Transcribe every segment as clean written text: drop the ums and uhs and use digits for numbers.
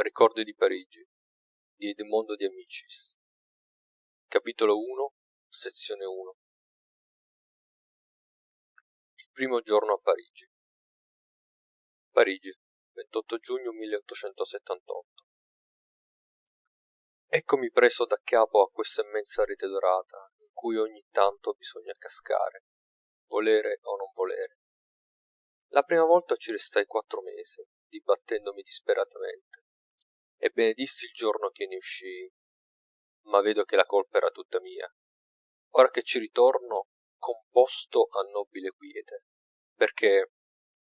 Ricordi di Parigi di Edmondo De Amicis. Capitolo 1, sezione 1. Il primo giorno a Parigi. Parigi, 28 giugno 1878. Eccomi preso da capo a questa immensa rete dorata in cui ogni tanto bisogna cascare, volere o non volere. La prima volta ci restai 4 mesi, dibattendomi disperatamente, e benedissi il giorno che ne uscii, ma vedo che la colpa era tutta mia. Ora che ci ritorno, composto a nobile quiete, perché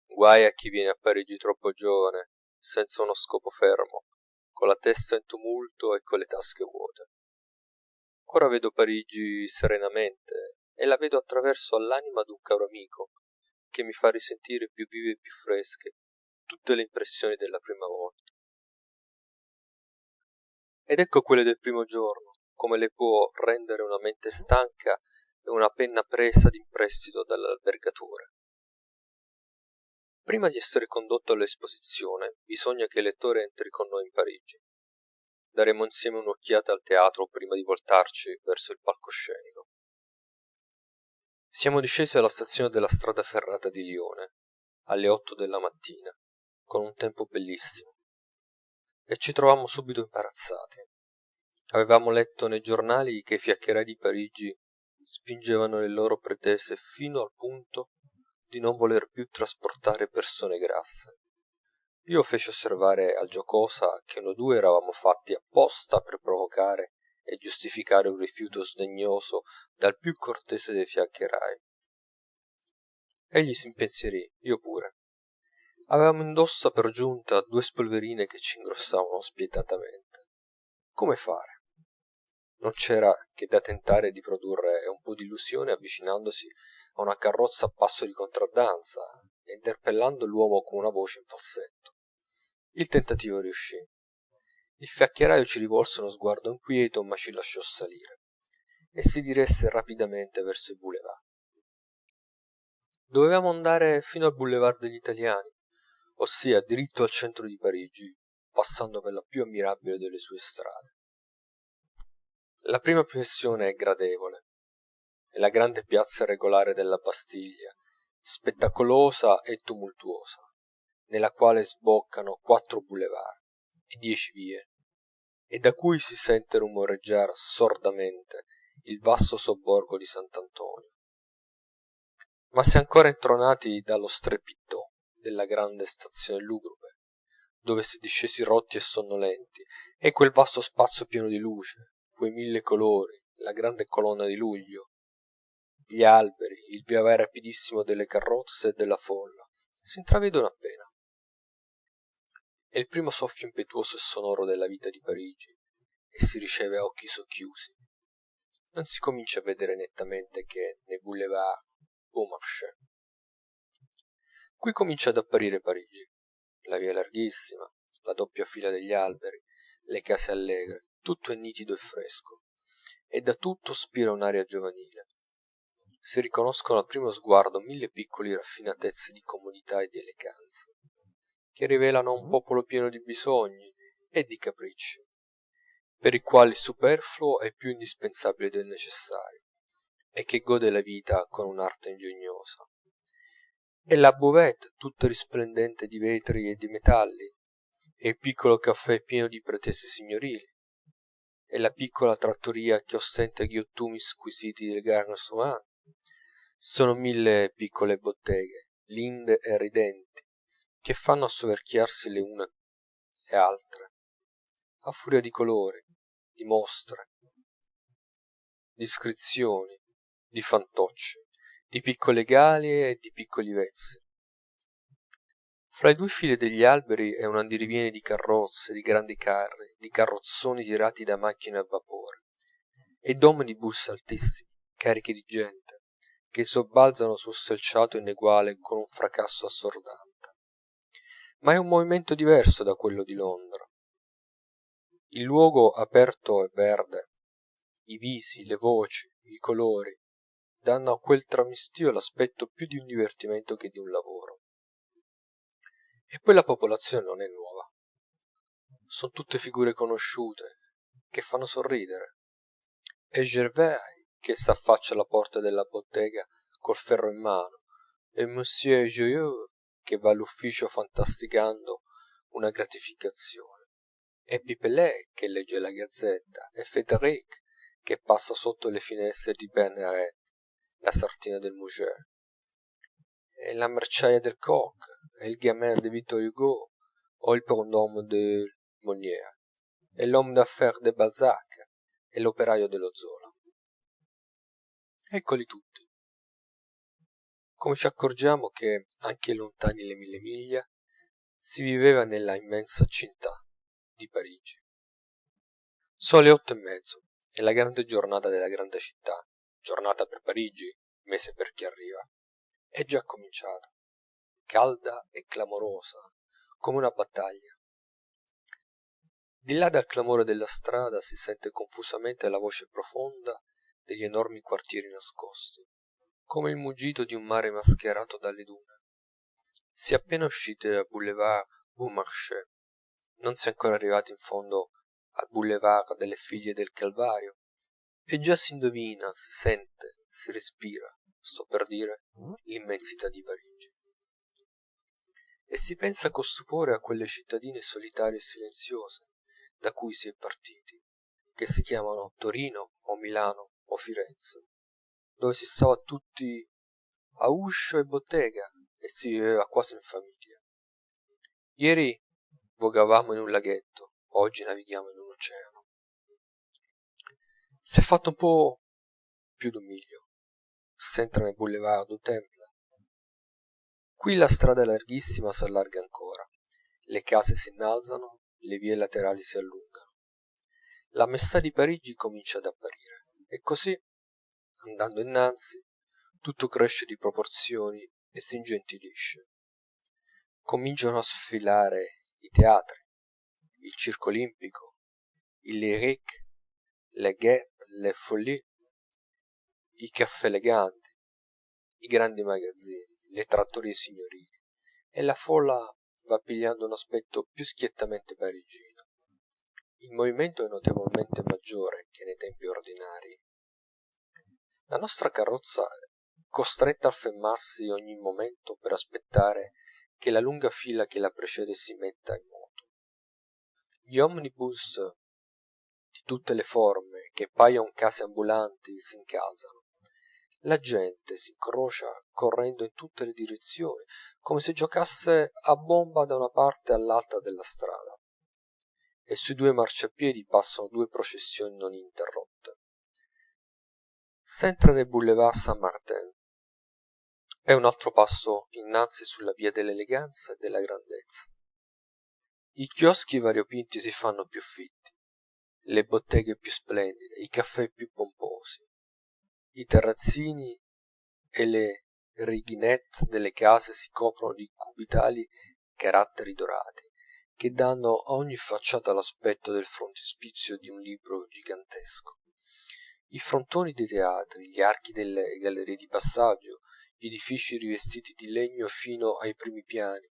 guai a chi viene a Parigi troppo giovane, senza uno scopo fermo, con la testa in tumulto e con le tasche vuote. Ora vedo Parigi serenamente e la vedo attraverso all'anima d'un caro amico, che mi fa risentire più vive e più fresche tutte le impressioni della prima volta. Ed ecco quelle del primo giorno, come le può rendere una mente stanca e una penna presa in prestito dall'albergatore. Prima di essere condotto all'esposizione bisogna che il lettore entri con noi in Parigi. Daremo insieme un'occhiata al teatro prima di voltarci verso il palcoscenico. Siamo discesi alla stazione della strada ferrata di Lione alle 8 della mattina, con un tempo bellissimo, e ci trovammo subito imbarazzati. Avevamo letto nei giornali che i fiaccherai di Parigi spingevano le loro pretese fino al punto di non voler più trasportare persone grasse. Io feci osservare al Giocosa che noi due eravamo fatti apposta per provocare e giustificare un rifiuto sdegnoso dal più cortese dei fiaccherai. Egli s'impensierì, io pure. Avevamo indosso per giunta 2 spolverine che ci ingrossavano spietatamente. Come fare? Non c'era che da tentare di produrre un po' di illusione avvicinandosi a una carrozza a passo di contraddanza e interpellando l'uomo con una voce in falsetto. Il tentativo riuscì. Il fiaccheraio ci rivolse uno sguardo inquieto ma ci lasciò salire e si diresse rapidamente verso il boulevard. Dovevamo andare fino al boulevard degli Italiani, ossia diritto al centro di Parigi, passando per la più ammirabile delle sue strade. La prima impressione è gradevole. È la grande piazza regolare della Bastiglia, spettacolosa e tumultuosa, nella quale sboccano 4 boulevard e 10 vie, e da cui si sente rumoreggiare sordamente il vasto sobborgo di Sant'Antonio. Ma si è ancora intronati dallo strepito della grande stazione lugubre, dove si è discesi rotti e sonnolenti, e quel vasto spazio pieno di luce, quei 1000 colori, la grande colonna di Luglio, gli alberi, il via vai rapidissimo delle carrozze e della folla, si intravedono appena. È il primo soffio impetuoso e sonoro della vita di Parigi, e si riceve a occhi socchiusi. Non si comincia a vedere nettamente che nei boulevard Beaumarchais. Qui comincia ad apparire Parigi, la via larghissima, la doppia fila degli alberi, le case allegre, tutto è nitido e fresco, e da tutto spira un'aria giovanile. Si riconoscono al primo sguardo 1000 piccoli raffinatezze di comodità e di eleganza, che rivelano un popolo pieno di bisogni e di capricci, per i quali il superfluo è più indispensabile del necessario, e che gode la vita con un'arte ingegnosa. E la buvette tutta risplendente di vetri e di metalli, e il piccolo caffè pieno di pretese signorili, e la piccola trattoria che ostenta i ghiottumi squisiti del Garde Sauvin. Sono 1000 piccole botteghe, linde e ridenti, che fanno assoverchiarsi le une le altre, a furia di colori, di mostre, di iscrizioni, di fantocci, di piccole galie e di piccoli vezzi. Fra le 2 file degli alberi è un andirivieni di carrozze, di grandi carri, di carrozzoni tirati da macchine a vapore, e d'omnibus altissimi, carichi di gente, che sobbalzano sul selciato ineguale con un fracasso assordante. Ma è un movimento diverso da quello di Londra. Il luogo aperto e verde, i visi, le voci, i colori, danno a quel tramestio l'aspetto più di un divertimento che di un lavoro. E poi la popolazione non è nuova. son tutte figure conosciute, che fanno sorridere. e Gervaise che s'affaccia alla porta della bottega col ferro in mano, e monsieur joyeux che va all'ufficio fantasticando una gratificazione, e pipelet che legge la gazzetta, e frédéric che passa sotto le finestre di Bernhardt, la sartina del mugger, e la merciaia del kock, e il gamin de Victor Hugo, o il prond'homme de Molière, e l'homme d'affaires de Balzac, e l'operaio dello Zola. Eccoli tutti. Come ci accorgiamo che, anche lontani le 1000 miglia, si viveva nella immensa città di Parigi. Sono le 8:30, e la grande giornata della grande città, giornata per Parigi, mese per chi arriva, è già cominciata, calda e clamorosa, come una battaglia. Di là dal clamore della strada si sente confusamente la voce profonda degli enormi quartieri nascosti, come il muggito di un mare mascherato dalle dune. Si è appena usciti dal boulevard Beaumarchais, non si è ancora arrivati in fondo al boulevard delle figlie del Calvario, e già si indovina, si sente, si respira, sto per dire, l'immensità di Parigi. E si pensa con stupore a quelle cittadine solitarie e silenziose da cui si è partiti, che si chiamano Torino o Milano o Firenze, dove si stava tutti a uscio e bottega e si viveva quasi in famiglia. Ieri vogavamo in un laghetto, oggi navighiamo in un oceano. S'è fatto un po' più d'un miglio. S'entra nel boulevard du Temple. Qui la strada larghissima s'allarga ancora, le case si innalzano, le vie laterali si allungano. La maestà di Parigi comincia ad apparire, e così, andando innanzi, tutto cresce di proporzioni e s'ingentilisce. Cominciano a sfilare i teatri, il circo olimpico, il lyrique, le gaîtés, le folies, i caffè eleganti, i grandi magazzini, le trattorie signorili, e la folla va pigliando un aspetto più schiettamente parigino. Il movimento è notevolmente maggiore che nei tempi ordinarii. La nostra carrozza è costretta a fermarsi ogni momento per aspettare che la lunga fila che la precede si metta in moto. Gli omnibus di tutte le forme, che paiono case ambulanti, s'incalzano. La gente si incrocia correndo in tutte le direzioni, come se giocasse a bomba da una parte all'altra della strada, e sui due marciapiedi passano due processioni non interrotte. S'entra nel boulevard Saint-Martin, è un altro passo innanzi sulla via dell'eleganza e della grandezza. I chioschi variopinti si fanno più fitti, le botteghe più splendide, i caffè più pomposi, i terrazzini e le righinette delle case si coprono di cubitali caratteri dorati, che danno a ogni facciata l'aspetto del frontespizio di un libro gigantesco. I frontoni dei teatri, gli archi delle gallerie di passaggio, gli edifici rivestiti di legno fino ai primi piani,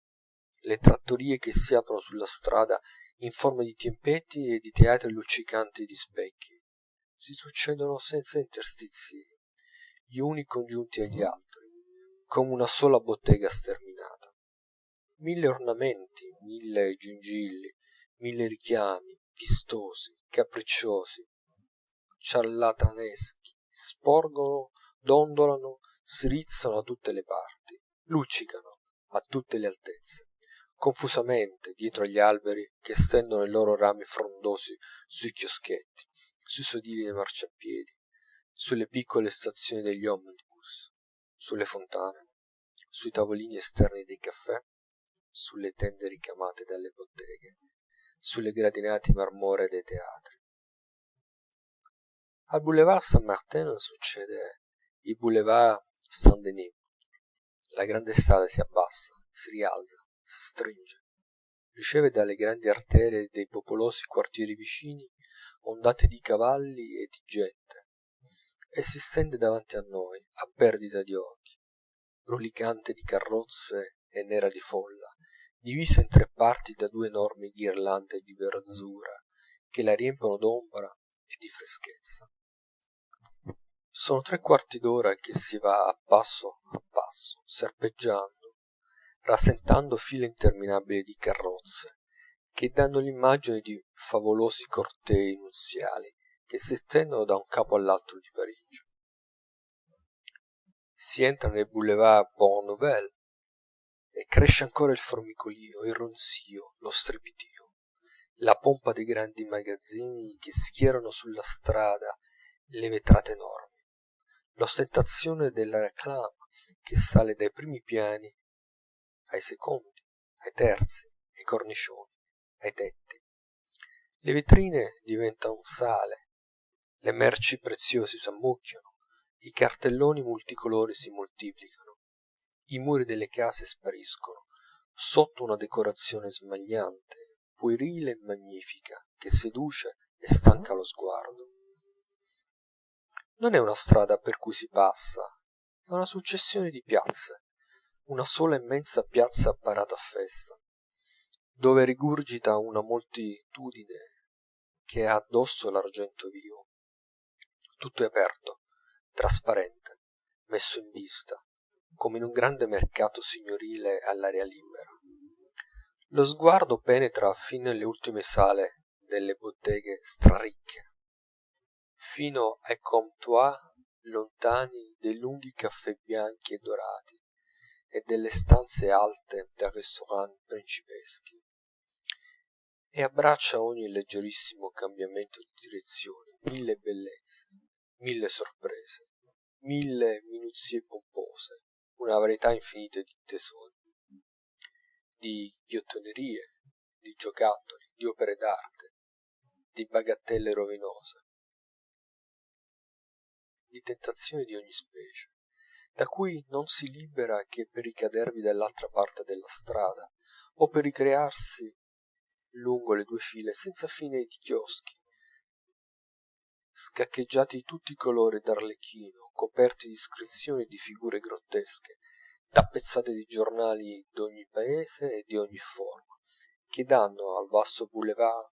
le trattorie che si aprono sulla strada in forma di tempetti e di teatri luccicanti di specchi, si succedono senza interstizi, gli uni congiunti agli altri, come una sola bottega sterminata. 1000 ornamenti, 1000 gingilli, 1000 richiami, vistosi, capricciosi, ciarlataneschi, sporgono, dondolano, si rizzano da tutte le parti, luccicano a tutte le altezze, confusamente dietro agli alberi che stendono i loro rami frondosi sui chioschetti, sui sedili dei marciapiedi, sulle piccole stazioni degli omnibus, sulle fontane, sui tavolini esterni dei caffè, sulle tende ricamate dalle botteghe, sulle gradinate marmoree dei teatri. Al boulevard Saint-Martin succede il boulevard Saint-Denis. La grande strada si abbassa, si rialza, si stringe, riceve dalle grandi arterie dei popolosi quartieri vicini ondate di cavalli e di gente, e si stende davanti a noi, a perdita di occhi, brulicante di carrozze e nera di folla, divisa in tre parti da due enormi ghirlande di verzura che la riempiono d'ombra e di freschezza. Sono 3/4 d'ora che si va a passo, serpeggiando, rasentando file interminabili di carrozze, che danno l'immagine di favolosi cortei nuziali che si estendono da un capo all'altro di Parigi. Si entra nel boulevard Bournonville e cresce ancora il formicolio, il ronzio, lo strepito, la pompa dei grandi magazzini che schierano sulla strada le vetrate enormi, l'ostentazione della réclame che sale dai primi piani ai secondi, ai terzi, ai cornicioni, ai tetti. Le vetrine diventano sale, le merci preziose s'ammucchiano, i cartelloni multicolori si moltiplicano, i muri delle case spariscono, sotto una decorazione smagliante, puerile e magnifica, che seduce e stanca lo sguardo. Non è una strada per cui si passa, è una successione di piazze, una sola immensa piazza parata a festa, dove rigurgita una moltitudine che ha addosso l'argento vivo. Tutto è aperto, trasparente, messo in vista, come in un grande mercato signorile all'aria libera. Lo sguardo penetra fin nelle ultime sale delle botteghe straricche, fino ai comptoir lontani dei lunghi caffè bianchi e dorati e delle stanze alte dei restaurant principeschi, e abbraccia ogni leggerissimo cambiamento di direzione 1000 bellezze, 1000 sorprese, 1000 minuzie pompose, una varietà infinita di tesori, di ghiottonerie, di giocattoli, di opere d'arte, di bagattelle rovinose, di tentazioni di ogni specie, da cui non si libera che per ricadervi dall'altra parte della strada o per ricrearsi lungo le due file senza fine di chioschi, scaccheggiati di tutti i colori d'arlecchino, coperti di iscrizioni e di figure grottesche, tappezzate di giornali d'ogni paese e di ogni forma, che danno al vasto boulevard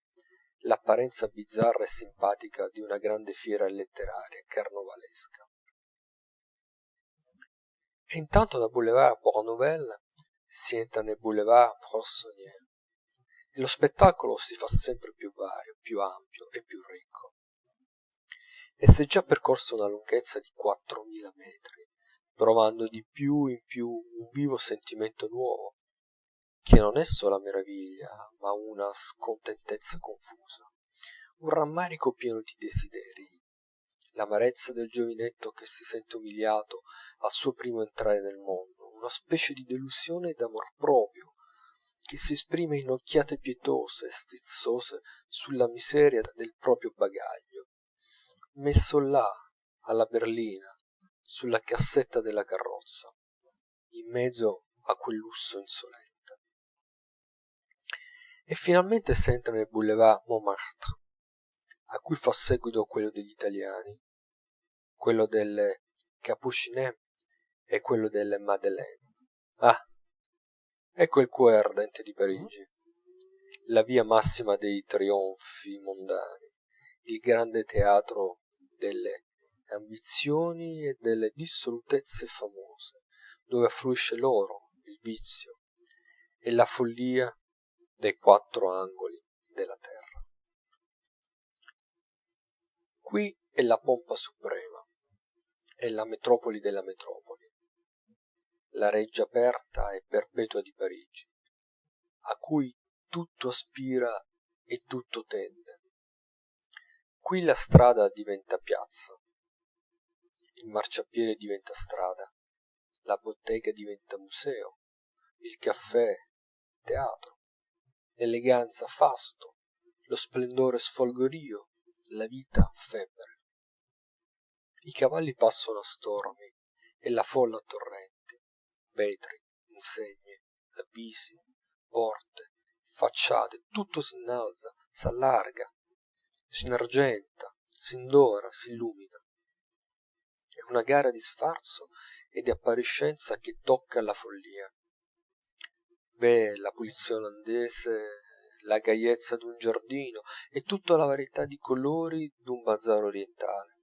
l'apparenza bizzarra e simpatica di una grande fiera letteraria carnovalesca. E intanto dal boulevard Bournonville si entra nel boulevard Poissonnière, e lo spettacolo si fa sempre più vario, più ampio e più ricco. E s'è già percorsa una lunghezza di 4000 metri, provando di più in più un vivo sentimento nuovo, che non è sola meraviglia, ma una scontentezza confusa, un rammarico pieno di desideri, l'amarezza del giovinetto che si sente umiliato al suo primo entrare nel mondo, una specie di delusione d'amor proprio, che si esprime in occhiate pietose e stizzose sulla miseria del proprio bagaglio, messo là, alla berlina, sulla cassetta della carrozza, in mezzo a quel lusso insolente. E finalmente s'entra nel boulevard Montmartre, a cui fa seguito quello degli italiani, quello delle capucines e quello delle madeleine. Ah, ecco il cuore ardente di Parigi, la via massima dei trionfi mondani, il grande teatro delle ambizioni e delle dissolutezze famose, dove affluisce l'oro, il vizio e la follia dai 4 angoli della terra. Qui è la pompa suprema, è la metropoli della metropoli, la reggia aperta e perpetua di Parigi, a cui tutto aspira e tutto tende. Qui la strada diventa piazza, il marciapiede diventa strada, la bottega diventa museo, il caffè teatro, l'eleganza fasto, lo splendore sfolgorio, la vita febbre. I cavalli passano a stormi e la folla a torrenti, vetri, insegne, avvisi, porte, facciate, tutto s'innalza, s'allarga, s'inargenta, s'indora, s'illumina. È una gara di sfarzo e di appariscenza che tocca alla follia. v'è la pulizia olandese, la gaiezza d'un giardino e tutta la varietà di colori d'un bazar orientale.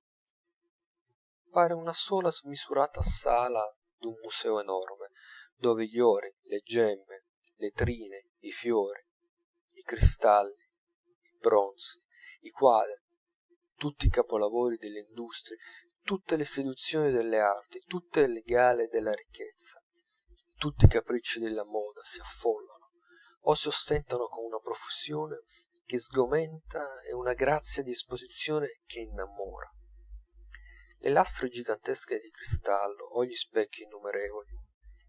pare una sola smisurata sala d'un museo enorme, dove gli ori, le gemme, le trine, i fiori, i cristalli, i bronzi, i quadri, tutti i capolavori delle industrie, tutte le seduzioni delle arti, tutte le gale della ricchezza, tutti i capricci della moda si affollano o si ostentano con una profusione che sgomenta e una grazia di esposizione che innamora. Le lastre gigantesche di cristallo o gli specchi innumerevoli,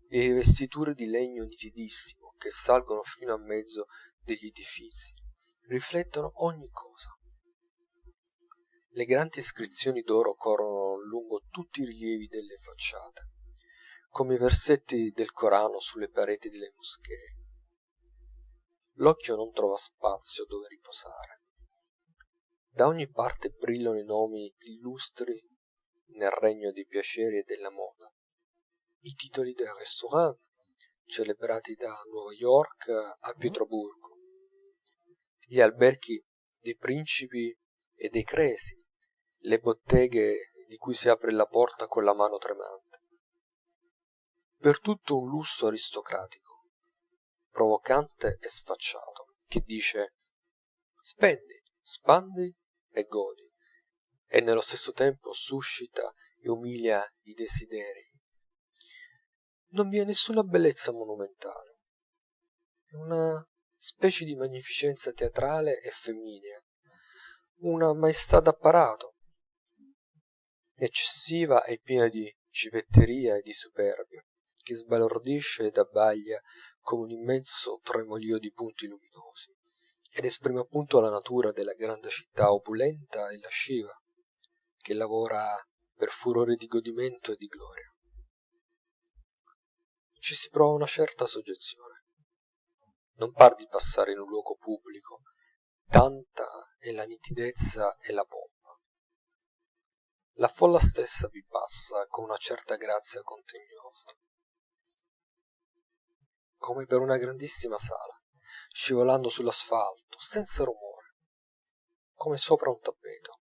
le rivestiture di legno nitidissimo che salgono fino a mezzo degli edifizi, riflettono ogni cosa. Le grandi iscrizioni d'oro corrono lungo tutti i rilievi delle facciate, come i versetti del Corano sulle pareti delle moschee. L'occhio non trova spazio dove riposare. Da ogni parte brillano i nomi illustri nel regno dei piaceri e della moda, i titoli dei restaurant celebrati da Nuova York a Pietroburgo, gli alberghi dei principi e dei cresi, le botteghe di cui si apre la porta con la mano tremante. Per tutto un lusso aristocratico, provocante e sfacciato, che dice spendi, spandi e godi, e nello stesso tempo suscita e umilia i desideri. Non vi è nessuna bellezza monumentale, è una specie di magnificenza teatrale e femminea, una maestà d'apparato, eccessiva e piena di civetteria e di superbia, che sbalordisce ed abbaglia come un immenso tremolio di punti luminosi, ed esprime appunto la natura della grande città opulenta e lasciva, che lavora per furore di godimento e di gloria. Ci si prova una certa soggezione. Non par di passare in un luogo pubblico, tanta è la nitidezza e la pompa. La folla stessa vi passa con una certa grazia contegnosa, come per una grandissima sala, scivolando sull'asfalto, senza rumore, come sopra un tappeto.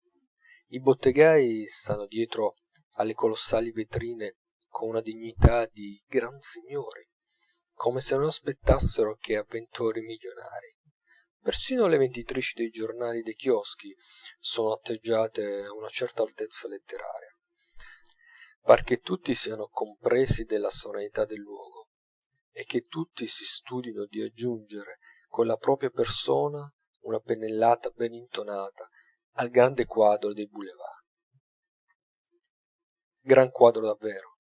I bottegai stanno dietro alle colossali vetrine con una dignità di gran signori, come se non aspettassero che avventori milionari. Persino le venditrici dei giornali dei chioschi sono atteggiate a una certa altezza letteraria. Par che tutti siano compresi della solennità del luogo, e che tutti si studino di aggiungere con la propria persona una pennellata ben intonata al grande quadro dei boulevards. Gran quadro davvero,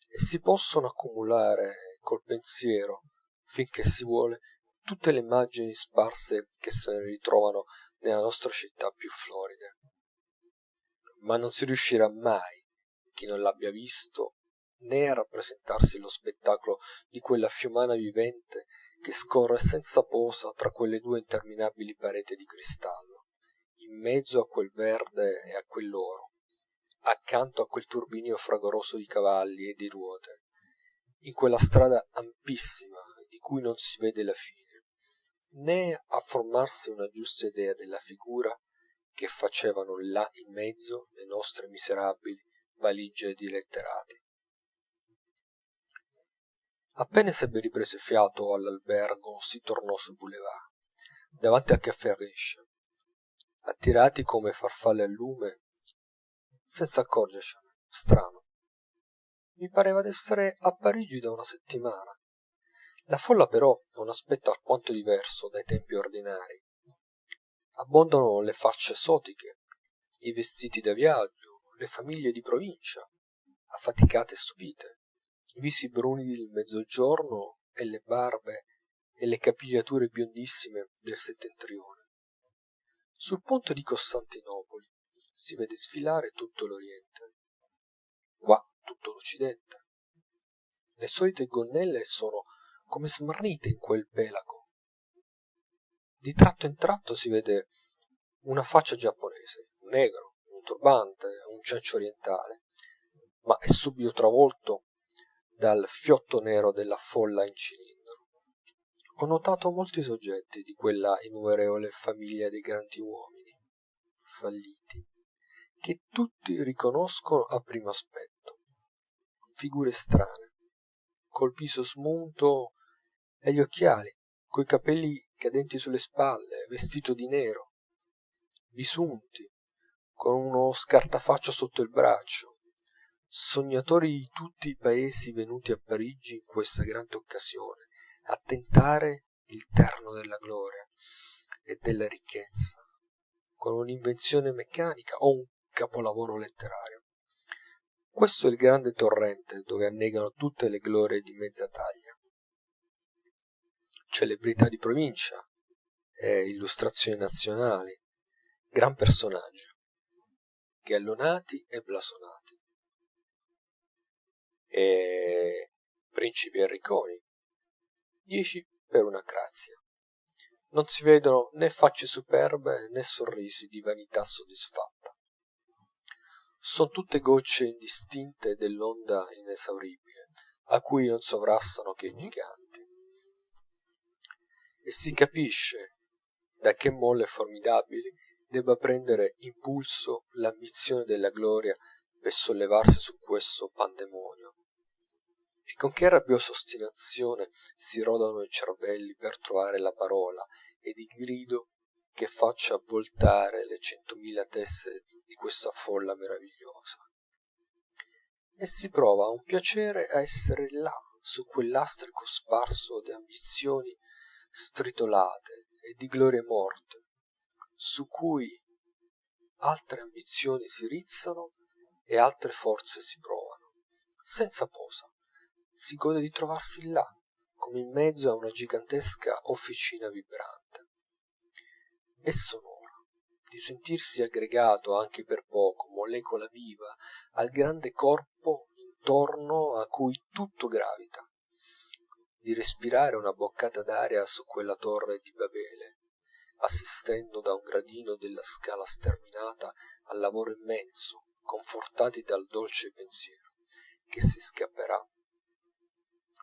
e si possono accumulare col pensiero, finché si vuole, tutte le immagini sparse che se ne ritrovano nella nostra città più floride. Ma non si riuscirà mai, chi non l'abbia visto, né a rappresentarsi lo spettacolo di quella fiumana vivente che scorre senza posa tra quelle due interminabili pareti di cristallo, in mezzo a quel verde e a quell'oro, accanto a quel turbinio fragoroso di cavalli e di ruote, in quella strada ampissima di cui non si vede la fine, né a formarsi una giusta idea della figura che facevano là in mezzo le nostre miserabili valigie di letterati. Appena s'ebbe ripreso fiato all'albergo si tornò sul boulevard, davanti al caffè Riche, attirati come farfalle al lume, senza accorgercene. Strano. Mi pareva d'essere a Parigi da una settimana. La folla però ha un aspetto alquanto diverso dai tempi ordinari. Abbondano le facce esotiche, i vestiti da viaggio, le famiglie di provincia, affaticate e stupite, i visi bruni del mezzogiorno e le barbe e le capigliature biondissime del settentrione. Sul ponte di Costantinopoli si vede sfilare tutto l'oriente, qua tutto l'occidente. Le solite gonnelle sono come smarrite in quel pelago. Di tratto in tratto si vede una faccia giapponese, un negro, un turbante, un cencio orientale, ma è subito travolto dal fiotto nero della folla in cilindro. ho notato molti soggetti di quella innumerevole famiglia dei grandi uomini falliti, che tutti riconoscono a primo aspetto, figure strane, col viso smunto e gli occhiali, coi capelli cadenti sulle spalle, vestito di nero, bisunti, con uno scartafaccio sotto il braccio, sognatori di tutti i paesi venuti a Parigi in questa grande occasione a tentare il terno della gloria e della ricchezza, con un'invenzione meccanica o un capolavoro letterario. Questo è il grande torrente dove annegano tutte le glorie di mezza taglia, celebrità di provincia e illustrazioni nazionali, gran personaggi, gallonati e blasonati, e principi e ricconi, 10 per una grazia. Non si vedono né facce superbe né sorrisi di vanità soddisfatta. Son tutte gocce indistinte dell'onda inesauribile, a cui non sovrastano che i giganti. E si capisce da che molle formidabili debba prendere impulso l'ambizione della gloria per sollevarsi su questo pandemonio, e con che rabbiosa ostinazione si rodano i cervelli per trovare la parola ed il grido che faccia voltare le 100.000 teste di questa folla meravigliosa. E si prova un piacere a essere là, su quel lastrico sparso di ambizioni stritolate e di glorie morte, su cui altre ambizioni si rizzano e altre forze si provano. Senza posa, si gode di trovarsi là, come in mezzo a una gigantesca officina vibrante. E sonora, di sentirsi aggregato anche per poco, molecola viva, al grande corpo intorno a cui tutto gravita, di respirare una boccata d'aria su quella torre di Babele, assistendo da un gradino della scala sterminata al lavoro immenso, confortati dal dolce pensiero che si scapperà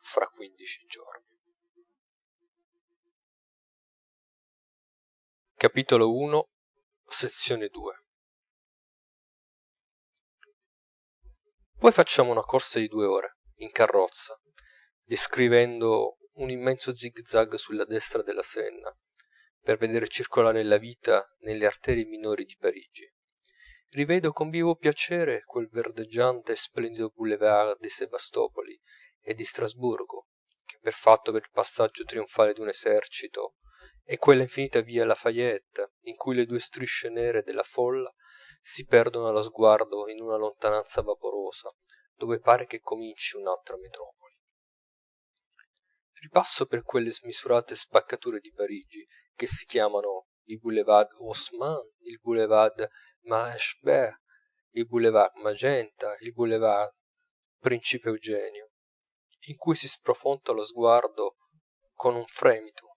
fra 15 giorni. Capitolo 1, sezione 2. Poi facciamo una corsa di 2 ore, in carrozza, descrivendo un immenso zig-zag sulla destra della Senna, per vedere circolare la vita nelle arterie minori di Parigi. Rivedo con vivo piacere quel verdeggiante e splendido boulevard di Sebastopoli e di Strasburgo, che perfetto per il passaggio trionfale d'un esercito, e quella infinita via Lafayette, in cui le 2 strisce nere della folla si perdono allo sguardo in una lontananza vaporosa, dove pare che cominci un'altra metropoli. Ripasso per quelle smisurate spaccature di Parigi, che si chiamano il boulevard Haussmann, il boulevard Malesherbes, il boulevard Magenta, il boulevard Principe Eugenio, in cui si sprofonda lo sguardo con un fremito,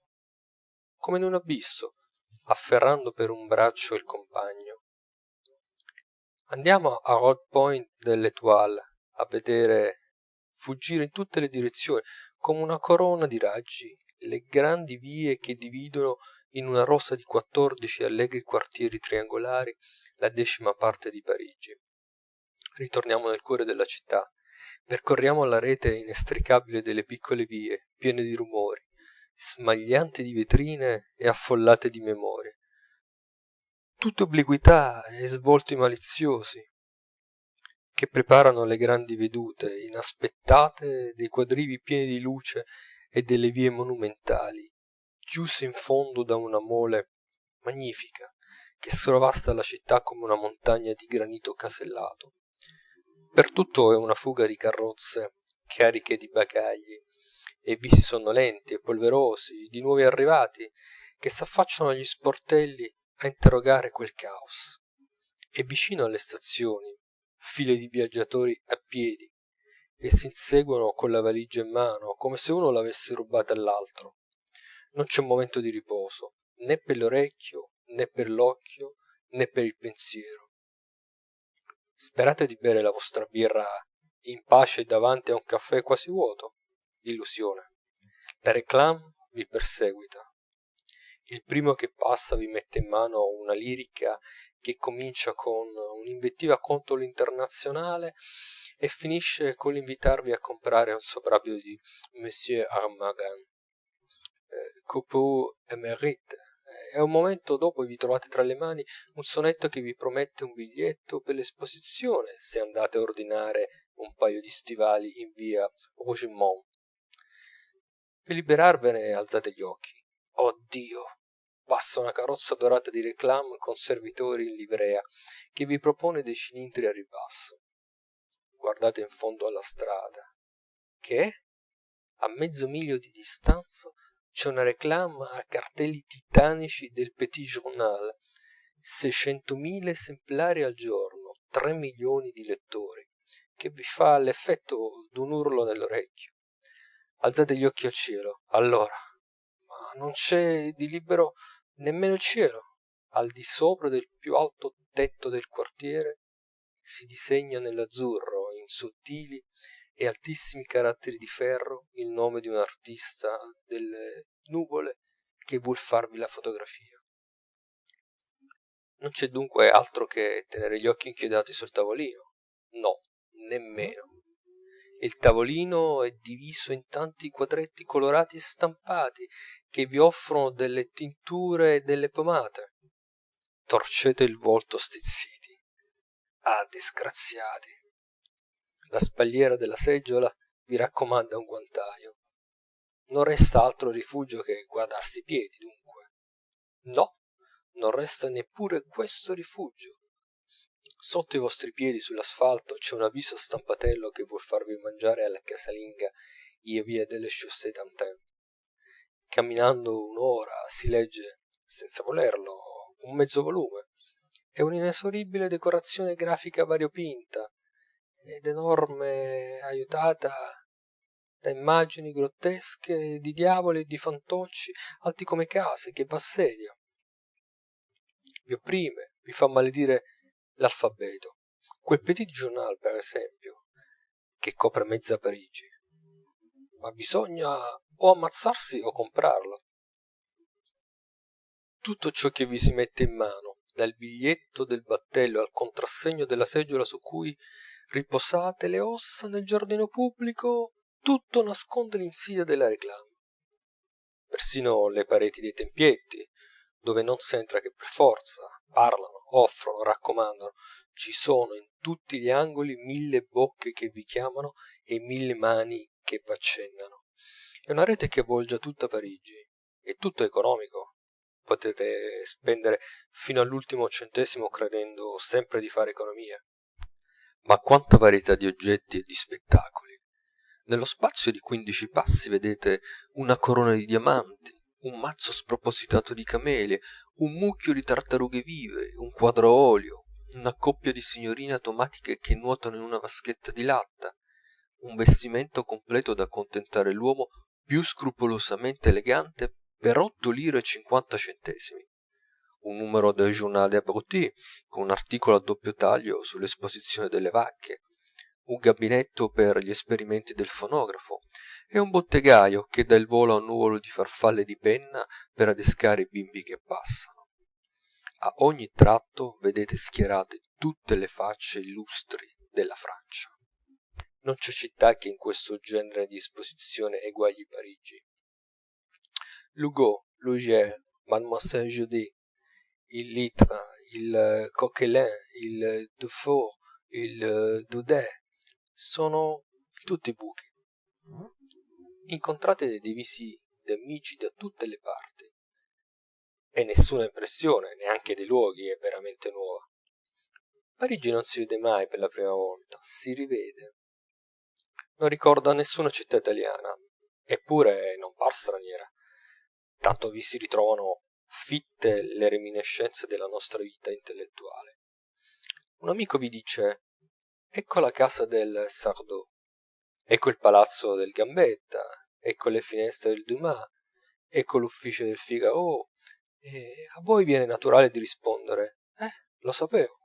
come in un abisso, afferrando per un braccio il compagno. Andiamo a Rond Point de l'Étoile a vedere fuggire in tutte le direzioni, come una corona di raggi, le grandi vie che dividono in una rosa di 14 allegri quartieri triangolari la 10ª parte di Parigi. Ritorniamo nel cuore della città, percorriamo la rete inestricabile delle piccole vie, piene di rumori, smaglianti di vetrine e affollate di memorie, tutte obliquità e svolti maliziosi, che preparano le grandi vedute inaspettate dei quadrivi pieni di luce e delle vie monumentali, chiuse in fondo da una mole magnifica, che sovrasta la città come una montagna di granito casellato. Per tutto è una fuga di carrozze cariche di bagagli, e visi sonnolenti e polverosi, di nuovi arrivati, che s'affacciano agli sportelli a interrogare quel caos. E vicino alle stazioni, file di viaggiatori a piedi, che s'inseguono con la valigia in mano, come se uno l'avesse rubata all'altro. Non c'è un momento di riposo, né per l'orecchio, né per l'occhio, né per il pensiero. Sperate di bere la vostra birra in pace davanti a un caffè quasi vuoto? Illusione. La réclame vi perseguita. Il primo che passa vi mette in mano una lirica che comincia con un'invettiva contro l'internazionale e finisce con l'invitarvi a comprare un soprabito di Monsieur Armagan, Coupeau Émérite, e un momento dopo vi trovate tra le mani un sonetto che vi promette un biglietto per l'esposizione se andate a ordinare un paio di stivali in via Rougemont. Per liberarvene alzate gli occhi. Oh Dio! Passa una carrozza dorata di réclame con servitori in livrea che vi propone dei cilindri a ribasso. Guardate in fondo alla strada. Che? A mezzo miglio di distanza c'è una réclame a cartelli titanici del Petit Journal, 600.000 esemplari al giorno, 3 milioni di lettori, che vi fa l'effetto d'un urlo nell'orecchio. Alzate gli occhi al cielo, allora, ma non c'è di libero nemmeno il cielo. Al di sopra del più alto tetto del quartiere si disegna nell'azzurro, in sottili e altissimi caratteri di ferro, il nome di un artista delle nuvole che vuol farvi la fotografia. Non c'è dunque altro che tenere gli occhi inchiodati sul tavolino. No, nemmeno. Il tavolino è diviso in tanti quadretti colorati e stampati che vi offrono delle tinture e delle pomate. Torcete il volto stizziti. Ah, disgraziati! La spalliera della seggiola vi raccomanda un guantaio. Non resta altro rifugio che guardarsi i piedi, dunque. No, non resta neppure questo rifugio. Sotto i vostri piedi sull'asfalto c'è un avviso a stampatello che vuol farvi mangiare alla casalinga in via delle Chaussées d'Antin. Camminando un'ora si legge, senza volerlo, un mezzo volume. È un'inesauribile decorazione grafica variopinta ed enorme, aiutata da immagini grottesche di diavoli e di fantocci alti come case che v'assedia. Vi opprime, vi fa maledire l'alfabeto. Quel Petit Journal, per esempio, che copre mezza Parigi. Ma bisogna o ammazzarsi o comprarlo. Tutto ciò che vi si mette in mano, dal biglietto del battello al contrassegno della seggiola su cui riposate le ossa nel giardino pubblico, tutto nasconde l'insidia della réclame. Persino le pareti dei tempietti, dove non s'entra che per forza, parlano, offrono, raccomandano. Ci sono in tutti gli angoli 1000 bocche che vi chiamano e 1000 mani che v'accennano. È una rete che avvolge tutta Parigi. È tutto economico. Potete spendere fino all'ultimo centesimo credendo sempre di fare economia. Ma quanta varietà di oggetti e di spettacoli! Nello spazio di 15 passi vedete una corona di diamanti, un mazzo spropositato di camelie, un mucchio di tartarughe vive, un quadro a olio, una coppia di signorine automatiche che nuotano in una vaschetta di latta, un vestimento completo da contentare l'uomo più scrupolosamente elegante per 8 lire e 50 centesimi. Un numero del Journal des Abrutis con un articolo a doppio taglio sull'esposizione delle vacche, un gabinetto per gli esperimenti del fonografo e un bottegaio che dà il volo a un nuvolo di farfalle di penna per adescare i bimbi che passano. A ogni tratto vedete schierate tutte le facce illustri della Francia. Non c'è città che in questo genere di esposizione eguagli Parigi. L'Hugo, Lugier, Mademoiselle Judy, il Litra, il Coquelin, il Dufour, il Daudet, sono tutti buchi. Incontrate dei visi d'amici da tutte le parti. E nessuna impressione, neanche dei luoghi, è veramente nuova. Parigi non si vede mai per la prima volta, si rivede. Non ricorda nessuna città italiana, eppure non par straniera. Tanto vi si ritrovano fitte le reminiscenze della nostra vita intellettuale. Un amico vi dice: ecco la casa del Sardou, ecco il palazzo del Gambetta, ecco le finestre del Dumas, ecco l'ufficio del Figaro, e a voi viene naturale di rispondere: lo sapevo.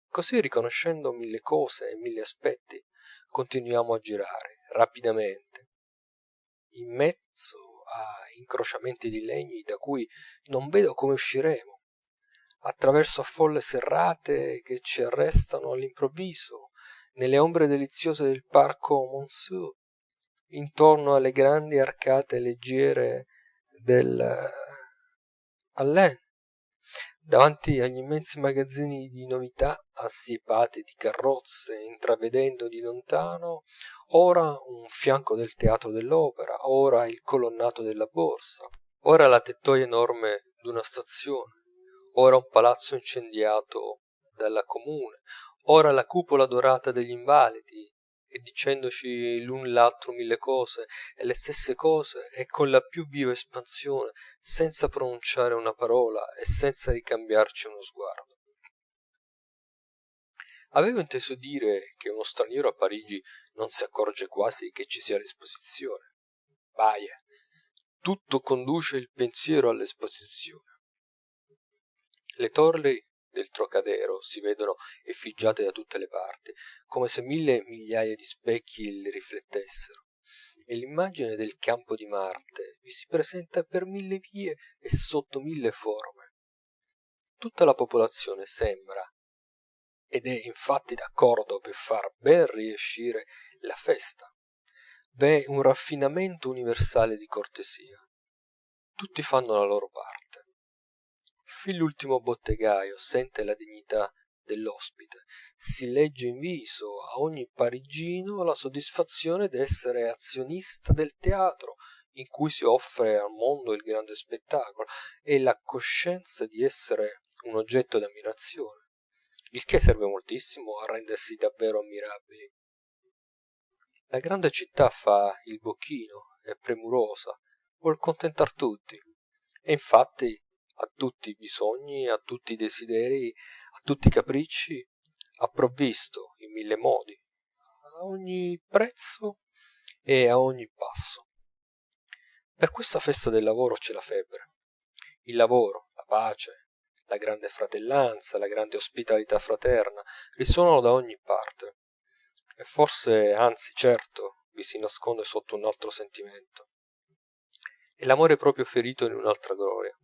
Così, riconoscendo 1000 cose e 1000 aspetti, continuiamo a girare rapidamente in mezzo a incrociamenti di legni da cui non vedo come usciremo, attraverso a folle serrate che ci arrestano all'improvviso, nelle ombre deliziose del parco monceau, intorno alle grandi arcate leggiere del Halles, davanti agli immensi magazzini di novità assiepati di carrozze, intravedendo di lontano ora un fianco del teatro dell'opera, ora il colonnato della borsa, ora la tettoia enorme d'una stazione, ora un palazzo incendiato dalla comune, ora la cupola dorata degli invalidi, e dicendoci l'un l'altro mille cose e le stesse cose e con la più viva espansione, senza pronunciare una parola e senza ricambiarci uno sguardo. Avevo inteso dire che uno straniero a Parigi non si accorge quasi che ci sia l'esposizione. Baie, tutto conduce il pensiero all'esposizione. Le torri del Trocadero si vedono effigiate da tutte le parti, come se mille migliaia di specchi le riflettessero, e l'immagine del campo di Marte vi si presenta per mille vie e sotto mille forme. Tutta la popolazione sembra, ed è infatti d'accordo per far ben riescire la festa. V'è un raffinamento universale di cortesia. Tutti fanno la loro parte. Fin l'ultimo bottegaio sente la dignità dell'ospite, si legge in viso a ogni parigino la soddisfazione d'essere azionista del teatro in cui si offre al mondo il grande spettacolo, e la coscienza di essere un oggetto d'ammirazione, il che serve moltissimo a rendersi davvero ammirabili. La grande città fa il bocchino, è premurosa, vuol contentar tutti, e infatti a tutti i bisogni, a tutti i desideri, a tutti i capricci, ha provvisto in mille modi, a ogni prezzo e a ogni passo. Per questa festa del lavoro c'è la febbre. Il lavoro, la pace, la grande fratellanza, la grande ospitalità fraterna risuonano da ogni parte. E forse, anzi certo, vi si nasconde sotto un altro sentimento. È l'amore proprio ferito in un'altra gloria,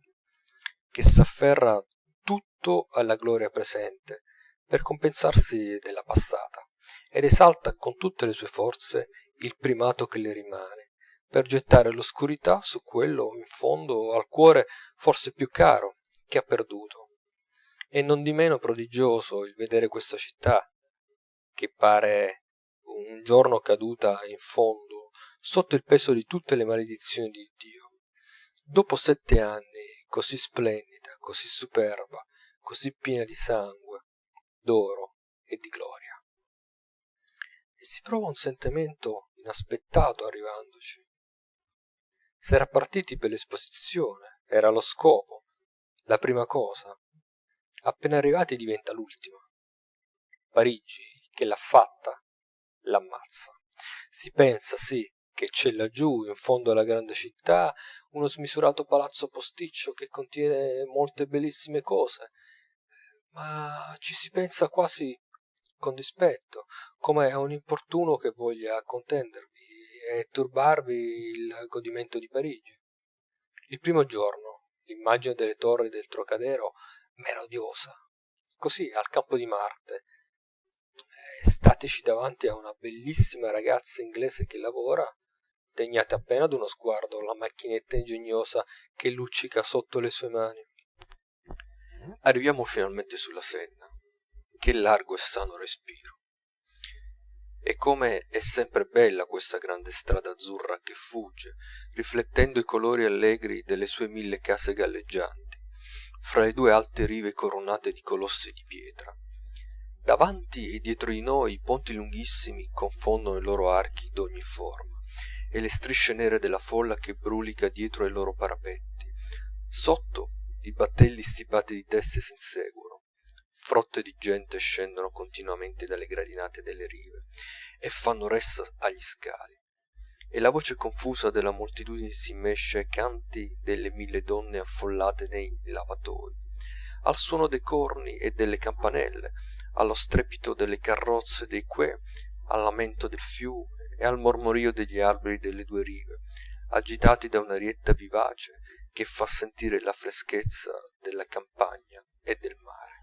che s'afferra tutto alla gloria presente per compensarsi della passata, ed esalta con tutte le sue forze il primato che le rimane, per gettare l'oscurità su quello in fondo al cuore forse più caro, che ha perduto. E non di meno prodigioso il vedere questa città, che pare un giorno caduta in fondo sotto il peso di tutte le maledizioni di Dio. Dopo 7 anni, così splendida, così superba, così piena di sangue, d'oro e di gloria. E si prova un sentimento inaspettato arrivandoci. S'era partiti per l'esposizione, era lo scopo, la prima cosa. Appena arrivati diventa l'ultima. Parigi, che l'ha fatta, l'ammazza. Si pensa, sì, che c'è laggiù, in fondo alla grande città, uno smisurato palazzo posticcio che contiene molte bellissime cose, ma ci si pensa quasi con dispetto, come a un importuno che voglia contendervi e turbarvi il godimento di Parigi. Il primo giorno l'immagine delle torri del Trocadero m'era odiosa. Così, al campo di Marte, statici davanti a una bellissima ragazza inglese che lavora, degnate appena d'uno sguardo la macchinetta ingegnosa che luccica sotto le sue mani. Arriviamo finalmente sulla Senna. Che largo e sano respiro. E come è sempre bella questa grande strada azzurra che fugge, riflettendo i colori allegri delle sue 1000 case galleggianti, fra le due alte rive coronate di colossi di pietra. Davanti e dietro di noi i ponti lunghissimi confondono i loro archi d'ogni forma, e le strisce nere della folla che brulica dietro ai loro parapetti. Sotto i battelli stipati di teste s'inseguono, frotte di gente scendono continuamente dalle gradinate delle rive e fanno ressa agli scali, e la voce confusa della moltitudine si mesce ai canti delle 1000 donne affollate nei lavatoi, al suono dei corni e delle campanelle, allo strepito delle carrozze e dei quais, al lamento del fiume e al mormorio degli alberi delle due rive, agitati da un'arietta vivace che fa sentire la freschezza della campagna e del mare.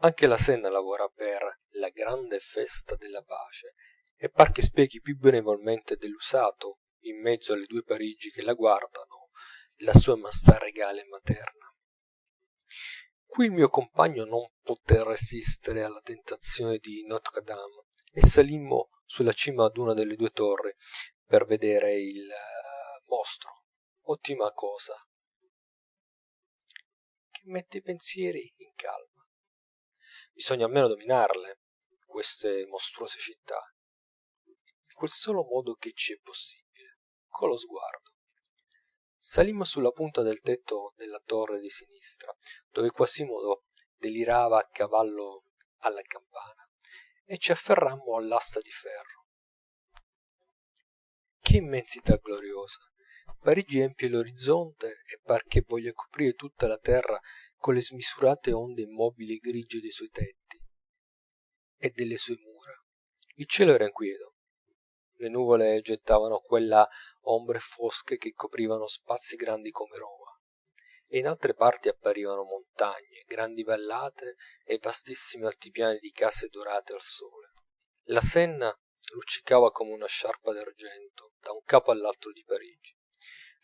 Anche la senna lavora per la grande festa della pace e par che spieghi più benevolmente dell'usato, in mezzo alle due Parigi che la guardano, la sua maestà regale e materna. Qui il mio compagno non potè resistere alla tentazione di Notre Dame e salimmo sulla cima d'una delle due torri per vedere il mostro. Ottima cosa che mette i pensieri in calma. Bisogna almeno dominarle, queste mostruose città, in quel solo modo che ci è possibile, con lo sguardo. Salimmo sulla punta del tetto della torre di sinistra, dove Quasimodo delirava a cavallo alla campana, e ci afferrammo all'asta di ferro. Che immensità gloriosa! Parigi empie l'orizzonte e par che voglia coprire tutta la terra con le smisurate onde immobili e grigie dei suoi tetti e delle sue mura. Il cielo era inquieto. Le nuvole gettavano qua e là ombre fosche che coprivano spazi grandi come Roma, e in altre parti apparivano montagne, grandi vallate e vastissimi altipiani di case dorate al sole. La senna luccicava come una sciarpa d'argento da un capo all'altro di Parigi,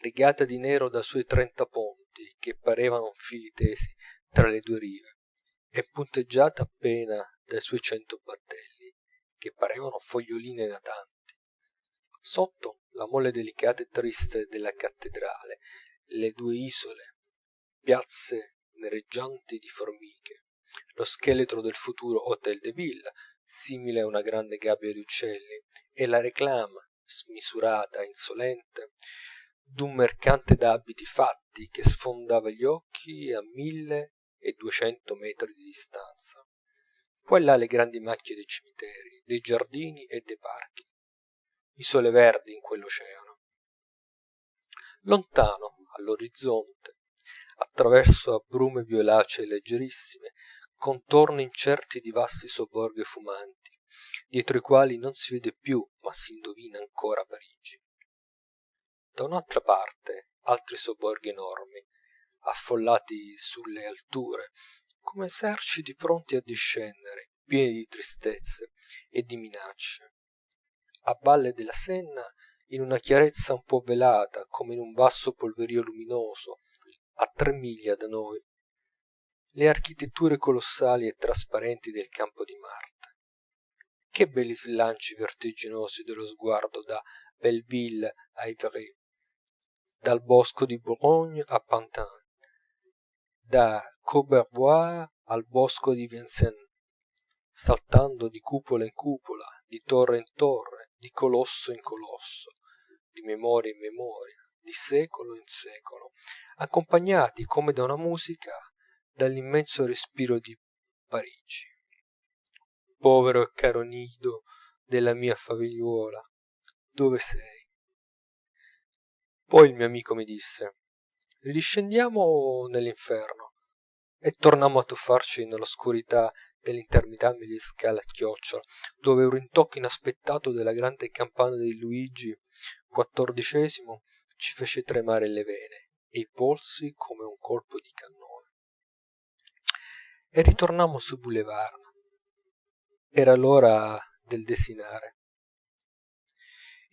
rigata di nero dai suoi 30 ponti che parevano fili tesi tra le due rive, e punteggiata appena dai suoi 100 battelli che parevano foglioline natanti. Sotto la mole delicata e triste della cattedrale, le due isole, piazze nereggianti di formiche, lo scheletro del futuro htel de ville, simile a una grande gabbia di uccelli, e la réclame, smisurata e insolente, d'un mercante d'abiti fatti che sfondava gli occhi a 1200 metri di distanza. Qua e là le grandi macchie dei cimiteri, dei giardini e dei parchi, isole verdi in quell'oceano. Lontano, all'orizzonte, attraverso a brume violacee leggerissime, contorni incerti di vasti sobborghi fumanti, dietro i quali non si vede più, ma si indovina ancora Parigi. Da un'altra parte altri sobborghi enormi, affollati sulle alture, come eserciti pronti a discendere, pieni di tristezze e di minacce. A valle della senna, in una chiarezza un po velata, come in un vasto polverio luminoso, a 3 miglia da noi, le architetture colossali e trasparenti del campo di Marte. Che belli slanci vertiginosi dello sguardo da Belleville a Ivry, dal bosco di Boulogne a Pantin, da Courbevoie al bosco di Vincennes, saltando di cupola in cupola, di torre in torre, di colosso in colosso, di memoria in memoria, di secolo in secolo, accompagnati come da una musica dall'immenso respiro di Parigi. Povero e caro nido della mia famigliuola, dove sei? Poi il mio amico mi disse: ridiscendiamo nell'inferno, e tornammo a tuffarci nell'oscurità delle interminabili scale a chiocciola, dove un rintocco inaspettato della grande campana di Luigi XIV ci fece tremare le vene e i polsi come un colpo di cannone. E ritornammo sui boulevard. Era l'ora del desinare.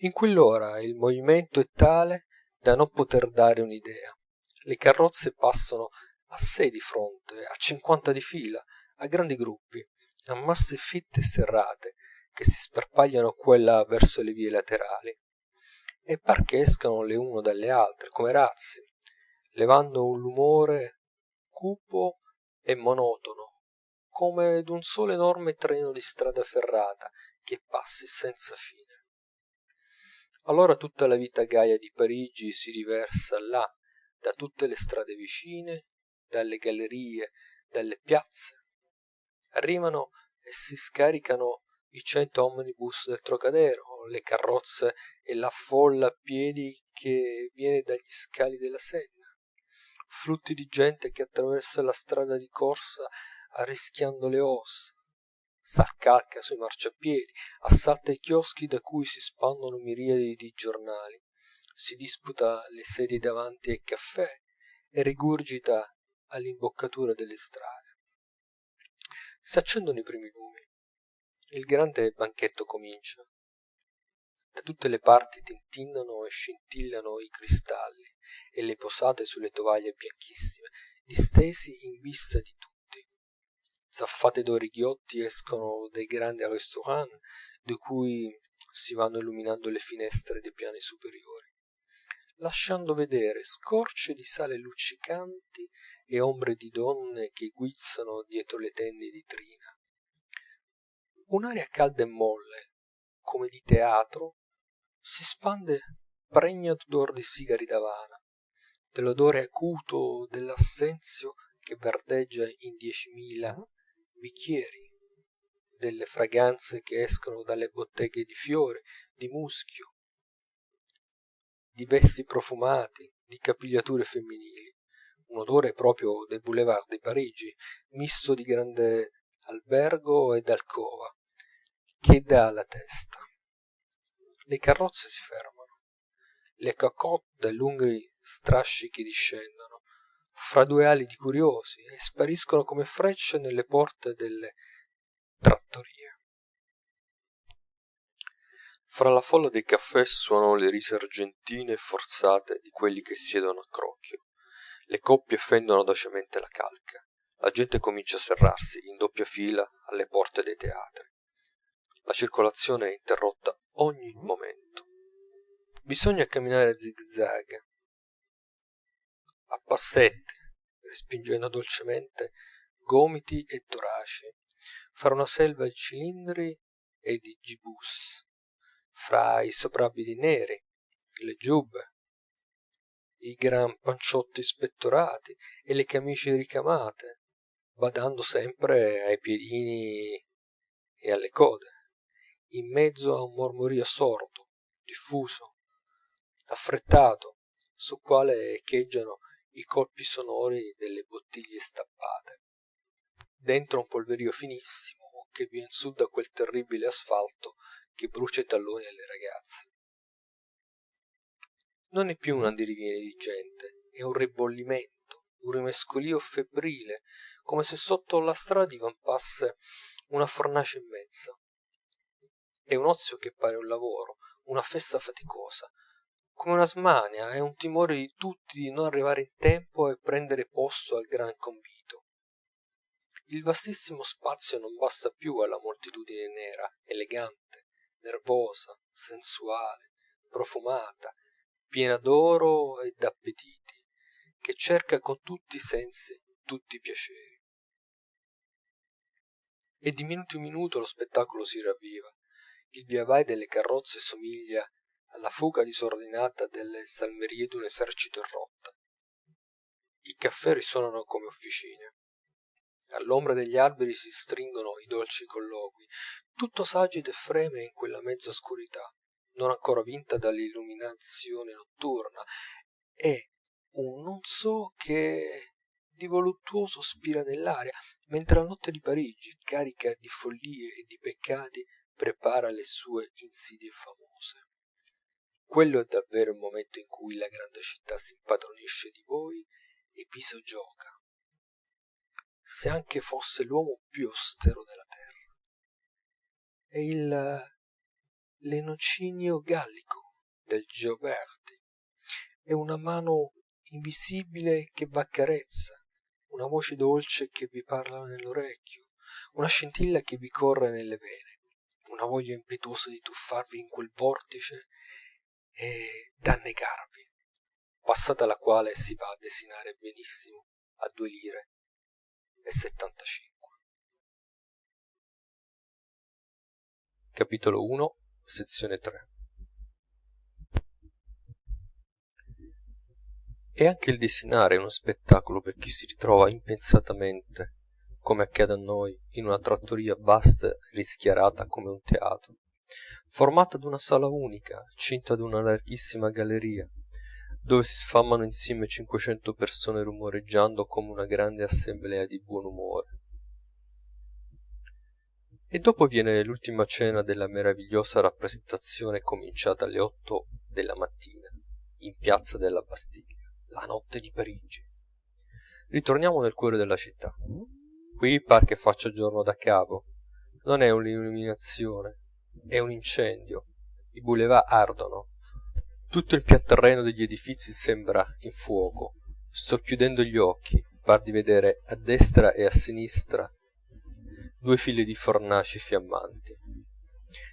In quell'ora il movimento è tale da non poter dare un'idea. Le carrozze passano a 6 di fronte, a 50 di fila, a grandi gruppi, a masse fitte e serrate, che si sparpagliano qua e là verso le vie laterali, e par che escano le une dalle altre, come razzi, levando un rumore cupo e monotono, come d'un solo enorme treno di strada ferrata che passi senza fine. Allora tutta la vita gaia di Parigi si riversa là, da tutte le strade vicine, dalle gallerie, dalle piazze. Arrivano e si scaricano i 100 omnibus del Trocadero, le carrozze e la folla a piedi che viene dagli scali della Senna, flutti di gente che attraversa la strada di corsa arrischiando le ossa, s'accalca sui marciapiedi, assalta i chioschi da cui si spandono miriadi di giornali, si disputa le sedie davanti ai caffè e rigurgita all'imboccatura delle strade. Si accendono i primi lumi, il grande banchetto comincia. Da tutte le parti tintinnano e scintillano i cristalli e le posate sulle tovaglie bianchissime, distesi in vista di tutti. Zaffate d'ori ghiotti escono dai grandi restaurants di cui si vanno illuminando le finestre dei piani superiori, lasciando vedere scorci di sale luccicanti e ombre di donne che guizzano dietro le tende di trina. Un'aria calda e molle, come di teatro, si spande pregna d'odor di sigari d'Avana, dell'odore acuto dell'assenzio che verdeggia in 10.000 bicchieri, delle fragranze che escono dalle botteghe di fiori, di muschio, di vesti profumati, di capigliature femminili, un odore proprio dei boulevard di Parigi, misto di grande albergo e d'alcova, che dà alla testa. Le carrozze si fermano, le cocotte dai lunghi strascichi discendono, fra due ali di curiosi, e spariscono come frecce nelle porte delle trattorie. Fra la folla dei caffè suonano le risa argentine e forzate di quelli che siedono a crocchio. Le coppie fendono audacemente la calca. La gente comincia a serrarsi in doppia fila alle porte dei teatri. La circolazione è interrotta ogni momento. Bisogna camminare a zig-zag, a passette, respingendo dolcemente gomiti e toraci, fra una selva di cilindri e di gibus, fra i soprabiti neri, le giubbe, i gran panciotti spettorati e le camicie ricamate, badando sempre ai piedini e alle code, in mezzo a un mormorio sordo, diffuso, affrettato, sul quale echeggiano i colpi sonori delle bottiglie stappate, dentro un polverio finissimo che vien su da quel terribile asfalto che brucia i talloni alle ragazze. Non è più un andirivieni di gente, è un ribollimento, un rimescolio febbrile, come se sotto la strada divampasse una fornace immensa. È un ozio che pare un lavoro, una festa faticosa, come una smania e un timore di tutti di non arrivare in tempo e prendere posto al gran convito. Il vastissimo spazio non basta più alla moltitudine nera, elegante, nervosa, sensuale, profumata, piena d'oro e d'appetiti, che cerca con tutti i sensi tutti i piaceri. E di minuto in minuto lo spettacolo si ravviva. Il via vai delle carrozze somiglia alla fuga disordinata delle salmerie d'un esercito in rotta. I caffè risuonano come officine. All'ombra degli alberi si stringono i dolci colloqui. Tutto s'agita e freme in quella mezza oscurità, non ancora vinta dall'illuminazione notturna, e un non so che di voluttuoso spira nell'aria, mentre la notte di Parigi, carica di follie e di peccati, prepara le sue insidie famose. Quello è davvero il momento in cui la grande città s'impadronisce di voi e vi soggioga, se anche fosse l'uomo più austero della terra. È il lenocinio gallico del Gioberti, è una mano invisibile che v'accarezza, una voce dolce che vi parla nell'orecchio, una scintilla che vi corre nelle vene, una voglia impetuosa di tuffarvi in quel vortice e d'annegarvi, passata la quale si va a desinare benissimo a 2 lire e 75. Capitolo 1, sezione 3. E anche il desinare è uno spettacolo per chi si ritrova impensatamente, come accade a noi, in una trattoria vasta e rischiarata come un teatro, formata d'una sala unica, cinta d'una larghissima galleria, dove si sfamano insieme 500 persone rumoreggiando come una grande assemblea di buon umore. E dopo viene l'ultima cena della meravigliosa rappresentazione cominciata alle 8 della mattina. in piazza della Bastiglia. La notte di Parigi. Ritorniamo nel cuore della città. Qui par che faccia giorno da capo. Non è un'illuminazione, è un incendio. I boulevards ardono. Tutto il pianterreno degli edifizi sembra in fuoco. Sto chiudendo gli occhi, par di vedere a destra e a sinistra due file di fornaci fiammanti.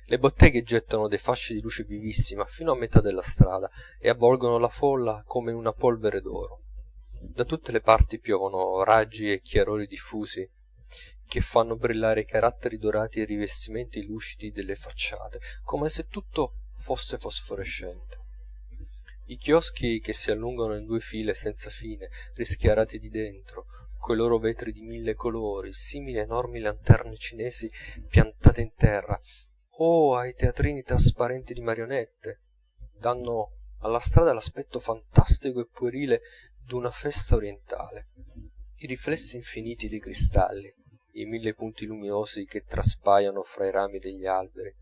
Le botteghe gettano dei fasci di luce vivissima fino a metà della strada e avvolgono la folla come in una polvere d'oro. Da tutte le parti piovono raggi e chiarori diffusi che fanno brillare i caratteri dorati e i rivestimenti lucidi delle facciate, come se tutto fosse fosforescente. I chioschi che si allungano in due file senza fine, rischiarati di dentro, coi loro vetri di mille colori, simili a enormi lanterne cinesi piantate in terra, o ai teatrini trasparenti di marionette, danno alla strada l'aspetto fantastico e puerile d'una festa orientale. I riflessi infiniti dei cristalli, i mille punti luminosi che traspaiono fra i rami degli alberi,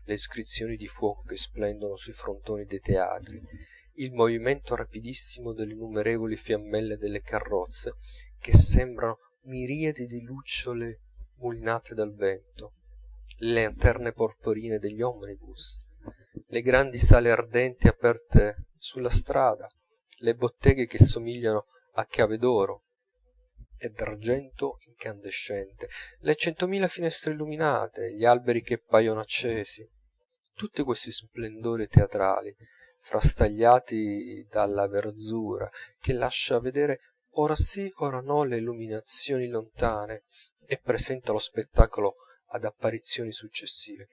le iscrizioni di fuoco che splendono sui frontoni dei teatri, il movimento rapidissimo delle innumerevoli fiammelle delle carrozze che sembrano miriadi di lucciole mulinate dal vento, le lanterne porporine degli omnibus, le grandi sale ardenti aperte sulla strada, le botteghe che somigliano a cave d'oro e d'argento incandescente, le 100.000 finestre illuminate, gli alberi che paiono accesi, tutti questi splendori teatrali frastagliati dalla verzura che lascia vedere ora sì ora no le illuminazioni lontane e presenta lo spettacolo ad apparizioni successive.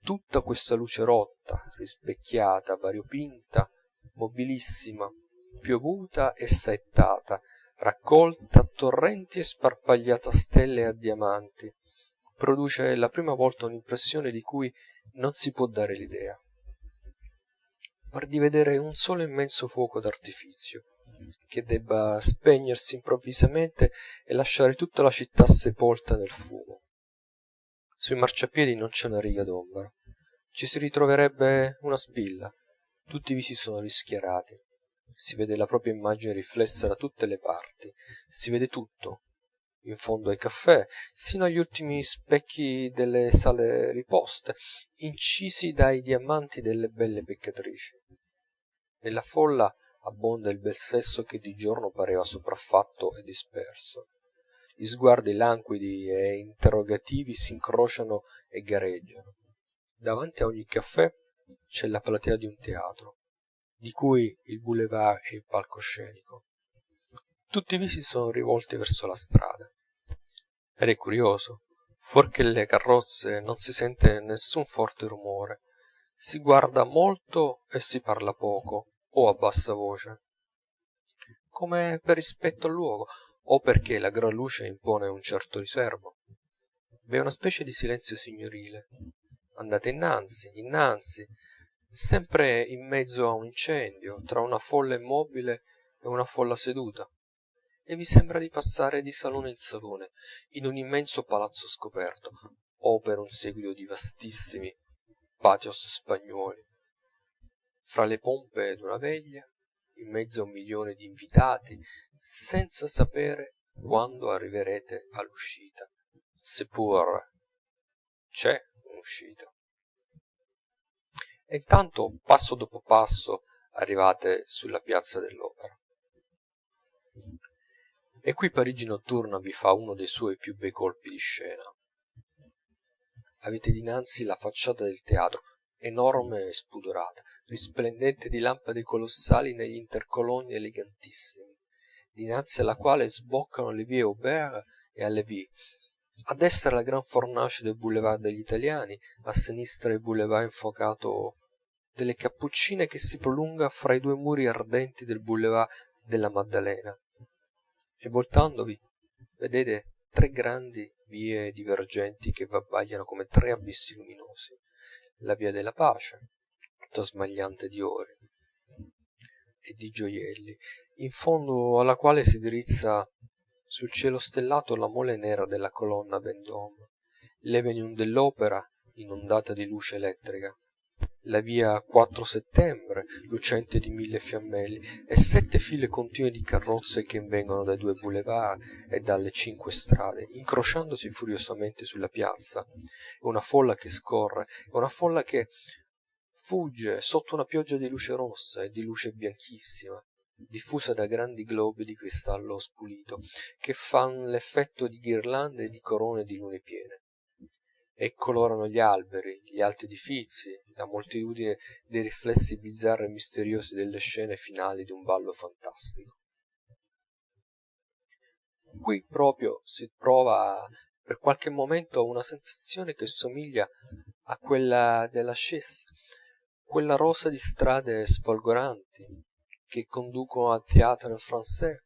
Tutta questa luce rotta, rispecchiata, variopinta, mobilissima, piovuta e saettata, raccolta a torrenti e sparpagliata a stelle e a diamanti, produce la prima volta un'impressione di cui non si può dare l'idea. Par di vedere un solo immenso fuoco d'artifizio, che debba spegnersi improvvisamente e lasciare tutta la città sepolta nel fumo. Sui marciapiedi non c'è una riga d'ombra. Ci si ritroverebbe una spilla. Tutti i visi sono rischiarati. Si vede la propria immagine riflessa da tutte le parti. Si vede tutto, in fondo ai caffè, sino agli ultimi specchi delle sale riposte, incisi dai diamanti delle belle peccatrici. Nella folla abbonda il bel sesso che di giorno pareva sopraffatto e disperso. Gli sguardi languidi e interrogativi s'incrociano e gareggiano. Davanti a ogni caffè c'è la platea di un teatro, di cui il boulevard è il palcoscenico. Tutti i visi sono rivolti verso la strada. Ed è curioso, fuor che le carrozze non si sente nessun forte rumore. Si guarda molto e si parla poco, o a bassa voce, come per rispetto al luogo, o perché la gran luce impone un certo riserbo. V'è una specie di silenzio signorile. Andate innanzi, innanzi, sempre in mezzo a un incendio, tra una folla immobile e una folla seduta, e vi sembra di passare di salone in salone, in un immenso palazzo scoperto, o per un seguito di vastissimi patios spagnuoli, fra le pompe d'una veglia, in mezzo a 1 milione di invitati, senza sapere quando arriverete all'uscita, seppur c'è un'uscita. E intanto, passo dopo passo, arrivate sulla piazza dell'opera. E qui Parigi notturna vi fa uno dei suoi più bei colpi di scena. Avete dinanzi la facciata del teatro, enorme e spudorata, risplendente di lampade colossali negli intercolonni elegantissimi, dinanzi alla quale sboccano le vie Aubert e Halévy. A destra la gran fornace del boulevard degli Italiani, a sinistra il boulevard infuocato delle Cappuccine che si prolunga fra i due muri ardenti del boulevard della Maddalena. E voltandovi vedete 3 grandi vie divergenti che v'abbagliano come 3 abissi luminosi. La via della pace, tutta smagliante di ori e di gioielli, in fondo alla quale si drizza sul cielo stellato la mole nera della colonna Vendôme, l'avenue dell'opera inondata di luce elettrica, la via 4 settembre lucente di mille fiammelle e 7 file continue di carrozze che vengono dai 2 boulevards e dalle 5 strade, incrociandosi furiosamente sulla piazza, e una folla che scorre, e una folla che fugge sotto una pioggia di luce rossa e di luce bianchissima, diffusa da grandi globi di cristallo spulito, che fan l'effetto di ghirlande e di corone di lune piene, e colorano gli alberi, gli alti edifizi, la moltitudine dei riflessi bizzarri e misteriosi delle scene finali di un ballo fantastico. Qui proprio si prova per qualche momento una sensazione che somiglia a quella della Chaise, quella rosa di strade sfolgoranti che conducono al Théâtre Français,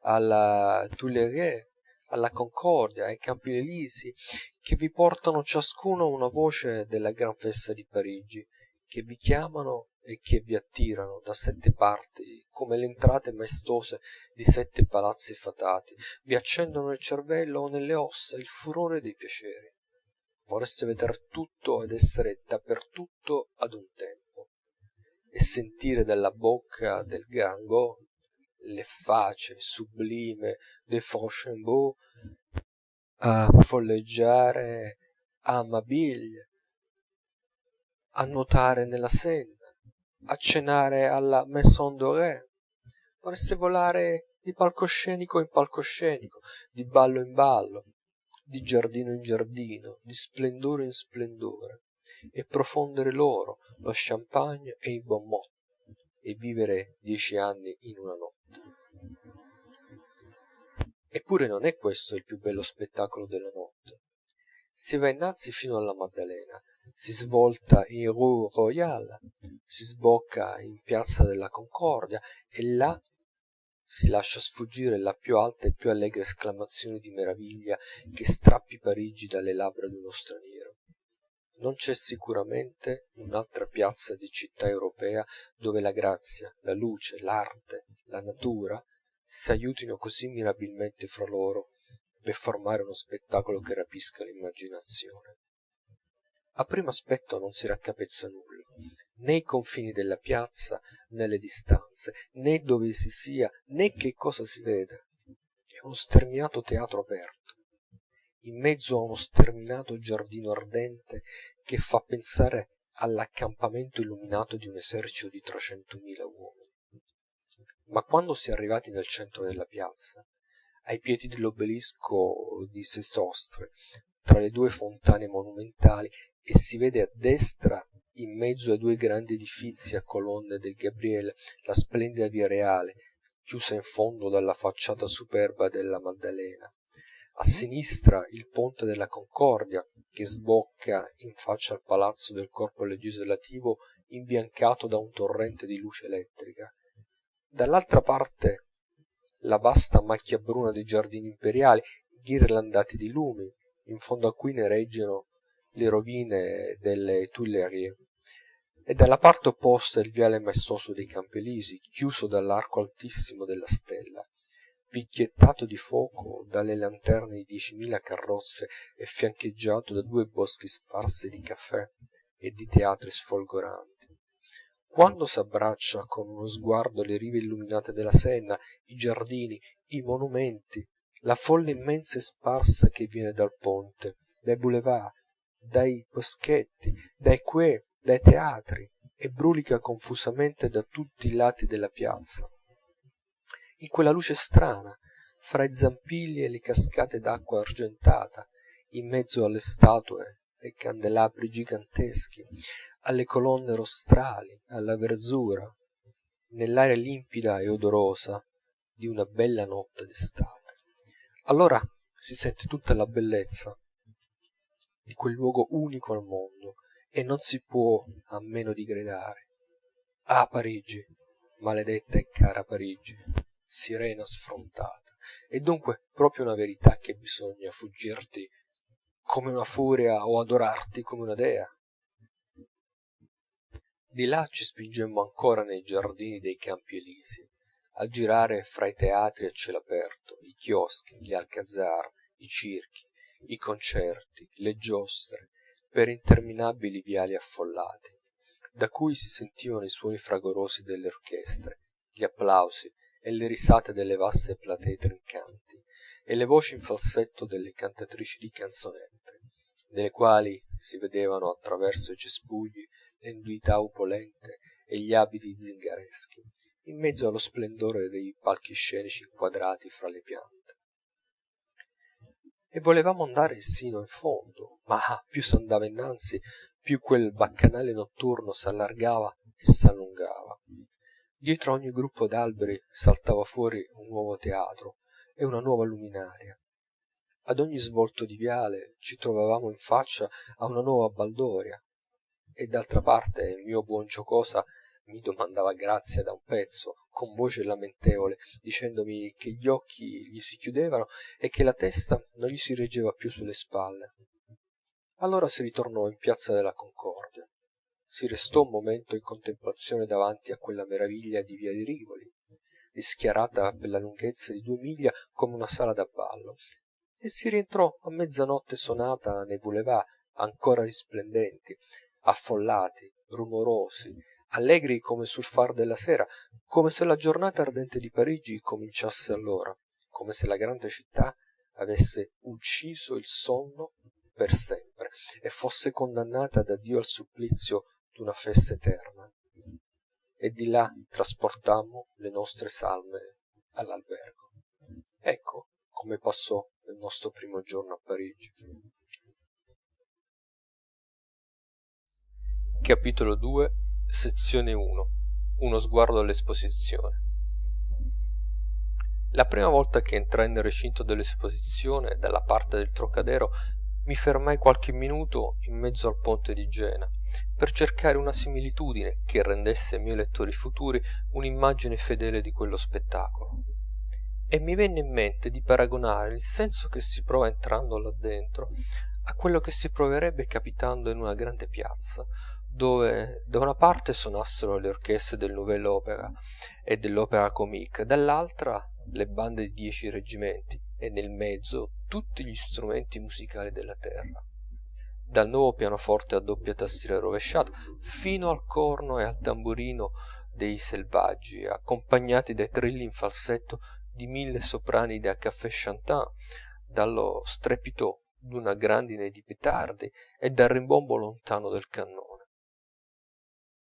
alla Tuileries, alla Concordia, ai Campi Elisi, che vi portano ciascuno una voce della gran festa di Parigi, che vi chiamano e che vi attirano da 7 parti come le entrate maestose di 7 palazzi fatati, vi accendono nel cervello o nelle ossa il furore dei piaceri. Vorreste veder tutto ed essere dappertutto ad un tempo, e sentire dalla bocca del grand Goth le facce sublime dei Rochambeau a folleggiare a Mabille, a nuotare nella Senna, a cenare alla Maison Dorée. Vorreste volare di palcoscenico in palcoscenico, di ballo in ballo, di giardino in giardino, di splendore in splendore, e profondere l'oro, lo champagne e i bonbons, e vivere 10 anni in una notte. Eppure non è questo il più bello spettacolo della notte. Si va innanzi fino alla Maddalena, si svolta in rue Royale, si sbocca in piazza della Concordia, e là si lascia sfuggire la più alta e più allegra esclamazione di meraviglia che strappi Parigi dalle labbra di uno straniero. Non c'è sicuramente un'altra piazza di città europea dove la grazia, la luce, l'arte, la natura s'aiutino così mirabilmente fra loro per formare uno spettacolo che rapisca l'immaginazione. A primo aspetto non si raccapezza nulla, né i confini della piazza, né le distanze, né dove si sia, né che cosa si vede. È uno sterminato teatro aperto, in mezzo a uno sterminato giardino ardente che fa pensare all'accampamento illuminato di un esercito di 300.000 uomini. Ma quando si è arrivati nel centro della piazza, ai piedi dell'obelisco di Sesostre, tra le 2 fontane monumentali, e si vede a destra, in mezzo ai 2 grandi edifizi a colonne del Gabriel, la splendida via Reale, chiusa in fondo dalla facciata superba della Maddalena. A sinistra il ponte della Concordia, che sbocca in faccia al palazzo del corpo legislativo imbiancato da un torrente di luce elettrica. Dall'altra parte la vasta macchia bruna dei giardini imperiali, ghirlandati di lumi, in fondo a cui nereggiano le rovine delle Tuileries, e dalla parte opposta il viale maestoso dei Campi Elisi, chiuso dall'arco altissimo della stella, picchiettato di fuoco dalle lanterne di 10.000 carrozze e fiancheggiato da 2 boschi sparsi di caffè e di teatri sfolgoranti. Quando s'abbraccia con uno sguardo le rive illuminate della Senna, i giardini, i monumenti, la folla immensa e sparsa che viene dal ponte, dai boulevards, dai boschetti, dai quais, dai teatri, e brulica confusamente da tutti i lati della piazza, in quella luce strana, fra i zampilli e le cascate d'acqua argentata, in mezzo alle statue, ai candelabri giganteschi, alle colonne rostrali, alla verzura, nell'aria limpida e odorosa di una bella notte d'estate. Allora si sente tutta la bellezza di quel luogo unico al mondo, e non si può a meno di gridare: ah, Parigi, maledetta e cara Parigi, sirena sfrontata! È dunque proprio una verità che bisogna fuggirti come una furia o adorarti come una dea. Di là ci spingemmo ancora nei giardini dei Campi Elisi, a girare fra i teatri a cielo aperto, i chioschi, gli alcazar, i circhi, i concerti, le giostre, per interminabili viali affollati. da cui si sentivano i suoni fragorosi delle orchestre, gli applausi e le risate delle vaste platee trincanti, e le voci in falsetto delle cantatrici di canzonette, nelle quali si vedevano attraverso i cespugli le nudità opulente e gli abiti zingareschi, in mezzo allo splendore dei palcoscenici inquadrati fra le piante. E volevamo andare sino in fondo, ma più s'andava innanzi, più quel baccanale notturno s'allargava e s'allungava. Dietro ogni gruppo d'alberi saltava fuori un nuovo teatro e una nuova luminaria. Ad ogni svolto di viale ci trovavamo in faccia a una nuova baldoria, e d'altra parte il mio buon giocosa mi domandava grazia da un pezzo, con voce lamentevole, dicendomi che gli occhi gli si chiudevano e che la testa non gli si reggeva più sulle spalle. Allora si ritornò in piazza della Concordia. Si restò un momento in contemplazione davanti a quella meraviglia di via di Rivoli, rischiarata per la lunghezza di 2 miglia come una sala da ballo, e si rientrò a mezzanotte sonata nei boulevard ancora risplendenti, affollati, rumorosi, allegri come sul far della sera, come se la giornata ardente di Parigi cominciasse allora, come se la grande città avesse ucciso il sonno per sempre e fosse condannata da Dio al supplizio d'una festa eterna. E di là trasportammo le nostre salme all'albergo. Ecco come passò il nostro primo giorno a Parigi. Capitolo 2, sezione 1. Uno sguardo all'esposizione. La prima volta che entrai nel recinto dell'esposizione dalla parte del Trocadero mi fermai qualche minuto in mezzo al ponte di Jena per cercare una similitudine che rendesse ai miei lettori futuri un'immagine fedele di quello spettacolo. E mi venne in mente di paragonare il senso che si prova entrando là dentro a quello che si proverebbe capitando in una grande piazza, dove da una parte suonassero le orchestre del Nouvelle Opéra e dell'Opéra Comique, dall'altra le bande di 10 reggimenti, e nel mezzo tutti gli strumenti musicali della terra, dal nuovo pianoforte a doppia tastiera rovesciata fino al corno e al tamburino dei selvaggi, accompagnati dai trilli in falsetto di 1000 soprani da caffè chantant, dallo strepito d'una grandine di petardi e dal rimbombo lontano del cannone.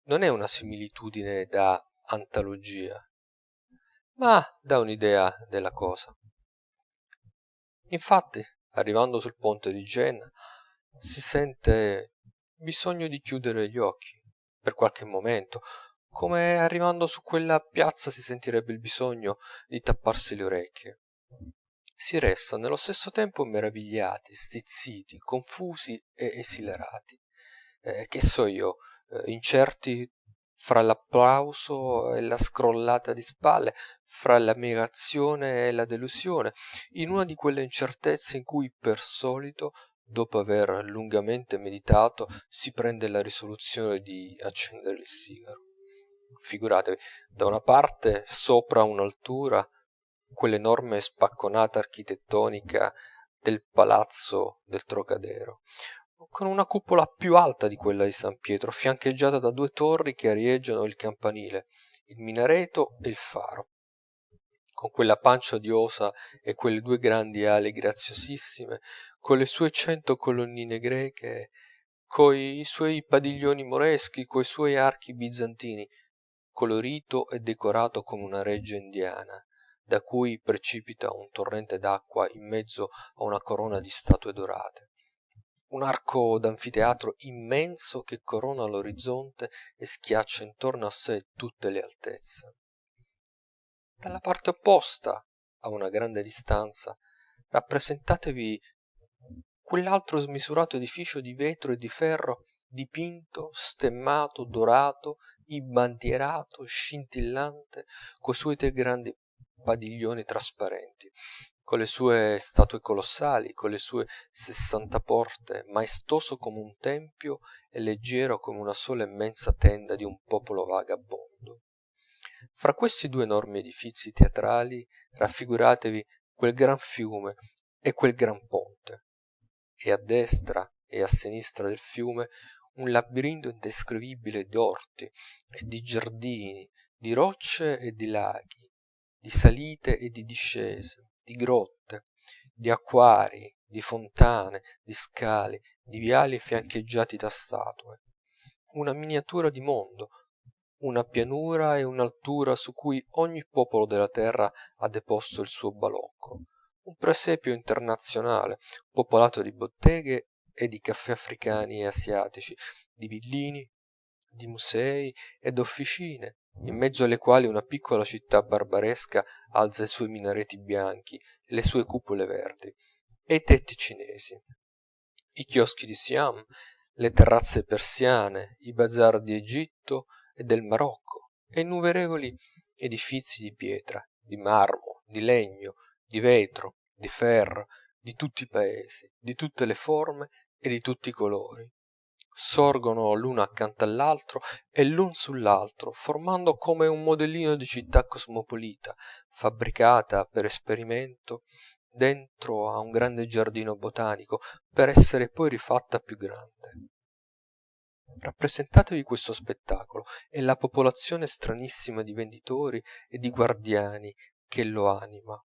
Non è una similitudine da antologia, ma dà un'idea della cosa. Infatti, arrivando sul ponte di Jena, si sente bisogno di chiudere gli occhi per qualche momento, come arrivando su quella piazza si sentirebbe il bisogno di tapparsi le orecchie. Si resta nello stesso tempo meravigliati, stizziti, confusi e esilarati. Che so io, incerti fra l'applauso e la scrollata di spalle, fra l'ammirazione e la delusione, in una di quelle incertezze in cui per solito, dopo aver lungamente meditato, si prende la risoluzione di accendere il sigaro. Figuratevi, da una parte sopra un'altura quell'enorme spacconata architettonica del palazzo del Trocadero, con una cupola più alta di quella di San Pietro, fiancheggiata da 2 torri che arieggiano il campanile, il minareto e il faro, con quella pancia odiosa e quelle 2 grandi ali graziosissime, con le sue 100 colonnine greche, coi suoi padiglioni moreschi, coi suoi archi bizantini, colorito e decorato come una reggia indiana, da cui precipita un torrente d'acqua in mezzo a una corona di statue dorate. Un arco d'anfiteatro immenso che corona l'orizzonte e schiaccia intorno a sé tutte le altezze. Dalla parte opposta, a una grande distanza, rappresentatevi quell'altro smisurato edificio di vetro e di ferro, dipinto, stemmato, dorato, imbandierato, scintillante, coi suoi 3 grandi padiglioni trasparenti, con le sue statue colossali, con le sue 60 porte, maestoso come un tempio e leggero come una sola immensa tenda di un popolo vagabondo. Fra questi 2 enormi edifizi teatrali raffiguratevi quel gran fiume e quel gran ponte, e a destra e a sinistra del fiume un labirinto indescrivibile d'orti e di giardini, di rocce e di laghi, di salite e di discese, di grotte, di acquarii, di fontane, di scali, di viali fiancheggiati da statue. Una miniatura di mondo, una pianura e un'altura su cui ogni popolo della terra ha deposto il suo balocco. Un presepio internazionale, popolato di botteghe e di caffè africani e asiatici, di villini, di musei e d'officine, in mezzo alle quali una piccola città barbaresca alza i suoi minareti bianchi e le sue cupole verdi, e i tetti cinesi, i chioschi di Siam, le terrazze persiane, i bazar di Egitto e del Marocco, e innumerevoli edifizi di pietra, di marmo, di legno, di vetro, di ferro, di tutti i paesi, di tutte le forme e di tutti i colori. Sorgono l'uno accanto all'altro e l'un sull'altro, formando come un modellino di città cosmopolita, fabbricata per esperimento dentro a un grande giardino botanico, per essere poi rifatta più grande. Rappresentatevi questo spettacolo e la popolazione stranissima di venditori e di guardiani che lo anima.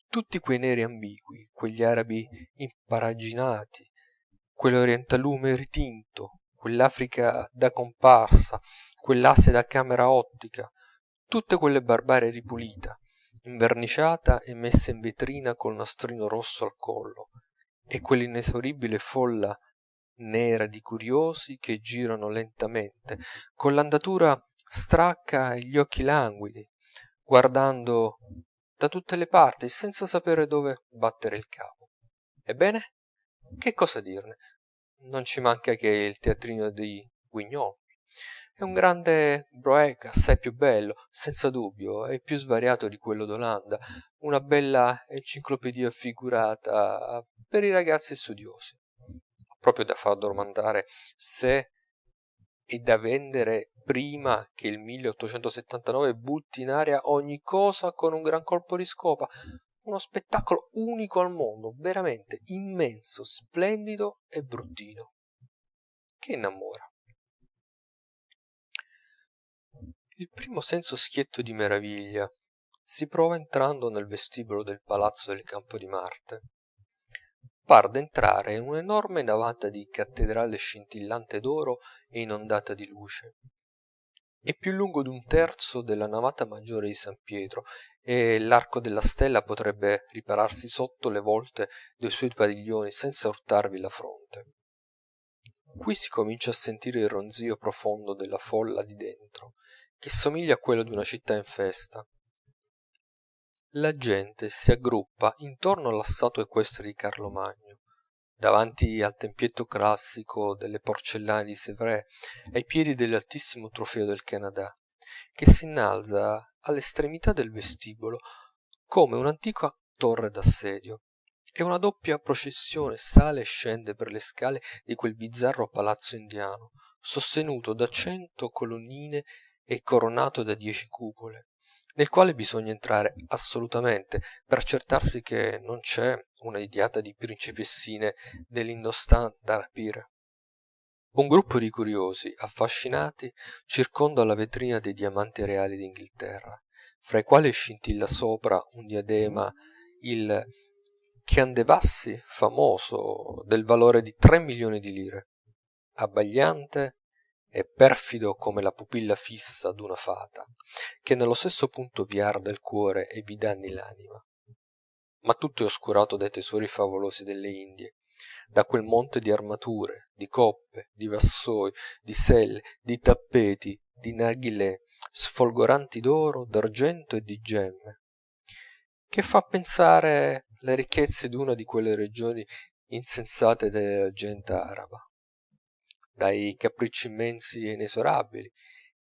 Tutti quei neri ambigui, quegli arabi imparaginati, quell'orientalume ritinto, quell'Africa da comparsa, quell'Asia da camera ottica, tutte quelle barbarie ripulita, inverniciata e messa in vetrina col nastrino rosso al collo, e quell'inesauribile folla nera di curiosi che girano lentamente, con l'andatura stracca e gli occhi languidi, guardando da tutte le parti senza sapere dove battere il capo. Ebbene, che cosa dirne? Non ci manca che il teatrino di Guignol. È un grande broec, assai più bello, senza dubbio, e più svariato di quello d'Olanda, una bella enciclopedia figurata per i ragazzi studiosi, proprio da far domandare se è da vendere prima che il 1879 butti in aria ogni cosa con un gran colpo di scopa. Uno spettacolo unico al mondo, veramente immenso, splendido e bruttino, che innamora. Il primo senso schietto di meraviglia si prova entrando nel vestibolo del palazzo del Campo di Marte. Par d'entrare in un'enorme navata di cattedrale scintillante d'oro e inondata di luce. È più lungo d'un terzo della navata maggiore di San Pietro, e l'arco della stella potrebbe ripararsi sotto le volte dei suoi padiglioni senza urtarvi la fronte. Qui si comincia a sentire il ronzio profondo della folla di dentro, che somiglia a quello di una città in festa. La gente si aggruppa intorno alla statua equestre di Carlo Magno, davanti al tempietto classico delle porcellane di Sèvres, ai piedi dell'altissimo trofeo del Canada, che si innalza all'estremità del vestibolo come un'antica torre d'assedio, e una doppia processione sale e scende per le scale di quel bizzarro palazzo indiano, sostenuto da 100 colonnine e coronato da 10 cupole, nel quale bisogna entrare assolutamente per accertarsi che non c'è una idiata di principessine dell'Indostan da rapire. Un gruppo di curiosi affascinati circonda la vetrina dei diamanti reali d'inghilterra, fra i quali scintilla sopra un diadema, il Chiandevassi famoso, del valore di 3 milioni di lire, abbagliante e perfido come la pupilla fissa d'una fata, che nello stesso punto vi arde il cuore e vi danni l'anima. Ma tutto è oscurato dai tesori favolosi delle Indie, da quel monte di armature, di coppe, di vassoi, di selle, di tappeti, di narghilè, sfolgoranti d'oro, d'argento e di gemme, che fa pensare le ricchezze di una di quelle regioni insensate della gente araba, dai capricci immensi e inesorabili,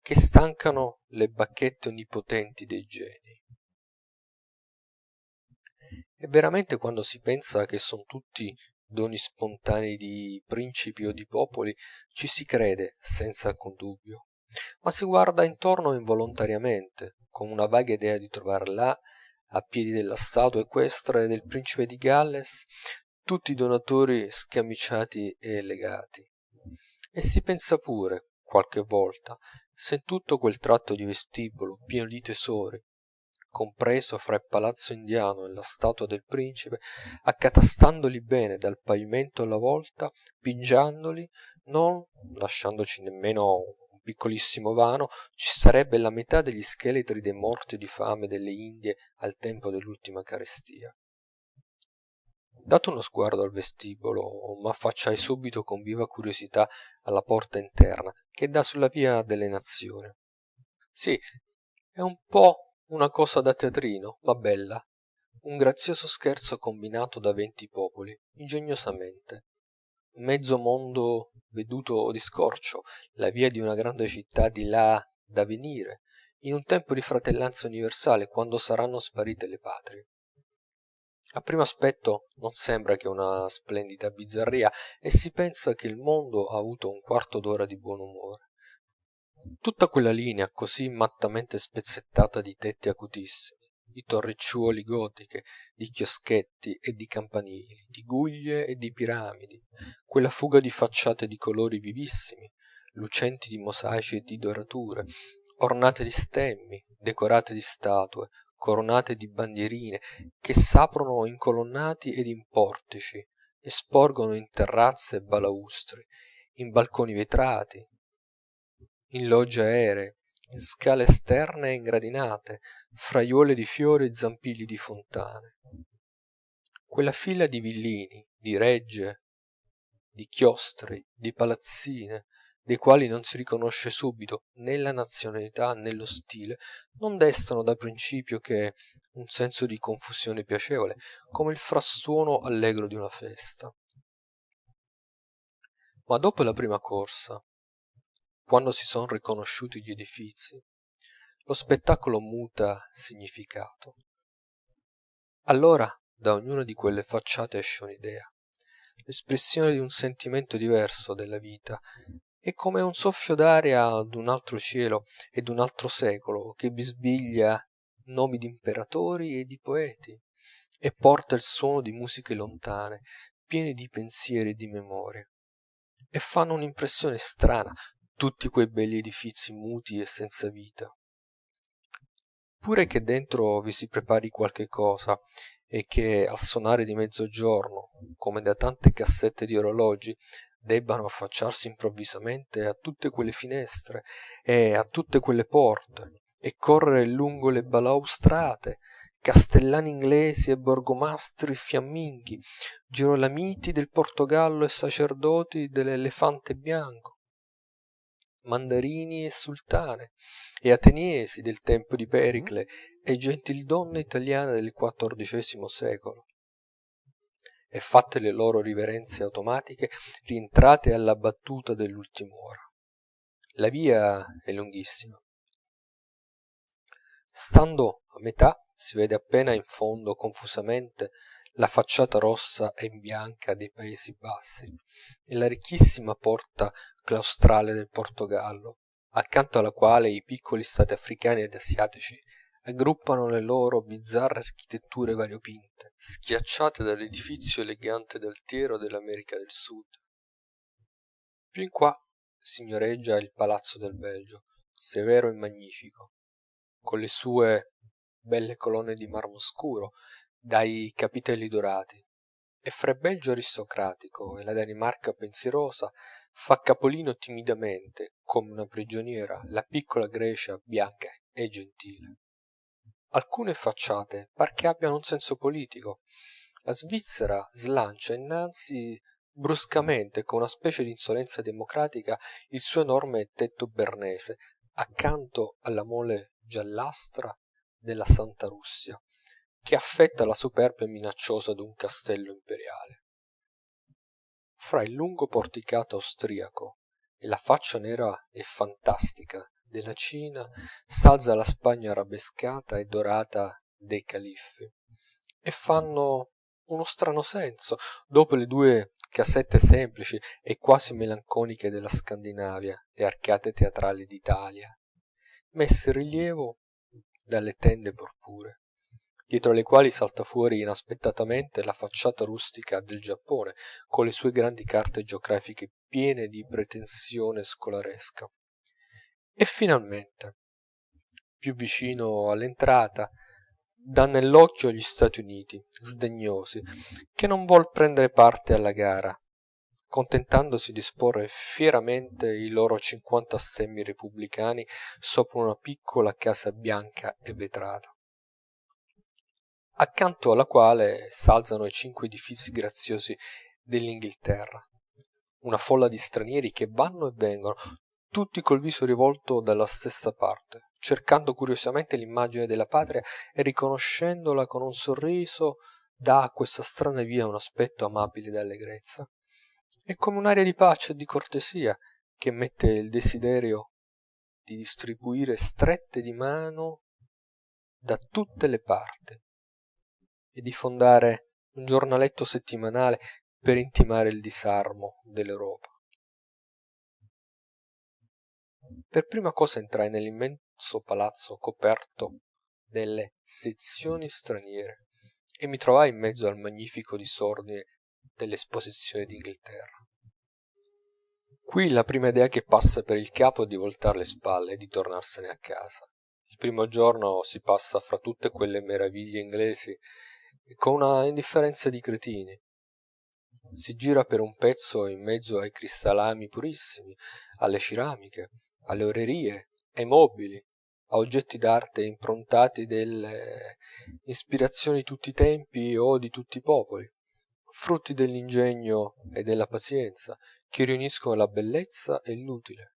che stancano le bacchette onnipotenti dei geni. E veramente quando si pensa che son tutti doni spontanei di principi o di popoli, ci si crede senza alcun dubbio. Ma si guarda intorno involontariamente, con una vaga idea di trovar là, a piedi della statua equestre del principe di Galles, tutti i donatori scamiciati e legati. e si pensa pure, qualche volta, se in tutto quel tratto di vestibolo pieno di tesori, compreso fra il palazzo indiano e la statua del principe, accatastandoli bene dal pavimento alla volta, pigiandoli, non lasciandoci nemmeno un piccolissimo vano, ci sarebbe la metà degli scheletri dei morti di fame delle Indie al tempo dell'ultima carestia. Dato uno sguardo al vestibolo, m'affacciai subito con viva curiosità alla porta interna che dà sulla via delle nazioni. Sì, è un po' una cosa da teatrino, ma bella, un grazioso scherzo combinato da 20 popoli, ingegnosamente. Mezzo mondo veduto di scorcio, la via di una grande città di là da venire, in un tempo di fratellanza universale, quando saranno sparite le patrie. A primo aspetto non sembra che una splendida bizzarria, e si pensa che il mondo ha avuto un quarto d'ora di buon umore. Tutta quella linea così mattamente spezzettata di tetti acutissimi, di torricciuoli gotiche, di chioschetti e di campanili, di guglie e di piramidi, quella fuga di facciate di colori vivissimi, lucenti di mosaici e di dorature, ornate di stemmi, decorate di statue, coronate di bandierine, che s'aprono in colonnati ed in portici, e sporgono in terrazze e balaustri, in balconi vetrati, in logge aeree, in scale esterne e in gradinate, fraiuole di fiori e zampilli di fontane. Quella fila di villini, di regge, di chiostri, di palazzine, dei quali non si riconosce subito né la nazionalità né lo stile, non destano da principio che un senso di confusione piacevole, come il frastuono allegro di una festa. Ma dopo la prima corsa, quando si son riconosciuti gli edifizi, lo spettacolo muta significato. Allora da ognuna di quelle facciate esce un'idea, l'espressione di un sentimento diverso della vita, è come un soffio d'aria d'un altro cielo e d'un altro secolo, che bisbiglia nomi d'imperatori e di poeti, e porta il suono di musiche lontane, piene di pensieri e di memorie, e fanno un'impressione strana tutti quei begli edifizi muti e senza vita. Pure che dentro vi si prepari qualche cosa, e che al sonare di mezzogiorno, come da tante cassette di orologi, debbano affacciarsi improvvisamente a tutte quelle finestre e a tutte quelle porte, e correre lungo le balaustrate, castellani inglesi e borgomastri fiamminghi, girolamiti del Portogallo e sacerdoti dell'elefante bianco, mandarini e sultane, e ateniesi del tempo di Pericle, e gentildonne italiane del XIV secolo, e fatte le loro riverenze automatiche, rientrate alla battuta dell'ultima ora. La via è lunghissima. Stando a metà si vede appena in fondo confusamente la facciata rossa e bianca dei Paesi Bassi e la ricchissima porta claustrale del Portogallo, accanto alla quale i piccoli stati africani ed asiatici aggruppano le loro bizzarre architetture variopinte, schiacciate dall'edifizio elegante ed altiero dell'America del Sud. Più in qua signoreggia il palazzo del Belgio, severo e magnifico, con le sue belle colonne di marmo scuro dai capitelli dorati, e fra il Belgio aristocratico e la Danimarca pensierosa fa capolino timidamente, come una prigioniera, la piccola Grecia bianca e gentile. Alcune facciate par che abbiano un senso politico. La Svizzera slancia innanzi bruscamente, con una specie di insolenza democratica, il suo enorme tetto bernese, accanto alla mole giallastra della Santa Russia, che affetta la superbia minacciosa d'un castello imperiale. Fra il lungo porticato austriaco e la faccia nera e fantastica della Cina s'alza la Spagna arabescata e dorata dei califfi, e fanno uno strano senso dopo le due casette semplici e quasi melanconiche della Scandinavia, le arcate teatrali d'Italia, messe in rilievo dalle tende purpuree, dietro le quali salta fuori inaspettatamente la facciata rustica del Giappone, con le sue grandi carte geografiche piene di pretensione scolaresca. E finalmente, più vicino all'entrata, dà nell'occhio gli Stati Uniti, sdegnosi, che non vuol prendere parte alla gara, contentandosi di esporre fieramente i loro 50 stemmi repubblicani sopra una piccola casa bianca e vetrata, accanto alla quale s'alzano i 5 edifizi graziosi dell'inghilterra, una folla di stranieri che vanno e vengono, tutti col viso rivolto dalla stessa parte, cercando curiosamente l'immagine della patria e riconoscendola con un sorriso dà a questa strana via un aspetto amabile d'allegrezza. È come un'aria di pace e di cortesia che mette il desiderio di distribuire strette di mano da tutte le parti e di fondare un giornaletto settimanale per intimare il disarmo dell'Europa. Per prima cosa entrai nell'immenso palazzo coperto delle sezioni straniere e mi trovai in mezzo al magnifico disordine delle esposizioni d'Inghilterra. Qui la prima idea che passa per il capo è di voltar le spalle e di tornarsene a casa. Il primo giorno si passa fra tutte quelle meraviglie inglesi con una indifferenza di cretini. Si gira per un pezzo in mezzo ai cristallami purissimi, alle ceramiche, alle orerie, ai mobili, a oggetti d'arte improntati delle ispirazioni di tutti i tempi o di tutti i popoli, frutti dell'ingegno e della pazienza, che riuniscono la bellezza e l'utile,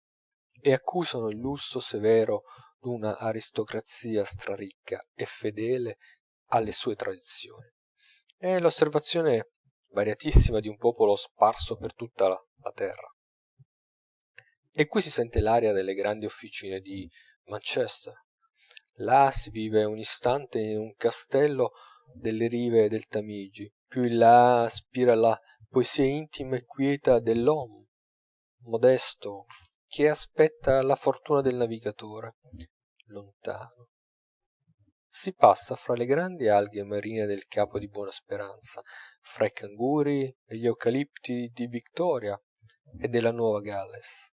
e accusano il lusso severo d'una aristocrazia straricca e fedele alle sue tradizioni. È l'osservazione variatissima di un popolo sparso per tutta la terra. E qui si sente l'aria delle grandi officine di Manchester. Là si vive un istante in un castello delle rive del Tamigi, più in là spira la poesia intima e quieta dell'uomo modesto che aspetta la fortuna del navigatore lontano. Si passa fra le grandi alghe marine del capo di Buona Speranza, fra i canguri e gli eucalipti di Victoria e della Nuova Galles,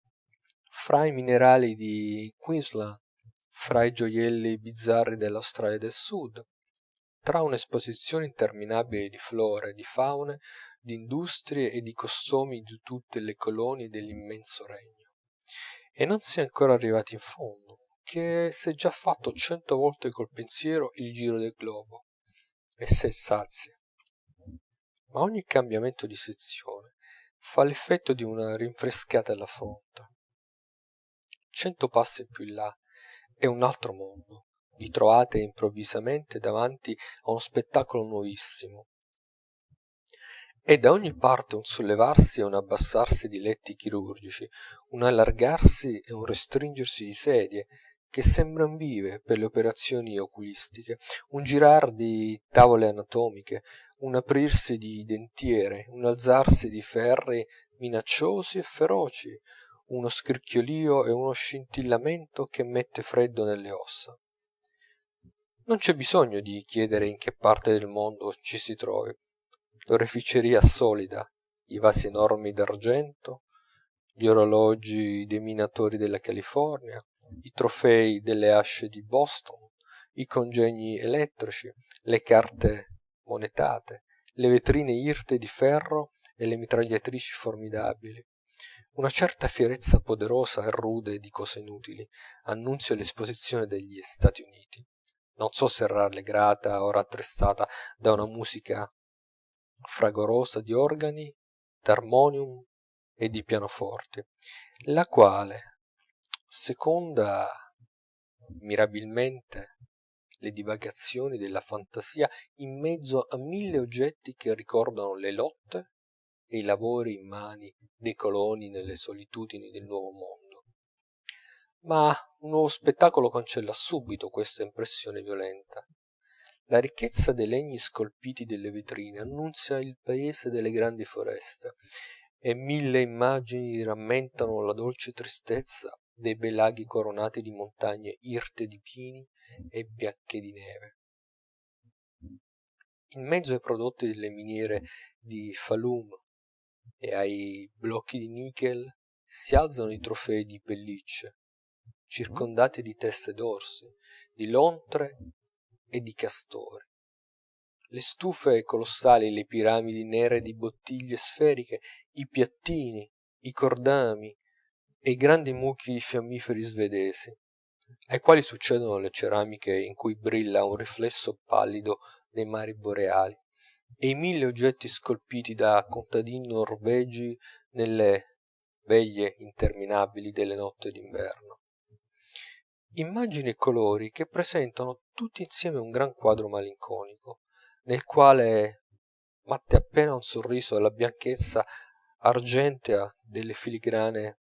fra i minerali di Queensland, fra i gioielli bizzarri dell'Australia del Sud, tra un'esposizione interminabile di flore, di faune, di industrie e di costumi di tutte le colonie dell'immenso regno. E non si è ancora arrivati in fondo, che s'è già fatto 100 volte col pensiero il giro del globo, e s'è sazii. Ma ogni cambiamento di sezione fa l'effetto di una rinfrescata alla fronte. 100 passi più in là è un altro mondo. Vi trovate improvvisamente davanti a uno spettacolo nuovissimo. E da ogni parte un sollevarsi e un abbassarsi di letti chirurgici, un allargarsi e un restringersi di sedie, che sembran vive per le operazioni oculistiche, un girar di tavole anatomiche, un aprirsi di dentiere, un alzarsi di ferri minacciosi e feroci, uno scricchiolio e uno scintillamento che mette freddo nelle ossa. Non c'è bisogno di chiedere in che parte del mondo ci si trovi. L'oreficeria solida, i vasi enormi d'argento, gli orologi dei minatori della California, i trofei delle asce di Boston, i congegni elettrici, le carte monetate, le vetrine irte di ferro e le mitragliatrici formidabili. Una certa fierezza poderosa e rude di cose inutili annunzia l'esposizione degli Stati Uniti. Non so se rallegrata o rattristata da una musica fragorosa di organi, d'armonium e di pianoforti, la quale seconda mirabilmente le divagazioni della fantasia in mezzo a 1000 oggetti che ricordano le lotte e i lavori immani dei coloni nelle solitudini del nuovo mondo. Ma un nuovo spettacolo cancella subito questa impressione violenta. La ricchezza dei legni scolpiti delle vetrine annunzia il paese delle grandi foreste, e 1000 immagini rammentano la dolce tristezza dei bei laghi coronati di montagne irte di pini e bianche di neve. In mezzo ai prodotti delle miniere di Falum, e ai blocchi di nikel si alzano i trofei di pellicce, circondati di teste d'orsi, di lontre e di castori. Le stufe colossali, le piramidi nere di bottiglie sferiche, i piattini, i cordami e i grandi mucchi di fiammiferi svedesi, ai quali succedono le ceramiche in cui brilla un riflesso pallido dei mari boreali, e i mille oggetti scolpiti da contadini norvegi nelle veglie interminabili delle notti d'inverno. Immagini e colori che presentano tutti insieme un gran quadro malinconico, nel quale matte appena un sorriso alla bianchezza argentea delle filigrane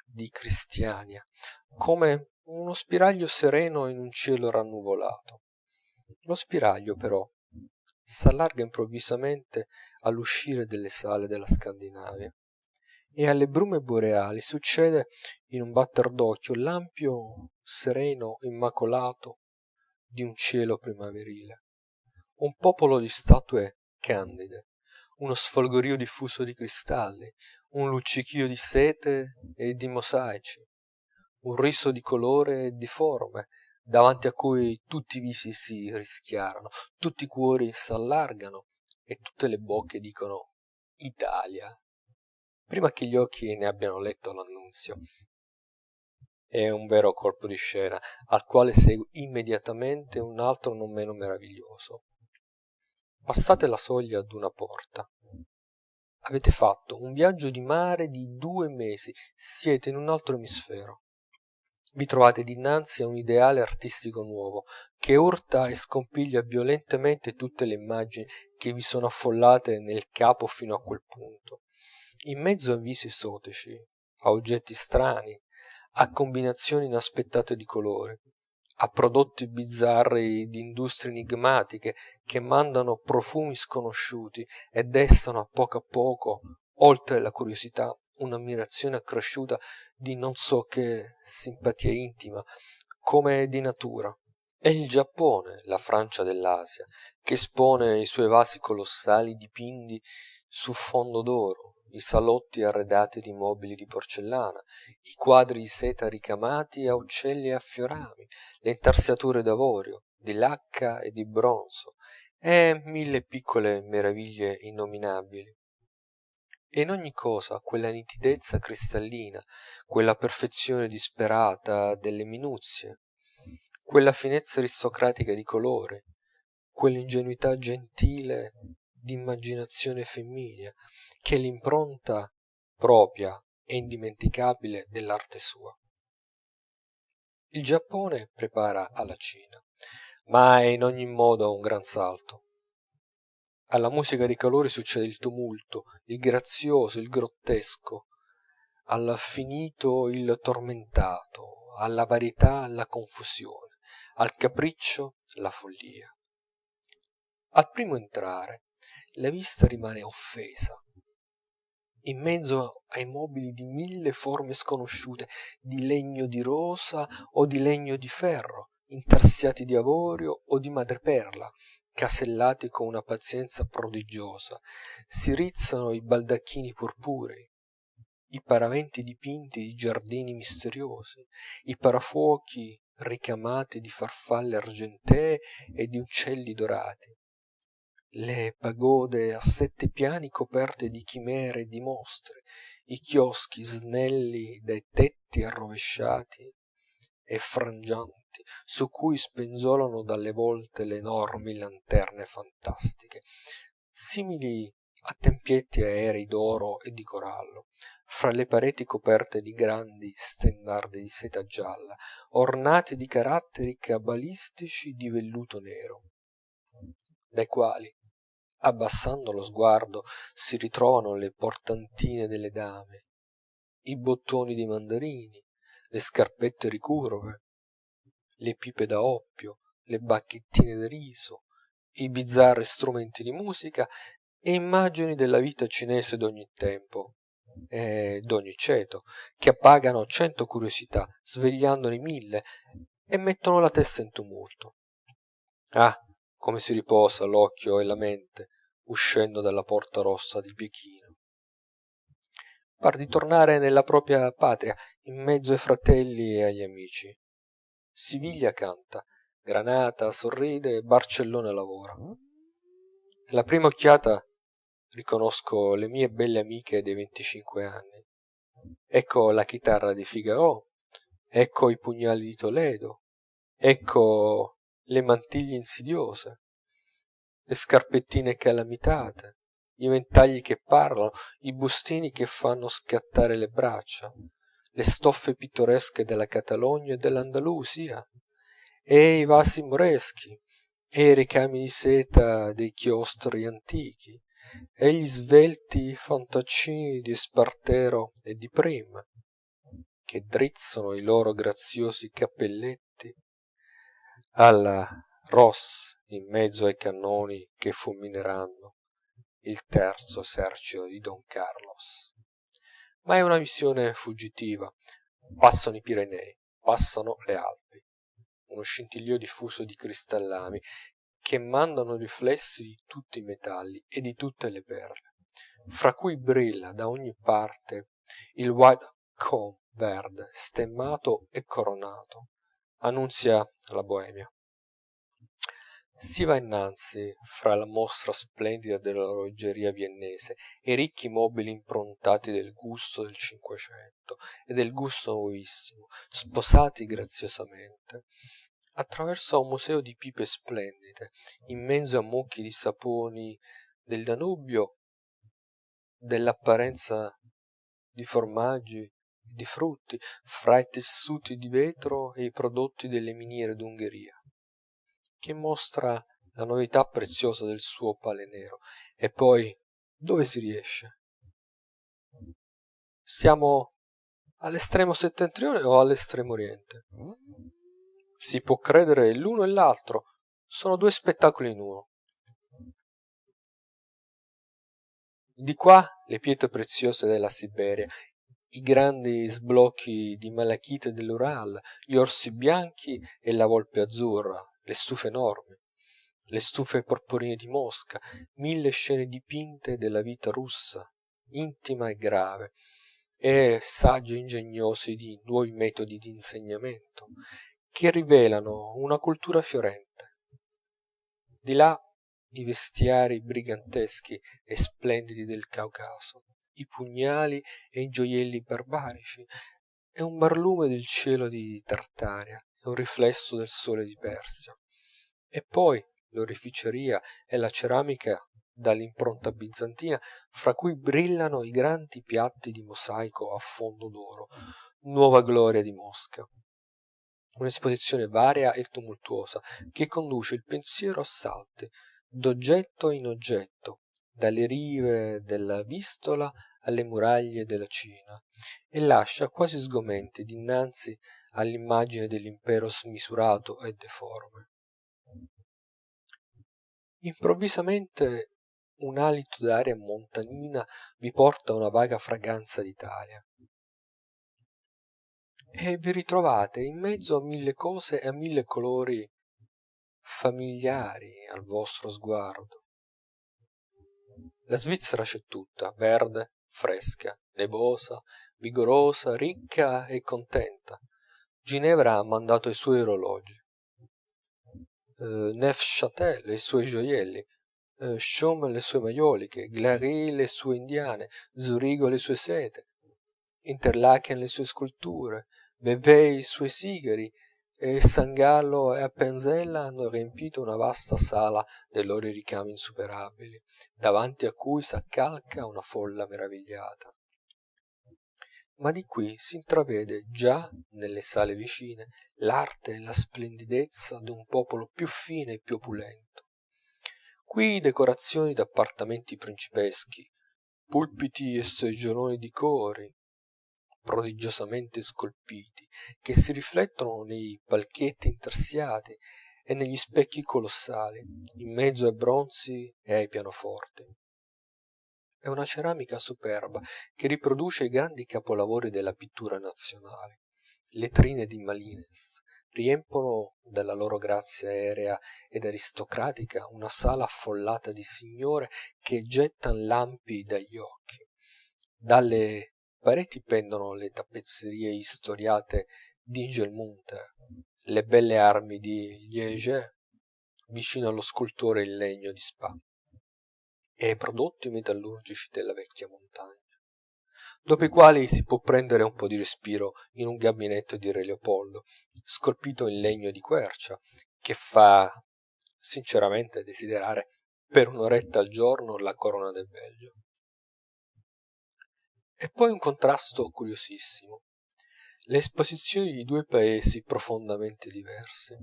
di cristiania, come uno spiraglio sereno in un cielo rannuvolato. Lo spiraglio, però, s'allarga improvvisamente all'uscire delle sale della Scandinavia, e alle brume boreali succede in un batter d'occhio l'ampio sereno immacolato di un cielo primaverile, un popolo di statue candide, uno sfolgorio diffuso di cristalli, un luccichio di sete e di mosaici, un riso di colore e di forme, davanti a cui tutti i visi si rischiarano, tutti i cuori s'allargano e tutte le bocche dicono Italia, prima che gli occhi ne abbiano letto l'annunzio. È un vero colpo di scena, al quale segue immediatamente un altro non meno meraviglioso. Passate la soglia d'una porta. Avete fatto un viaggio di mare di 2 mesi, siete in un altro emisfero. Vi trovate dinanzi a un ideale artistico nuovo, che urta e scompiglia violentemente tutte le immagini che vi sono affollate nel capo fino a quel punto. In mezzo a visi esotici, a oggetti strani, a combinazioni inaspettate di colori, a prodotti bizzarri d'industrie enigmatiche che mandano profumi sconosciuti e destano a poco, oltre la curiosità, un'ammirazione accresciuta di non so che simpatia intima, come di natura. È il Giappone, la Francia dell'Asia, che espone i suoi vasi colossali dipinti su fondo d'oro, i salotti arredati di mobili di porcellana, i quadri di seta ricamati a uccelli e a fiorami, le intarsiature d'avorio, di lacca e di bronzo, e mille piccole meraviglie innominabili. E in ogni cosa quella nitidezza cristallina, quella perfezione disperata delle minuzie, quella finezza aristocratica di colori, quell'ingenuità gentile d'immaginazione femminea, che è l'impronta propria e indimenticabile dell'arte sua. Il Giappone prepara alla Cina, ma è in ogni modo un gran salto. Alla musica dei colori succede il tumulto, il grazioso, il grottesco, al finito il tormentato, alla varietà la confusione, al capriccio la follia. Al primo entrare la vista rimane offesa. In mezzo ai mobili di mille forme sconosciute, di legno di rosa o di legno di ferro, intarsiati di avorio o di madreperla, casellati con una pazienza prodigiosa, si rizzano i baldacchini purpurei, i paraventi dipinti di giardini misteriosi, i parafuochi ricamati di farfalle argentee e di uccelli dorati, le pagode a 7 piani coperte di chimere e di mostre, i chioschi snelli dai tetti arrovesciati e frangianti, su cui spenzolano dalle volte le enormi lanterne fantastiche, simili a tempietti aerei d'oro e di corallo, fra le pareti coperte di grandi stendardi di seta gialla, ornati di caratteri cabalistici di velluto nero, dai quali, abbassando lo sguardo, si ritrovano le portantine delle dame, i bottoni dei mandarini, le scarpette ricurve, le pipe da oppio, le bacchettine di riso, i bizzarri strumenti di musica e immagini della vita cinese d'ogni tempo e d'ogni ceto, che appagano 100 curiosità, svegliandone 1000 e mettono la testa in tumulto. Ah, come si riposa l'occhio e la mente uscendo dalla porta rossa di Pechino. par di tornare nella propria patria, in mezzo ai fratelli e agli amici. Siviglia canta, Granata sorride, Barcellona lavora. La prima occhiata riconosco le mie belle amiche dei 25 anni. Ecco la chitarra di Figaro, ecco i pugnali di Toledo, ecco le mantiglie insidiose, le scarpettine calamitate, i ventagli che parlano, i bustini che fanno scattare le braccia, le stoffe pittoresche della Catalogna e dell'Andalusia, e i vasi moreschi, e i ricami di seta dei chiostri antichi, e gli svelti fantaccini di Espartero e di Prim, che drizzano i loro graziosi cappelletti alla Ross in mezzo ai cannoni che fulmineranno il terzo esercito di Don Carlos. Ma è una visione fuggitiva. Passano i Pirenei, passano le Alpi, uno scintillio diffuso di cristallami che mandano riflessi di tutti i metalli e di tutte le perle, fra cui brilla da ogni parte il white comb verde, stemmato e coronato, annunzia la Boemia. Si va innanzi fra la mostra splendida dell'orologeria viennese e i ricchi mobili improntati del gusto del Cinquecento e del gusto nuovissimo, sposati graziosamente, attraverso a un museo di pipe splendide, immenso ammucchi di saponi del Danubio, dell'apparenza di formaggi, di frutti, fra i tessuti di vetro e i prodotti delle miniere d'Ungheria, che mostra la novità preziosa del suo opale nero. E poi dove si riesce? Siamo all'estremo settentrione o all'estremo oriente? Si può credere l'uno e l'altro, sono due spettacoli in uno. Di qua le pietre preziose della Siberia, i grandi sblocchi di malachite dell'Ural, gli orsi bianchi e la volpe azzurra, le stufe enormi, le stufe porporine di Mosca, 1000 scene dipinte della vita russa, intima e grave, e saggi ingegnosi di nuovi metodi di insegnamento, che rivelano una cultura fiorente. Di là i vestiari briganteschi e splendidi del Caucaso, i pugnali e i gioielli barbarici, e un barlume del cielo di Tartaria, e un riflesso del sole di Persia. E poi l'oreficeria e la ceramica dall'impronta bizantina, fra cui brillano i grandi piatti di mosaico a fondo d'oro, nuova gloria di Mosca. Un'esposizione varia e tumultuosa, che conduce il pensiero a salti, d'oggetto in oggetto, dalle rive della Vistola alle muraglie della Cina, e lascia quasi sgomenti dinanzi all'immagine dell'impero smisurato e deforme. Improvvisamente un alito d'aria montanina vi porta una vaga fragranza d'Italia, e vi ritrovate in mezzo a 1000 cose e a 1000 colori famigliari al vostro sguardo. La Svizzera c'è tutta, verde, fresca, nevosa, vigorosa, ricca e contenta. Ginevra ha mandato i suoi orologi, Neufchâtel i suoi gioielli, Chaume le sue maioliche, Glaris le sue indiane, Zurigo le sue sete, Interlaken le sue sculture, Vevey i suoi sigari, e San Gallo e Appenzell hanno riempito una vasta sala dei loro ricami insuperabili, davanti a cui s'accalca una folla meravigliata. Ma di qui s'intravede già nelle sale vicine l'arte e la splendidezza d'un popolo più fine e più opulento. Qui decorazioni d'appartamenti principeschi, pulpiti e seggioloni di cori, prodigiosamente scolpiti, che si riflettono nei palchetti intarsiati e negli specchi colossali, in mezzo ai bronzi e ai pianoforti. È una ceramica superba che riproduce i grandi capolavori della pittura nazionale. Le trine di Malines riempono della loro grazia aerea ed aristocratica una sala affollata di signore che gettan lampi dagli occhi. Dalle pareti pendono le tappezzerie istoriate d'Ingelmunter, le belle armi di Liege, vicino allo scultore in legno di Spa, e ai prodotti metallurgici della vecchia montagna, dopo i quali si può prendere un po di respiro in un gabinetto di re Leopoldo, scolpito in legno di quercia, che fa sinceramente desiderare per un'oretta al giorno la corona del Belgio. E poi un contrasto curiosissimo: le esposizioni di due paesi profondamente diversi,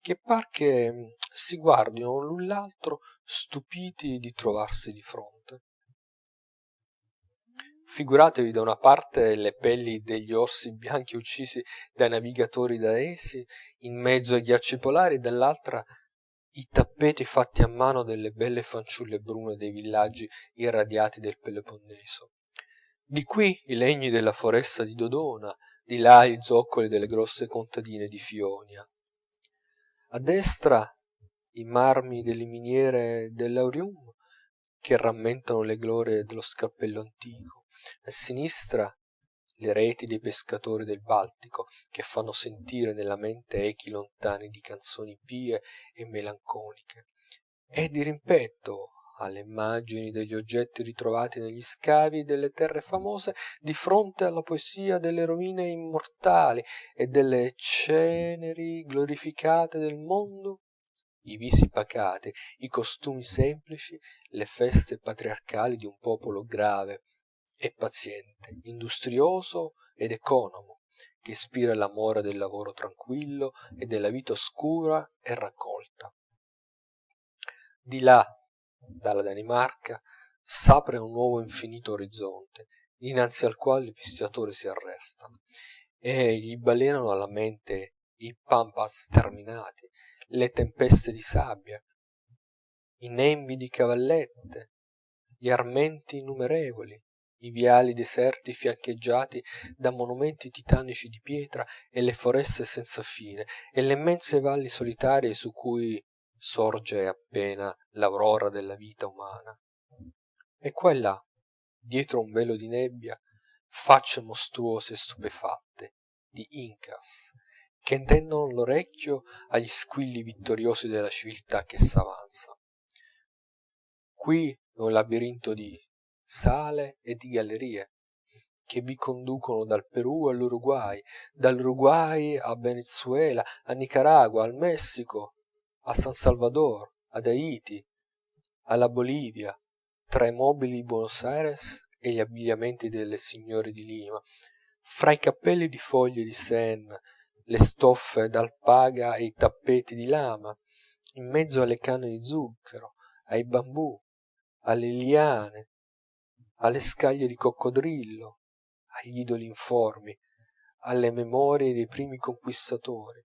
che par che si guardino l'un l'altro stupiti di trovarsi di fronte. Figuratevi da una parte le pelli degli orsi bianchi uccisi dai navigatori danesi in mezzo ai ghiacci polari, e dall'altra i tappeti fatti a mano delle belle fanciulle brune dei villaggi irradiati del Peloponneso. Di qui i legni della foresta di Dodona, di là i zoccoli delle grosse contadine di Fionia. A destra i marmi delle miniere dell'Aurium, che rammentano le glorie dello scalpello antico, a sinistra le reti dei pescatori del Baltico, che fanno sentire nella mente echi lontani di canzoni pie e melanconiche, e dirimpetto alle immagini degli oggetti ritrovati negli scavi delle terre famose, di fronte alla poesia delle rovine immortali e delle ceneri glorificate del mondo, i visi pacati, i costumi semplici, le feste patriarcali di un popolo grave e paziente, industrioso ed economo, che ispira l'amore del lavoro tranquillo e della vita oscura e raccolta. Di là, dalla Danimarca, s'apre un nuovo infinito orizzonte, dinanzi al quale il visitatore si arresta, e gli balenano alla mente i pampas sterminati, le tempeste di sabbia, i nembi di cavallette, gli armenti innumerevoli, i viali deserti fiancheggiati da monumenti titanici di pietra, e le foreste senza fine, e le immense valli solitarie su cui sorge appena l'aurora della vita umana. E qua e là, dietro un velo di nebbia, facce mostruose e stupefatte, di incas, che tendono l'orecchio agli squilli vittoriosi della civiltà che s'avanza. Qui un labirinto di sale e di gallerie, che vi conducono dal Perù all'Uruguay, dall'Uruguay a Venezuela, a Nicaragua, al Messico, a San Salvador, ad Haiti, alla Bolivia, tra i mobili di Buenos Aires e gli abbigliamenti delle signore di Lima, fra i cappelli di foglie di Sen, le stoffe d'alpaga e i tappeti di lama, in mezzo alle canne di zucchero, ai bambù, alle liane, alle scaglie di coccodrillo, agli idoli informi, alle memorie dei primi conquistatori,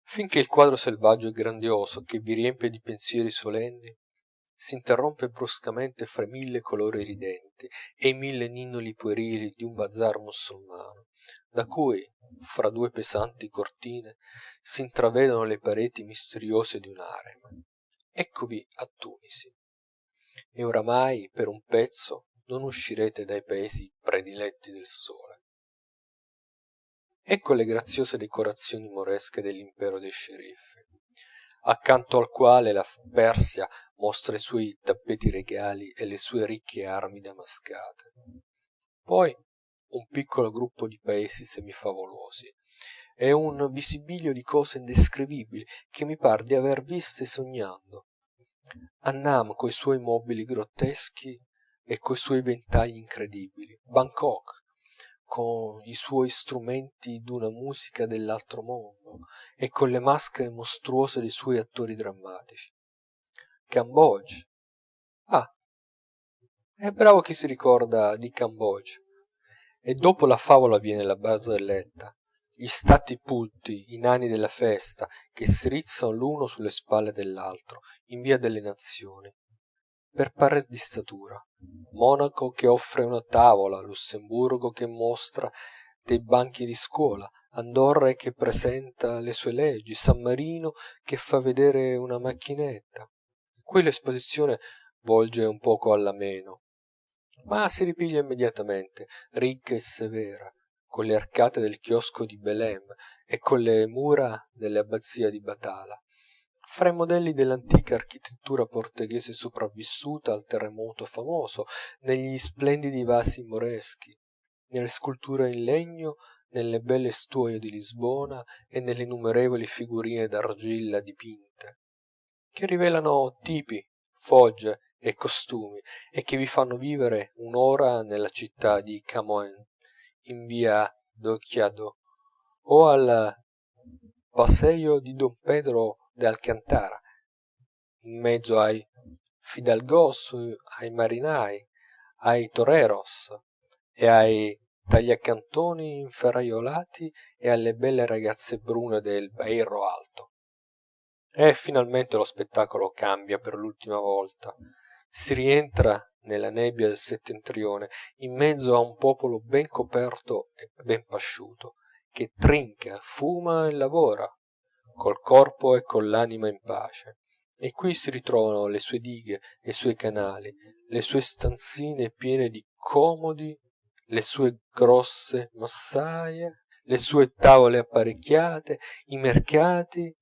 finché il quadro selvaggio e grandioso, che vi riempie di pensieri solenni, s'interrompe bruscamente fra i 1000 colori ridenti e i 1000 ninnoli puerili di un bazar musulmano, da cui, fra due pesanti cortine, s'intravedono le pareti misteriose di un harem. Eccovi a Tunisi, e oramai per un pezzo non uscirete dai paesi prediletti del sole. Ecco le graziose decorazioni moresche dell'impero dei sceriffi, accanto al quale la Persia mostra i suoi tappeti regali e le sue ricche armi damascate. Poi un piccolo gruppo di paesi semifavolosi, e un visibilio di cose indescrivibili che mi par di aver viste sognando. Annam coi suoi mobili grotteschi e coi suoi ventagli incredibili, Bangkok con i suoi strumenti d'una musica dell'altro mondo e con le maschere mostruose dei suoi attori drammatici. Cambogia. Ah, è bravo chi si ricorda di Cambogia. E dopo la favola viene la barzelletta, gli stati putti, i nani della festa, che si rizzano l'uno sulle spalle dell'altro, in via delle nazioni, per parer di statura. Monaco che offre una tavola, Lussemburgo che mostra dei banchi di scuola, Andorra che presenta le sue leggi, San Marino che fa vedere una macchinetta. Qui l'esposizione volge un poco all'ameno, ma si ripiglia immediatamente, ricca e severa, con le arcate del chiosco di Belem e con le mura dell'abbazia di Bathala, fra i modelli dell'antica architettura portoghese sopravvissuta al terremoto famoso, negli splendidi vasi moreschi, nelle sculture in legno, nelle belle stuoie di Lisbona e nelle innumerevoli figurine d'argilla dipinte, che rivelano tipi, fogge e costumi e che vi fanno vivere un'ora nella città di Camoens, in via d'Occhiado, o al passeio di Don Pedro de Alcantara, in mezzo ai fidalgos, ai marinai, ai toreros e ai tagliacantoni inferraiolati e alle belle ragazze brune del Bairro Alto. E finalmente lo spettacolo cambia per l'ultima volta. Si rientra nella nebbia del settentrione, in mezzo a un popolo ben coperto e ben pasciuto, che trinca, fuma e lavora, col corpo e con l'anima in pace. E qui si ritrovano le sue dighe e i suoi canali, le sue stanzine piene di comodi, le sue grosse massaie, le sue tavole apparecchiate, i mercati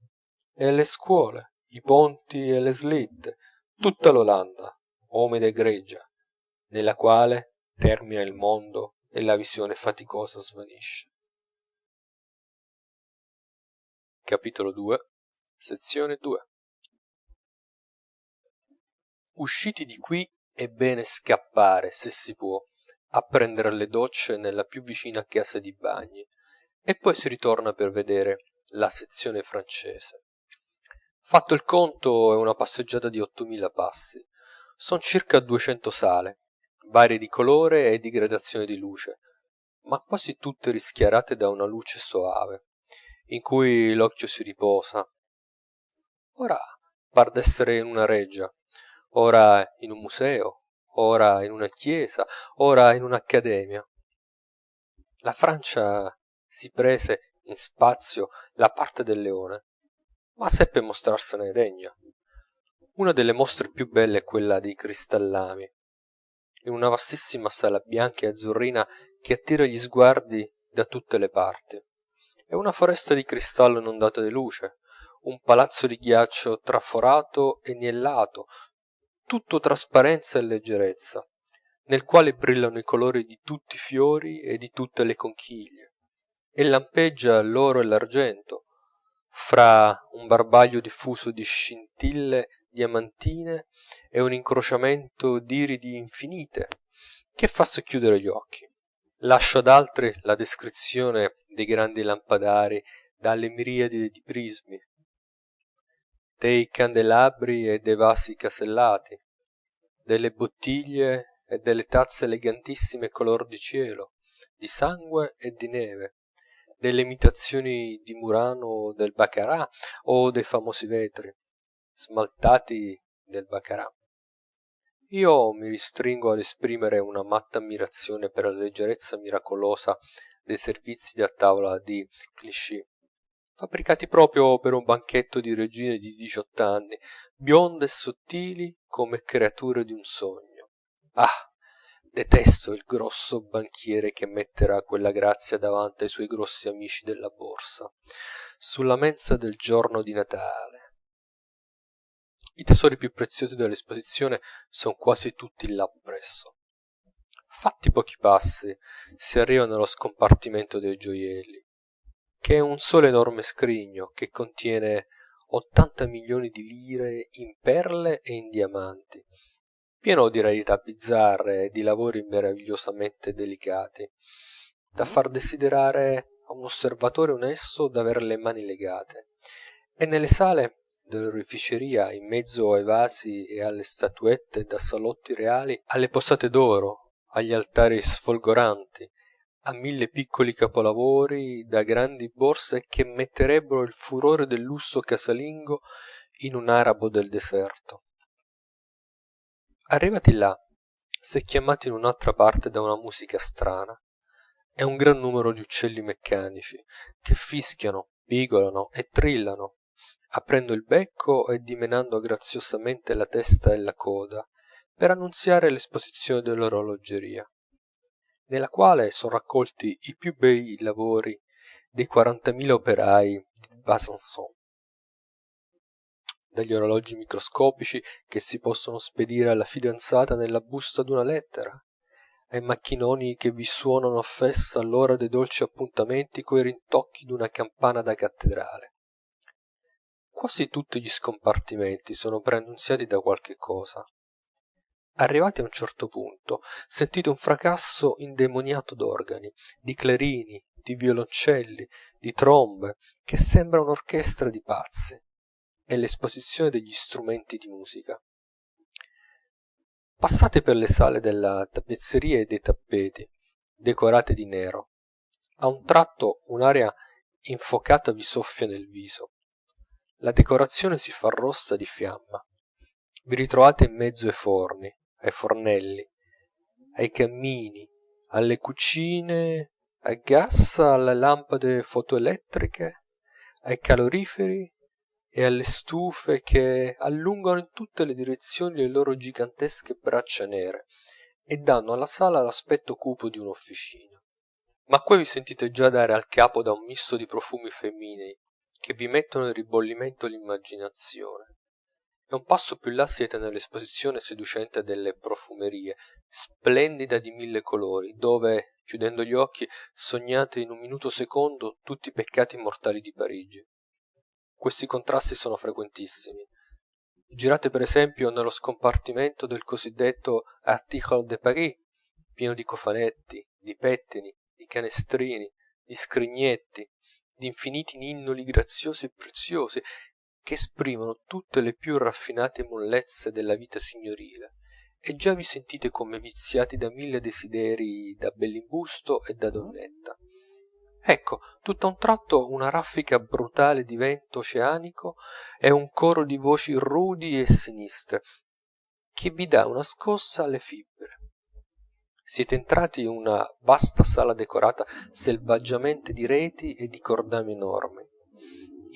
e le scuole, i ponti e le slitte, tutta l'Olanda, umida e egregia, nella quale termina il mondo e la visione faticosa svanisce. Capitolo 2, sezione 2. Usciti di qui è bene scappare, se si può, a prendere le docce nella più vicina casa di bagni, e poi si ritorna per vedere la sezione francese. Fatto il conto, è una passeggiata di 8000 passi. Son circa 200 sale, varie di colore e di gradazione di luce, ma quasi tutte rischiarate da una luce soave, in cui l'occhio si riposa. Ora par d'essere in una reggia, ora in un museo, ora in una chiesa, ora in un'accademia. La Francia si prese in spazio la parte del leone, ma seppe mostrarsene degna. Una delle mostre più belle è quella dei cristallami, in una vastissima sala bianca e azzurrina che attira gli sguardi da tutte le parti. È una foresta di cristallo inondata di luce, un palazzo di ghiaccio traforato e niellato, tutto trasparenza e leggerezza, nel quale brillano i colori di tutti i fiori e di tutte le conchiglie, e lampeggia l'oro e l'argento, fra un barbaglio diffuso di scintille diamantine e un incrociamento d'iridi infinite, che fa socchiudere gli occhi. Lascio ad altri la descrizione dei grandi lampadari dalle miriadi di prismi, dei candelabri e dei vasi casellati, delle bottiglie e delle tazze elegantissime color di cielo, di sangue e di neve, delle imitazioni di Murano del Baccarat o dei famosi vetri smaltati del Baccarat. Io mi ristringo ad esprimere una matta ammirazione per la leggerezza miracolosa dei servizi da tavola di Clichy, fabbricati proprio per un banchetto di regine di 18 anni, bionde e sottili come creature di un sogno. Ah, detesto il grosso banchiere che metterà quella grazia davanti ai suoi grossi amici della borsa, sulla mensa del giorno di Natale. I tesori più preziosi dell'esposizione son quasi tutti là presso. Fatti pochi passi si arriva nello scompartimento dei gioielli, che è un solo enorme scrigno che contiene 80 milioni di lire in perle e in diamanti, pieno di rarità bizzarre e di lavori meravigliosamente delicati, da far desiderare a un osservatore onesto d'aver le mani legate. E nelle sale dell'oreficeria, in mezzo ai vasi e alle statuette da salotti reali, alle posate d'oro, agli altari sfolgoranti, a 1000 piccoli capolavori da grandi borse che metterebbero il furore del lusso casalingo in un arabo del deserto. Arrivati là, s'è chiamati in un'altra parte da una musica strana, e un gran numero di uccelli meccanici, che fischiano, pigolano e trillano, aprendo il becco e dimenando graziosamente la testa e la coda, per annunziare l'esposizione dell'orologeria, nella quale son raccolti i più bei lavori dei 40.000 operai di Besançon, dagli orologi microscopici che si possono spedire alla fidanzata nella busta d'una lettera, ai macchinoni che vi suonano a festa all'ora dei dolci appuntamenti coi rintocchi d'una campana da cattedrale. Quasi tutti gli scompartimenti sono preannunziati da qualche cosa. Arrivati a un certo punto, sentite un fracasso indemoniato d'organi, di clarini, di violoncelli, di trombe, che sembra un'orchestra di pazzi. È l'esposizione degli strumenti di musica. Passate per le sale della tappezzeria e dei tappeti, decorate di nero. A un tratto un'aria infocata vi soffia nel viso. La decorazione si fa rossa di fiamma. Vi ritrovate in mezzo ai forni, ai fornelli, ai cammini, alle cucine a gas, alle lampade fotoelettriche, ai caloriferi e alle stufe che allungano in tutte le direzioni le loro gigantesche braccia nere e danno alla sala l'aspetto cupo di un'officina. Ma qui vi sentite già dare al capo da un misto di profumi femminei che vi mettono in ribollimento l'immaginazione. E un passo più là siete nell'esposizione seducente delle profumerie, splendida di 1000 colori, dove, chiudendo gli occhi, sognate in un minuto secondo tutti i peccati mortali di Parigi. Questi contrasti sono frequentissimi. Girate per esempio nello scompartimento del cosiddetto article de Paris, pieno di cofanetti, di pettini, di canestrini, di scrignetti, di infiniti ninnoli graziosi e preziosi, che esprimono tutte le più raffinate mollezze della vita signorile, e già vi sentite come viziati da 1000 desideri da bellimbusto e da donnetta. Ecco, tutt'a un tratto una raffica brutale di vento oceanico e un coro di voci rudi e sinistre, che vi dà una scossa alle fibre. Siete entrati in una vasta sala decorata selvaggiamente di reti e di cordami enormi,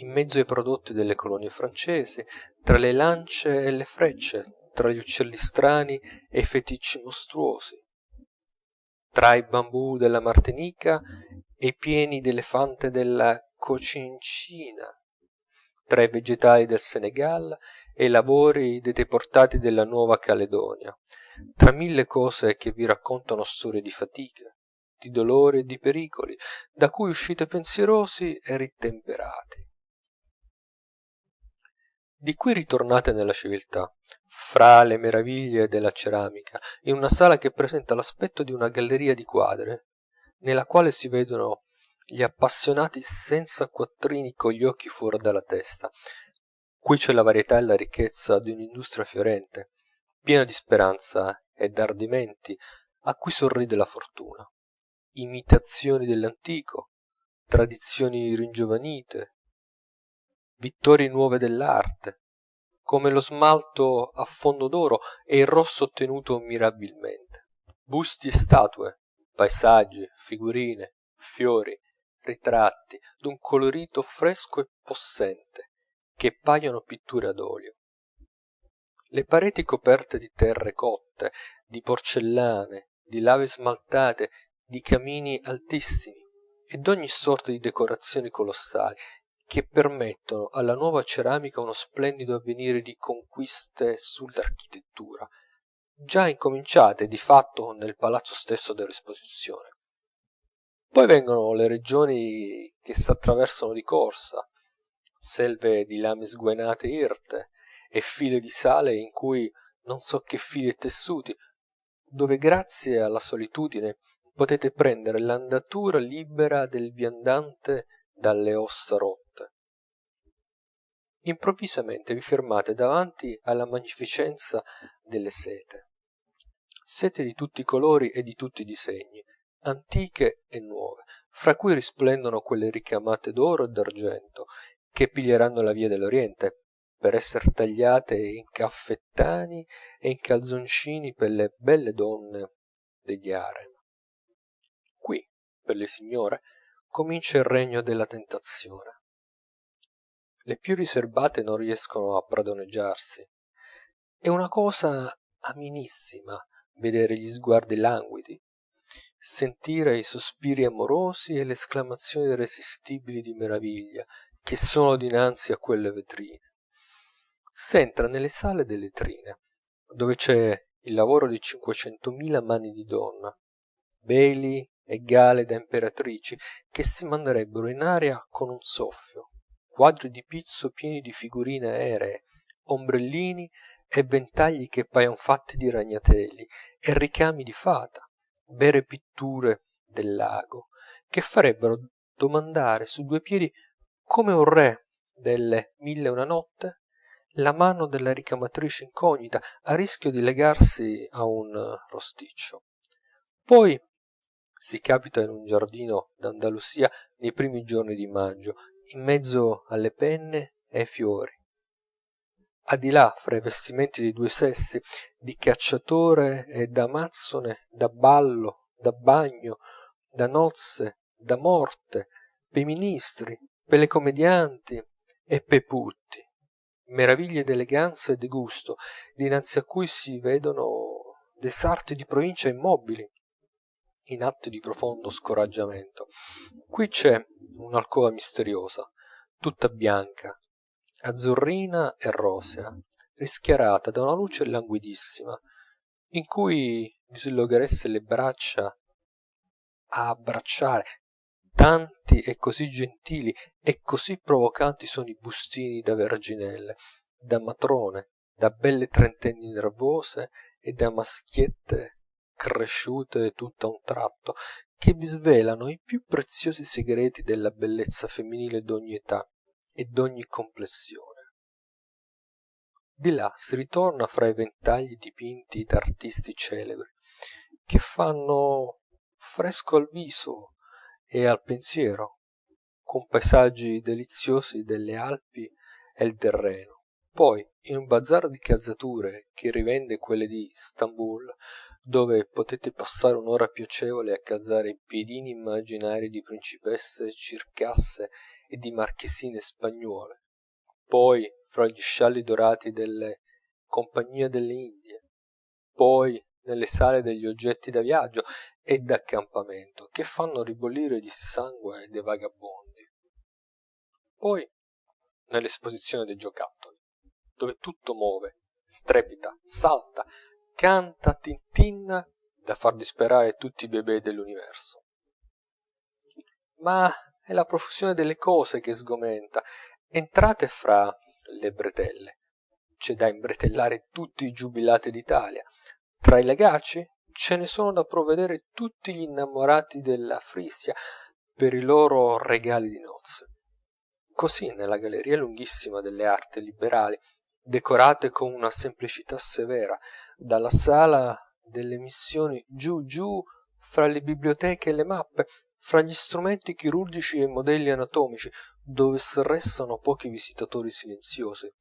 in mezzo ai prodotti delle colonie francesi, tra le lance e le frecce, tra gli uccelli strani e i feticci mostruosi, tra i bambù della Martinica e i piedi d'elefante della Cocincina, tra i vegetali del Senegal e i lavori dei deportati della Nuova Caledonia, tra 1000 cose che vi raccontano storie di fatiche, di dolori e di pericoli, da cui uscite pensierosi e ritemperati. Di qui ritornate nella civiltà, fra le meraviglie della ceramica, in una sala che presenta l'aspetto di una galleria di quadri, nella quale si vedono gli appassionati senza quattrini con gli occhi fuori dalla testa. Qui c'è la varietà e la ricchezza di un'industria fiorente, piena di speranza e d'ardimenti, a cui sorride la fortuna. Imitazioni dell'antico, tradizioni ringiovanite, vittorie nuove dell'arte, come lo smalto a fondo d'oro e il rosso ottenuto mirabilmente. Busti e statue, paesaggi, figurine, fiori, ritratti d'un colorito fresco e possente, che paiono pitture ad olio. Le pareti coperte di terre cotte, di porcellane, di lave smaltate, di camini altissimi e d'ogni sorta di decorazioni colossali, che permettono alla nuova ceramica uno splendido avvenire di conquiste sull'architettura, già incominciate di fatto nel palazzo stesso dell'esposizione. Poi vengono le regioni che s'attraversano di corsa, selve di lame sguainate irte e file di sale in cui non so che fili e tessuti, dove grazie alla solitudine potete prendere l'andatura libera del viandante dalle ossa rotte. Improvvisamente vi fermate davanti alla magnificenza delle sete. Sete di tutti i colori e di tutti i disegni, antiche e nuove, fra cui risplendono quelle ricamate d'oro e d'argento, che piglieranno la via dell'Oriente, per esser tagliate in caffettani e in calzoncini per le belle donne degli harem. Qui, per le signore, comincia il regno della tentazione. Le più riserbate non riescono a padroneggiarsi. È una cosa amenissima vedere gli sguardi languidi, sentire i sospiri amorosi e le esclamazioni irresistibili di meraviglia che sono dinanzi a quelle vetrine. S'entra nelle sale delle trine, dove c'è il lavoro di 500.000 mani di donna, veli e gale da imperatrici che si manderebbero in aria con un soffio, quadri di pizzo pieni di figurine aeree, ombrellini e ventagli che paion fatti di ragnatelli e ricami di fata, vere pitture del lago, che farebbero domandare su due piedi come un re delle 1001 notte la mano della ricamatrice incognita, a rischio di legarsi a un rosticcio. Poi si capita in un giardino d'Andalusia nei primi giorni di maggio, in mezzo alle penne e ai fiori. A di là, fra i vestimenti dei due sessi, di cacciatore e d'amazzone, da ballo, da bagno, da nozze, da morte, pei ministri, pe le commedianti e pei putti, meraviglie d'eleganza e di gusto, dinanzi a cui si vedono dei sarti di provincia immobili, in atto di profondo scoraggiamento. Qui c'è un'alcova misteriosa, tutta bianca, azzurrina e rosea, rischiarata da una luce languidissima, in cui vi sloghereste le braccia a abbracciare. Tanti e così gentili e così provocanti sono i bustini da verginelle, da matrone, da belle trentenni nervose e da maschiette cresciute tutt'a un tratto, che vi svelano i più preziosi segreti della bellezza femminile d'ogni età e d'ogni complessione. Di là si ritorna fra i ventagli dipinti d'artisti celebri, che fanno fresco al viso e al pensiero, con paesaggi deliziosi delle Alpi e del Reno. Poi, in un bazar di calzature che rivende quelle di Stambul, dove potete passare un'ora piacevole a calzare i piedini immaginari di principesse circasse e di marchesine spagnuole. Poi, fra gli scialli dorati delle compagnie delle Indie. Poi, nelle sale degli oggetti da viaggio e d'accampamento, che fanno ribollire di sangue dei vagabondi. Poi, nell'esposizione dei giocattoli, dove tutto muove, strepita, salta, canta, tintinna, da far disperare tutti i bebè dell'universo. Ma è la profusione delle cose che sgomenta. Entrate fra le bretelle, c'è da imbretellare tutti i giubilati d'Italia. Tra i legaci ce ne sono da provvedere tutti gli innamorati della Frisia per i loro regali di nozze. Così nella galleria lunghissima delle arti liberali, decorate con una semplicità severa, dalla sala delle missioni giù giù, fra le biblioteche e le mappe, fra gli strumenti chirurgici e i modelli anatomici, dove s'arrestano pochi visitatori silenziosi,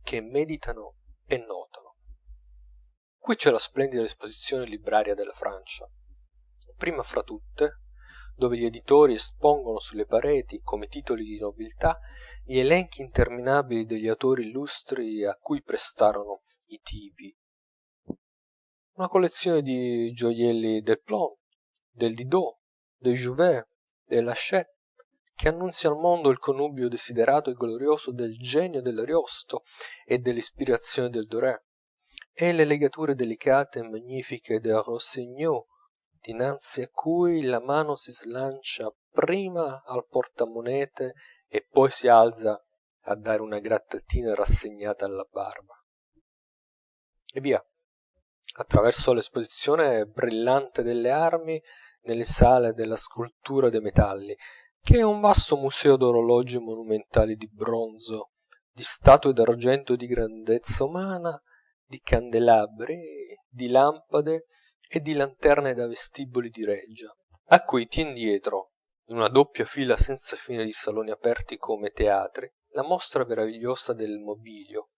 che meditano e notano. Qui c'è la splendida esposizione libraria della Francia, prima fra tutte, dove gli editori espongono sulle pareti, come titoli di nobiltà, gli elenchi interminabili degli autori illustri a cui prestarono i tipi. Una collezione di gioielli del Plon, del Didot, del Jouvet, dell'Hachette, che annunzia al mondo il connubio desiderato e glorioso del genio dell'Ariosto e dell'ispirazione del Dorè, e le legature delicate e magnifiche del Rossignol, dinanzi a cui la mano si slancia prima al portamonete e poi si alza a dare una grattatina rassegnata alla barba. E via, attraverso l'esposizione brillante delle armi, nelle sale della scultura dei metalli, che è un vasto museo d'orologi monumentali di bronzo, di statue d'argento di grandezza umana, di candelabri, di lampade e di lanterne da vestiboli di reggia, a cui tien dietro, in una doppia fila senza fine di saloni aperti come teatri, la mostra meravigliosa del mobilio,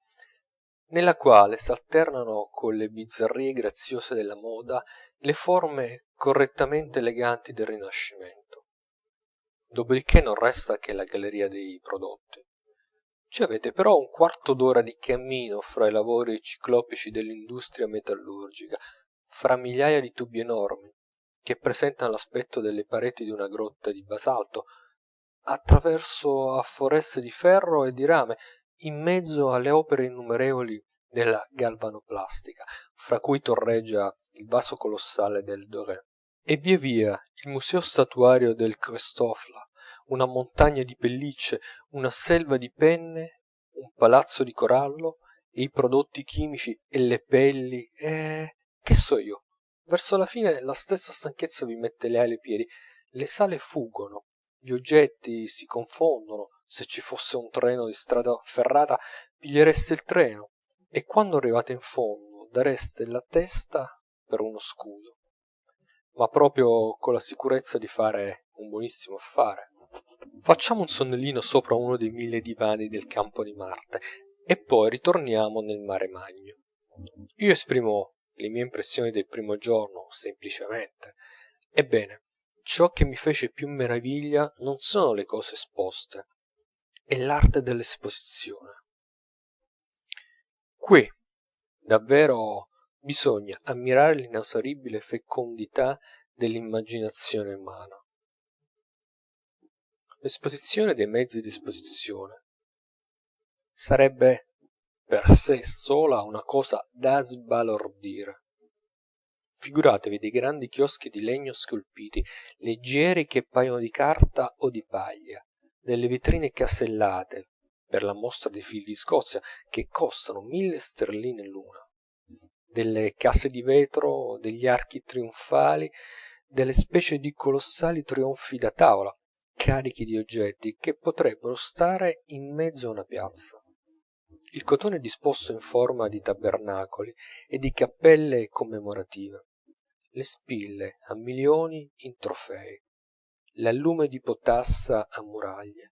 nella quale s'alternano con le bizzarrie graziose della moda le forme correttamente eleganti del Rinascimento. Dopodiché non resta che la galleria dei prodotti, ci avete però un quarto d'ora di cammino fra i lavori ciclopici dell'industria metallurgica, fra migliaia di tubi enormi, che presentano l'aspetto delle pareti di una grotta di basalto, attraverso a foreste di ferro e di rame, in mezzo alle opere innumerevoli della galvanoplastica, fra cui torreggia il vaso colossale del Doré. E via via il museo statuario del Christofle, una montagna di pellicce, una selva di penne, un palazzo di corallo, e i prodotti chimici e le pelli e... che so io. Verso la fine la stessa stanchezza vi mette le ali ai piedi, le sale fuggono, gli oggetti si confondono, se ci fosse un treno di strada ferrata pigliereste il treno, e quando arrivate in fondo dareste la testa per uno scudo, ma proprio con la sicurezza di fare un buonissimo affare. Facciamo un sonnellino sopra uno dei 1000 divani del campo di Marte, e poi ritorniamo nel mare Magno. Io esprimo le mie impressioni del primo giorno, semplicemente. Ebbene, ciò che mi fece più meraviglia non sono le cose esposte, è l'arte dell'esposizione. Qui, davvero, bisogna ammirare l'inesauribile fecondità dell'immaginazione umana. L'esposizione dei mezzi di esposizione sarebbe per sé sola una cosa da sbalordire. Figuratevi dei grandi chioschi di legno scolpiti, leggeri che paiono di carta o di paglia, delle vetrine casellate per la mostra dei figli di Scozia che costano 1000 sterline l'una, delle case di vetro, degli archi trionfali, delle specie di colossali trionfi da tavola, carichi di oggetti che potrebbero stare in mezzo a una piazza. Il cotone è disposto in forma di tabernacoli e di cappelle commemorative, le spille a milioni in trofei, l'allume di potassa a muraglie,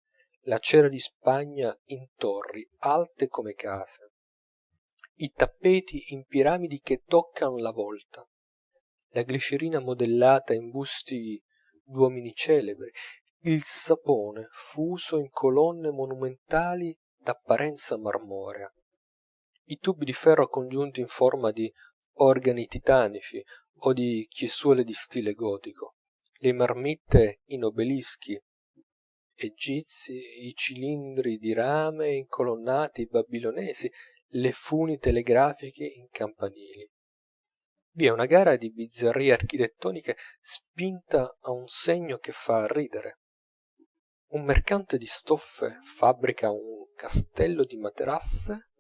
la cera di Spagna in torri alte come case, i tappeti in piramidi che toccano la volta, la glicerina modellata in busti d'uomini celebri, il sapone fuso in colonne monumentali d'apparenza marmorea, i tubi di ferro congiunti in forma di organi titanici o di chiesuole di stile gotico, le marmitte in obelischi egizi, i cilindri di rame incolonnati babilonesi, le funi telegrafiche in campanili. Vi è una gara di bizzarrie architettoniche spinta a un segno che fa ridere. Un mercante di stoffe fabbrica un castello di materasse,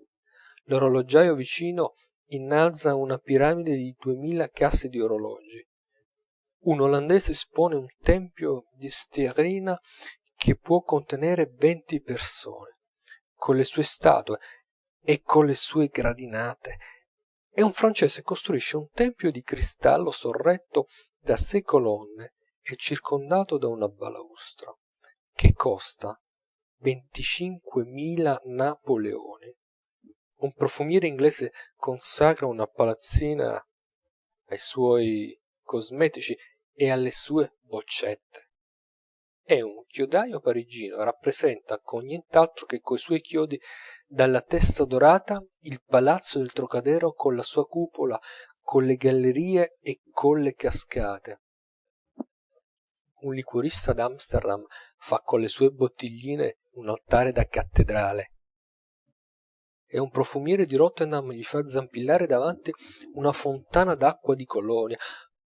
l'orologiaio vicino innalza una piramide di 2000 casse di orologi, un olandese espone un tempio di stierina che può contenere 20 persone, con le sue statue e con le sue gradinate, e un francese costruisce un tempio di cristallo sorretto da 6 colonne e circondato da una balaustra, che costa 25.000 napoleoni. Un profumiere inglese consacra una palazzina ai suoi cosmetici e alle sue boccette. E un chiodaio parigino rappresenta con nient'altro che coi suoi chiodi dalla testa dorata il palazzo del Trocadero con la sua cupola, con le gallerie e con le cascate. Un liquorista d'Amsterdam fa con le sue bottigline un altare da cattedrale, e un profumiere di Rotterdam gli fa zampillare davanti una fontana d'acqua di Colonia,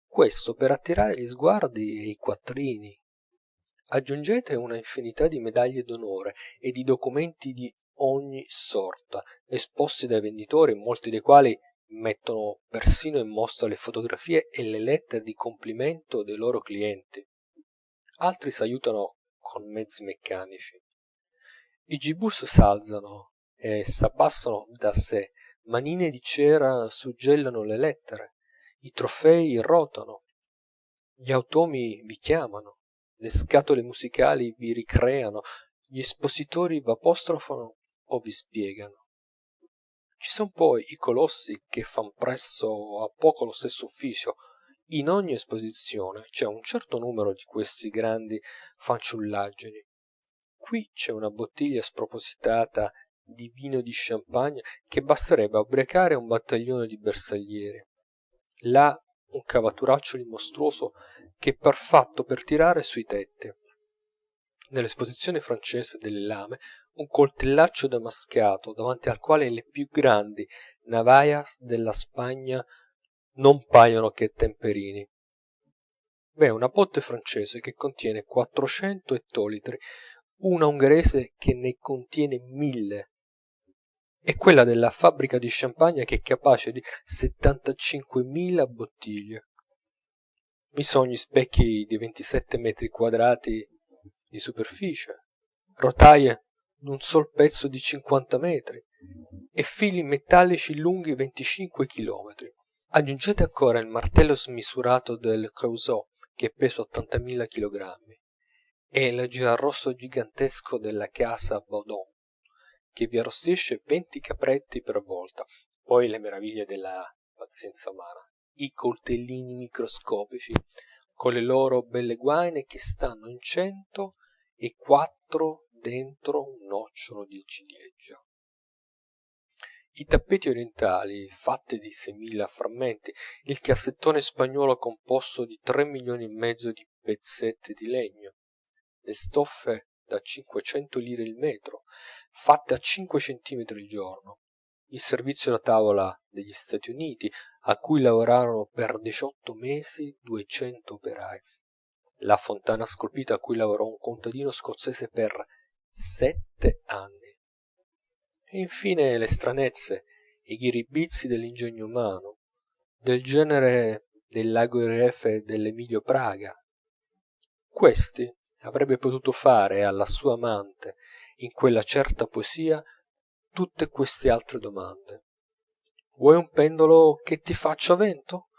questo per attirare gli sguardi e i quattrini. Aggiungete una infinità di medaglie d'onore e di documenti di ogni sorta, esposti dai venditori, molti dei quali mettono persino in mostra le fotografie e le lettere di complimento dei loro clienti. Altri s'aiutano con mezzi meccanici. I gibus s'alzano e s'abbassano da sé, manine di cera suggellano le lettere, i trofei rotano, gli automi vi chiamano, le scatole musicali vi ricreano, gli espositori v'apostrofano o vi spiegano. Ci son poi i colossi che fan presso a poco lo stesso ufficio. In ogni esposizione c'è un certo numero di questi grandi fanciullaggini. qui c'è una bottiglia spropositata di vino di champagne che basterebbe a ubriacare un battaglione di bersaglieri, là un cavaturaccioli mostruoso che par fatto per tirare sui tetti. Nell'esposizione francese delle lame un coltellaccio damascato davanti al quale le più grandi navajas della Spagna non paiono che temperini. V'è una botte francese che contiene 400 ettolitri, una ungherese che ne contiene 1000, e quella della fabbrica di champagne che è capace di 75.000 bottiglie. Vi sono gli specchi di 27 metri quadrati di superficie, rotaie d'un sol pezzo di 50 metri e fili metallici lunghi 25 chilometri. Aggiungete ancora il martello smisurato del Creusot, che pesa 80.000 chilogrammi, e il girarrosto gigantesco della casa Baudon, che vi arrostisce 20 capretti per volta. Poi le meraviglie della pazienza umana, i coltellini microscopici con le loro belle guaine che stanno in 104 dentro un nocciolo di ciliegia. I tappeti orientali fatti di 6.000 frammenti, il cassettone spagnolo composto di 3 milioni e mezzo di pezzetti di legno, le stoffe da 500 lire il metro, fatte a 5 centimetri il giorno, il servizio da tavola degli Stati Uniti, a cui lavorarono per 18 mesi 200 operai, la fontana scolpita a cui lavorò un contadino scozzese per 7 anni. E infine le stranezze e i ghiribizzi dell'ingegno umano, del genere del lagoriefe dell'Emilio Praga. Questi avrebbe potuto fare alla sua amante, in quella certa poesia, tutte queste altre domande. Vuoi un pendolo che ti faccia vento?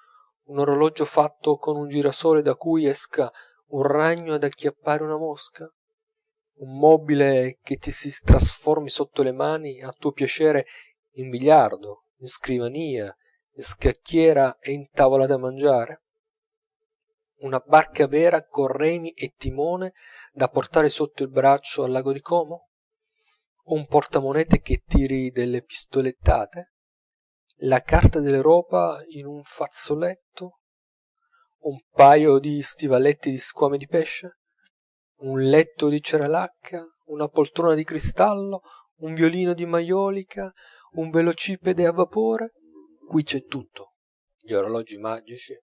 Un orologio fatto con un girasole da cui esca un ragno ad acchiappare una mosca? Un mobile che ti si trasformi sotto le mani a tuo piacere in biliardo, in scrivania, in scacchiera e in tavola da mangiare? Una barca vera con remi e timone da portare sotto il braccio al lago di Como? Un portamonete che tiri delle pistolettate? La carta dell'Europa in un fazzoletto? Un paio di stivaletti di squame di pesce? Un letto di ceralacca, una poltrona di cristallo, un violino di maiolica, un velocipede a vapore? Qui c'è tutto. Gli orologi magici,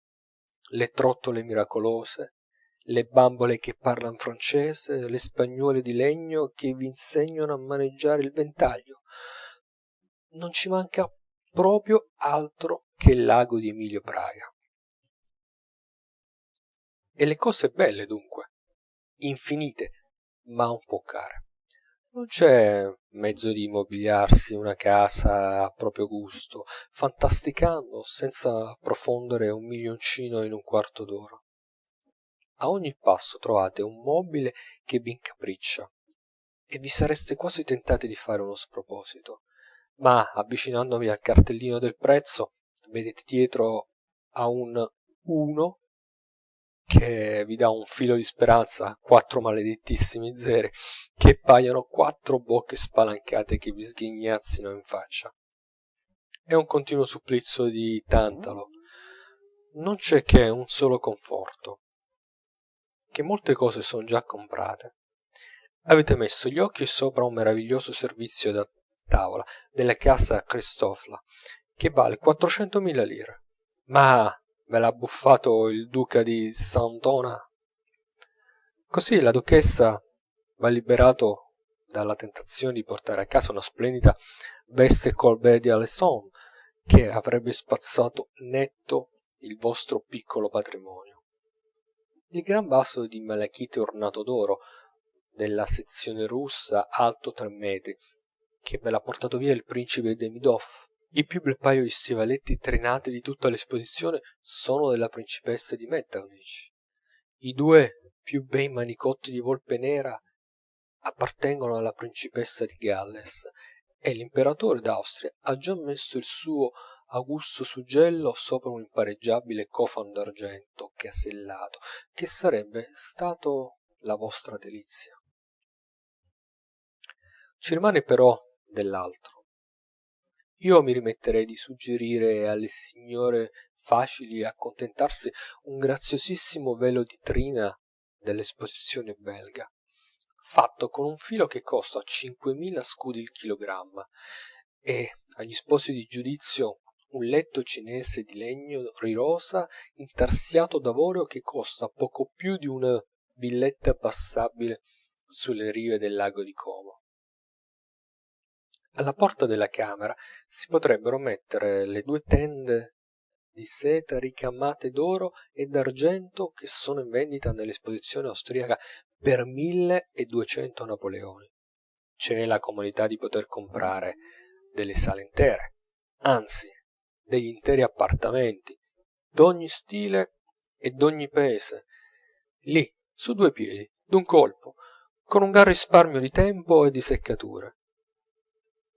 le trottole miracolose, le bambole che parlan francese, le spagnuole di legno che vi insegnano a maneggiare il ventaglio. Non ci manca proprio altro che il lago di Emilio Praga. E le cose belle dunque, infinite, ma un po' care. Non c'è mezzo di mobiliarsi una casa a proprio gusto, fantasticando senza profondere un milioncino in un quarto d'ora. A ogni passo trovate un mobile che vi incapriccia e vi sareste quasi tentati di fare uno sproposito, ma avvicinandovi al cartellino del prezzo vedete dietro a un 1 che vi dà un filo di speranza, 4 maledettissimi zeri che paiono 4 bocche spalancate che vi sghignazzino in faccia. È un continuo supplizio di tantalo. Non c'è che un solo conforto, che molte cose son già comprate. Avete messo gli occhi sopra un meraviglioso servizio da tavola della casa Cristofla che vale 400.000 lire, ma ve l'ha buffato il duca di Santona. Così la duchessa v'ha liberato dalla tentazione di portare a casa una splendida veste Colbert d'Alençon che avrebbe spazzato netto il vostro piccolo patrimonio. Il gran vaso di malachite ornato d'oro della sezione russa alto 3 metri che ve l'ha portato via il principe Demidov. Il più bel paio di stivaletti trinati di tutta l'esposizione sono della principessa di Metternich. I 2 più bei manicotti di volpe nera appartengono alla principessa di Galles e l'imperatore d'Austria ha già messo il suo augusto suggello sopra un impareggiabile cofano d'argento casellato che sarebbe stato la vostra delizia. Ci rimane però dell'altro. Io mi rimetterei di suggerire alle signore facili accontentarsi un graziosissimo velo di trina dell'esposizione belga, fatto con un filo che costa 5.000 scudi il chilogramma, e agli sposi di giudizio un letto cinese di legno rirosa intarsiato d'avorio che costa poco più di una villetta passabile sulle rive del lago di Como. Alla porta della camera si potrebbero mettere le 2 tende di seta ricamate d'oro e d'argento che sono in vendita nell'esposizione austriaca per 1.200 napoleoni. C'è la comodità di poter comprare delle sale intere, anzi degli interi appartamenti, d'ogni stile e d'ogni paese, lì, su 2 piedi, d'un colpo, con un gran risparmio di tempo e di seccature.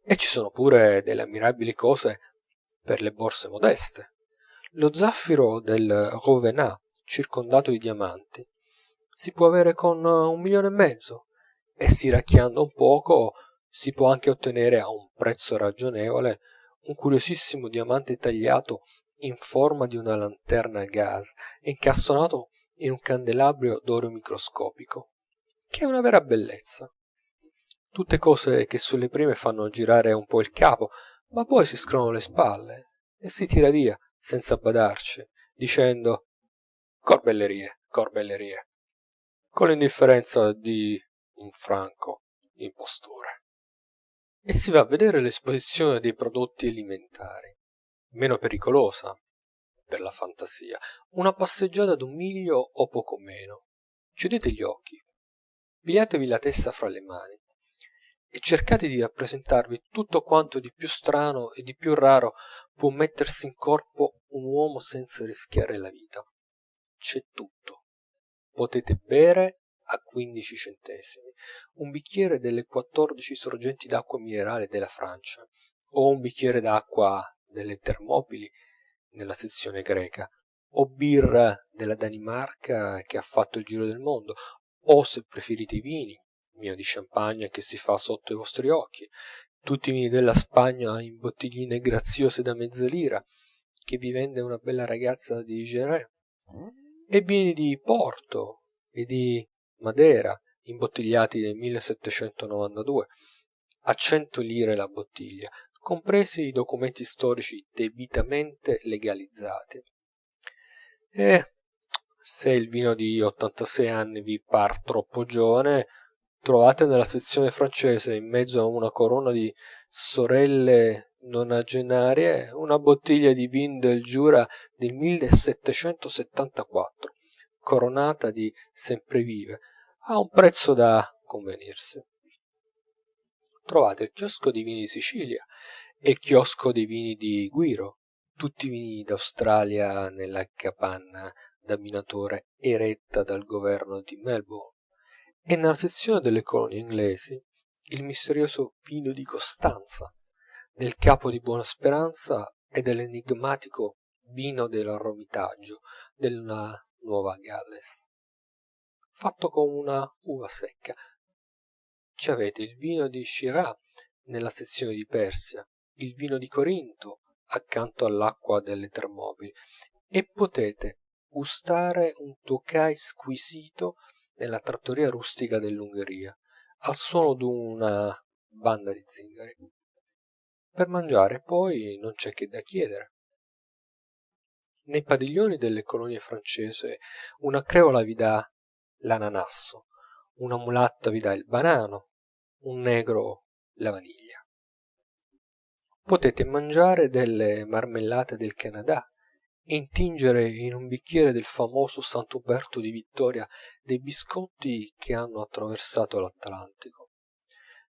E ci sono pure delle ammirabili cose per le borse modeste. Lo zaffiro del Rowena, circondato di diamanti, si può avere con 1,5 milioni, e stiracchiando un poco si può anche ottenere a un prezzo ragionevole un curiosissimo diamante tagliato in forma di una lanterna a gas e incastonato in un candelabro d'oro microscopico, che è una vera bellezza. Tutte cose che sulle prime fanno girare un po' il capo, ma poi si scrollano le spalle e si tira via senza badarci, dicendo corbellerie, corbellerie, con l'indifferenza di un franco impostore. E si va a vedere l'esposizione dei prodotti alimentari, meno pericolosa per la fantasia, una passeggiata d'un miglio o poco meno. Chiudete gli occhi, pigliatevi la testa fra le mani e cercate di rappresentarvi tutto quanto di più strano e di più raro può mettersi in corpo un uomo senza rischiare la vita. C'è tutto. Potete bere a 15 centesimi un bicchiere delle 14 sorgenti d'acqua minerale della Francia, o un bicchiere d'acqua delle Termopili nella sezione greca, o birra della Danimarca che ha fatto il giro del mondo, o se preferite i vini, vino di champagne che si fa sotto i vostri occhi, tutti i vini della Spagna in bottigline graziose da mezza lira che vi vende una bella ragazza di Jerez, e vini di Porto e di Madera imbottigliati nel 1792 a 100 lire la bottiglia, compresi i documenti storici debitamente legalizzati. E se il vino di 86 anni vi par troppo giovane, trovate nella sezione francese, in mezzo a una corona di sorelle nonagenarie, una bottiglia di vin del Giura del 1774, coronata di semprevive, a un prezzo da convenirsi. Trovate il chiosco dei vini di Sicilia e il chiosco dei vini di Guiro, tutti vini d'Australia nella capanna da minatore eretta dal governo di Melbourne, e nella sezione delle colonie inglesi il misterioso vino di Costanza, del Capo di Buona Speranza e dell'enigmatico vino dell'Ermitaggio della Nuova Galles, fatto con una uva secca. Ci avete il vino di Shiraz nella sezione di Persia, il vino di Corinto accanto all'acqua delle Termopili, e potete gustare un Tokai squisito nella trattoria rustica dell'Ungheria, al suono d'una banda di zingari. Per mangiare poi non c'è che da chiedere. Nei padiglioni delle colonie francesi una creola vi dà l'ananasso, una mulatta vi dà il banano, un negro la vaniglia. Potete mangiare delle marmellate del Canada e intingere in un bicchiere del famoso Sant'Uberto di Vittoria dei biscotti che hanno attraversato l'Atlantico.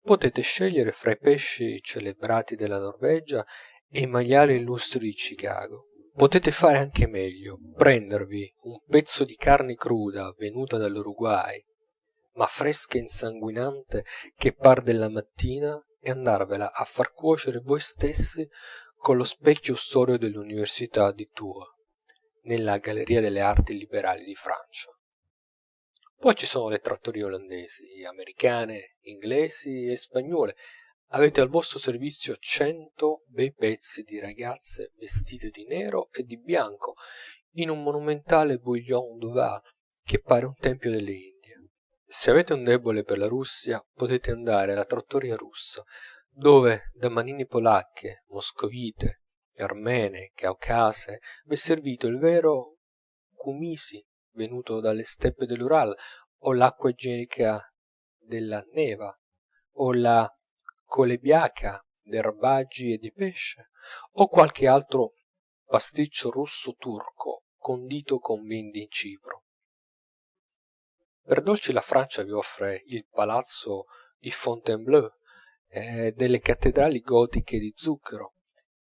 Potete scegliere fra i pesci celebrati della Norvegia e i maiali illustri di Chicago. Potete fare anche meglio, prendervi un pezzo di carne cruda venuta dall'Uruguay, ma fresca e insanguinante che par della mattina, e andarvela a far cuocere voi stessi con lo specchio storio dell'università di Tours, nella galleria delle arti liberali di Francia. Poi ci sono le trattorie olandesi, americane, inglesi e spagnole. Avete al vostro servizio 100 bei pezzi di ragazze vestite di nero e di bianco in un monumentale bouillon d'oie che pare un tempio delle Indie. Se avete un debole per la Russia, potete andare alla trattoria russa, dove da manine polacche, moscovite, armene, caucase, v'è servito il vero kumisi venuto dalle steppe dell'Ural, o l'acqua igienica della Neva, o la colebiaca d'erbaggi e di pesce, o qualche altro pasticcio russo turco condito con vin di Cipro. Per dolci la Francia vi offre il palazzo di Fontainebleau, delle cattedrali gotiche di zucchero,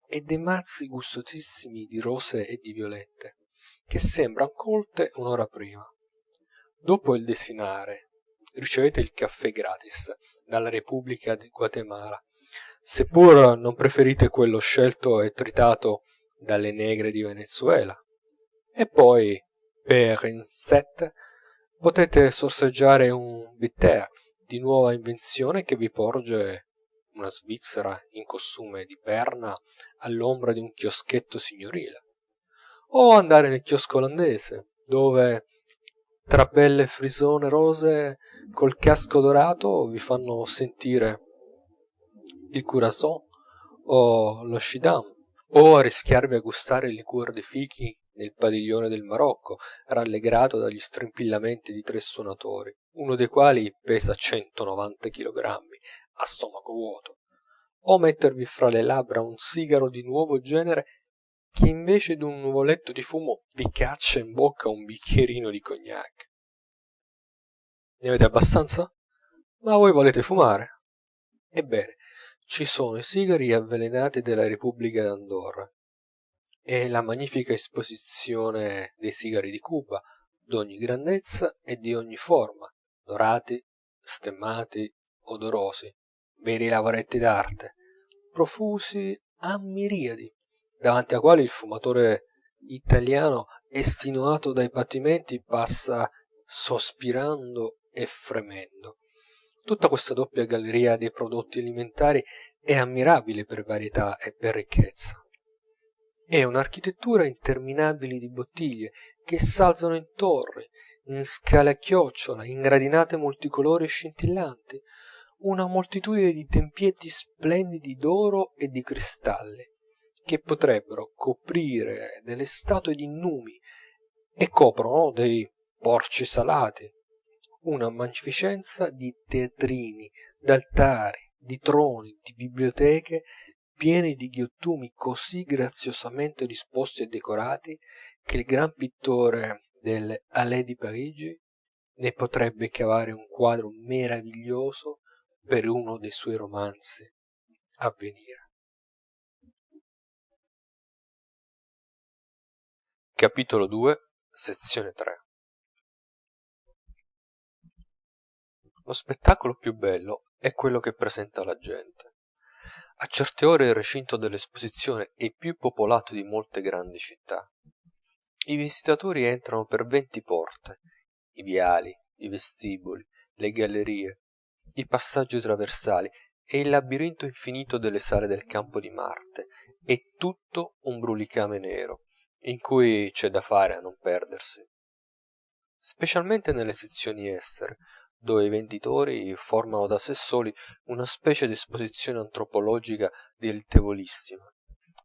e dei mazzi gustosissimi di rose e di violette, che sembran colte un'ora prima. Dopo il desinare ricevete il caffè gratis dalla Repubblica di Guatemala, seppur non preferite quello scelto e tritato dalle negre di Venezuela. E poi, per un set, potete sorseggiare un bitter di nuova invenzione che vi porge una svizzera in costume di perna all'ombra di un chioschetto signorile, o andare nel chiosco olandese, dove tra belle frisone rose col casco dorato vi fanno sentire il curasò o lo scidam, o arrischiarvi a gustare il liquore dei fichi nel padiglione del Marocco, rallegrato dagli strimpellamenti di 3 suonatori, uno dei quali pesa 190 chilogrammi a stomaco vuoto, o mettervi fra le labbra un sigaro di nuovo genere che invece d'un nuvoletto di fumo vi caccia in bocca un bicchierino di cognac. Ne avete abbastanza? Ma voi volete fumare? Ebbene, ci sono i sigari avvelenati della Repubblica d'Andorra, e la magnifica esposizione dei sigari di Cuba, d'ogni grandezza e di ogni forma, dorati, stemmati, odorosi, veri lavoretti d'arte, profusi a miriadi, davanti ai quali il fumatore italiano, estenuato dai patimenti, passa sospirando e fremendo. Tutta questa doppia galleria dei prodotti alimentari è ammirabile per varietà e per ricchezza. È un'architettura interminabile di bottiglie che s'alzano in torri, in scale a chiocciola, in gradinate multicolori e scintillanti, una moltitudine di tempietti splendidi d'oro e di cristalli, che potrebbero coprire delle statue di numi, e coprono dei porci salati, una magnificenza di teatrini, d'altari, di troni, di biblioteche pieni di ghiottumi così graziosamente disposti e decorati che il gran pittore delle Halles di Parigi ne potrebbe cavare un quadro meraviglioso per uno dei suoi romanzi a venire. Capitolo 2, sezione 3. Lo spettacolo più bello è quello che presenta la gente. A certe ore il recinto dell'esposizione è più popolato di molte grandi città. I visitatori entrano per 20 porte, i viali, i vestiboli, le gallerie, i passaggi traversali e il labirinto infinito delle sale del campo di Marte. È tutto un brulicame nero, in cui c'è da fare a non perdersi. Specialmente nelle sezioni estere, dove i venditori formano da sé soli una specie di esposizione antropologica dilettevolissima.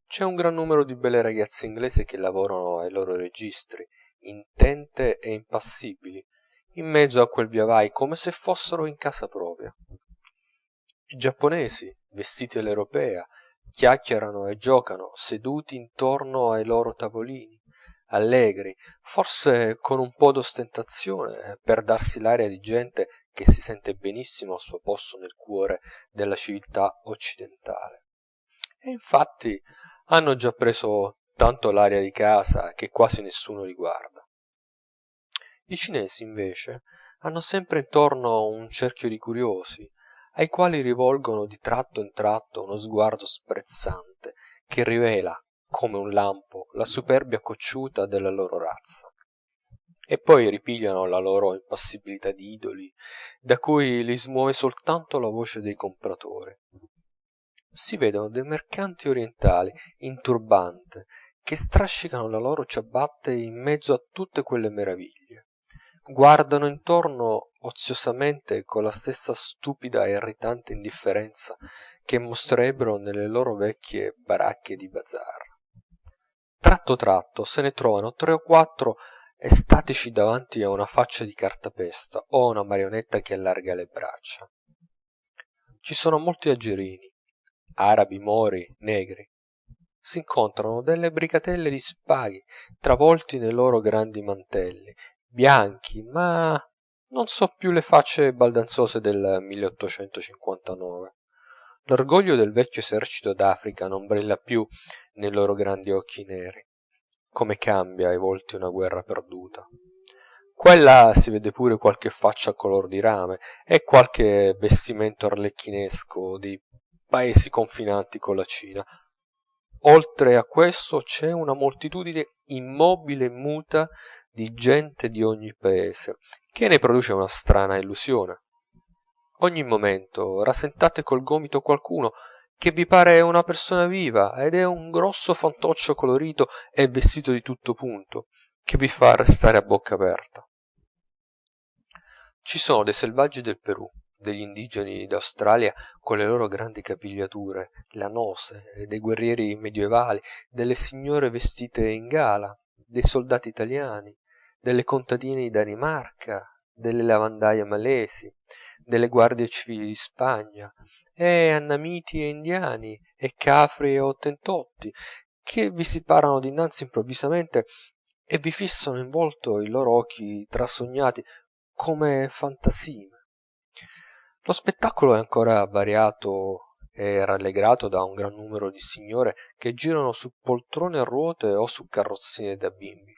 C'è un gran numero di belle ragazze inglesi che lavorano ai loro registri, intente e impassibili, in mezzo a quel viavai come se fossero in casa propria. I giapponesi, vestiti all'europea, chiacchierano e giocano seduti intorno ai loro tavolini, allegri, forse con un po' d'ostentazione per darsi l'aria di gente che si sente benissimo al suo posto nel cuore della civiltà occidentale. E infatti hanno già preso tanto l'aria di casa che quasi nessuno li guarda. I cinesi, invece, hanno sempre intorno un cerchio di curiosi, ai quali rivolgono di tratto in tratto uno sguardo sprezzante che rivela, come un lampo, la superbia cocciuta della loro razza. e poi ripigliano la loro impassibilità di idoli, da cui li smuove soltanto la voce dei compratori. Si vedono dei mercanti orientali in turbante che strascicano la loro ciabatte in mezzo a tutte quelle meraviglie. Guardano intorno oziosamente con la stessa stupida e irritante indifferenza che mostrerebbero nelle loro vecchie baracche di bazar. Tratto tratto se ne trovano tre o quattro estatici davanti a una faccia di cartapesta o a una marionetta che allarga le braccia. Ci sono molti algerini, arabi, mori, negri. S'incontrano delle brigatelle di spaghi travolti nei loro grandi mantelli, bianchi, ma non so più le facce baldanzose del 1859. L'orgoglio del vecchio esercito d'Africa non brilla più nei loro grandi occhi neri. Come cambia ai volti una guerra perduta. Qua e là si vede pure qualche faccia color di rame e qualche vestimento arlecchinesco dei paesi confinanti con la Cina. Oltre a questo c'è una moltitudine immobile e muta di gente di ogni paese, che ne produce una strana illusione. Ogni momento rasentate col gomito qualcuno che vi pare una persona viva ed è un grosso fantoccio colorito e vestito di tutto punto, che vi fa restare a bocca aperta. Ci sono dei selvaggi del Perù, degli indigeni d'Australia con le loro grandi capigliature lanose, dei guerrieri medievali, delle signore vestite in gala, dei soldati italiani, delle contadine di Danimarca, delle lavandaie malesi, delle guardie civili di Spagna, e annamiti e indiani, e cafri e ottentotti, che vi si parano dinanzi improvvisamente e vi fissano in volto i loro occhi trasognati come fantasime. Lo spettacolo è ancora variato e rallegrato da un gran numero di signore che girano su poltrone a ruote o su carrozzine da bimbi,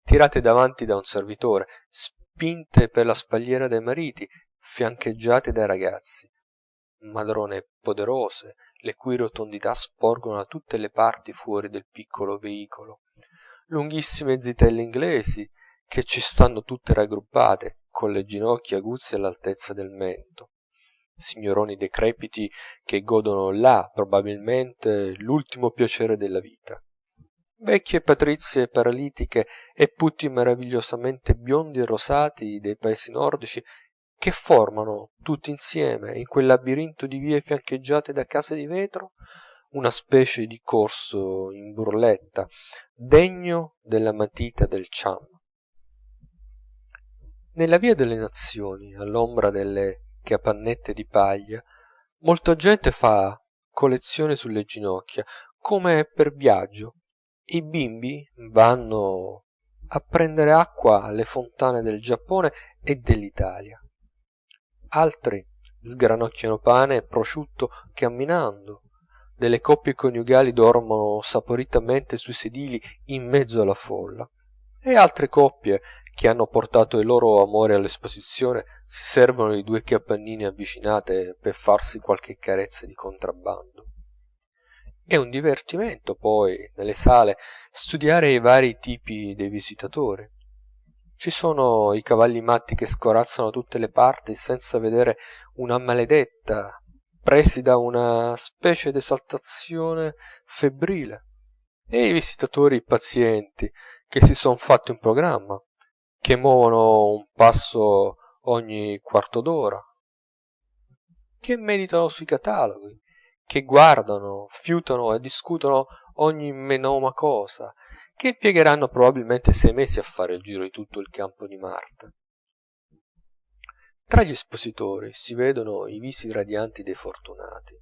tirate davanti da un servitore, spinte per la spalliera dai mariti, fiancheggiate dai ragazzi. Madrone poderose, le cui rotondità sporgono da tutte le parti fuori del piccolo veicolo. Lunghissime zitelle inglesi, che ci stanno tutte raggruppate, con le ginocchia aguzze all'altezza del mento. Signoroni decrepiti che godono là, probabilmente, l'ultimo piacere della vita. Vecchie patrizie paralitiche e putti meravigliosamente biondi e rosati dei paesi nordici che formano, tutti insieme, in quel labirinto di vie fiancheggiate da case di vetro, una specie di corso in burletta, degno della matita del Cham. Nella via delle nazioni, all'ombra delle capannette di paglia, molta gente fa colezione sulle ginocchia, come per viaggio. I bimbi vanno a prendere acqua alle fontane del Giappone e dell'Italia. Altri sgranocchiano pane e prosciutto camminando. Delle coppie coniugali dormono saporitamente sui sedili in mezzo alla folla. E altre coppie, che hanno portato i loro amori all'esposizione, si servono di due capannine avvicinate per farsi qualche carezza di contrabbando. È un divertimento, poi, nelle sale, studiare i vari tipi dei visitatori. Ci sono i cavalli matti che scorazzano da tutte le parti senza vedere una maledetta, presi da una specie d'esaltazione febbrile, e i visitatori pazienti che si son fatti un programma, che muovono un passo ogni quarto d'ora, che meditano sui cataloghi, che guardano, fiutano e discutono ogni menoma cosa, che impiegheranno probabilmente 6 mesi a fare il giro di tutto il campo di Marte. Tra gli espositori si vedono i visi radianti dei fortunati,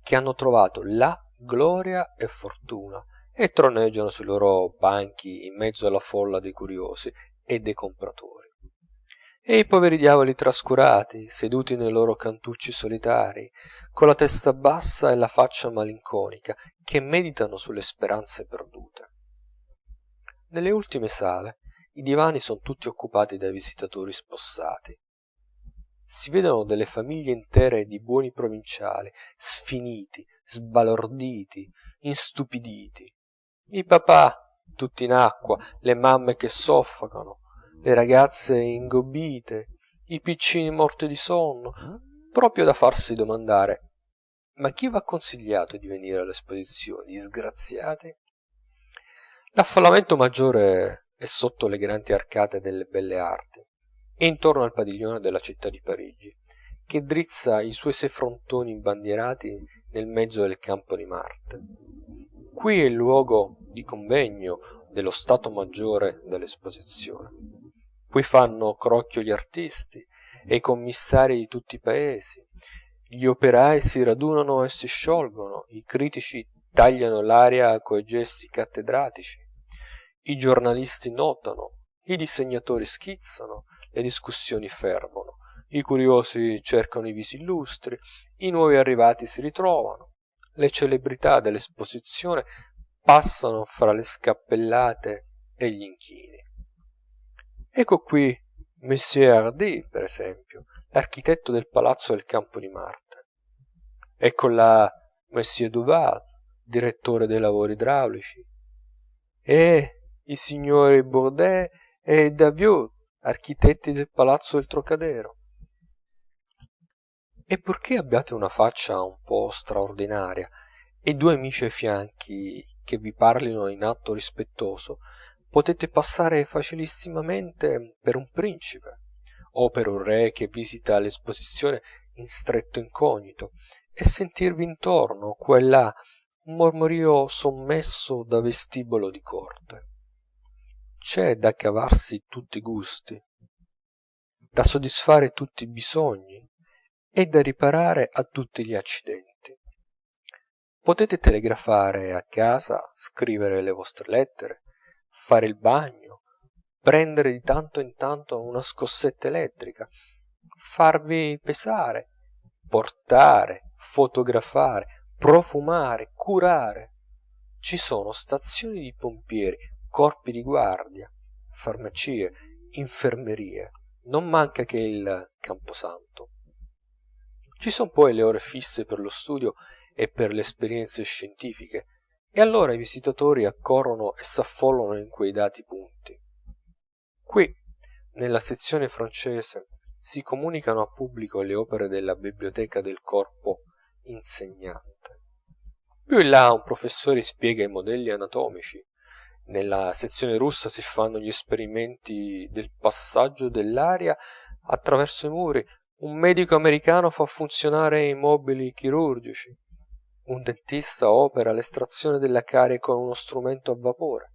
che hanno trovato là gloria e fortuna, e troneggiano sui loro banchi in mezzo alla folla dei curiosi e dei compratori. E i poveri diavoli trascurati, seduti nei loro cantucci solitari, con la testa bassa e la faccia malinconica, che meditano sulle speranze perdute. Nelle ultime sale i divani sono tutti occupati dai visitatori spossati. Si vedono delle famiglie intere di buoni provinciali, sfiniti, sbalorditi, istupiditi. I papà tutti in acqua, le mamme che soffocano, le ragazze ingobbite, i piccini morti di sonno, proprio da farsi domandare: ma chi v'ha consigliato di venire all'esposizione, disgraziati? L'affollamento maggiore è sotto le grandi arcate delle belle arti e intorno al padiglione della città di Parigi, che drizza i suoi 6 frontoni imbandierati nel mezzo del campo di Marte. Qui è il luogo di convegno dello stato maggiore dell'esposizione. Qui fanno crocchio gli artisti e i commissari di tutti i paesi, gli operai si radunano e si sciolgono, i critici tagliano l'aria coi gesti cattedratici, i giornalisti notano, i disegnatori schizzano, le discussioni fervono, i curiosi cercano i visi illustri, i nuovi arrivati si ritrovano, le celebrità dell'esposizione passano fra le scappellate e gli inchini. Ecco qui Monsieur Hardy, per esempio, l'architetto del palazzo del campo di Marte. Ecco là Monsieur Duval, direttore dei lavori idraulici, e i signori Bourdet e Daviot, architetti del palazzo del Trocadero. E purché abbiate una faccia un po' straordinaria e 2 amici ai fianchi che vi parlino in atto rispettoso, potete passare facilissimamente per un principe, o per un re che visita l'esposizione in stretto incognito, e sentirvi intorno, qua e là, un mormorio sommesso da vestibolo di corte. C'è da cavarsi tutti i gusti, da soddisfare tutti i bisogni e da riparare a tutti gli accidenti. Potete telegrafare a casa, scrivere le vostre lettere, fare il bagno, prendere di tanto in tanto una scossetta elettrica, farvi pesare, portare, fotografare, profumare, curare. Ci sono stazioni di pompieri, corpi di guardia, farmacie, infermerie, non manca che il camposanto. Ci son poi le ore fisse per lo studio e per le esperienze scientifiche, e allora i visitatori accorrono e s'affollano in quei dati punti. Qui, nella sezione francese, si comunicano a pubblico le opere della biblioteca del corpo insegnante. Più in là un professore spiega i modelli anatomici, nella sezione russa si fanno gli esperimenti del passaggio dell'aria attraverso i muri, un medico americano fa funzionare i mobili chirurgici, un dentista opera l'estrazione della carie con uno strumento a vapore.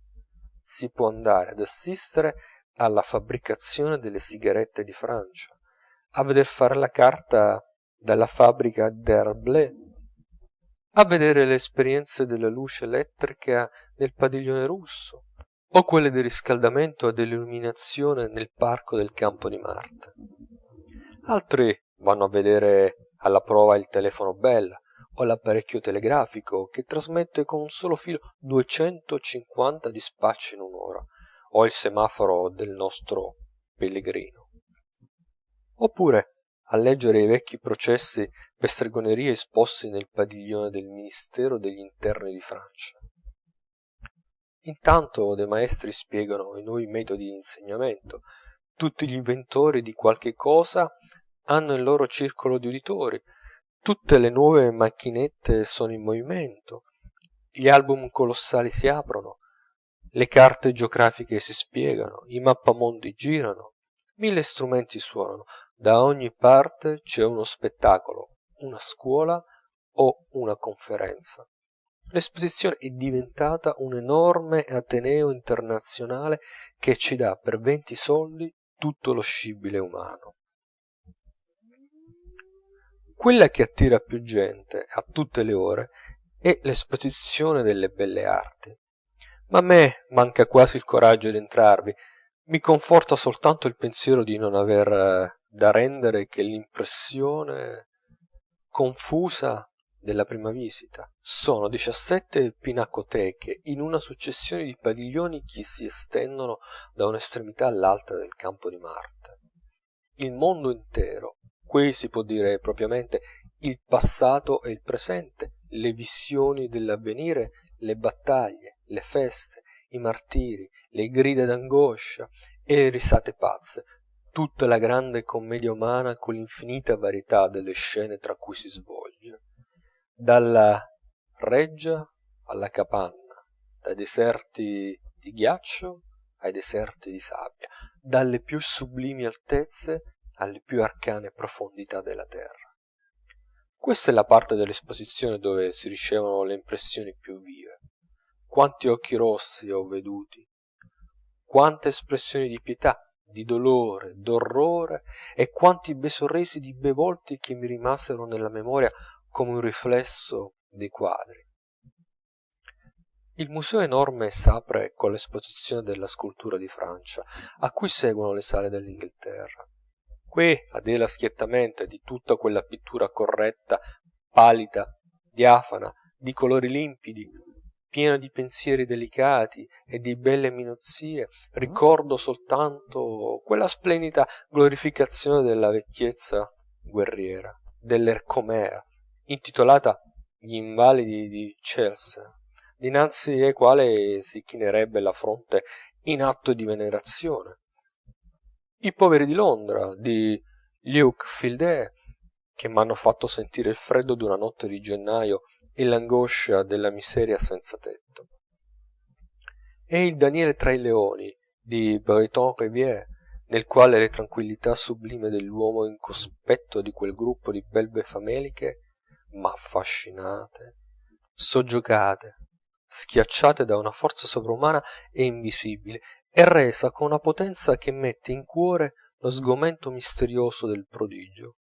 Si può andare ad assistere alla fabbricazione delle sigarette di Francia, a veder fare la carta dalla fabbrica d'Herblay, a vedere le esperienze della luce elettrica nel padiglione russo, o quelle del riscaldamento e dell'illuminazione nel parco del campo di Marte. Altri vanno a vedere alla prova il telefono Bell, o l'apparecchio telegrafico che trasmette con un solo filo 250 dispacci in un'ora, o il semaforo del nostro Pellegrino. Oppure a leggere i vecchi processi per stregoneria esposti nel padiglione del Ministero degli Interni di Francia. Intanto dei maestri spiegano i nuovi metodi di insegnamento, tutti gli inventori di qualche cosa hanno il loro circolo di uditori, tutte le nuove macchinette sono in movimento, gli album colossali si aprono, le carte geografiche si spiegano, i mappamondi girano, 1000 strumenti suonano, da ogni parte c'è uno spettacolo, una scuola o una conferenza. L'esposizione è diventata un enorme ateneo internazionale che ci dà per 20 soldi tutto lo scibile umano. Quella che attira più gente a tutte le ore è l'esposizione delle belle arti. Ma a me manca quasi il coraggio di entrarvi, mi conforta soltanto il pensiero di non aver da rendere che l'impressione confusa della prima visita. Sono 17 pinacoteche in una successione di padiglioni che si estendono da un'estremità all'altra del campo di Marte. Il mondo intero, qui si può dire propriamente il passato e il presente, le visioni dell'avvenire, le battaglie, le feste, i martiri, le grida d'angoscia e le risate pazze, tutta la grande commedia umana con l'infinita varietà delle scene tra cui si svolge, dalla reggia alla capanna, dai deserti di ghiaccio ai deserti di sabbia, dalle più sublimi altezze alle più arcane profondità della terra. Questa è la parte dell'esposizione dove si ricevono le impressioni più vive. Quanti occhi rossi ho veduti, quante espressioni di pietà, di dolore, d'orrore, e quanti bei sorrisi di bei volti che mi rimasero nella memoria come un riflesso dei quadri. Il museo enorme s'apre con l'esposizione della scultura di Francia, a cui seguono le sale dell'Inghilterra. Qui, a dire schiettamente di tutta quella pittura corretta, pallida, diafana, di colori limpidi, piena di pensieri delicati e di belle minuzie, ricordo soltanto quella splendida glorificazione della vecchiezza guerriera, dell'Ercomer, intitolata Gli invalidi di Chelsea, dinanzi ai quali si chinerebbe la fronte in atto di venerazione. I poveri di Londra, di Luke Fielding, che m'hanno fatto sentire il freddo d'una notte di gennaio e l'angoscia della miseria senza tetto. E il Daniele tra i leoni di Breton-Rivière, nel quale le tranquillità sublime dell'uomo in cospetto di quel gruppo di belve fameliche, ma affascinate, soggiogate, schiacciate da una forza sovrumana e invisibile, e resa con una potenza che mette in cuore lo sgomento misterioso del prodigio.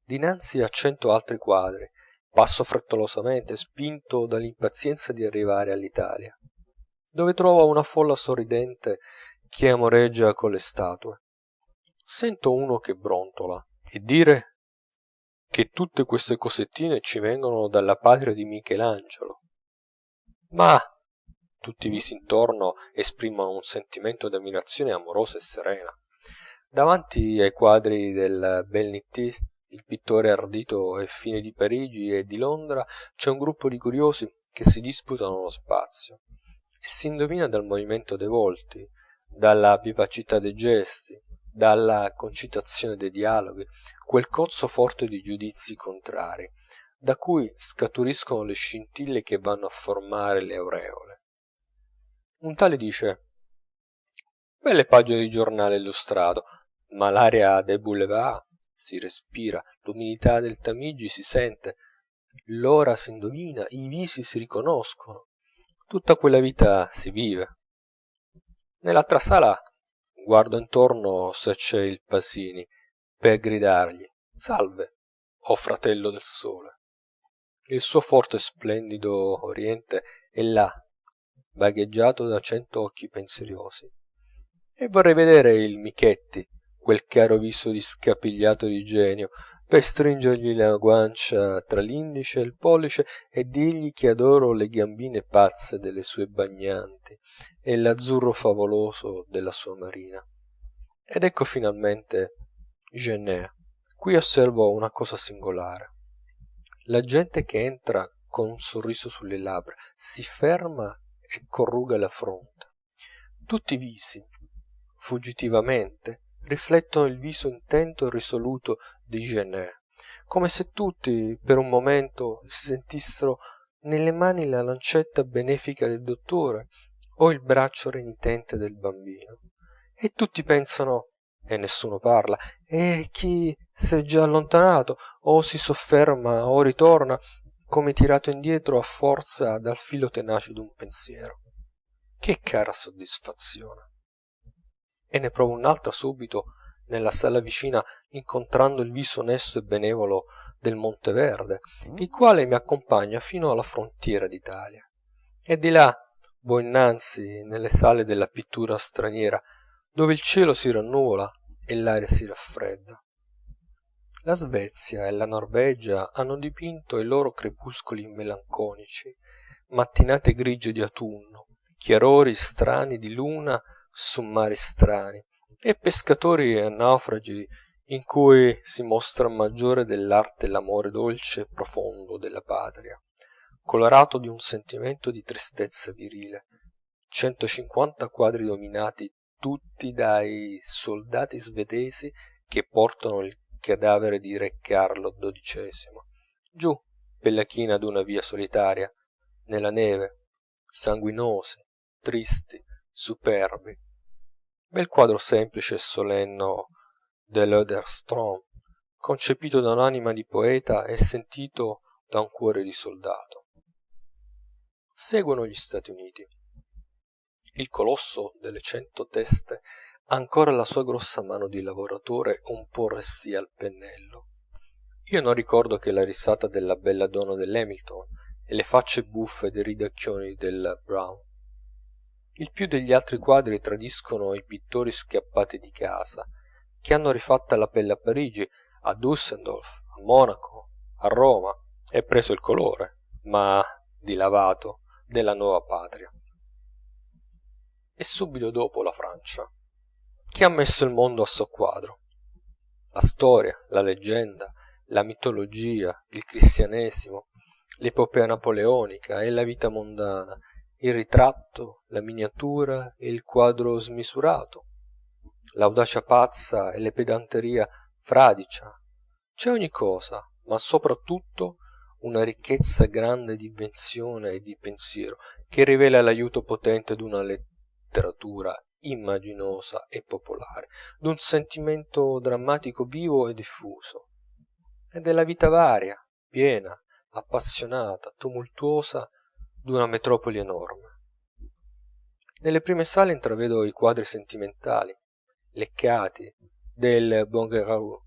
Dinanzi a 100 altri quadri, passo frettolosamente, spinto dall'impazienza di arrivare all'Italia, dove trovo una folla sorridente che amoreggia con le statue. Sento uno che brontola, e dire che tutte queste cosettine ci vengono dalla patria di Michelangelo. Ma tutti i visi intorno esprimono un sentimento d'ammirazione amorosa e serena. Davanti ai quadri del Bel-Nittis, il pittore ardito e fine di Parigi e di Londra, c'è un gruppo di curiosi che si disputano lo spazio, e si indovina dal movimento dei volti, dalla vivacità dei gesti, dalla concitazione dei dialoghi, quel cozzo forte di giudizi contrari, da cui scaturiscono le scintille che vanno a formare le aureole. Un tale dice: belle pagine di giornale illustrato, ma l'aria dei boulevards si respira, l'umidità del Tamigi si sente, l'ora s'indovina, i visi si riconoscono, tutta quella vita si vive. Nell'altra sala guardo intorno se c'è il Pasini, per gridargli: salve, o fratello del sole. Il suo forte e splendido oriente è là, vagheggiato da 100 occhi pensierosi. E vorrei vedere il Michetti, quel caro viso scapigliato di genio, per stringergli la guancia tra l'indice e il pollice e dirgli che adoro le gambine pazze delle sue bagnanti e l'azzurro favoloso della sua marina. Ed ecco finalmente Genet. Qui osservo una cosa singolare. La gente che entra con un sorriso sulle labbra si ferma e corruga la fronte. Tutti i visi, fuggitivamente, riflettono il viso intento e risoluto di Genet, come se tutti per un momento si sentissero nelle mani la lancetta benefica del dottore o il braccio renitente del bambino. E tutti pensano, e nessuno parla, e chi s'è già allontanato, o si sofferma o ritorna, come tirato indietro a forza dal filo tenace d'un pensiero. Che cara soddisfazione! E ne provo un'altra subito nella sala vicina, incontrando il viso onesto e benevolo del Monteverde, il quale mi accompagna fino alla frontiera d'Italia. E di là vo innanzi nelle sale della pittura straniera, dove il cielo si rannuvola e l'aria si raffredda. La Svezia e la Norvegia hanno dipinto i loro crepuscoli melanconici, mattinate grigie di autunno, chiarori strani di luna su mari strani, e pescatori e naufragi in cui si mostra maggiore dell'arte l'amore dolce e profondo della patria, colorato di un sentimento di tristezza virile. 150 quadri dominati tutti dai soldati svedesi che portano il cadavere di re Carlo XII, giù per la china d'una via solitaria, nella neve, sanguinosi, tristi, superbi. Bel quadro semplice e solenne dell'Oderstrom, concepito da un'anima di poeta e sentito da un cuore di soldato. Seguono gli Stati Uniti. Il colosso delle 100 teste ha ancora la sua grossa mano di lavoratore un po' restia al pennello. Io non ricordo che la risata della bella donna dell'Hamilton e le facce buffe dei ridacchioni del Brown. Il più degli altri quadri tradiscono i pittori scappati di casa, che hanno rifatta la pelle a Parigi, a Düsseldorf, a Monaco, a Roma, e preso il colore, ma dilavato, della nuova patria. E subito dopo la Francia, che ha messo il mondo a soqquadro. La storia, la leggenda, la mitologia, il cristianesimo, l'epopea napoleonica e la vita mondana, il ritratto, la miniatura e il quadro smisurato, l'audacia pazza e la pedanteria fradicia. C'è ogni cosa, ma soprattutto una ricchezza grande di invenzione e di pensiero, che rivela l'aiuto potente d'una letteratura immaginosa e popolare, d'un sentimento drammatico vivo e diffuso, e della vita varia, piena, appassionata, tumultuosa d'una metropoli enorme. Nelle prime sale intravedo i quadri sentimentali, leccati, del Bouguereau.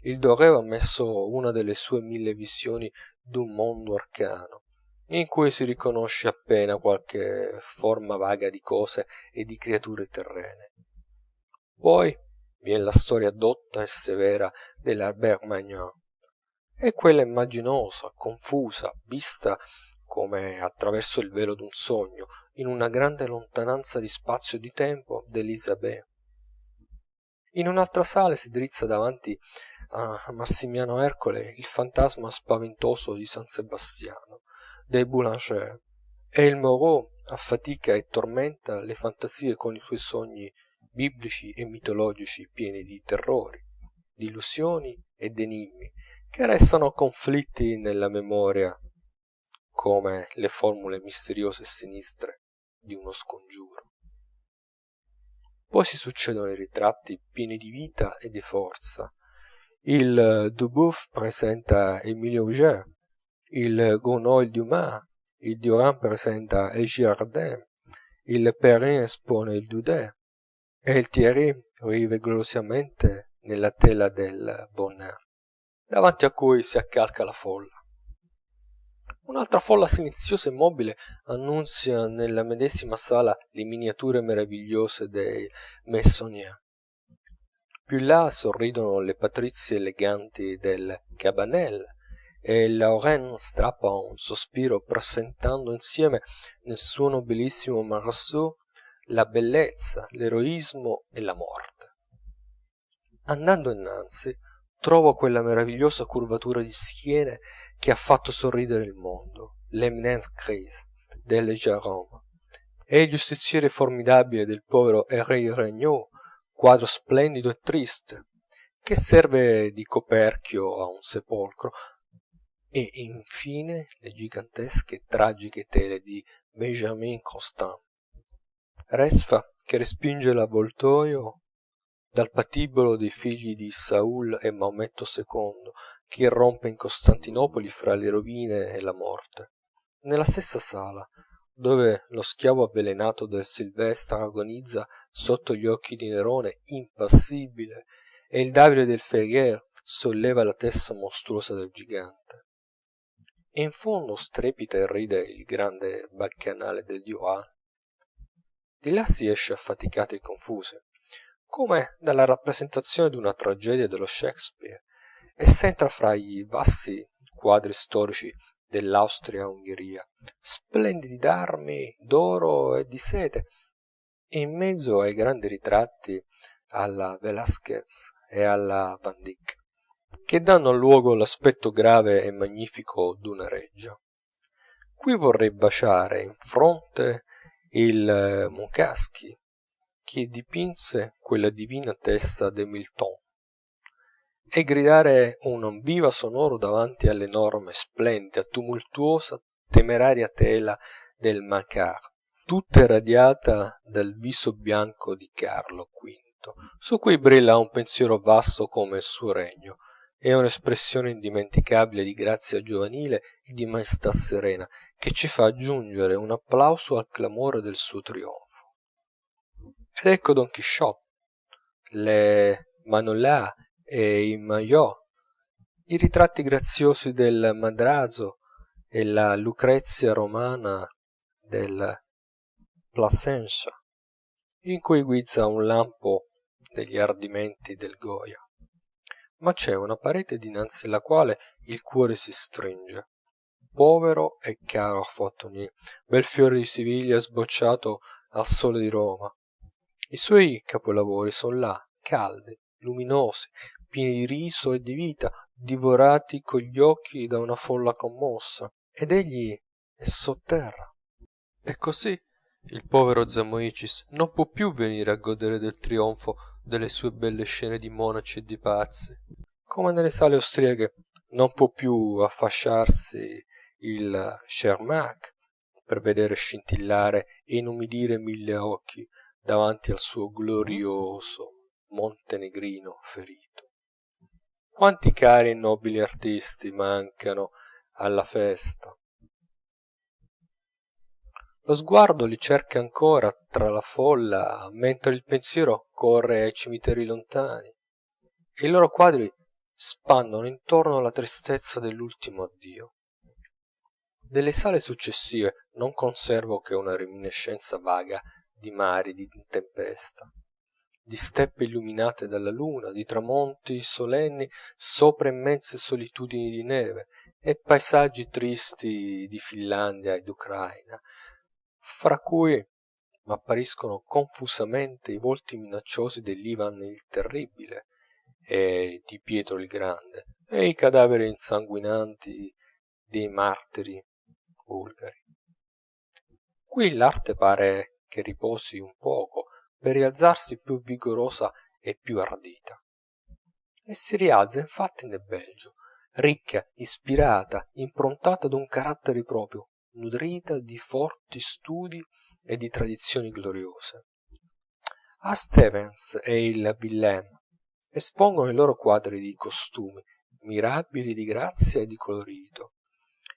Il Dorè ha messo una delle sue 1000 visioni d'un mondo arcano, in cui si riconosce appena qualche forma vaga di cose e di creature terrene. Poi vien la storia dotta e severa dell'Albert Magnat, e quella immaginosa, confusa, vista come attraverso il velo d'un sogno, in una grande lontananza di spazio e di tempo, d'Elisabeth. In un'altra sala si drizza davanti a Massimiano Ercole il fantasma spaventoso di San Sebastiano, dei Boulanger, e il Moreau affatica e tormenta le fantasie con i suoi sogni biblici e mitologici pieni di terrori, di illusioni e d'enigmi, che restano conflitti nella memoria come le formule misteriose e sinistre di uno scongiuro. Poi si succedono i ritratti pieni di vita e di forza. Il Dubuff presenta Émile Auger, il Gounod il Dumas, il Durand presenta il Girardin, il Perrin espone il Daudet, e il Thierry rivive gloriosamente nella tela del Bonheur, davanti a cui si accalca la folla. Un'altra folla silenziosa e mobile annunzia nella medesima sala le miniature meravigliose dei Meissonier. Più là sorridono le patrizie eleganti del Cabanel, e Laurent strappa un sospiro presentando insieme nel suo nobilissimo Marceau la bellezza, l'eroismo e la morte. Andando innanzi trovo quella meravigliosa curvatura di schiene che ha fatto sorridere il mondo, l'Eminence grise del Gérôme, e il giustiziere formidabile del povero Henri Regnault, quadro splendido e triste, che serve di coperchio a un sepolcro, e infine le gigantesche e tragiche tele di Benjamin Constant. Resfa che respinge l'avvoltoio dal patibolo dei figli di Saul e Maometto II, che irrompe in Costantinopoli fra le rovine e la morte. Nella stessa sala, dove lo schiavo avvelenato del Silvestre agonizza sotto gli occhi di Nerone impassibile, e il Davide del Ferrier solleva la testa mostruosa del gigante. E in fondo strepita e ride il grande baccanale del Durand. Di là si esce affaticati e confusi, come dalla rappresentazione d'una tragedia dello Shakespeare, e s'entra fra i vasti quadri storici dell'Austria-Ungheria, splendidi d'armi, d'oro e di sete, e in mezzo ai grandi ritratti alla Velázquez e alla Van Dyck, che danno al luogo l'aspetto grave e magnifico d'una reggia. Qui vorrei baciare in fronte il Munkacsy, che dipinse quella divina testa de Milton, e gridare un viva sonoro davanti all'enorme, splendida, tumultuosa, temeraria tela del Macquart, tutta irradiata dal viso bianco di Carlo V, su cui brilla un pensiero vasto come il suo regno, e un'espressione indimenticabile di grazia giovanile e di maestà serena, che ci fa aggiungere un applauso al clamore del suo trionfo. Ed ecco don chisciotte, le manolà e i maillot, i ritratti graziosi del madrazo e la lucrezia romana del plasencia, in cui guizza un lampo degli ardimenti del goya. Ma c'è una parete dinanzi alla quale il cuore si stringe. Povero e caro Fortuny, bel fiore di Siviglia sbocciato al sole di Roma. I suoi capolavori son là, caldi, luminosi, pieni di riso e di vita, divorati cogli occhi da una folla commossa, ed egli è sotterra. E così il povero Zamoïcis non può più venire a godere del trionfo delle sue belle scene di monaci e di pazzi, come nelle sale austriache non può più affacciarsi il Schermach per vedere scintillare e inumidire 1000 occhi davanti al suo glorioso montenegrino ferito. Quanti cari e nobili artisti mancano alla festa! Lo sguardo li cerca ancora tra la folla, mentre il pensiero corre ai cimiteri lontani, e i loro quadri spandono intorno la tristezza dell'ultimo addio. Delle sale successive non conservo che una reminiscenza vaga di mari di tempesta, di steppe illuminate dalla luna, di tramonti solenni sopra immense solitudini di neve, e paesaggi tristi di Finlandia e d'Ucraina, fra cui m'appariscono confusamente i volti minacciosi dell'Ivan il Terribile e di Pietro il Grande, e i cadaveri insanguinanti dei martiri bulgari. Qui l'arte pare che riposi un poco per rialzarsi più vigorosa e più ardita. E si rialza infatti nel Belgio, ricca, ispirata, improntata d'un carattere proprio, nutrita di forti studi e di tradizioni gloriose. A Stevens e il Villem espongono i loro quadri di costumi, mirabili di grazia e di colorito,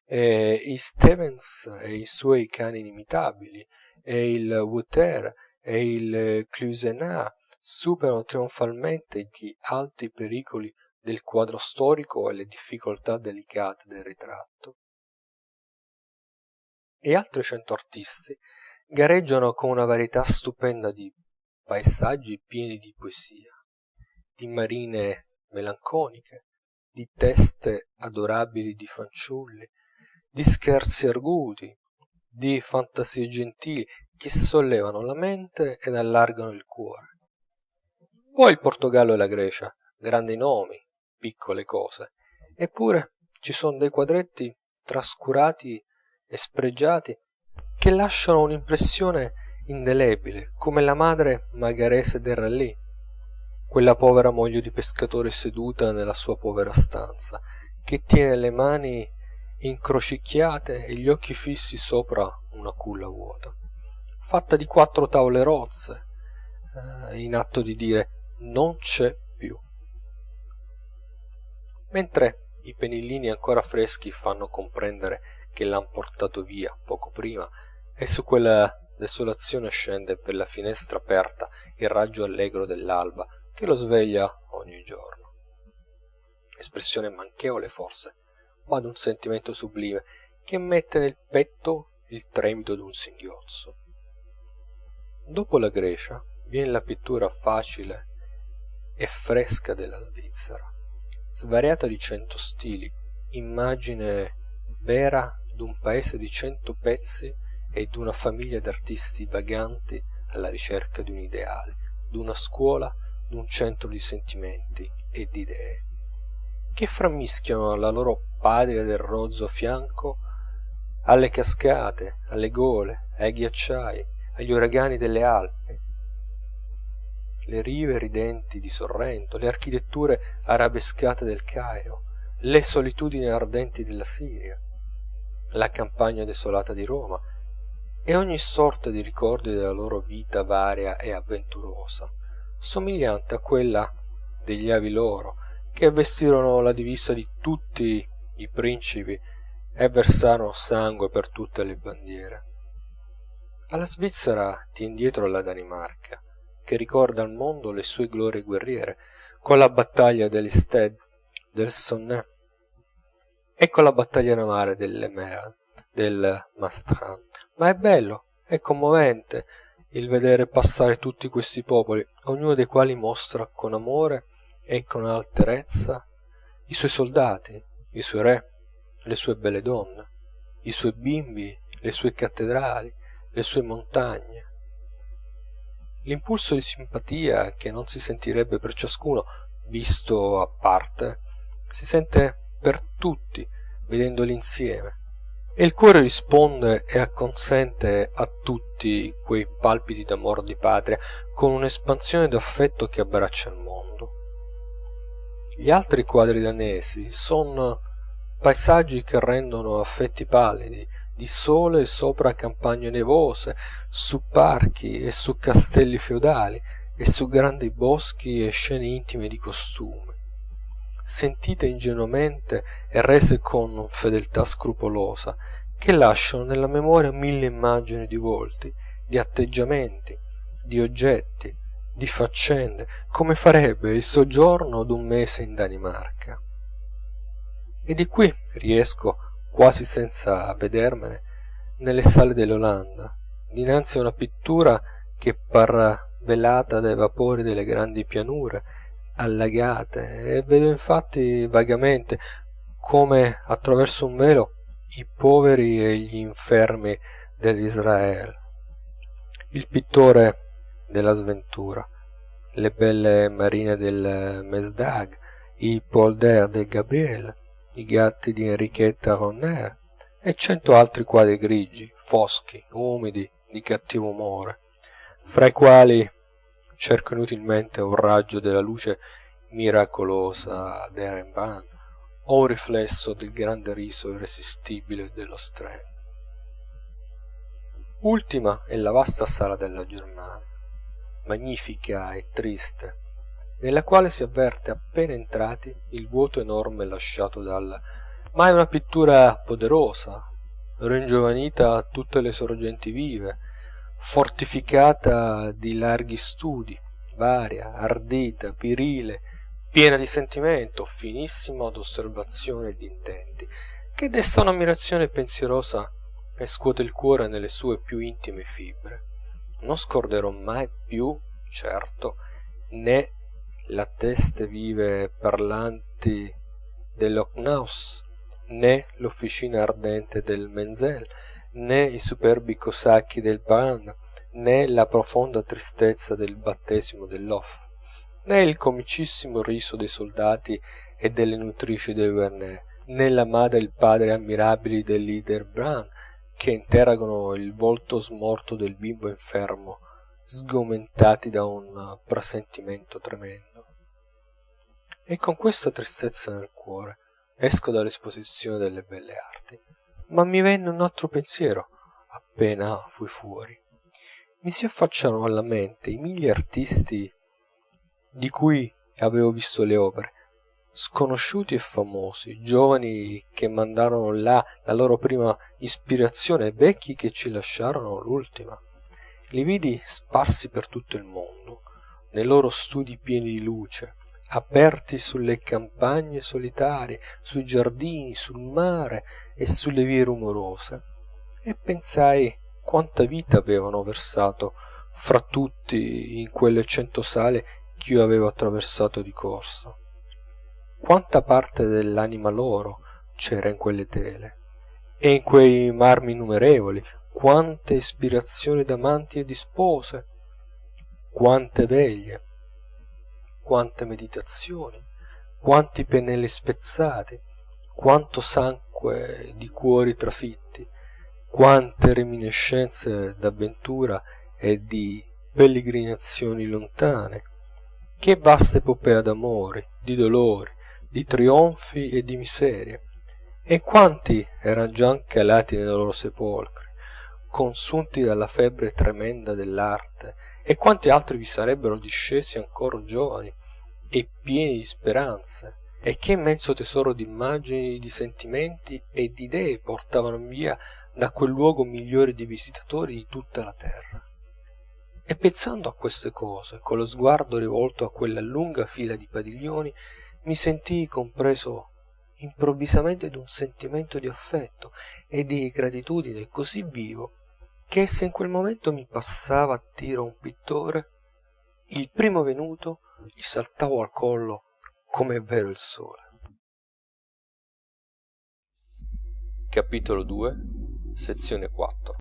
e i Stevens e i suoi cani inimitabili, e il Water e il Cluysenaar superano trionfalmente gli alti pericoli del quadro storico e le difficoltà delicate del ritratto. E altri 100 artisti gareggiano con una varietà stupenda di paesaggi pieni di poesia, di marine melanconiche, di teste adorabili di fanciulli, di scherzi arguti, di fantasie gentili che sollevano la mente ed allargano il cuore. Poi il Portogallo e la Grecia, grandi nomi, piccole cose, eppure ci son dei quadretti trascurati e spregiati che lasciano un'impressione indelebile, come la madre Margarese del Rallì, quella povera moglie di pescatore seduta nella sua povera stanza, che tiene le mani incrocicchiate e gli occhi fissi sopra una culla vuota, fatta di 4 tavole rozze, in atto di dire non c'è più. Mentre i pennellini ancora freschi fanno comprendere che l'han portato via poco prima, e su quella desolazione scende per la finestra aperta il raggio allegro dell'alba che lo sveglia ogni giorno. Espressione manchevole forse, ma d'un sentimento sublime che mette nel petto il tremito d'un singhiozzo. Dopo la Grecia viene la pittura facile e fresca della Svizzera, svariata di 100 stili, immagine vera d'un paese di 100 pezzi e d'una famiglia d'artisti vaganti alla ricerca di un ideale, d'una scuola, d'un centro di sentimenti e di idee, che frammischiano la loro patria del rozzo fianco alle cascate, alle gole, ai ghiacciai, agli uragani delle Alpi. le rive ridenti di Sorrento, le architetture arabescate del Cairo, le solitudini ardenti della Siria, la campagna desolata di Roma, e ogni sorta di ricordi della loro vita varia e avventurosa, somigliante a quella degli avi loro, che vestirono la divisa di tutti i principi e versarono sangue per tutte le bandiere. Alla Svizzera tien dietro la Danimarca, che ricorda al mondo le sue glorie guerriere, con la battaglia dell'Isted, del Sonne, e con la battaglia navale dell'Emer, del Mastran. Ma è bello, è commovente il vedere passare tutti questi popoli, ognuno dei quali mostra con amore e con alterezza i suoi soldati, i suoi re, le sue belle donne, i suoi bimbi, le sue cattedrali, le sue montagne. L'impulso di simpatia che non si sentirebbe per ciascuno visto a parte si sente per tutti vedendoli insieme, e il cuore risponde e acconsente a tutti quei palpiti d'amor di patria con un'espansione d'affetto che abbraccia il mondo. Gli altri quadri danesi son paesaggi che rendono affetti pallidi, di sole sopra campagne nevose, su parchi e su castelli feudali, e su grandi boschi e scene intime di costume, sentite ingenuamente e rese con fedeltà scrupolosa, che lasciano nella memoria mille immagini di volti, di atteggiamenti, di oggetti, di faccende, come farebbe il soggiorno d'un mese in Danimarca. E di qui riesco, quasi senza vedermene, nelle sale dell'Olanda, dinanzi a una pittura che par velata dai vapori delle grandi pianure allagate, e vedo infatti vagamente, come attraverso un velo, i poveri e gli infermi dell'Israel. Il pittore della sventura, le belle marine del Mesdag, i polder del Gabriel, i gatti di Enrichetta Ronner e 100 altri quadri grigi, foschi, umidi, di cattivo umore, fra i quali cerco inutilmente un raggio della luce miracolosa dei Rembrandt o un riflesso del grande riso irresistibile dello Strehd. Ultima è la vasta sala della Germania, magnifica e triste, nella quale si avverte appena entrati il vuoto enorme lasciato ma è una pittura poderosa, ringiovanita a tutte le sorgenti vive, fortificata di larghi studi, varia, ardita, virile, piena di sentimento, finissima ad osservazione e di intenti, che desta un'ammirazione pensierosa e scuote il cuore nelle sue più intime fibre. Non scorderò mai più, certo, né la teste vive e parlanti dell'Hochnaus, né l'officina ardente del Menzel, né i superbi cosacchi del Brand, né la profonda tristezza del battesimo dell'Hof, né il comicissimo riso dei soldati e delle nutrici del Vernet, né la madre e il padre ammirabili dell'Hildebrand, che interrogano il volto smorto del bimbo infermo, sgomentati da un presentimento tremendo. E con questa tristezza nel cuore esco dall'esposizione delle belle arti. Ma mi venne un altro pensiero appena fui fuori. Mi si affacciarono alla mente i 1000 artisti di cui avevo visto le opere, sconosciuti e famosi, giovani che mandarono là la loro prima ispirazione e vecchi che ci lasciarono l'ultima. Li vidi sparsi per tutto il mondo, nei loro studi pieni di luce, aperti sulle campagne solitarie, sui giardini, sul mare e sulle vie rumorose, e pensai quanta vita avevano versato fra tutti in quelle 100 sale ch'io avevo attraversato di corsa. Quanta parte dell'anima loro c'era in quelle tele, e in quei marmi innumerevoli, quante ispirazioni d'amanti e di spose, quante veglie, quante meditazioni, quanti pennelli spezzati, quanto sangue di cuori trafitti, quante reminiscenze d'avventura e di pellegrinazioni lontane, che vasta epopea d'amori, di dolori, di trionfi e di miserie, e quanti eran già calati nei loro sepolcri, consunti dalla febbre tremenda dell'arte, e quanti altri vi sarebbero discesi ancor giovani e pieni di speranze, e che immenso tesoro d'immagini, di sentimenti e d'idee portavano via da quel luogo milioni di visitatori di tutta la terra. E pensando a queste cose, con lo sguardo rivolto a quella lunga fila di padiglioni, mi sentii compreso improvvisamente d'un sentimento di affetto e di gratitudine così vivo, che se in quel momento mi passava a tiro un pittore, il primo venuto gli saltavo al collo come è vero il sole. Capitolo 2, sezione 4.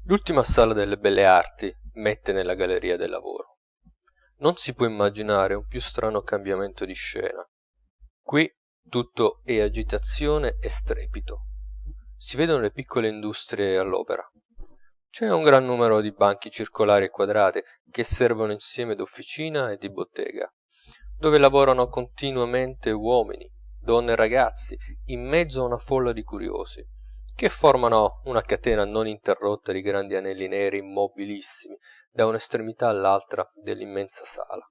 L'ultima sala delle belle arti mette nella galleria del lavoro. Non si può immaginare un più strano cambiamento di scena. Qui tutto è agitazione e strepito. Si vedono le piccole industrie all'opera. C'è un gran numero di banchi circolari e quadrati che servono insieme d'officina e di bottega, dove lavorano continuamente uomini, donne e ragazzi, in mezzo a una folla di curiosi, che formano una catena non interrotta di grandi anelli neri immobilissimi da un'estremità all'altra dell'immensa sala.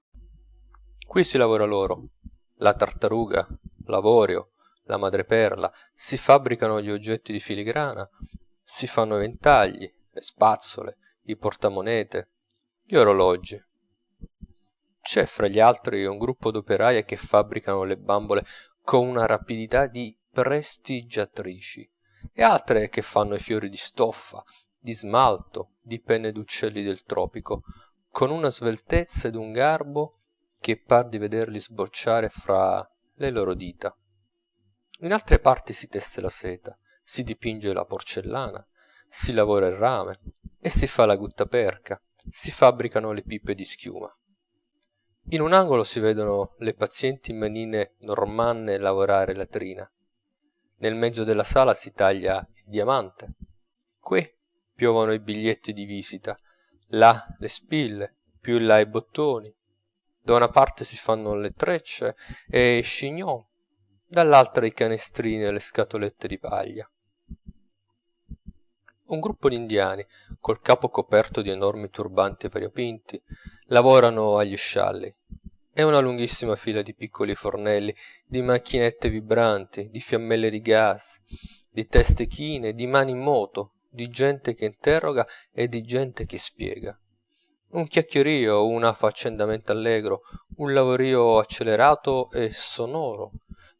Qui si lavora l'oro, la tartaruga, l'avorio, la madreperla, si fabbricano gli oggetti di filigrana, si fanno i ventagli, le spazzole, i portamonete, gli orologi. C'è fra gli altri un gruppo d'operaie che fabbricano le bambole con una rapidità di prestigiatrici, e altre che fanno i fiori di stoffa, di smalto, di penne d'uccelli del tropico, con una sveltezza ed un garbo che par di vederli sbocciare fra le loro dita. In altre parti si tesse la seta, si dipinge la porcellana, si lavora il rame e si fa la guttaperca, si fabbricano le pipe di schiuma. In un angolo si vedono le pazienti manine normanne lavorare la trina. Nel mezzo della sala si taglia il diamante. Qui piovono i biglietti di visita, là le spille, più in là i bottoni. Da una parte si fanno le trecce e i chignon, dall'altra i canestrini e le scatolette di paglia. Un gruppo d'indiani, col capo coperto di enormi turbanti variopinti, lavorano agli scialli, e una lunghissima fila di piccoli fornelli, di macchinette vibranti, di fiammelle di gas, di teste chine, di mani in moto, di gente che interroga e di gente che spiega. Un chiacchierio, un affaccendamento allegro, un lavorio accelerato e sonoro,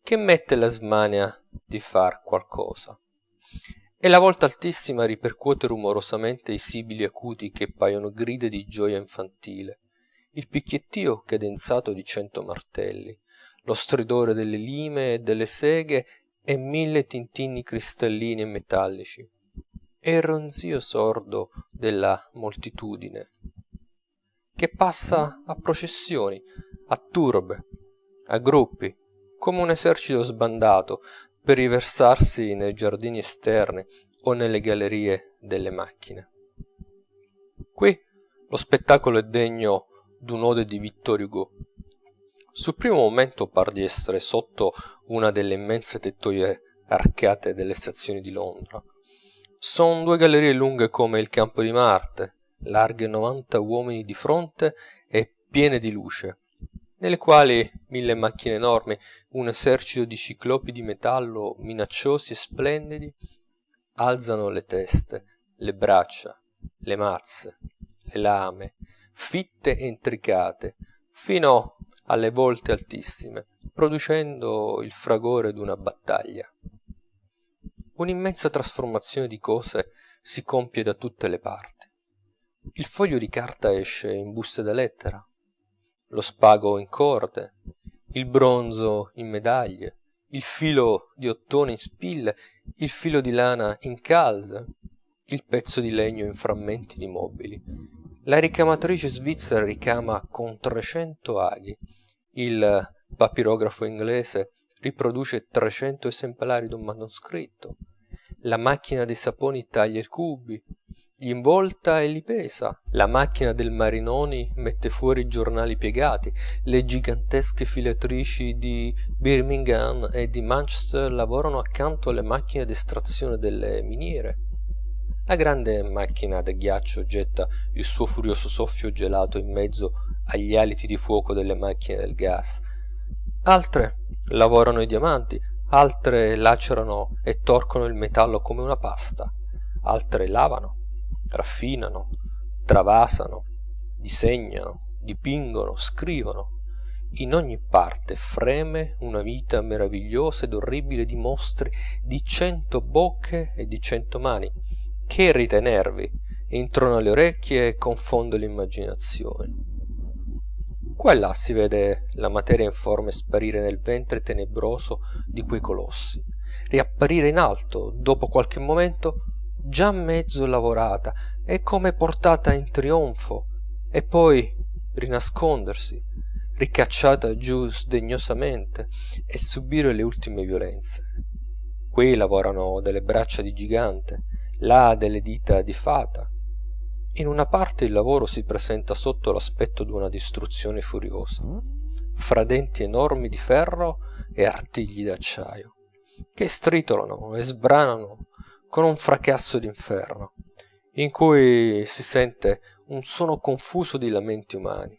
che mette la smania di far qualcosa. E la volta altissima ripercuote rumorosamente i sibili acuti che paiono grida di gioia infantile, il picchiettio cadenzato di 100 martelli, lo stridore delle lime e delle seghe e 1000 tintinni cristallini e metallici, e il ronzio sordo della moltitudine, che passa a processioni, a turbe, a gruppi, come un esercito sbandato, per riversarsi nei giardini esterni o nelle gallerie delle macchine. Qui lo spettacolo è degno d'un'ode di Victor Hugo. Sul primo momento par di essere sotto una delle immense tettoie arcate delle stazioni di Londra. Son 2 gallerie lunghe come il campo di Marte, larghe 90 uomini di fronte e piene di luce, nelle quali 1000 macchine enormi, un esercito di ciclopi di metallo minacciosi e splendidi, alzano le teste, le braccia, le mazze, le lame, fitte e intricate, fino alle volte altissime, producendo il fragore d'una battaglia. Un'immensa trasformazione di cose si compie da tutte le parti. Il foglio di carta esce in buste da lettera, lo spago in corde, il bronzo in medaglie, il filo di ottone in spille, il filo di lana in calze, il pezzo di legno in frammenti di mobili. La ricamatrice svizzera ricama con 300 aghi, il papirografo inglese riproduce 300 esemplari d'un manoscritto, la macchina dei saponi taglia i cubi, gli involta e li pesa. La macchina del Marinoni mette fuori i giornali piegati, le gigantesche filatrici di Birmingham e di Manchester lavorano accanto alle macchine d'estrazione delle miniere. La grande macchina da ghiaccio getta il suo furioso soffio gelato in mezzo agli aliti di fuoco delle macchine del gas. Altre lavorano i diamanti, altre lacerano e torcono il metallo come una pasta, altre lavano, raffinano, travasano, disegnano, dipingono, scrivono. In ogni parte freme una vita meravigliosa ed orribile di mostri di 100 bocche e di 100 mani, che irrita i nervi, introna le orecchie e confonde l'immaginazione. Qua e là si vede la materia informe sparire nel ventre tenebroso di quei colossi, riapparire in alto dopo qualche momento già mezzo lavorata e come portata in trionfo, e poi rinascondersi, ricacciata giù sdegnosamente e subire le ultime violenze. Qui lavorano delle braccia di gigante, là delle dita di fata. In una parte il lavoro si presenta sotto l'aspetto d'una distruzione furiosa, fra denti enormi di ferro e artigli d'acciaio, che stritolano e sbranano con un fracasso d'inferno, in cui si sente un suono confuso di lamenti umani.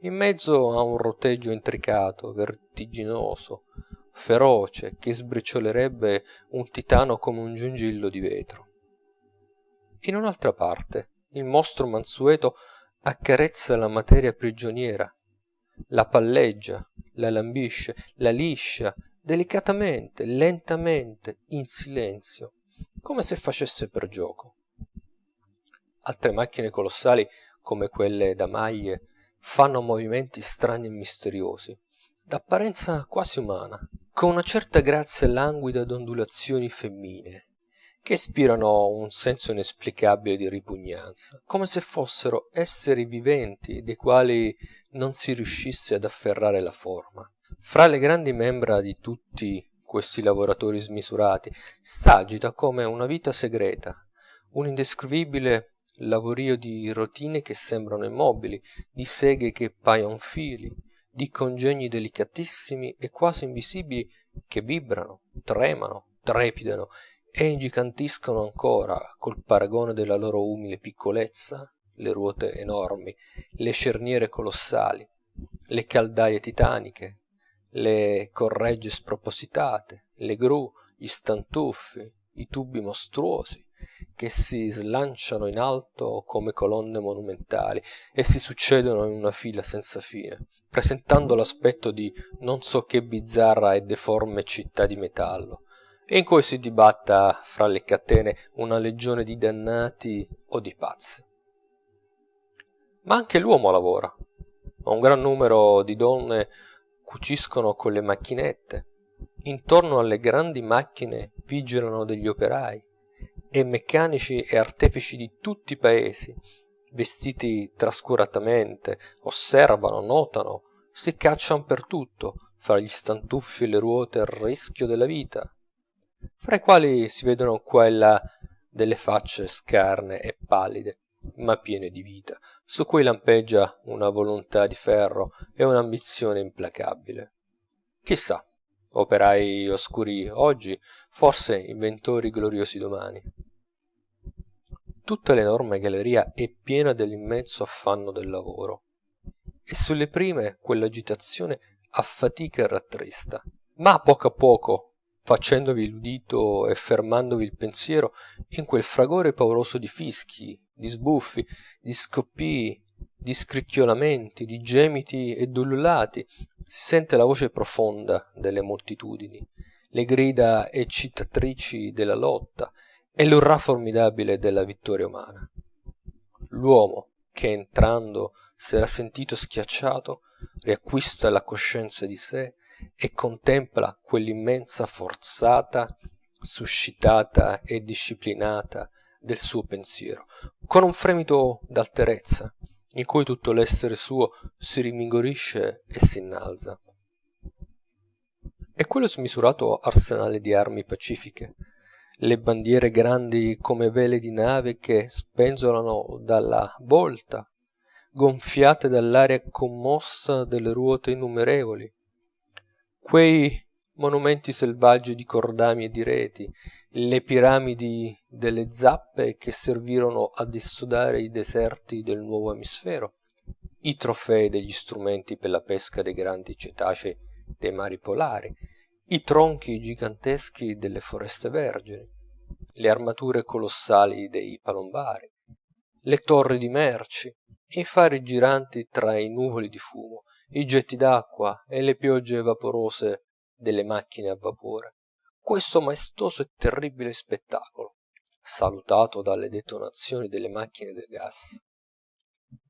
In mezzo a un roteggio intricato, vertiginoso, feroce, che sbriciolerebbe un titano come un gingillo di vetro. In un'altra parte il mostro mansueto accarezza la materia prigioniera, la palleggia, la lambisce, la liscia, delicatamente, lentamente, in silenzio, come se facesse per gioco. Altre macchine colossali, come quelle da maglie, fanno movimenti strani e misteriosi, d'apparenza quasi umana, con una certa grazia languida d'ondulazioni femminee, che ispirano un senso inesplicabile di ripugnanza, come se fossero esseri viventi dei quali non si riuscisse ad afferrare la forma. Fra le grandi membra di tutti questi lavoratori smisurati s'agita come una vita segreta, un indescrivibile lavorio di rotine che sembrano immobili, di seghe che paiono fili, di congegni delicatissimi e quasi invisibili che vibrano, tremano, trepidano e ingigantiscono ancora col paragone della loro umile piccolezza le ruote enormi, le cerniere colossali, le caldaie titaniche, le corregge spropositate, le gru, gli stantuffi, i tubi mostruosi, che si slanciano in alto come colonne monumentali e si succedono in una fila senza fine, presentando l'aspetto di non so che bizzarra e deforme città di metallo, in cui si dibatta fra le catene una legione di dannati o di pazzi. Ma anche l'uomo lavora. Un gran numero di donne cuciscono con le macchinette. Intorno alle grandi macchine vigilano degli operai, e meccanici e artefici di tutti i paesi, vestiti trascuratamente, osservano, notano, si caccian per tutto, fra gli stantuffi e le ruote a rischio della vita, fra i quali si vedono qua e là delle facce scarne e pallide, ma piene di vita, su cui lampeggia una volontà di ferro e un'ambizione implacabile. Chissà, operai oscuri oggi, forse inventori gloriosi domani. Tutta l'enorme galleria è piena dell'immenso affanno del lavoro, e sulle prime quell'agitazione affatica e rattrista, ma a poco, facendovi l'udito e fermandovi il pensiero in quel fragore pauroso di fischi, di sbuffi, di scoppii, di scricchiolamenti, di gemiti e d'ululati, si sente la voce profonda delle moltitudini, le grida eccitatrici della lotta e l'urrà formidabile della vittoria umana. L'uomo, che entrando s'era sentito schiacciato, riacquista la coscienza di sé e contempla quell'immensa forzata, suscitata e disciplinata del suo pensiero, con un fremito d'alterezza, in cui tutto l'essere suo si rinvigorisce e s'innalza. E quello smisurato arsenale di armi pacifiche, le bandiere grandi come vele di nave che spenzolano dalla volta, gonfiate dall'aria commossa delle ruote innumerevoli, quei monumenti selvaggi di cordami e di reti, le piramidi delle zappe che servirono a dissodare i deserti del nuovo emisfero, i trofei degli strumenti per la pesca dei grandi cetacei dei mari polari, i tronchi giganteschi delle foreste vergini, le armature colossali dei palombari, le torri di merci, i fari giranti tra i nuvoli di fumo, i getti d'acqua e le piogge vaporose delle macchine a vapore. Questo maestoso e terribile spettacolo, salutato dalle detonazioni delle macchine da gas,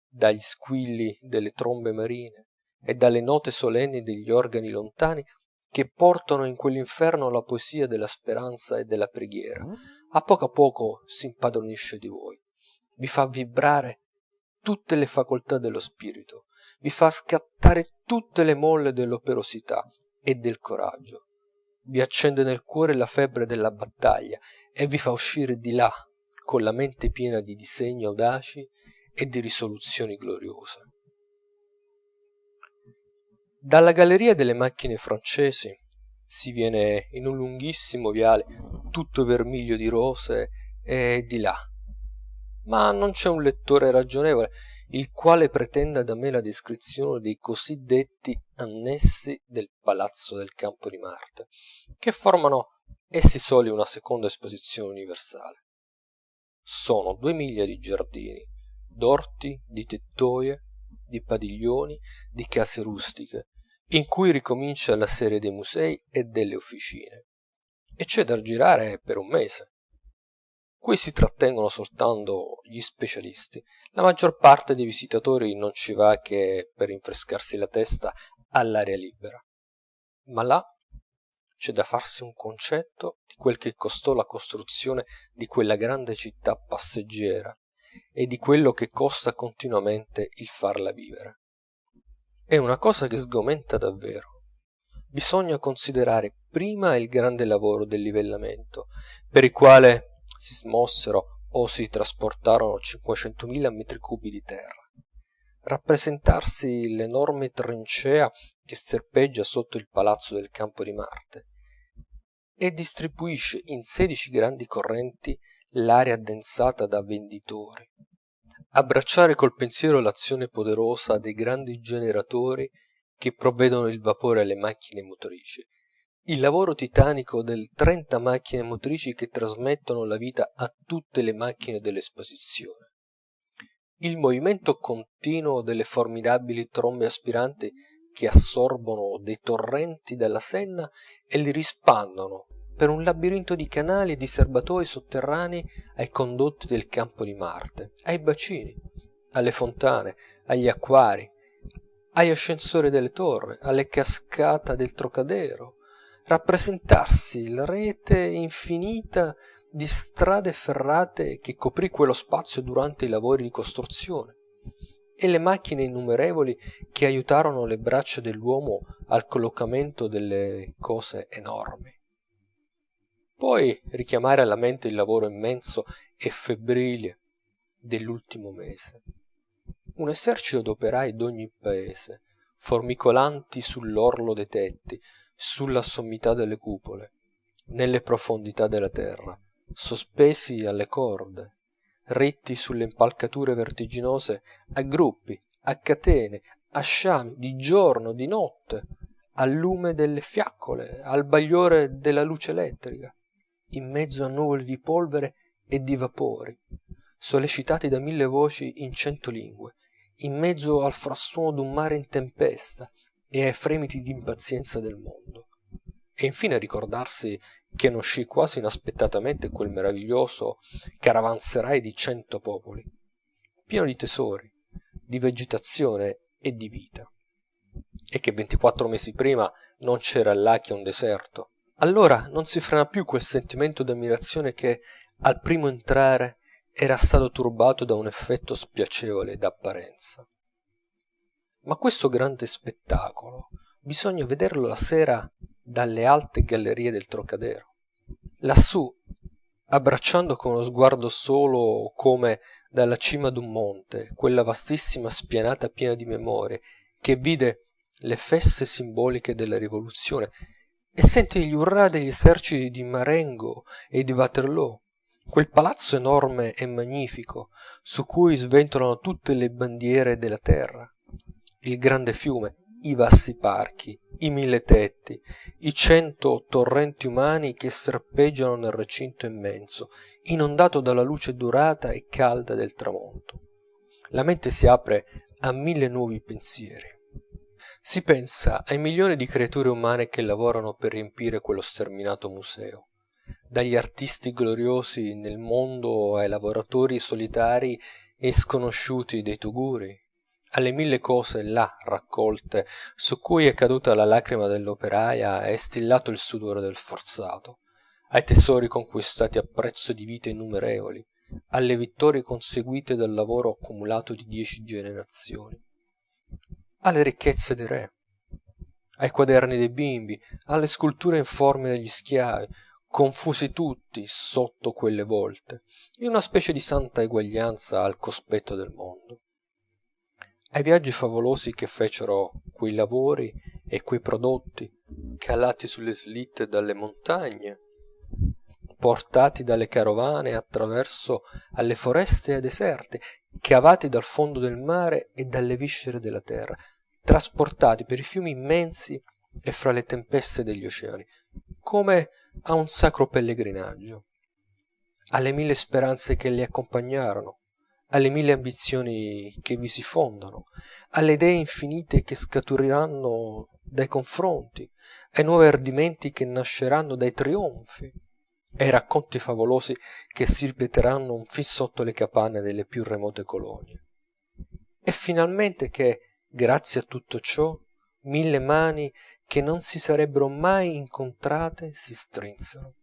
dagli squilli delle trombe marine e dalle note solenni degli organi lontani che portano in quell'inferno la poesia della speranza e della preghiera, a poco s'impadronisce di voi, vi fa vibrare tutte le facoltà dello spirito, vi fa scattare tutte le molle dell'operosità e del coraggio, vi accende nel cuore la febbre della battaglia e vi fa uscire di là con la mente piena di disegni audaci e di risoluzioni gloriose. Dalla galleria delle macchine francesi si viene in un lunghissimo viale tutto vermiglio di rose e di là, ma non c'è un lettore ragionevole il quale pretenda da me la descrizione dei così detti annessi del palazzo del campo di Marte, che formano essi soli una seconda esposizione universale. Sono 2 miglia di giardini, d'orti, di tettoie, di padiglioni, di case rustiche, in cui ricomincia la serie dei musei e delle officine, e c'è da girare per un mese. Qui si trattengono soltanto gli specialisti, la maggior parte dei visitatori non ci va che per rinfrescarsi la testa all'aria libera. Ma là c'è da farsi un concetto di quel che costò la costruzione di quella grande città passeggera e di quello che costa continuamente il farla vivere. È una cosa che sgomenta davvero. Bisogna considerare prima il grande lavoro del livellamento, per il quale si smossero o si trasportarono 500.000 metri cubi di terra. Rappresentarsi l'enorme trincea che serpeggia sotto il palazzo del campo di Marte e distribuisce in 16 grandi correnti l'aria addensata da venditori. Abbracciare col pensiero l'azione poderosa dei grandi generatori che provvedono il vapore alle macchine motrici, il lavoro titanico delle 30 macchine motrici che trasmettono la vita a tutte le macchine dell'esposizione, il movimento continuo delle formidabili trombe aspiranti che assorbono dei torrenti dalla Senna e li rispandono per un labirinto di canali e di serbatoi sotterranei ai condotti del campo di Marte, ai bacini, alle fontane, agli acquari, agli ascensori delle torri, alle cascate del Trocadero, rappresentarsi la rete infinita di strade ferrate che coprì quello spazio durante i lavori di costruzione, e le macchine innumerevoli che aiutarono le braccia dell'uomo al collocamento delle cose enormi. Poi richiamare alla mente il lavoro immenso e febbrile dell'ultimo mese. Un esercito d'operai d'ogni paese, formicolanti sull'orlo dei tetti, sulla sommità delle cupole, nelle profondità della terra, sospesi alle corde, ritti sulle impalcature vertiginose a gruppi, a catene, a sciami, di giorno, di notte, al lume delle fiaccole, al bagliore della luce elettrica, in mezzo a nuvoli di polvere e di vapori, sollecitati da 1000 voci in 100 lingue, in mezzo al frastuono d'un mare in tempesta e ai fremiti d'impazienza del mondo. E infine ricordarsi che ne uscì quasi inaspettatamente quel meraviglioso caravanserai di 100 popoli, pieno di tesori, di vegetazione e di vita, e che 24 mesi prima non c'era là che un deserto. Allora non si frena più quel sentimento d'ammirazione che al primo entrare era stato turbato da un effetto spiacevole d'apparenza. Ma questo grande spettacolo bisogna vederlo la sera dalle alte gallerie del Trocadero. Lassù, abbracciando con uno sguardo solo, come dalla cima d'un monte, quella vastissima spianata piena di memorie, che vide le feste simboliche della rivoluzione, e sente gli urrà degli eserciti di Marengo e di Waterloo, quel palazzo enorme e magnifico, su cui sventolano tutte le bandiere della terra, il grande fiume, i vasti parchi, i mille tetti, i 100 torrenti umani che serpeggiano nel recinto immenso, inondato dalla luce dorata e calda del tramonto. La mente si apre a mille nuovi pensieri. Si pensa ai milioni di creature umane che lavorano per riempire quello sterminato museo, dagli artisti gloriosi nel mondo ai lavoratori solitari e sconosciuti dei tuguri, alle mille cose là raccolte su cui è caduta la lacrima dell'operaia e stillato il sudore del forzato, ai tesori conquistati a prezzo di vite innumerevoli, alle vittorie conseguite dal lavoro accumulato di 10 generazioni, alle ricchezze dei re, ai quaderni dei bimbi, alle sculture informi degli schiavi, confusi tutti sotto quelle volte, in una specie di santa eguaglianza al cospetto del mondo, ai viaggi favolosi che fecero quei lavori e quei prodotti, calati sulle slitte dalle montagne, portati dalle carovane attraverso alle foreste e ai deserti, cavati dal fondo del mare e dalle viscere della terra, trasportati per i fiumi immensi e fra le tempeste degli oceani, come a un sacro pellegrinaggio, alle mille speranze che li accompagnarono, alle mille ambizioni che vi si fondano, alle idee infinite che scaturiranno dai confronti, ai nuovi ardimenti che nasceranno dai trionfi, ai racconti favolosi che si ripeteranno fin sotto le capanne delle più remote colonie. E finalmente che, grazie a tutto ciò, mille mani che non si sarebbero mai incontrate si strinsero,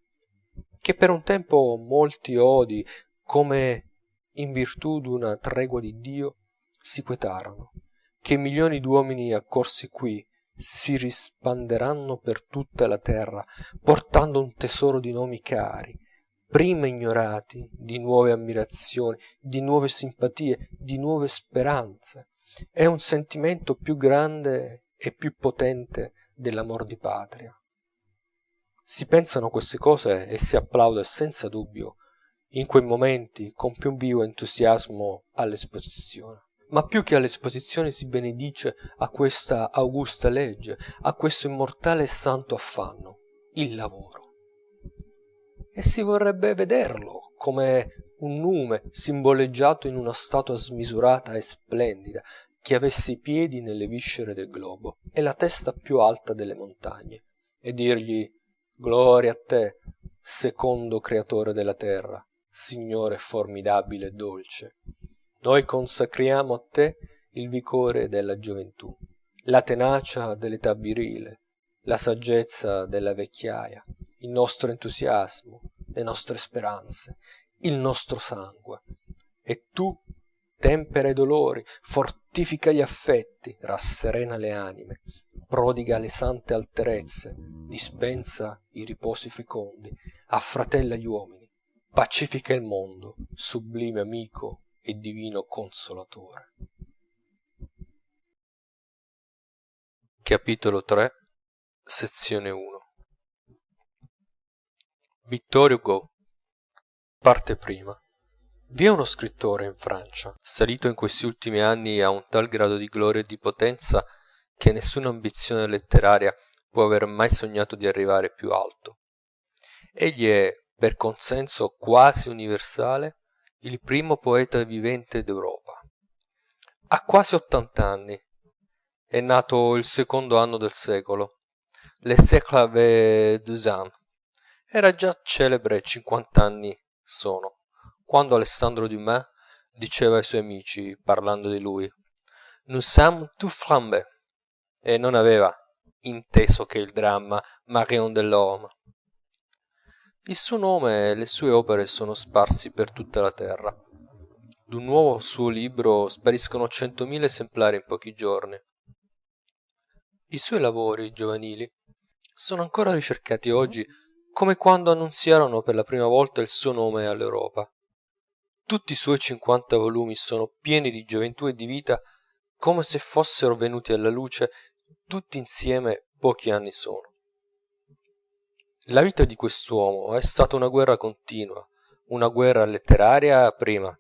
che per un tempo molti odi, come in virtù d'una tregua di Dio, si quetarono, che milioni d'uomini accorsi qui si rispanderanno per tutta la terra, portando un tesoro di nomi cari, prima ignorati, di nuove ammirazioni, di nuove simpatie, di nuove speranze. È un sentimento più grande e più potente dell'amor di patria. Si pensano queste cose e si applaude senza dubbio in quei momenti con più vivo entusiasmo all'esposizione. Ma più che all'esposizione si benedice a questa augusta legge, a questo immortale e santo affanno, il lavoro. E si vorrebbe vederlo come un nume simboleggiato in una statua smisurata e splendida, che avesse i piedi nelle viscere del globo e la testa più alta delle montagne, e dirgli: gloria a te, secondo creatore della terra, signore formidabile e dolce. Noi consacriamo a te il vigore della gioventù, la tenacia dell'età virile, la saggezza della vecchiaia, il nostro entusiasmo, le nostre speranze, il nostro sangue. E tu tempera i dolori, fortifica gli affetti, rasserena le anime, prodiga le sante alterezze, dispensa i riposi fecondi, affratella gli uomini, pacifica il mondo, sublime amico e divino consolatore. Capitolo 3, sezione 1. Victor Hugo. Parte prima. Vi è uno scrittore in Francia, salito in questi ultimi anni a un tal grado di gloria e di potenza che nessuna ambizione letteraria può aver mai sognato di arrivare più alto. Egli è, per consenso quasi universale, il primo poeta vivente d'Europa. Ha quasi 80 anni. È nato il secondo anno del secolo. Le siècle avait 2 ans. Era già celebre 50 anni sono, quando Alessandro Dumas diceva ai suoi amici, parlando di lui: nous sommes tous flambés, e non aveva inteso che il dramma Marion Delorme. Il suo nome e le sue opere sono sparsi per tutta la terra. D'un nuovo suo libro spariscono 100.000 esemplari in pochi giorni. I suoi lavori giovanili sono ancora ricercati oggi come quando annunziarono per la prima volta il suo nome all'Europa. Tutti i suoi 50 volumi sono pieni di gioventù e di vita, come se fossero venuti alla luce tutti insieme pochi anni sono. La vita di quest'uomo è stata una guerra continua, una guerra letteraria prima,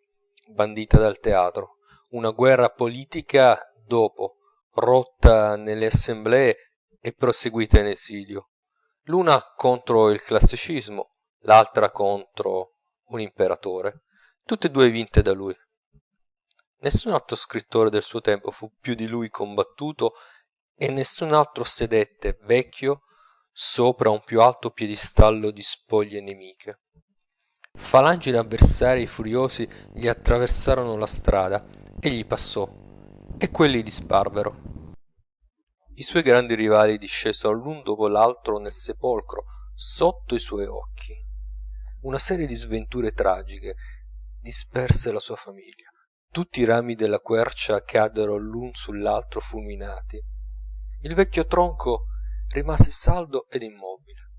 bandita dal teatro, una guerra politica dopo, rotta nelle assemblee e proseguita in esilio, l'una contro il classicismo, l'altra contro un imperatore, tutte e due vinte da lui. Nessun altro scrittore del suo tempo fu più di lui combattuto e nessun altro sedette, vecchio, sopra un più alto piedistallo di spoglie nemiche. Falangi d'avversarii furiosi gli attraversarono la strada, egli passò, e quelli disparvero. I suoi grandi rivali discesero l'un dopo l'altro nel sepolcro, sotto i suoi occhi. Una serie di sventure tragiche disperse la sua famiglia. Tutti i rami della quercia caddero l'un sull'altro fulminati. Il vecchio tronco rimase saldo ed immobile.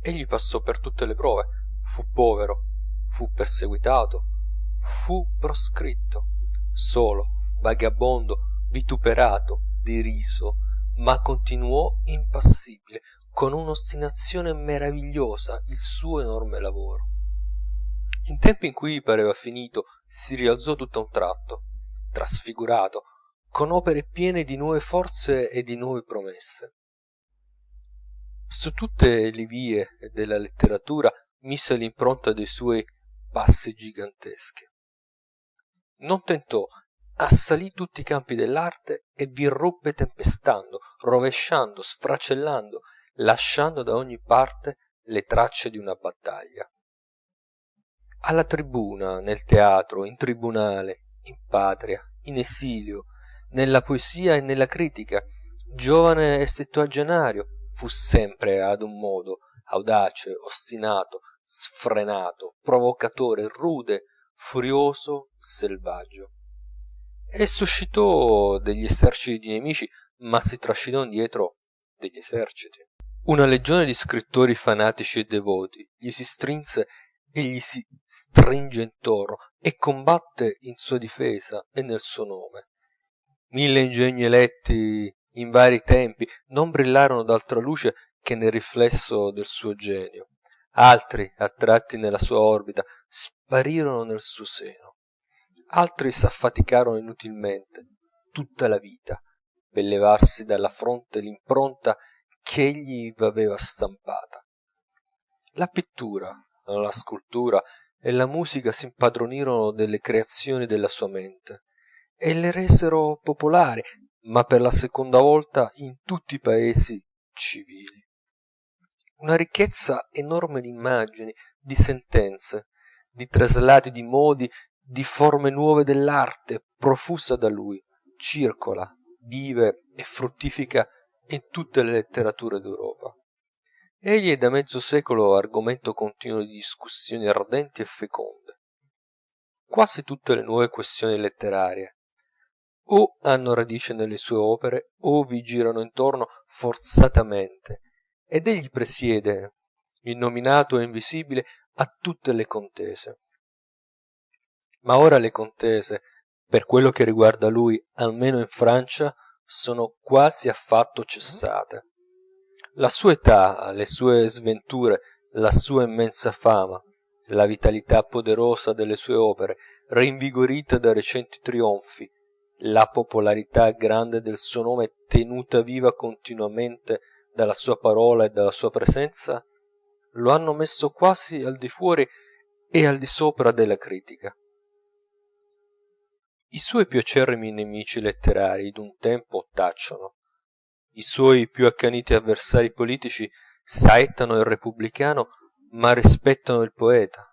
Egli passò per tutte le prove, fu povero, fu perseguitato, fu proscritto, solo, vagabondo, vituperato, deriso, ma continuò impassibile, con un'ostinazione meravigliosa, il suo enorme lavoro. In tempi in cui pareva finito, si rialzò tutto a un tratto, trasfigurato, con opere piene di nuove forze e di nuove promesse. Su tutte le vie della letteratura mise l'impronta dei suoi passi giganteschi. Non tentò, assalì tutti i campi dell'arte e vi irruppe tempestando, rovesciando, sfracellando, lasciando da ogni parte le tracce di una battaglia. Alla tribuna, nel teatro, in tribunale, in patria, in esilio, nella poesia e nella critica, giovane e settuagenario, fu sempre ad un modo, audace, ostinato, sfrenato, provocatore, rude, furioso, selvaggio. E suscitò degli eserciti di nemici, ma si trascinò indietro degli eserciti. Una legione di scrittori fanatici e devoti gli si strinse e gli si stringe intorno e combatte in sua difesa e nel suo nome. 1000 ingegni eletti in vari tempi non brillarono d'altra luce che nel riflesso del suo genio. Altri, attratti nella sua orbita, sparirono nel suo seno. Altri s'affaticarono inutilmente tutta la vita per levarsi dalla fronte l'impronta ch'egli v'aveva stampata. La pittura, la scultura e la musica s'impadronirono delle creazioni della sua mente e le resero popolari, ma per la seconda volta in tutti i paesi civili. Una ricchezza enorme di immagini, di sentenze, di traslati di modi, di forme nuove dell'arte, profusa da lui, circola, vive e fruttifica in tutte le letterature d'Europa. Egli è da mezzo secolo argomento continuo di discussioni ardenti e feconde. Quasi tutte le nuove questioni letterarie o hanno radice nelle sue opere o vi girano intorno forzatamente, ed egli presiede, innominato e invisibile, a tutte le contese. Ma ora le contese, per quello che riguarda lui, almeno in Francia, sono quasi affatto cessate. La sua età, le sue sventure, la sua immensa fama, la vitalità poderosa delle sue opere, rinvigorita da recenti trionfi, la popolarità grande del suo nome tenuta viva continuamente dalla sua parola e dalla sua presenza, lo hanno messo quasi al di fuori e al di sopra della critica. I suoi più acerrimi nemici letterari d'un tempo tacciono. I suoi più accaniti avversari politici saettano il repubblicano, ma rispettano il poeta,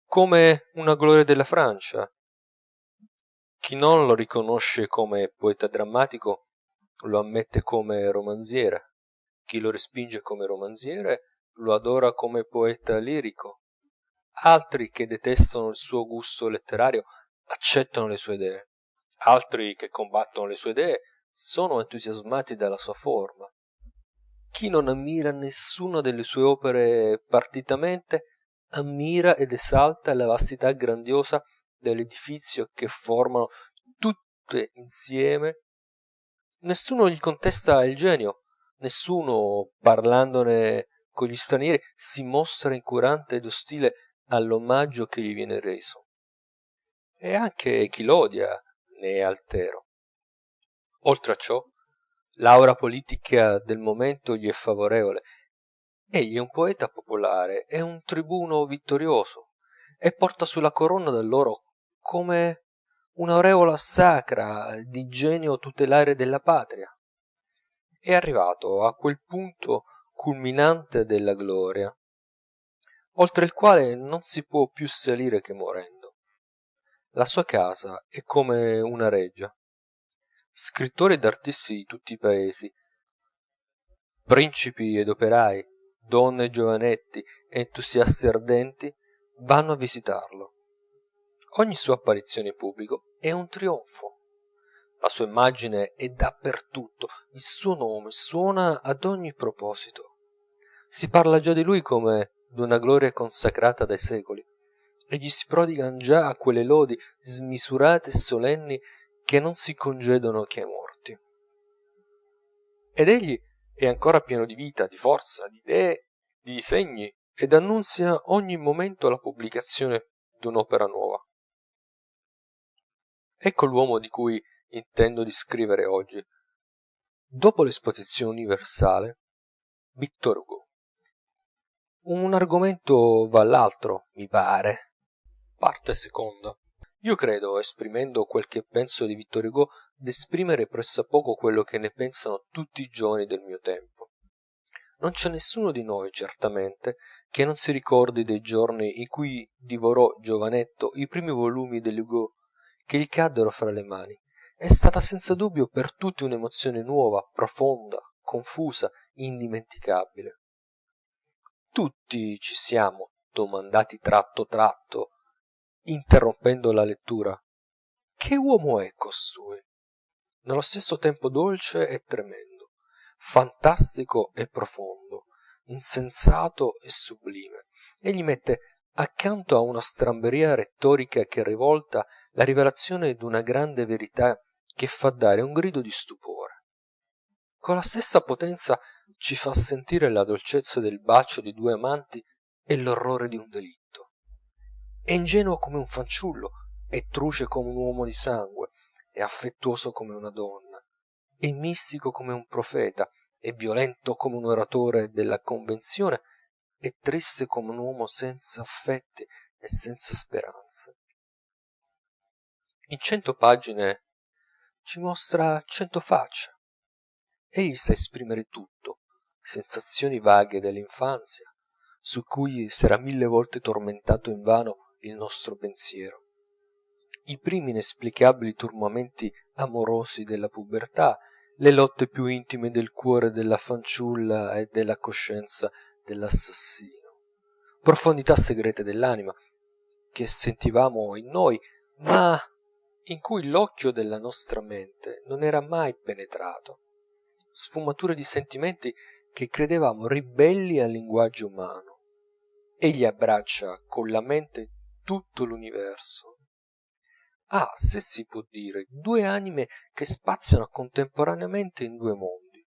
come una gloria della Francia. Chi non lo riconosce come poeta drammatico lo ammette come romanziere, chi lo respinge come romanziere lo adora come poeta lirico. Altri che detestano il suo gusto letterario accettano le sue idee, altri che combattono le sue idee sono entusiasmati dalla sua forma. chi non ammira nessuna delle sue opere partitamente, ammira ed esalta la vastità grandiosa dell'edifizio che formano tutte insieme. Nessuno gli contesta il genio, nessuno, parlandone con gli stranieri, si mostra incurante ed ostile all'omaggio che gli viene reso. E anche chi l'odia ne è altero. Oltre a ciò, l'aura politica del momento gli è favorevole. Egli è un poeta popolare, è un tribuno vittorioso, e porta sulla corona d'alloro come un'aureola sacra di genio tutelare della patria. È arrivato a quel punto culminante della gloria, oltre il quale non si può più salire che morendo. La sua casa è come una reggia. Scrittori ed artisti di tutti i paesi, principi ed operai, donne e giovanetti, entusiasti ardenti, vanno a visitarlo. Ogni sua apparizione in pubblico è un trionfo. La sua immagine è dappertutto, il suo nome suona ad ogni proposito. Si parla già di lui come d'una gloria consacrata dai secoli, e gli si prodigan già quelle lodi smisurate e solenni che non si concedono che ai morti. Ed egli è ancora pieno di vita, di forza, di idee, di disegni, ed annunzia ogni momento la pubblicazione d'un'opera nuova. Ecco l'uomo di cui intendo di scrivere oggi. Dopo l'esposizione universale, Victor Hugo. Un argomento va all'altro, mi pare. Parte seconda. Io credo, esprimendo quel che penso di Victor Hugo, d'esprimere pressappoco quello che ne pensano tutti i giovani del mio tempo. Non c'è nessuno di noi, certamente, che non si ricordi dei giorni in cui divorò giovanetto i primi volumi dell'Hugo che gli caddero fra le mani. È stata senza dubbio per tutti un'emozione nuova, profonda, confusa, indimenticabile. Tutti ci siamo domandati tratto tratto, interrompendo la lettura: che uomo è costui? Nello stesso tempo dolce e tremendo, fantastico e profondo, insensato e sublime. Egli mette accanto a una stramberia rettorica che rivolta la rivelazione d'una grande verità che fa dare un grido di stupore. Con la stessa potenza ci fa sentire la dolcezza del bacio di due amanti e l'orrore di un delitto. È ingenuo come un fanciullo, è truce come un uomo di sangue, è affettuoso come una donna, è mistico come un profeta, è violento come un oratore della convenzione, è triste come un uomo senza affetti e senza speranze. In 100 pagine ci mostra 100 facce. Egli sa esprimere tutto, sensazioni vaghe dell'infanzia, su cui s'era 1000 volte tormentato invano il nostro pensiero, i primi inesplicabili turbamenti amorosi della pubertà, le lotte più intime del cuore della fanciulla e della coscienza dell'assassino, profondità segrete dell'anima che sentivamo in noi, ma in cui l'occhio della nostra mente non era mai penetrato, sfumature di sentimenti che credevamo ribelli al linguaggio umano. Egli abbraccia con la mente tutto l'universo. Ha, se si può dire, due anime che spaziano contemporaneamente in due mondi,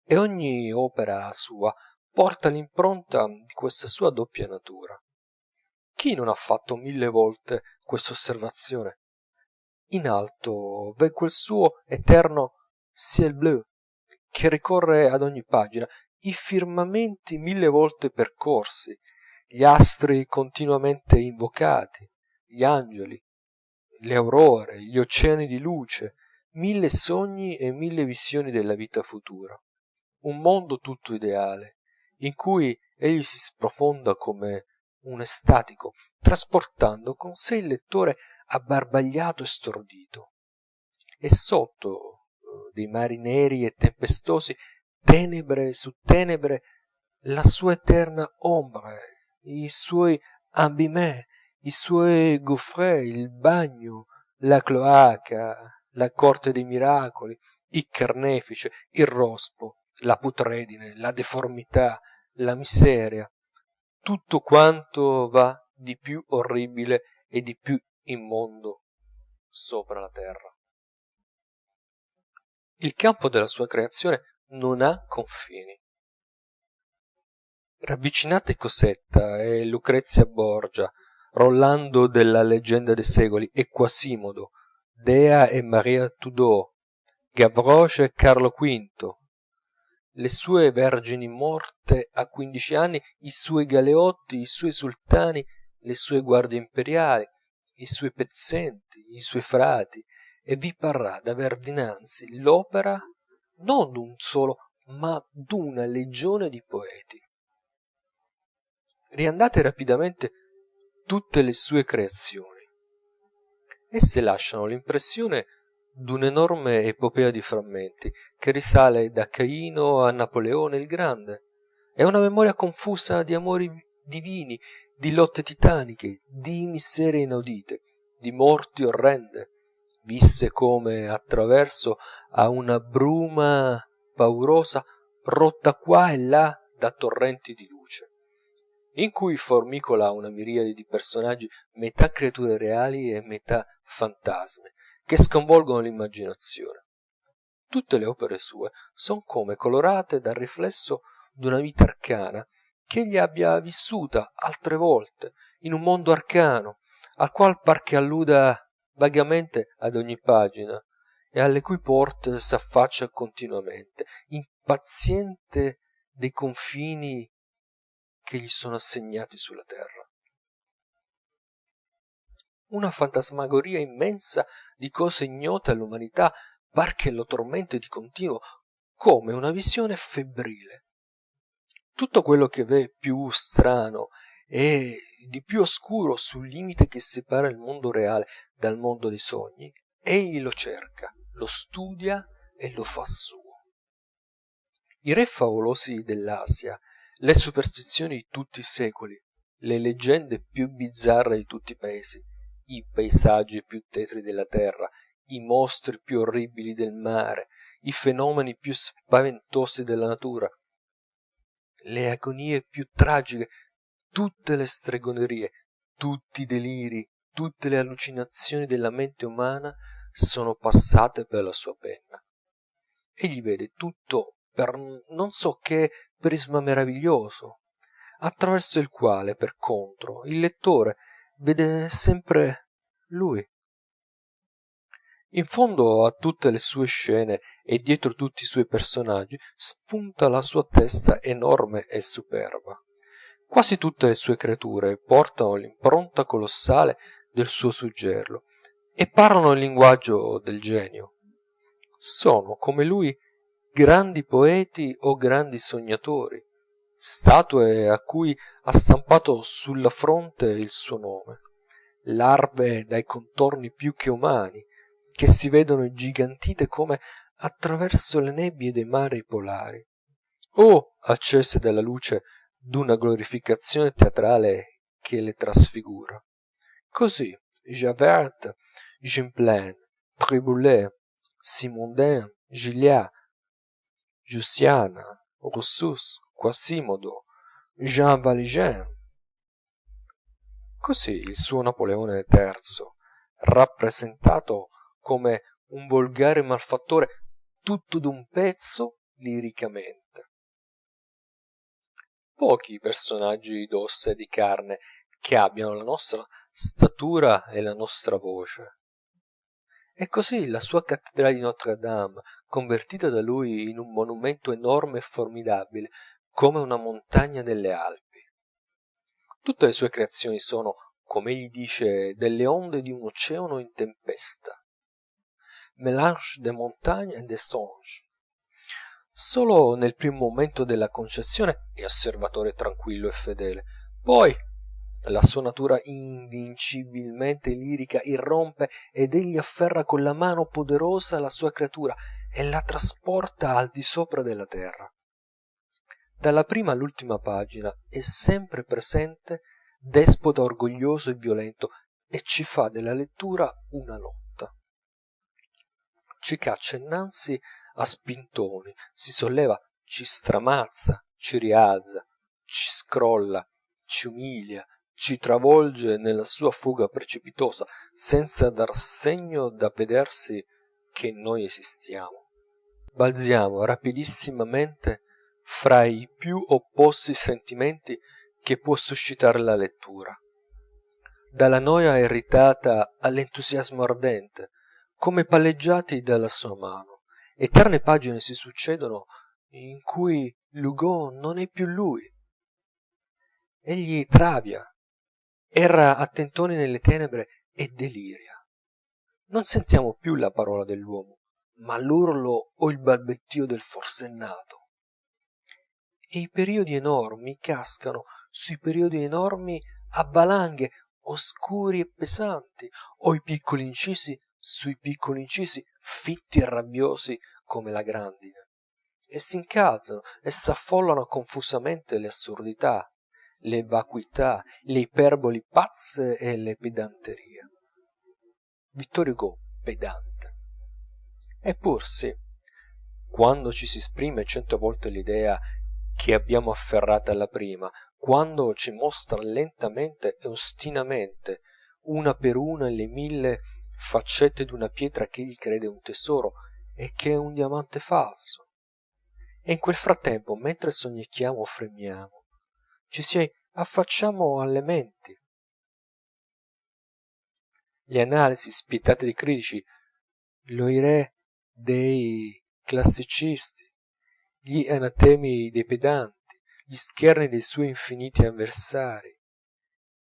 e ogni opera sua porta l'impronta di questa sua doppia natura. Chi non ha fatto 1000 volte questa osservazione? In alto v'è quel suo eterno ciel bleu che ricorre ad ogni pagina, i firmamenti 1000 volte percorsi, gli astri continuamente invocati, gli angeli, le aurore, gli oceani di luce, 1000 sogni e 1000 visioni della vita futura. Un mondo tutto ideale, in cui egli si sprofonda come un estatico, trasportando con sé il lettore abbarbagliato e stordito. E sotto dei mari neri e tempestosi, tenebre su tenebre, la sua eterna ombre, i suoi abîmés, i suoi gouffres, il bagno, la cloaca, la corte dei miracoli, il carnefice, il rospo, la putredine, la deformità, la miseria, tutto quanto va di più orribile e di più immondo sopra la terra. Il campo della sua creazione non ha confini. Ravvicinate Cosetta e Lucrezia Borgia, Rolando della leggenda dei secoli e Quasimodo, Dea e Maria Tudor, Gavroche e Carlo V, le sue vergini morte a 15 anni, i suoi galeotti, i suoi sultani, le sue guardie imperiali, i suoi pezzenti, i suoi frati, e vi parrà d'aver dinanzi l'opera non d'un solo, ma d'una legione di poeti. Riandate rapidamente tutte le sue creazioni. Esse lasciano l'impressione d'un'enorme epopea di frammenti, che risale da Caino a Napoleone il Grande. È una memoria confusa di amori divini, di lotte titaniche, di miserie inaudite, di morti orrende, viste come attraverso a una bruma paurosa rotta qua e là da torrenti di luce, in cui formicola una miriade di personaggi, metà creature reali e metà fantasmi, che sconvolgono l'immaginazione. Tutte le opere sue son come colorate dal riflesso d'una vita arcana che egli abbia vissuta altre volte in un mondo arcano, al qual par che alluda vagamente ad ogni pagina, e alle cui porte s'affaccia continuamente, impaziente dei confini che gli sono assegnati sulla terra. Una fantasmagoria immensa di cose ignote all'umanità par che lo tormenti di continuo, come una visione febbrile. Tutto quello che v'è più strano e di più oscuro sul limite che separa il mondo reale dal mondo dei sogni, egli lo cerca, lo studia e lo fa suo. I re favolosi dell'Asia, le superstizioni di tutti i secoli, le leggende più bizzarre di tutti i paesi, i paesaggi più tetri della terra, i mostri più orribili del mare, i fenomeni più spaventosi della natura, le agonie più tragiche, tutte le stregonerie, tutti i deliri, tutte le allucinazioni della mente umana sono passate per la sua penna. Egli vede tutto per non so che prisma meraviglioso, attraverso il quale, per contro, il lettore vede sempre lui. In fondo a tutte le sue scene e dietro tutti i suoi personaggi spunta la sua testa enorme e superba. Quasi tutte le sue creature portano l'impronta colossale del suo suggello e parlano il linguaggio del genio. Sono, come lui, grandi poeti o grandi sognatori, statue a cui ha stampato sulla fronte il suo nome, larve dai contorni più che umani, che si vedono ingigantite come attraverso le nebbie dei mari polari, o accese dalla luce d'una glorificazione teatrale che le trasfigura. Così Javert, Gwynplaine, Triboulet, Simondin, Gilliatt, Giussiana, Rousseau, Quasimodo, Jean Valjean. Così il suo Napoleone III, rappresentato come un volgare malfattore tutto d'un pezzo liricamente. Pochi personaggi d'ossa e di carne che abbiano la nostra statura e la nostra voce. E così la sua cattedrale di Notre Dame, convertita da lui in un monumento enorme e formidabile, come una montagna delle Alpi. Tutte le sue creazioni sono, come egli dice, delle onde di un oceano in tempesta. Mélange des montagnes et des songes. Solo nel primo momento della concezione è osservatore tranquillo e fedele. Poi la sua natura invincibilmente lirica irrompe ed egli afferra con la mano poderosa la sua creatura e la trasporta al di sopra della terra. Dalla prima all'ultima pagina è sempre presente, despota orgoglioso e violento, e ci fa della lettura una lotta. Ci caccia innanzi a spintoni, si solleva, ci stramazza, ci rialza, ci scrolla, ci umilia, ci travolge nella sua fuga precipitosa, senza dar segno da vedersi che noi esistiamo. Balziamo rapidissimamente fra i più opposti sentimenti che può suscitare la lettura, dalla noia irritata all'entusiasmo ardente, come palleggiati dalla sua mano. Eterne pagine si succedono in cui l'Hugo non è più lui. Egli travia, erra a tentoni nelle tenebre e deliria. Non sentiamo più la parola dell'uomo, ma l'urlo o il balbettio del forsennato. E i periodi enormi cascano sui periodi enormi a valanghe oscuri e pesanti, o i piccoli incisi sui piccoli incisi fitti e rabbiosi come la grandine, e s'incalzano e s'affollano confusamente le assurdità, le vacuità, le iperboli pazze e le pedanterie. Vittor Hugo pedante. Eppur sì, quando ci si esprime 100 volte l'idea che abbiamo afferrata alla prima, quando ci mostra lentamente e ostinamente una per una le 1000 faccette d'una pietra che egli crede un tesoro e che è un diamante falso. E in quel frattempo, mentre sognichiamo o fremiamo, ci si affacciamo alle menti. Le analisi spietate dei critici, l'oire dei classicisti, gli anatemi dei pedanti, gli scherni dei suoi infiniti avversari.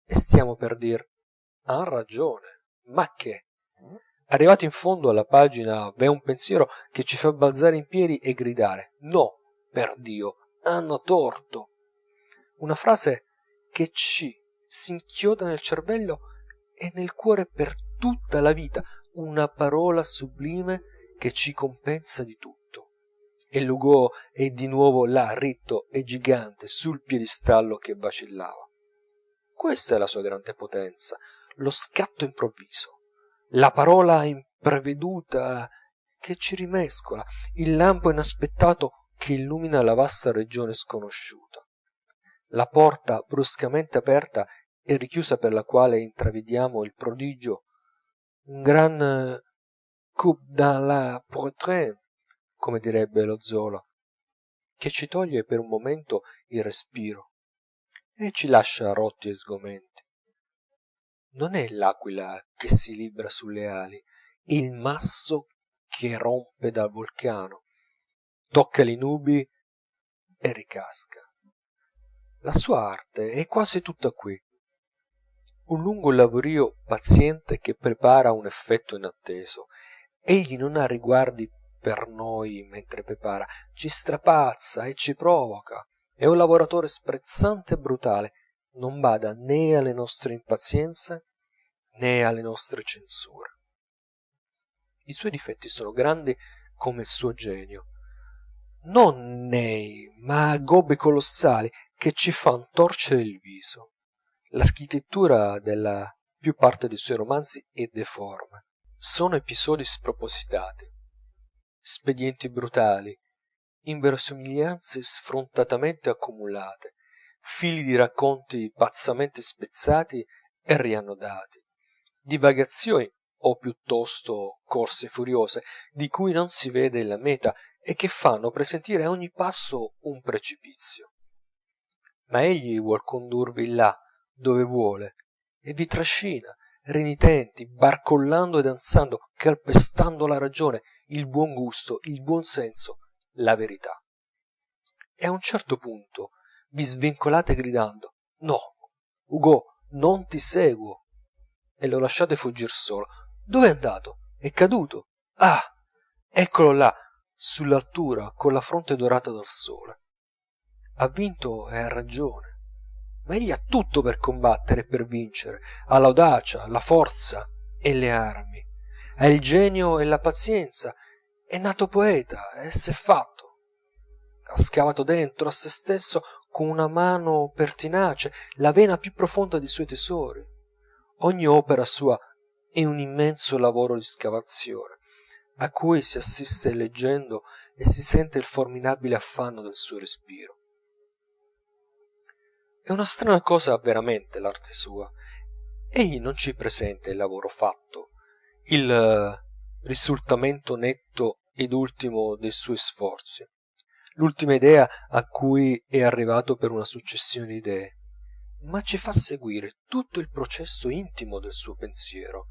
E stiamo per dir, han ragione, ma che? Arrivati in fondo alla pagina v'è un pensiero che ci fa balzare in piedi e gridare no, per Dio, hanno torto. Una frase che ci s'inchioda nel cervello e nel cuore per tutta la vita, una parola sublime che ci compensa di tutto. E l'Hugo è di nuovo là, ritto e gigante, sul piedistallo che vacillava. Questa è la sua grande potenza, lo scatto improvviso, la parola impreveduta che ci rimescola, il lampo inaspettato che illumina la vasta regione sconosciuta, la porta bruscamente aperta e richiusa per la quale intravediamo il prodigio, un gran coup dans la poitrine, come direbbe lo zola, che ci toglie per un momento il respiro e ci lascia rotti e sgomenti. Non è l'aquila che si libra sulle ali, è il masso che rompe dal vulcano, tocca le nubi e ricasca. La sua arte è quasi tutta qui, un lungo lavorio paziente che prepara un effetto inatteso. Egli non ha riguardi per noi mentre prepara, ci strapazza e ci provoca. È un lavoratore sprezzante e brutale, non bada né alle nostre impazienze né alle nostre censure. I suoi difetti sono grandi come il suo genio, non nei, ma gobbe colossali che ci fan torcere il viso. L'architettura della più parte dei suoi romanzi è deforme. Sono episodi spropositati, spedienti brutali, inverosomiglianze sfrontatamente accumulate, fili di racconti pazzamente spezzati e riannodati, divagazioni o piuttosto corse furiose di cui non si vede la meta e che fanno presentire a ogni passo un precipizio. Ma egli vuol condurvi là dove vuole e vi trascina, renitenti, barcollando e danzando, calpestando la ragione, il buon gusto, il buon senso, la verità. E a un certo punto vi svincolate gridando no, Hugo, non ti seguo, e lo lasciate fuggir solo. Dove è andato? È caduto? Ah, eccolo là, sull'altura, con la fronte dorata dal sole. Ha vinto e ha ragione. Ma egli ha tutto per combattere e per vincere, ha l'audacia, la forza e le armi, ha il genio e la pazienza, è nato poeta e s'è fatto. Ha scavato dentro a se stesso con una mano pertinace la vena più profonda dei suoi tesori. Ogni opera sua è un immenso lavoro di scavazione, a cui si assiste leggendo e si sente il formidabile affanno del suo respiro. È una strana cosa veramente l'arte sua. Egli non ci presenta il lavoro fatto, il risultamento netto ed ultimo dei suoi sforzi, l'ultima idea a cui è arrivato per una successione di idee, ma ci fa seguire tutto il processo intimo del suo pensiero,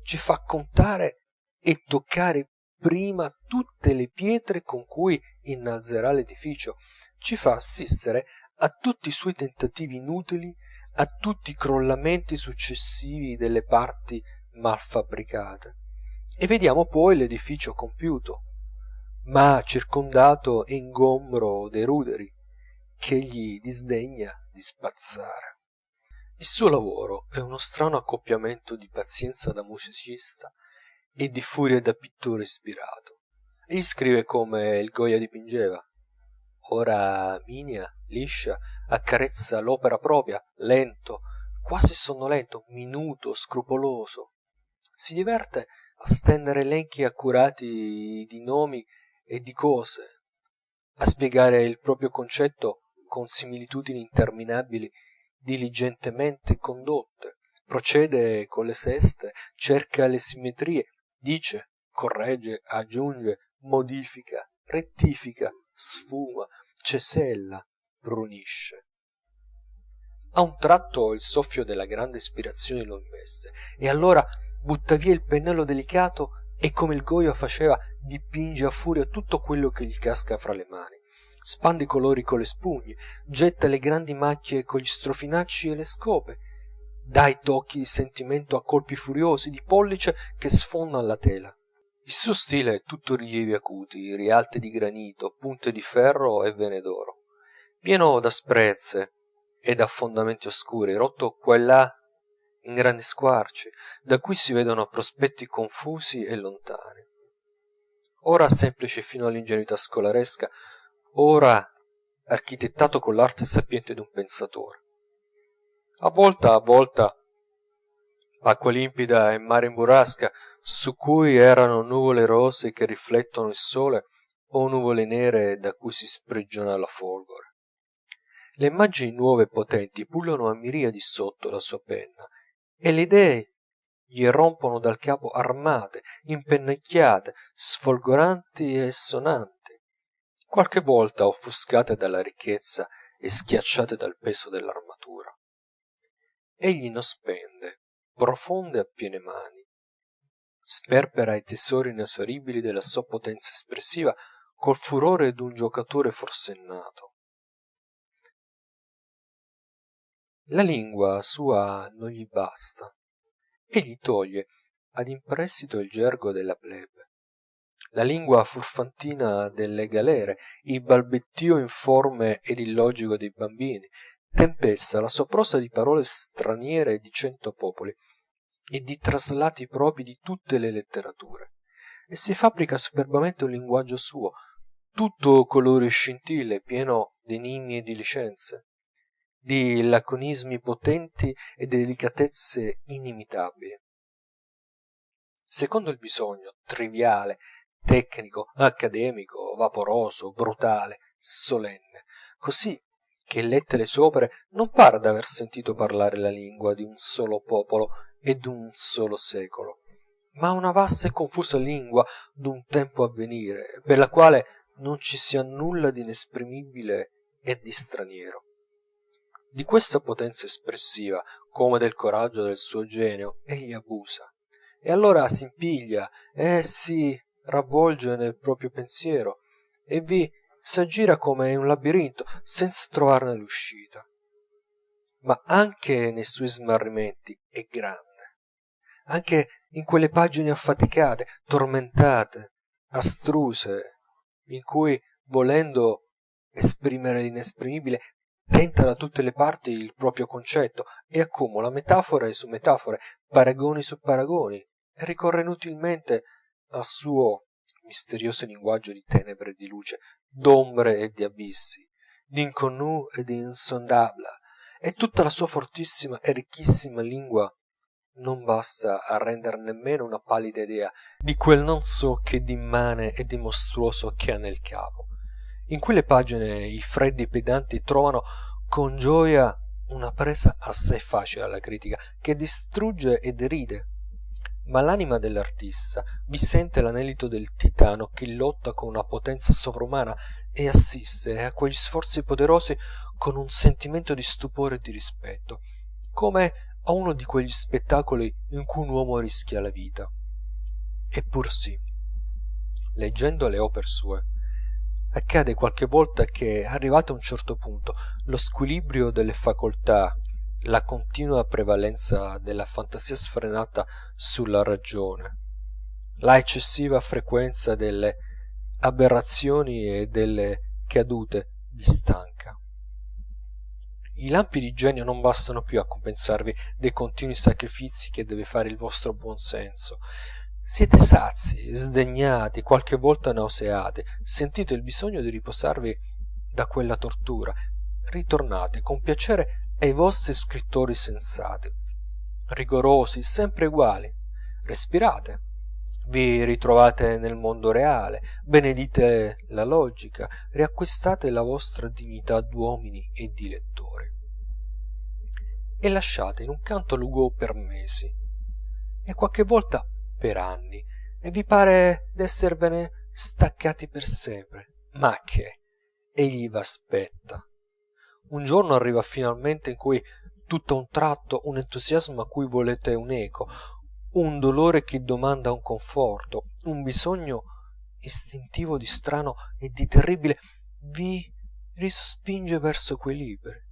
ci fa contare e toccare prima tutte le pietre con cui innalzerà l'edificio, ci fa assistere a tutti i suoi tentativi inutili, a tutti i crollamenti successivi delle parti mal fabbricate, e vediamo poi l'edificio compiuto, ma circondato e ingombro dei ruderi ch'egli disdegna di spazzare. Il suo lavoro è uno strano accoppiamento di pazienza da musicista e di furia da pittore ispirato. Egli scrive come il Goya dipingeva. Ora Minia, liscia, accarezza l'opera propria, lento, quasi sonnolento, minuto, scrupoloso. Si diverte a stendere elenchi accurati di nomi e di cose, a spiegare il proprio concetto con similitudini interminabili diligentemente condotte, procede con le seste, cerca le simmetrie, dice, corregge, aggiunge, modifica, rettifica, sfuma, cesella, brunisce. A un tratto il soffio della grande ispirazione lo investe, e allora butta via il pennello delicato e, come il Goya faceva, dipinge a furia tutto quello che gli casca fra le mani, spande i colori con le spugne, getta le grandi macchie con gli strofinacci e le scope, dà i tocchi di sentimento a colpi furiosi di pollice che sfondan la tela. Il suo stile è tutto rilievi acuti, rialte di granito, punte di ferro e vene d'oro, pieno d'asprezze e d'affondamenti oscuri, rotto qua e là in grandi squarci, da cui si vedono prospetti confusi e lontani, ora semplice fino all'ingenuità scolaresca, ora architettato con l'arte sapiente d'un pensatore. A volta, acqua limpida e mare in burrasca, su cui erano nuvole rosee che riflettono il sole, o nuvole nere da cui si sprigiona la folgore. Le immagini nuove e potenti pullulano a miriadi sotto la sua penna, e le idee gli rompono dal capo armate, impennacchiate, sfolgoranti e sonanti, qualche volta offuscate dalla ricchezza e schiacciate dal peso dell'armatura. Egli non spende, profonde a piene mani, sperpera i tesori inesauribili della sua potenza espressiva col furore d'un giocatore forsennato. La lingua sua non gli basta. Egli toglie ad imprestito il gergo della plebe, la lingua furfantina delle galere, il balbettio informe ed illogico dei bambini, tempesta la sua prosa di parole straniere di 100 popoli e di traslati propri di tutte le letterature, e si fabbrica superbamente un linguaggio suo, tutto colori e scintille, pieno d'enigmi e di licenze, di laconismi potenti e delicatezze inimitabili. Secondo il bisogno, triviale, tecnico, accademico, vaporoso, brutale, solenne, così che lette le sue opere non pare d'aver sentito parlare la lingua di un solo popolo e d'un solo secolo, ma una vasta e confusa lingua d'un tempo a venire, per la quale non ci sia nulla di inesprimibile e di straniero. Di questa potenza espressiva, come del coraggio del suo genio, egli abusa, e allora s'impiglia e si ravvolge nel proprio pensiero e vi s'aggira come in un labirinto senza trovarne l'uscita. Ma anche nei suoi smarrimenti è grande, anche in quelle pagine affaticate, tormentate, astruse, in cui, volendo esprimere l'inesprimibile, tenta da tutte le parti il proprio concetto e accumula metafore su metafore, paragoni su paragoni, e ricorre inutilmente al suo misterioso linguaggio di tenebre e di luce, d'ombre e di abissi, d'inconnu e di insondable, e tutta la sua fortissima e ricchissima lingua non basta a render nemmeno una pallida idea di quel non so che d'immane e di mostruoso che ha nel capo. In quelle pagine i freddi pedanti trovano con gioia una presa assai facile alla critica, che distrugge e deride. Ma l'anima dell'artista vi sente l'anelito del titano che lotta con una potenza sovrumana e assiste a quegli sforzi poderosi con un sentimento di stupore e di rispetto, come a uno di quegli spettacoli in cui un uomo rischia la vita. Eppur sì, leggendo le opere sue, accade qualche volta che, arrivato a un certo punto, lo squilibrio delle facoltà, la continua prevalenza della fantasia sfrenata sulla ragione, la eccessiva frequenza delle aberrazioni e delle cadute vi stanca. I lampi di genio non bastano più a compensarvi dei continui sacrifizi che deve fare il vostro buon senso. Siete sazi, sdegnati, qualche volta nauseati, sentite il bisogno di riposarvi da quella tortura. Ritornate con piacere ai vostri scrittori sensati, rigorosi, sempre uguali. Respirate, vi ritrovate nel mondo reale, benedite la logica, riacquistate la vostra dignità d'uomini e di lettori. E lasciate in un canto l'Hugo per mesi, e qualche volta per anni, e vi pare d'esservene staccati per sempre. Ma che? Egli v'aspetta. Un giorno arriva finalmente in cui tutto a un tratto un entusiasmo a cui volete un'eco, un dolore che domanda un conforto, un bisogno istintivo di strano e di terribile vi risospinge verso quei libri.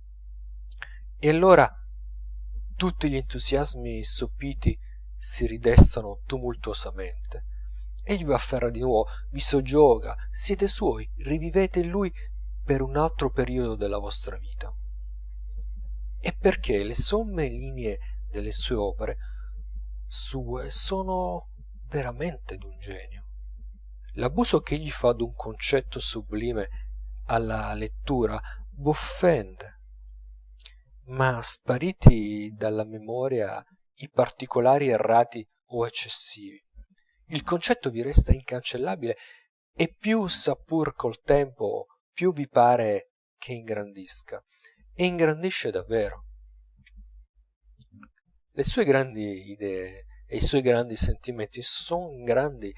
E allora tutti gli entusiasmi sopiti si ridestano tumultuosamente. Egli vi afferra di nuovo, vi soggioga, siete suoi, rivivete in lui per un altro periodo della vostra vita. E perché le somme linee delle sue opere sue sono veramente d'un genio. L'abuso che egli fa d'un concetto sublime alla lettura v'offende, ma spariti dalla memoria i particolari errati o eccessivi, il concetto vi resta incancellabile, e più sa pur col tempo, più vi pare che ingrandisca, e ingrandisce davvero. Le sue grandi idee e i suoi grandi sentimenti son grandi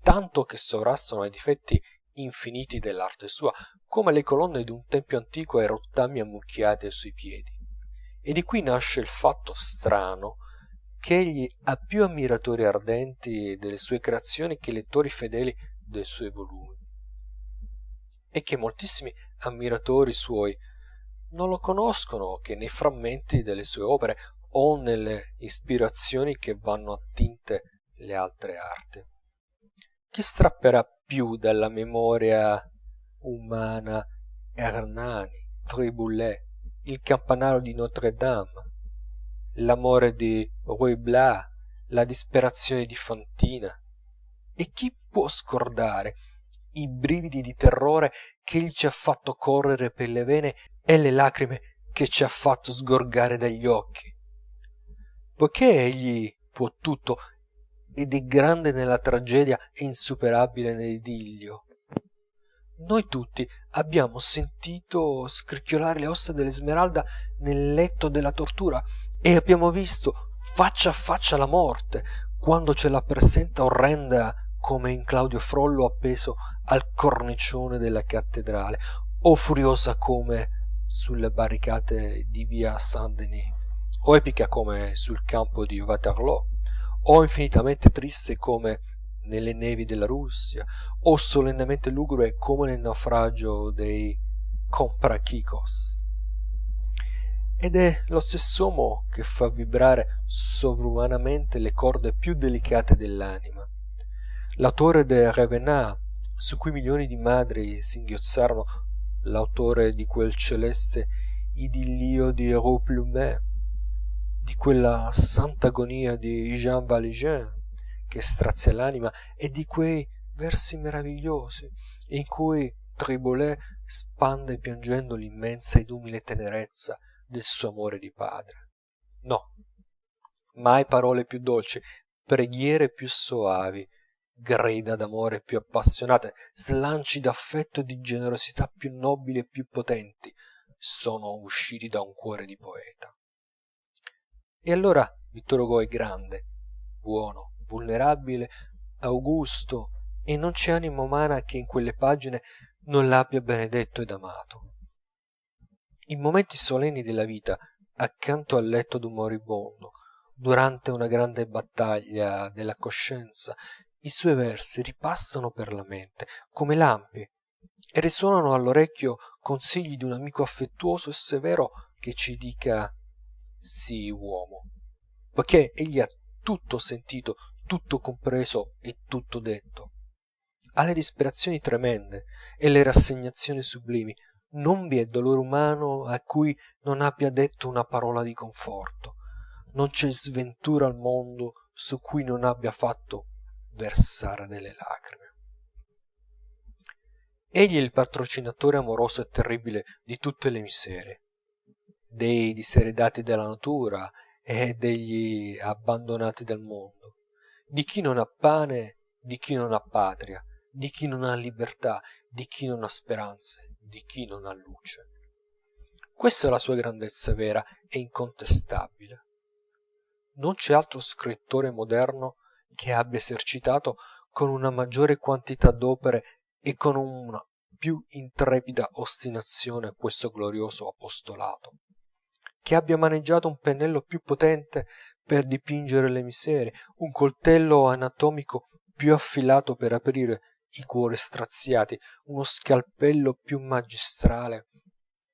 tanto che sovrastano ai difetti infiniti dell'arte sua, come le colonne d'un tempio antico ai rottami ammucchiati ai suoi piedi. E di qui nasce il fatto strano che egli ha più ammiratori ardenti delle sue creazioni che lettori fedeli dei suoi volumi, e che moltissimi ammiratori suoi non lo conoscono che nei frammenti delle sue opere o nelle ispirazioni che vanno attinte le altre arti. Chi strapperà più dalla memoria umana Hernani, Triboulet, il campanario di Notre Dame, l'amore di Ruy Blas, la disperazione di Fantina? E chi può scordare i brividi di terrore che egli ci ha fatto correre per le vene e le lacrime che ci ha fatto sgorgare dagli occhi? Poiché egli può tutto ed è grande nella tragedia e insuperabile nell'idillio, noi tutti abbiamo sentito scricchiolare le ossa dell'Esmeralda nel letto della tortura, e abbiamo visto faccia a faccia la morte quando ce la presenta orrenda come in Claudio Frollo appeso al cornicione della cattedrale, o furiosa come sulle barricate di via Saint-Denis, o epica come sul campo di Waterloo, o infinitamente triste come nelle nevi della Russia, o solennemente lugubre come nel naufragio dei Comprachicos. Ed è lo stess'uomo che fa vibrare sovrumanamente le corde più delicate dell'anima. L'autore de Revenant, su cui milioni di madri singhiozzarono, l'autore di quel celeste idillio di Héroux Plumet, di quella santa agonia di Jean Valjean che strazia l'anima, e di quei versi meravigliosi in cui Triboulet spande piangendo l'immensa ed umile tenerezza del suo amore di padre. No, mai parole più dolci, preghiere più soavi, grida d'amore più appassionate, slanci d'affetto e di generosità più nobili e più potenti sono usciti da un cuore di poeta. E allora Vittor Hugo è grande, buono, vulnerabile, augusto, e non c'è anima umana che in quelle pagine non l'abbia benedetto ed amato. In momenti solenni della vita, accanto al letto d'un moribondo, durante una grande battaglia della coscienza, i suoi versi ripassano per la mente come lampi e risuonano all'orecchio consigli di un amico affettuoso e severo che ci dica sii uomo, poiché egli ha tutto sentito, tutto compreso e tutto detto. Ha le disperazioni tremende e le rassegnazioni sublimi. Non vi è dolore umano a cui non abbia detto una parola di conforto. Non c'è sventura al mondo su cui non abbia fatto versare delle lacrime. Egli è il patrocinatore amoroso e terribile di tutte le miserie, dei diseredati dalla natura e degli abbandonati dal mondo, di chi non ha pane, di chi non ha patria, di chi non ha libertà, di chi non ha speranze, di chi non ha luce. Questa è la sua grandezza vera e incontestabile. Non c'è altro scrittore moderno che abbia esercitato con una maggiore quantità d'opere e con una più intrepida ostinazione questo glorioso apostolato, che abbia maneggiato un pennello più potente per dipingere le miserie, un coltello anatomico più affilato per aprire i cuori straziati, uno scalpello più magistrale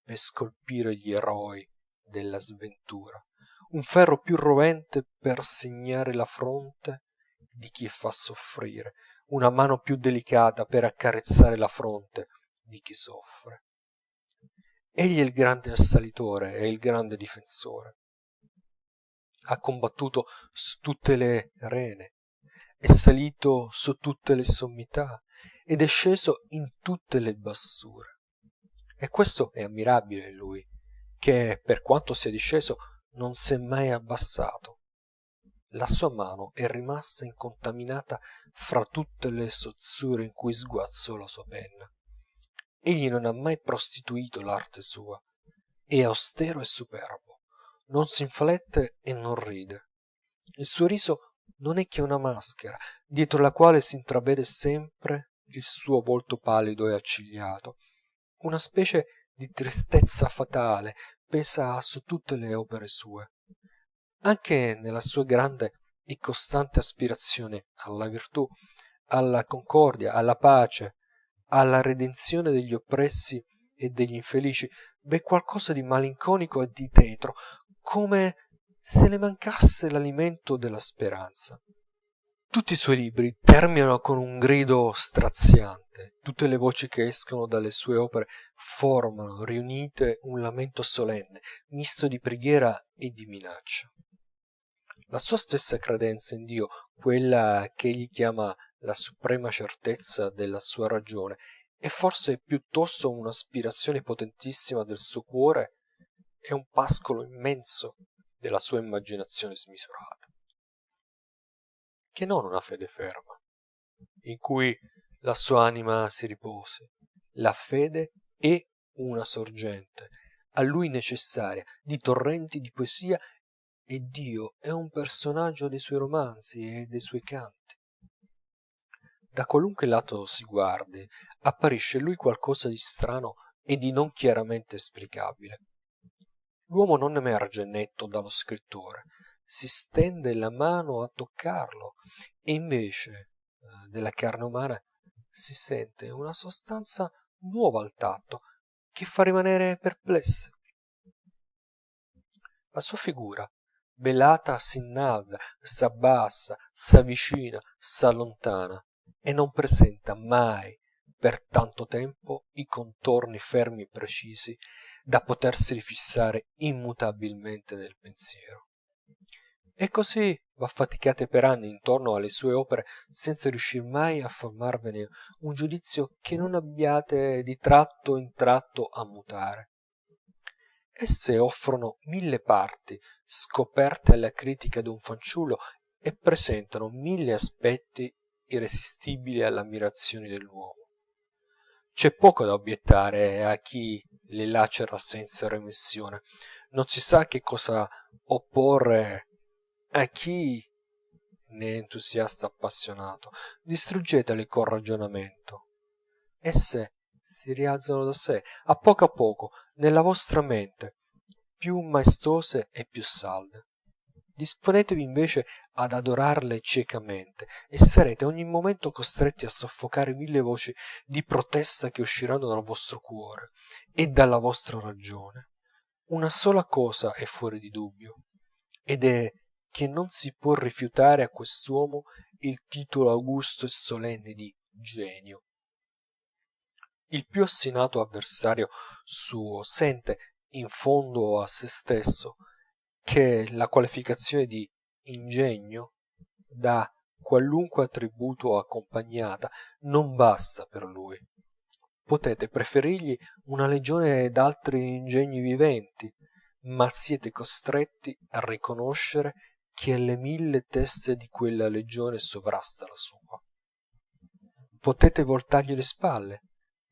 per scolpire gli eroi della sventura, un ferro più rovente per segnare la fronte di chi fa soffrire, una mano più delicata per accarezzare la fronte di chi soffre. Egli è il grande assalitore e il grande difensore. Ha combattuto su tutte le arene, è salito su tutte le sommità ed è sceso in tutte le bassure. E questo è ammirabile in lui, che per quanto sia disceso non s'è mai abbassato. La sua mano è rimasta incontaminata fra tutte le sozzure in cui sguazzò la sua penna. Egli non ha mai prostituito l'arte sua, è austero e superbo, non s'inflette e non ride. Il suo riso non è che una maschera, dietro la quale s'intravede sempre il suo volto pallido e accigliato. Una specie di tristezza fatale pesa su tutte le opere sue. Anche nella sua grande e costante aspirazione alla virtù, alla concordia, alla pace, alla redenzione degli oppressi e degli infelici, v'è qualcosa di malinconico e di tetro, come se le mancasse l'alimento della speranza. Tutti i suoi libri terminano con un grido straziante, tutte le voci che escono dalle sue opere formano, riunite, un lamento solenne, misto di preghiera e di minaccia. La sua stessa credenza in Dio, quella che egli chiama la suprema certezza della sua ragione, è forse piuttosto un'aspirazione potentissima del suo cuore e un pascolo immenso della sua immaginazione smisurata, che non una fede ferma, in cui la sua anima si riposi. La fede è una sorgente, a lui necessaria, di torrenti di poesia, e Dio è un personaggio dei suoi romanzi e dei suoi canti. Da qualunque lato si guardi, apparisce in lui qualcosa di strano e di non chiaramente esplicabile. L'uomo non emerge netto dallo scrittore, si stende la mano a toccarlo, e invece della carne umana si sente una sostanza nuova al tatto, che fa rimanere perplessi. La sua figura, velata, s'innalza, s'abbassa, s'avvicina, s'allontana, e non presenta mai per tanto tempo i contorni fermi e precisi da poterseli fissare immutabilmente nel pensiero. E così v'affaticate per anni intorno alle sue opere senza riuscir mai a formarvene un giudizio che non abbiate di tratto in tratto a mutare. esse offrono 1000 parti scoperte alla critica d'un fanciullo e presentano 1000 aspetti irresistibili all'ammirazione dell'uomo. C'è poco da obiettare a chi le lacera senza remissione, non si sa che cosa opporre a chi ne è entusiasta appassionato. Distruggetele col ragionamento. Esse si rialzano da sé, a poco, nella vostra mente, più maestose e più salde. Disponetevi invece ad adorarle ciecamente e sarete ogni momento costretti a soffocare 1000 voci di protesta che usciranno dal vostro cuore e dalla vostra ragione. Una sola cosa è fuori di dubbio, ed è che non si può rifiutare a quest'uomo il titolo augusto e solenne di genio. Il più ostinato avversario suo sente, in fondo a se stesso, che la qualificazione di ingegno, da qualunque attributo accompagnata, non basta per lui. Potete preferirgli una legione d'altri ingegni viventi, ma siete costretti a riconoscere che alle 1000 teste di quella legione sovrasta la sua. Potete voltargli le spalle,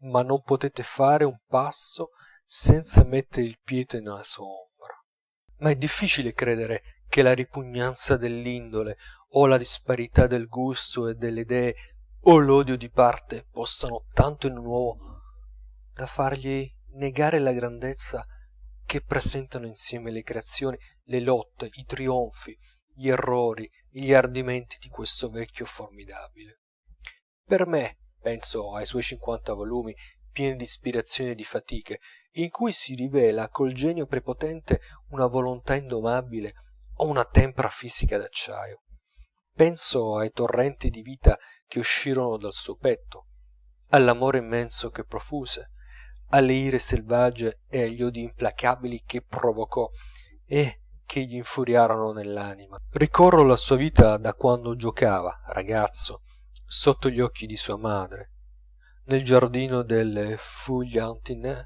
ma non potete fare un passo senza mettere il piede nella sua ombra. Ma è difficile credere che la ripugnanza dell'indole, o la disparità del gusto e delle idee, o l'odio di parte possano tanto in un uomo da fargli negare la grandezza che presentano insieme le creazioni, le lotte, i trionfi, gli errori, gli ardimenti di questo vecchio formidabile. Per me, penso ai suoi 50 volumi pieni di ispirazioni e di fatiche, in cui si rivela col genio prepotente una volontà indomabile o una tempra fisica d'acciaio. Penso ai torrenti di vita che uscirono dal suo petto, all'amore immenso che profuse, alle ire selvagge e agli odi implacabili che provocò e che gli infuriarono nell'anima. Ricorro la sua vita da quando giocava, ragazzo, sotto gli occhi di sua madre, nel giardino delle Feuillantines.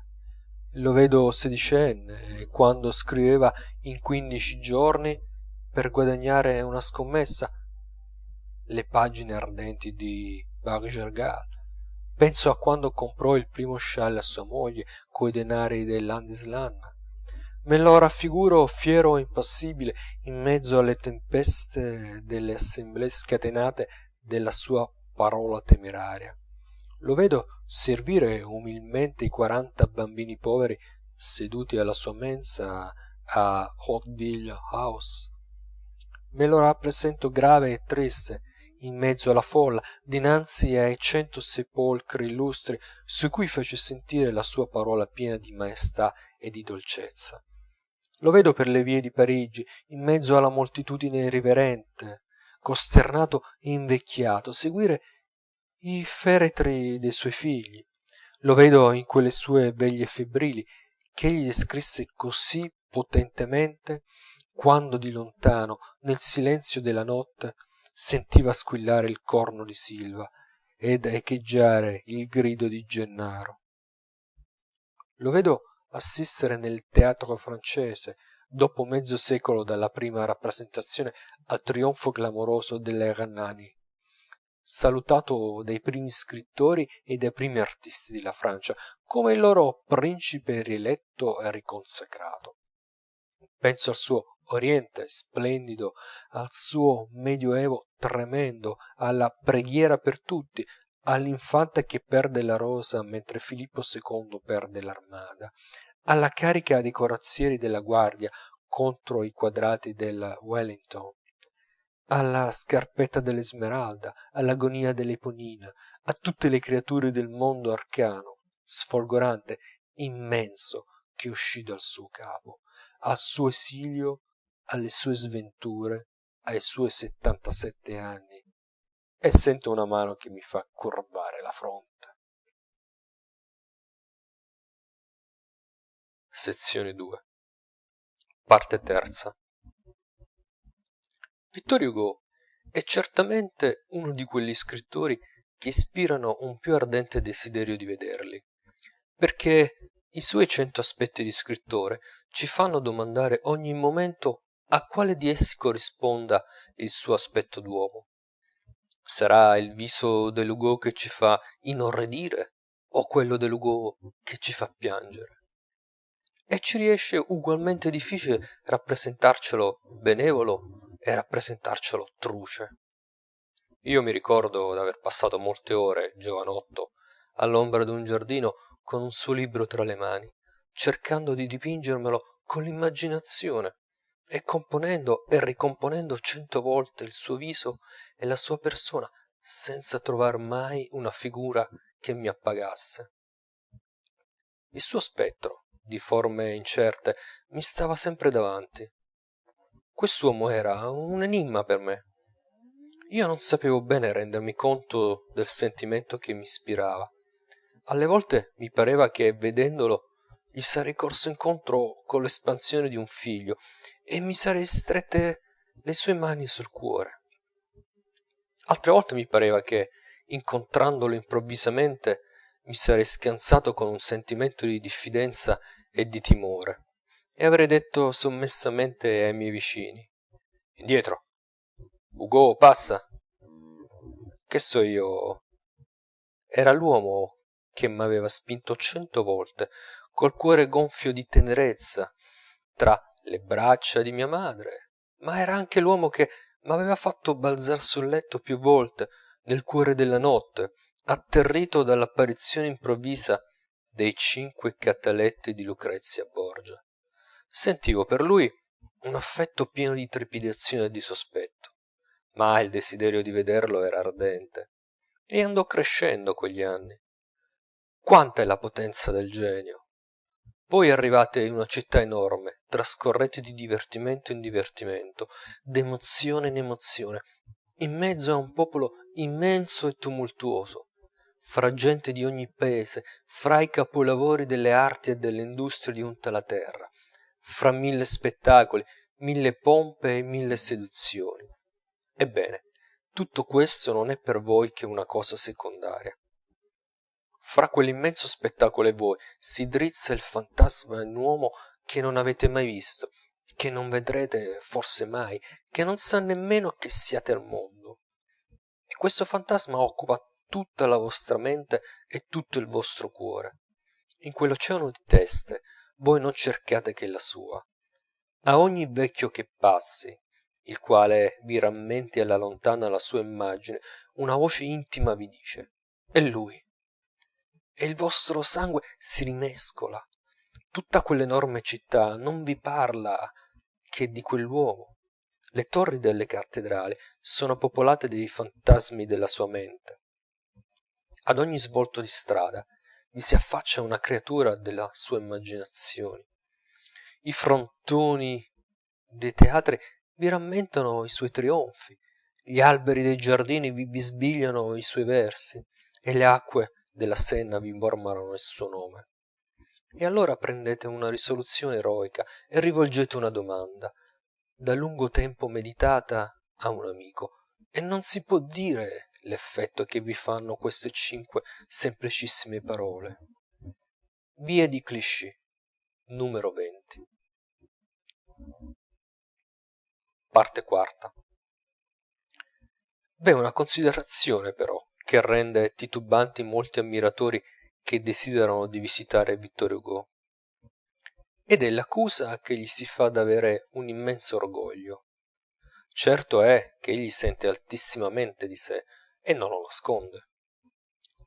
Lo vedo sedicenne, quando scriveva in 15 giorni, per guadagnare una scommessa, le pagine ardenti di Bargergal. Penso a quando comprò il primo scialle a sua moglie coi denari del Landesland. Me lo raffiguro fiero e impassibile in mezzo alle tempeste delle assemblee scatenate della sua parola temeraria. Lo vedo servire umilmente i 40 bambini poveri seduti alla sua mensa a Hauteville House. Me lo rappresento grave e triste in mezzo alla folla, dinanzi ai 100 sepolcri illustri su cui fece sentire la sua parola piena di maestà e di dolcezza. Lo vedo per le vie di Parigi, in mezzo alla moltitudine irriverente, costernato e invecchiato, seguire i feretri dei suoi figli. Lo vedo in quelle sue veglie febbrili, che egli descrisse così potentemente, quando di lontano, nel silenzio della notte, sentiva squillare il corno di Silva ed echeggiare il grido di Gennaro. Lo vedo assistere nel teatro francese, dopo mezzo secolo dalla prima rappresentazione, al trionfo clamoroso dell'Hernani, salutato dai primi scrittori e dai primi artisti della Francia come il loro principe rieletto e riconsacrato. Penso al suo Oriente splendido, al suo Medioevo tremendo, alla preghiera per tutti, all'infante che perde la rosa mentre Filippo II perde l'armada, alla carica dei corazzieri della guardia contro i quadrati della Wellington, alla scarpetta dell'Esmeralda, all'agonia dell'Eponina, a tutte le creature del mondo arcano, sfolgorante, immenso, che uscì dal suo capo, al suo esilio, alle sue sventure, ai suoi 77 anni, e sento una mano che mi fa curvare la fronte. Sezione 2. Parte terza. Vittor Hugo è certamente uno di quegli scrittori che ispirano un più ardente desiderio di vederli, perché i suoi 100 aspetti di scrittore ci fanno domandare ogni momento a quale di essi corrisponda il suo aspetto d'uomo. Sarà il viso dell'Hugo che ci fa inorridire o quello dell'Hugo che ci fa piangere? E ci riesce ugualmente difficile rappresentarcelo benevolo e rappresentarcelo truce. Io mi ricordo d'aver passato molte ore, giovanotto, all'ombra d'un giardino con un suo libro tra le mani, cercando di dipingermelo con l'immaginazione e componendo e ricomponendo 100 volte il suo viso e la sua persona senza trovar mai una figura che mi appagasse. Il suo spettro, di forme incerte, mi stava sempre davanti. Quest'uomo era un enigma per me. Io non sapevo bene rendermi conto del sentimento che mi ispirava. Alle volte mi pareva che vedendolo gli sarei corso incontro con l'espansione di un figlio e mi sarei strette le sue mani sul cuore. Altre volte mi pareva che, incontrandolo improvvisamente, mi sarei scansato con un sentimento di diffidenza e di timore, e avrei detto sommessamente ai miei vicini: indietro, Hugo, passa. Che so io. Era l'uomo che m'aveva spinto 100 volte, col cuore gonfio di tenerezza, tra le braccia di mia madre, ma era anche l'uomo che m'aveva fatto balzar sul letto più volte, nel cuore della notte, atterrito dall'apparizione improvvisa dei 5 cataletti di Lucrezia Borgia. Sentivo per lui un affetto pieno di trepidazione e di sospetto, ma il desiderio di vederlo era ardente, e andò crescendo quegli anni. Quanta è la potenza del genio! Voi arrivate in una città enorme, trascorrete di divertimento in divertimento, d'emozione in emozione, in mezzo a un popolo immenso e tumultuoso, fra gente di ogni paese, fra i capolavori delle arti e delle industrie di tutta la terra, fra 1000 spettacoli, 1000 pompe e 1000 seduzioni. Ebbene, tutto questo non è per voi che una cosa secondaria. Fra quell'immenso spettacolo e voi si drizza il fantasma di un uomo che non avete mai visto, che non vedrete forse mai, che non sa nemmeno che siate al mondo. E questo fantasma occupa tutta la vostra mente e tutto il vostro cuore. In quell'oceano di teste voi non cercate che la sua. A ogni vecchio che passi, il quale vi rammenti alla lontana la sua immagine, una voce intima vi dice: è lui. E il vostro sangue si rimescola. Tutta quell'enorme città non vi parla che di quell'uomo. Le torri delle cattedrali sono popolate dei fantasmi della sua mente. Ad ogni svolto di strada vi si affaccia una creatura della sua immaginazione. I frontoni dei teatri vi rammentano i suoi trionfi, gli alberi dei giardini vi bisbigliano i suoi versi, e le acque della Senna vi mormorano il suo nome. E allora prendete una risoluzione eroica e rivolgete una domanda, da lungo tempo meditata, a un amico, e non si può dire l'effetto che vi fanno queste 5 semplicissime parole. Vie di Clichy, numero 20. Parte quarta. V'è una considerazione però che rende titubanti molti ammiratori che desiderano di visitare Victor Hugo, ed è l'accusa che gli si fa d'avere un immenso orgoglio. Certo è che egli sente altissimamente di sé e non lo nasconde.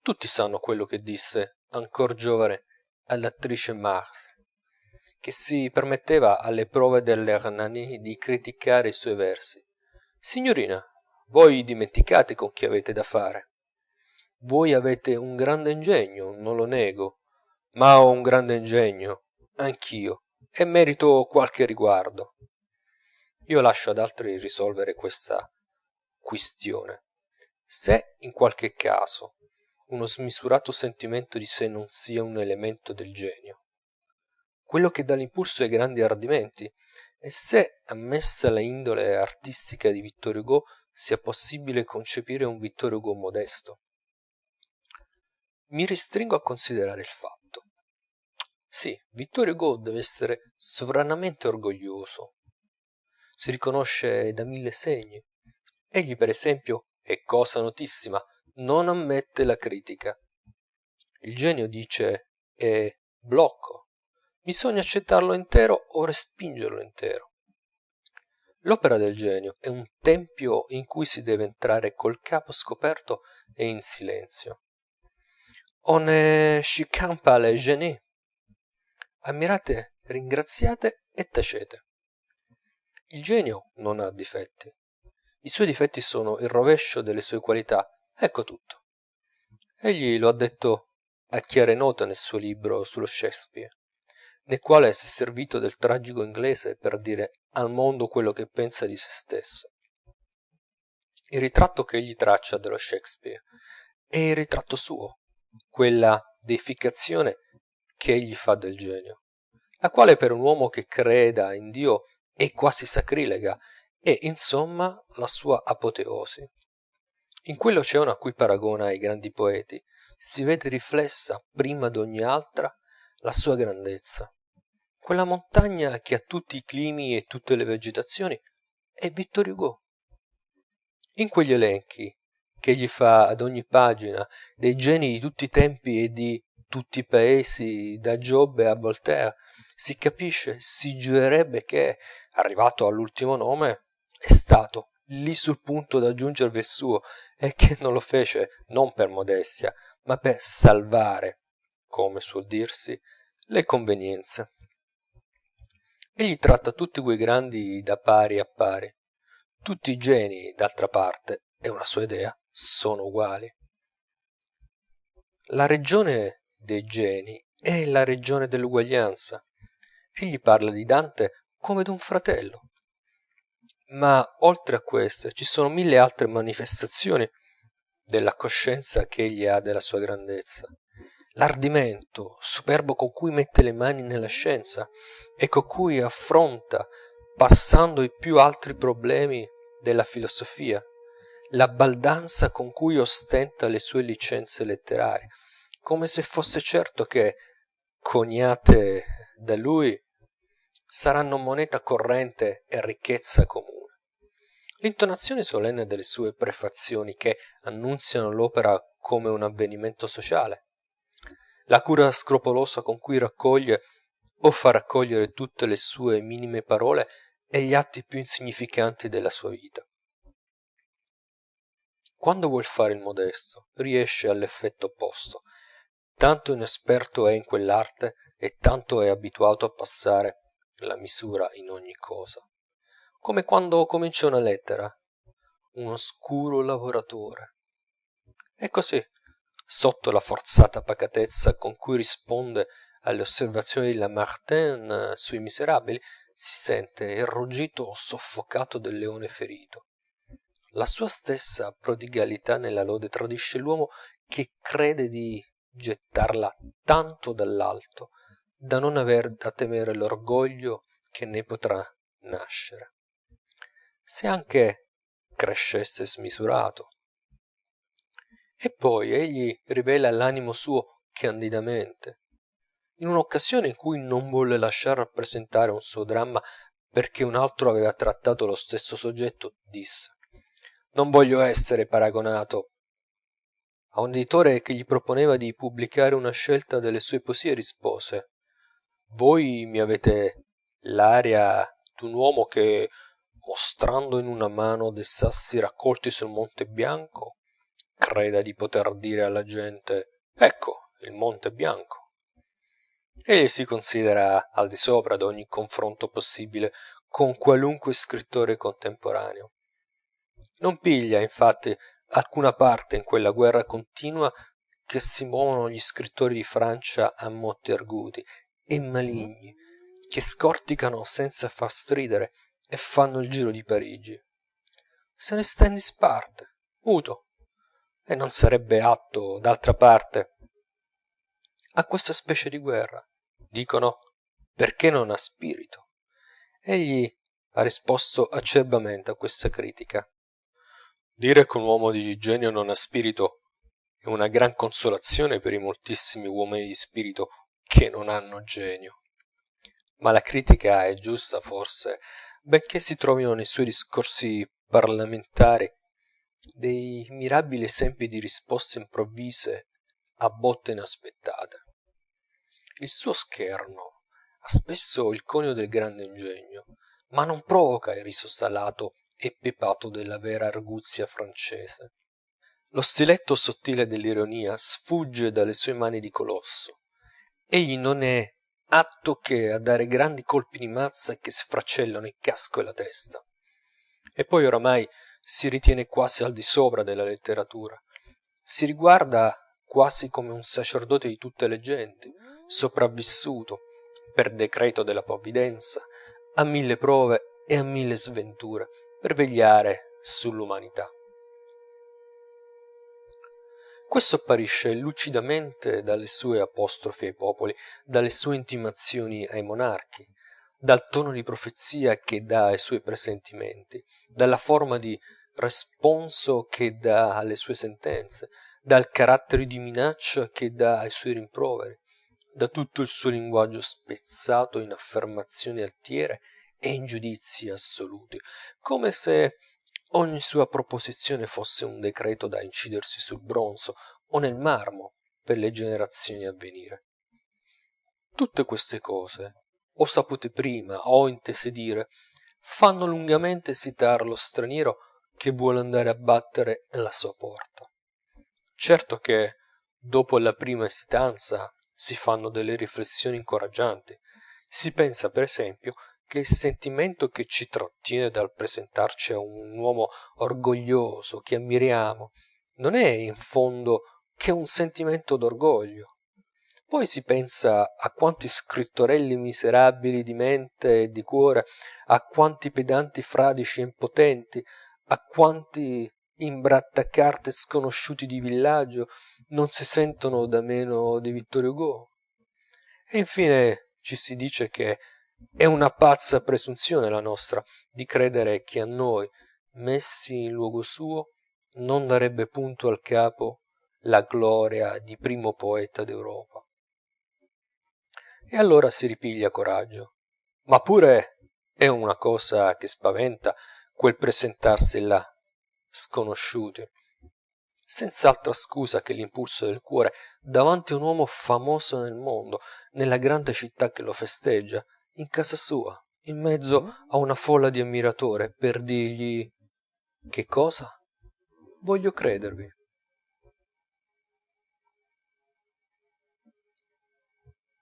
Tutti sanno quello che disse, ancor giovane, all'attrice Mars, che si permetteva alle prove dell'Hernani di criticare i suoi versi: signorina, voi dimenticate con chi avete da fare. Voi avete un grande ingegno, non lo nego, ma ho un grande ingegno anch'io, e merito qualche riguardo. Io lascio ad altri risolvere questa quistione. Se in qualche caso uno smisurato sentimento di sé non sia un elemento del genio, quello che dà l'impulso ai grandi ardimenti, e se, ammessa la indole artistica di Victor Hugo, sia possibile concepire un Victor Hugo modesto. Mi restringo a considerare il fatto. Sì, Victor Hugo deve essere sovranamente orgoglioso. Si riconosce da mille segni. Egli, per esempio, è cosa notissima, non ammette la critica. Il genio, dice, è blocco. Bisogna accettarlo intero o respingerlo intero. L'opera del genio è un tempio in cui si deve entrare col capo scoperto e in silenzio. On ne chicane pas le génies. Ammirate, ringraziate e tacete. Il genio non ha difetti. I suoi difetti sono il rovescio delle sue qualità. Ecco tutto. Egli lo ha detto a chiare note nel suo libro sullo Shakespeare, nel quale s'è servito del tragico inglese per dire al mondo quello che pensa di se stesso. Il ritratto che egli traccia dello Shakespeare è il ritratto suo, quella deificazione che egli fa del genio, la quale per un uomo che creda in Dio è quasi sacrilega, è insomma la sua apoteosi. In quell'oceano a cui paragona i grandi poeti si vede riflessa prima d'ogni altra la sua grandezza. Quella montagna che ha tutti i climi e tutte le vegetazioni è Victor Hugo. In quegli elenchi che egli fa ad ogni pagina dei geni di tutti i tempi e di tutti i paesi, da Giobbe a Voltaire, si capisce, si giurerebbe che, arrivato all'ultimo nome, è stato lì sul punto d'aggiungervi il suo, e che non lo fece non per modestia, ma per salvare, come suol dirsi, le convenienze. Egli tratta tutti quei grandi da pari a pari. Tutti i genii, d'altra parte, è una sua idea, sono uguali. La regione dei geni è la regione dell'uguaglianza. Egli parla di Dante come d'un fratello. Ma oltre a queste ci sono mille altre manifestazioni della coscienza che egli ha della sua grandezza. L'ardimento superbo con cui mette le mani nella scienza e con cui affronta, passando i più altri problemi della filosofia, la baldanza con cui ostenta le sue licenze letterarie, come se fosse certo che, coniate da lui, saranno moneta corrente e ricchezza comune. L'intonazione solenne delle sue prefazioni che annunziano l'opera come un avvenimento sociale, la cura scrupolosa con cui raccoglie o fa raccogliere tutte le sue minime parole e gli atti più insignificanti della sua vita. Quando vuol fare il modesto, riesce all'effetto opposto. Tanto inesperto è in quell'arte e tanto è abituato a passare la misura in ogni cosa. Come quando comincia una lettera, un oscuro lavoratore. E così, sotto la forzata pacatezza con cui risponde alle osservazioni di Lamartine sui miserabili, si sente il ruggito soffocato del leone ferito. La sua stessa prodigalità nella lode tradisce l'uomo che crede di gettarla tanto dall'alto da non aver da temere l'orgoglio che ne potrà nascere. Se anche crescesse smisurato. E poi egli rivela l'animo suo candidamente. In un'occasione in cui non volle lasciar rappresentare un suo dramma perché un altro aveva trattato lo stesso soggetto, disse: non voglio essere paragonato. A un editore che gli proponeva di pubblicare una scelta delle sue poesie rispose: voi mi avete l'aria d'un uomo che, mostrando in una mano dei sassi raccolti sul monte bianco, creda di poter dire alla gente: ecco il monte bianco. Egli si considera al di sopra d'ogni confronto possibile con qualunque scrittore contemporaneo. Non piglia, infatti, alcuna parte in quella guerra continua che si muovono gli scrittori di Francia a motti arguti e maligni, che scorticano senza far stridere e fanno il giro di Parigi. Se ne sta in disparte, muto, e non sarebbe atto, d'altra parte, a questa specie di guerra. Dicono: perché non ha spirito? Egli ha risposto acerbamente a questa critica: dire che un uomo di genio non ha spirito è una gran consolazione per i moltissimi uomini di spirito che non hanno genio. Ma la critica è giusta forse, benché si trovino nei suoi discorsi parlamentari dei mirabili esempi di risposte improvvise a botte inaspettate. Il suo scherno ha spesso il conio del grande ingegno, ma non provoca il riso salato e pepato della vera arguzia francese. Lo stiletto sottile dell'ironia sfugge dalle sue mani di colosso. Egli non è atto che a dare grandi colpi di mazza che sfracellano il casco e la testa. E poi oramai si ritiene quasi al di sopra della letteratura. Si riguarda quasi come un sacerdote di tutte le genti, sopravvissuto, per decreto della provvidenza, a mille prove e a mille sventure, per vegliare sull'umanità. Questo apparisce lucidamente dalle sue apostrofi ai popoli, dalle sue intimazioni ai monarchi, dal tono di profezia che dà ai suoi presentimenti, dalla forma di responso che dà alle sue sentenze, dal carattere di minaccia che dà ai suoi rimproveri, da tutto il suo linguaggio spezzato in affermazioni altiere e in giudizi assoluti, come se ogni sua proposizione fosse un decreto da incidersi sul bronzo o nel marmo per le generazioni a venire. Tutte queste cose, o sapute prima o intese dire, fanno lungamente esitar lo straniero che vuole andare a battere alla sua porta. Certo che dopo la prima esitanza si fanno delle riflessioni incoraggianti. Si pensa, per esempio, che il sentimento che ci trattiene dal presentarci a un uomo orgoglioso che ammiriamo non è in fondo che un sentimento d'orgoglio. Poi si pensa a quanti scrittorelli miserabili di mente e di cuore, a quanti pedanti fradici e impotenti, a quanti imbrattacarte sconosciuti di villaggio non si sentono da meno di Vittor Hugo. E infine ci si dice che è una pazza presunzione la nostra di credere che a noi, messi in luogo suo, non darebbe punto al capo la gloria di primo poeta d'Europa. E allora si ripiglia coraggio. Ma pure è una cosa che spaventa quel presentarsi là, sconosciuti, senz'altra scusa che l'impulso del cuore davanti a un uomo famoso nel mondo, nella grande città che lo festeggia, in casa sua, in mezzo a una folla di ammiratori, per dirgli che cosa? Voglio credervi.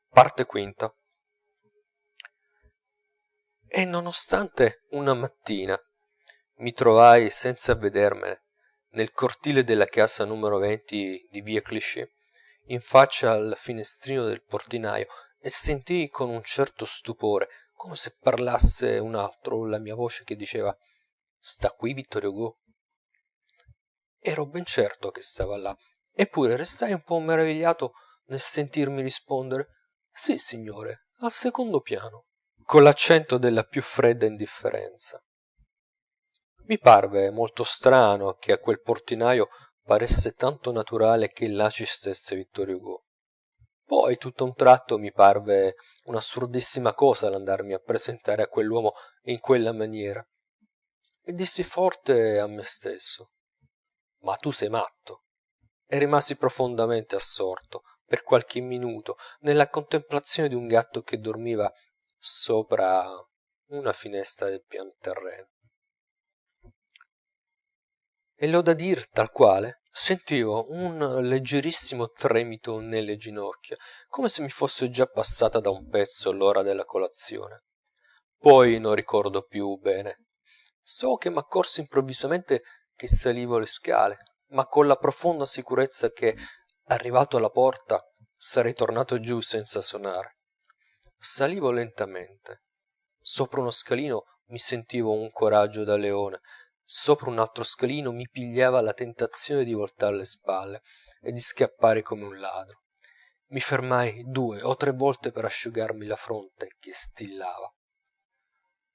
Parte quinta. E nonostante una mattina mi trovai senza avvedermene nel cortile della casa numero 20 di via Clichy, in faccia al finestrino del portinaio, e sentii con un certo stupore, come se parlasse un altro, la mia voce che diceva: sta qui Vittor Hugo? Ero ben certo che stava là, eppure restai un po' meravigliato nel sentirmi rispondere: sì, signore, al secondo piano, con l'accento della più fredda indifferenza. Mi parve molto strano che a quel portinaio paresse tanto naturale che là ci stesse Vittor Hugo. Poi tutto a un tratto mi parve un'assurdissima cosa l'andarmi a presentare a quell'uomo in quella maniera, e dissi forte a me stesso: ma tu sei matto. E rimasi profondamente assorto per qualche minuto nella contemplazione di un gatto che dormiva sopra una finestra del pian terreno. E l'ho da dir tal quale sentivo un leggerissimo tremito nelle ginocchia, come se mi fosse già passata da un pezzo l'ora della colazione. Poi non ricordo più bene. So che m'accorsi improvvisamente che salivo le scale, ma con la profonda sicurezza che, arrivato alla porta, sarei tornato giù senza sonare. Salivo lentamente. Sopra uno scalino mi sentivo un coraggio da leone, sopra un altro scalino mi pigliava la tentazione di voltar le spalle e di scappare come un ladro. Mi fermai 2 o 3 volte per asciugarmi la fronte che stillava.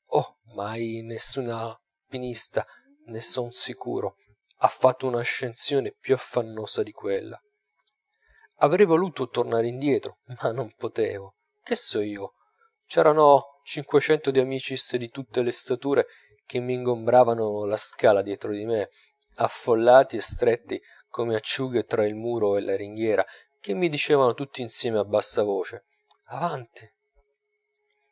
Oh, mai nessuna alpinista, ne son sicuro, ha fatto un'ascensione più affannosa di quella. Avrei voluto tornare indietro, ma non potevo. Che so io? C'erano 500 di amicis di tutte le stature che mi ingombravano la scala dietro di me, affollati e stretti come acciughe tra il muro e la ringhiera, che mi dicevano tutti insieme a bassa voce: avanti.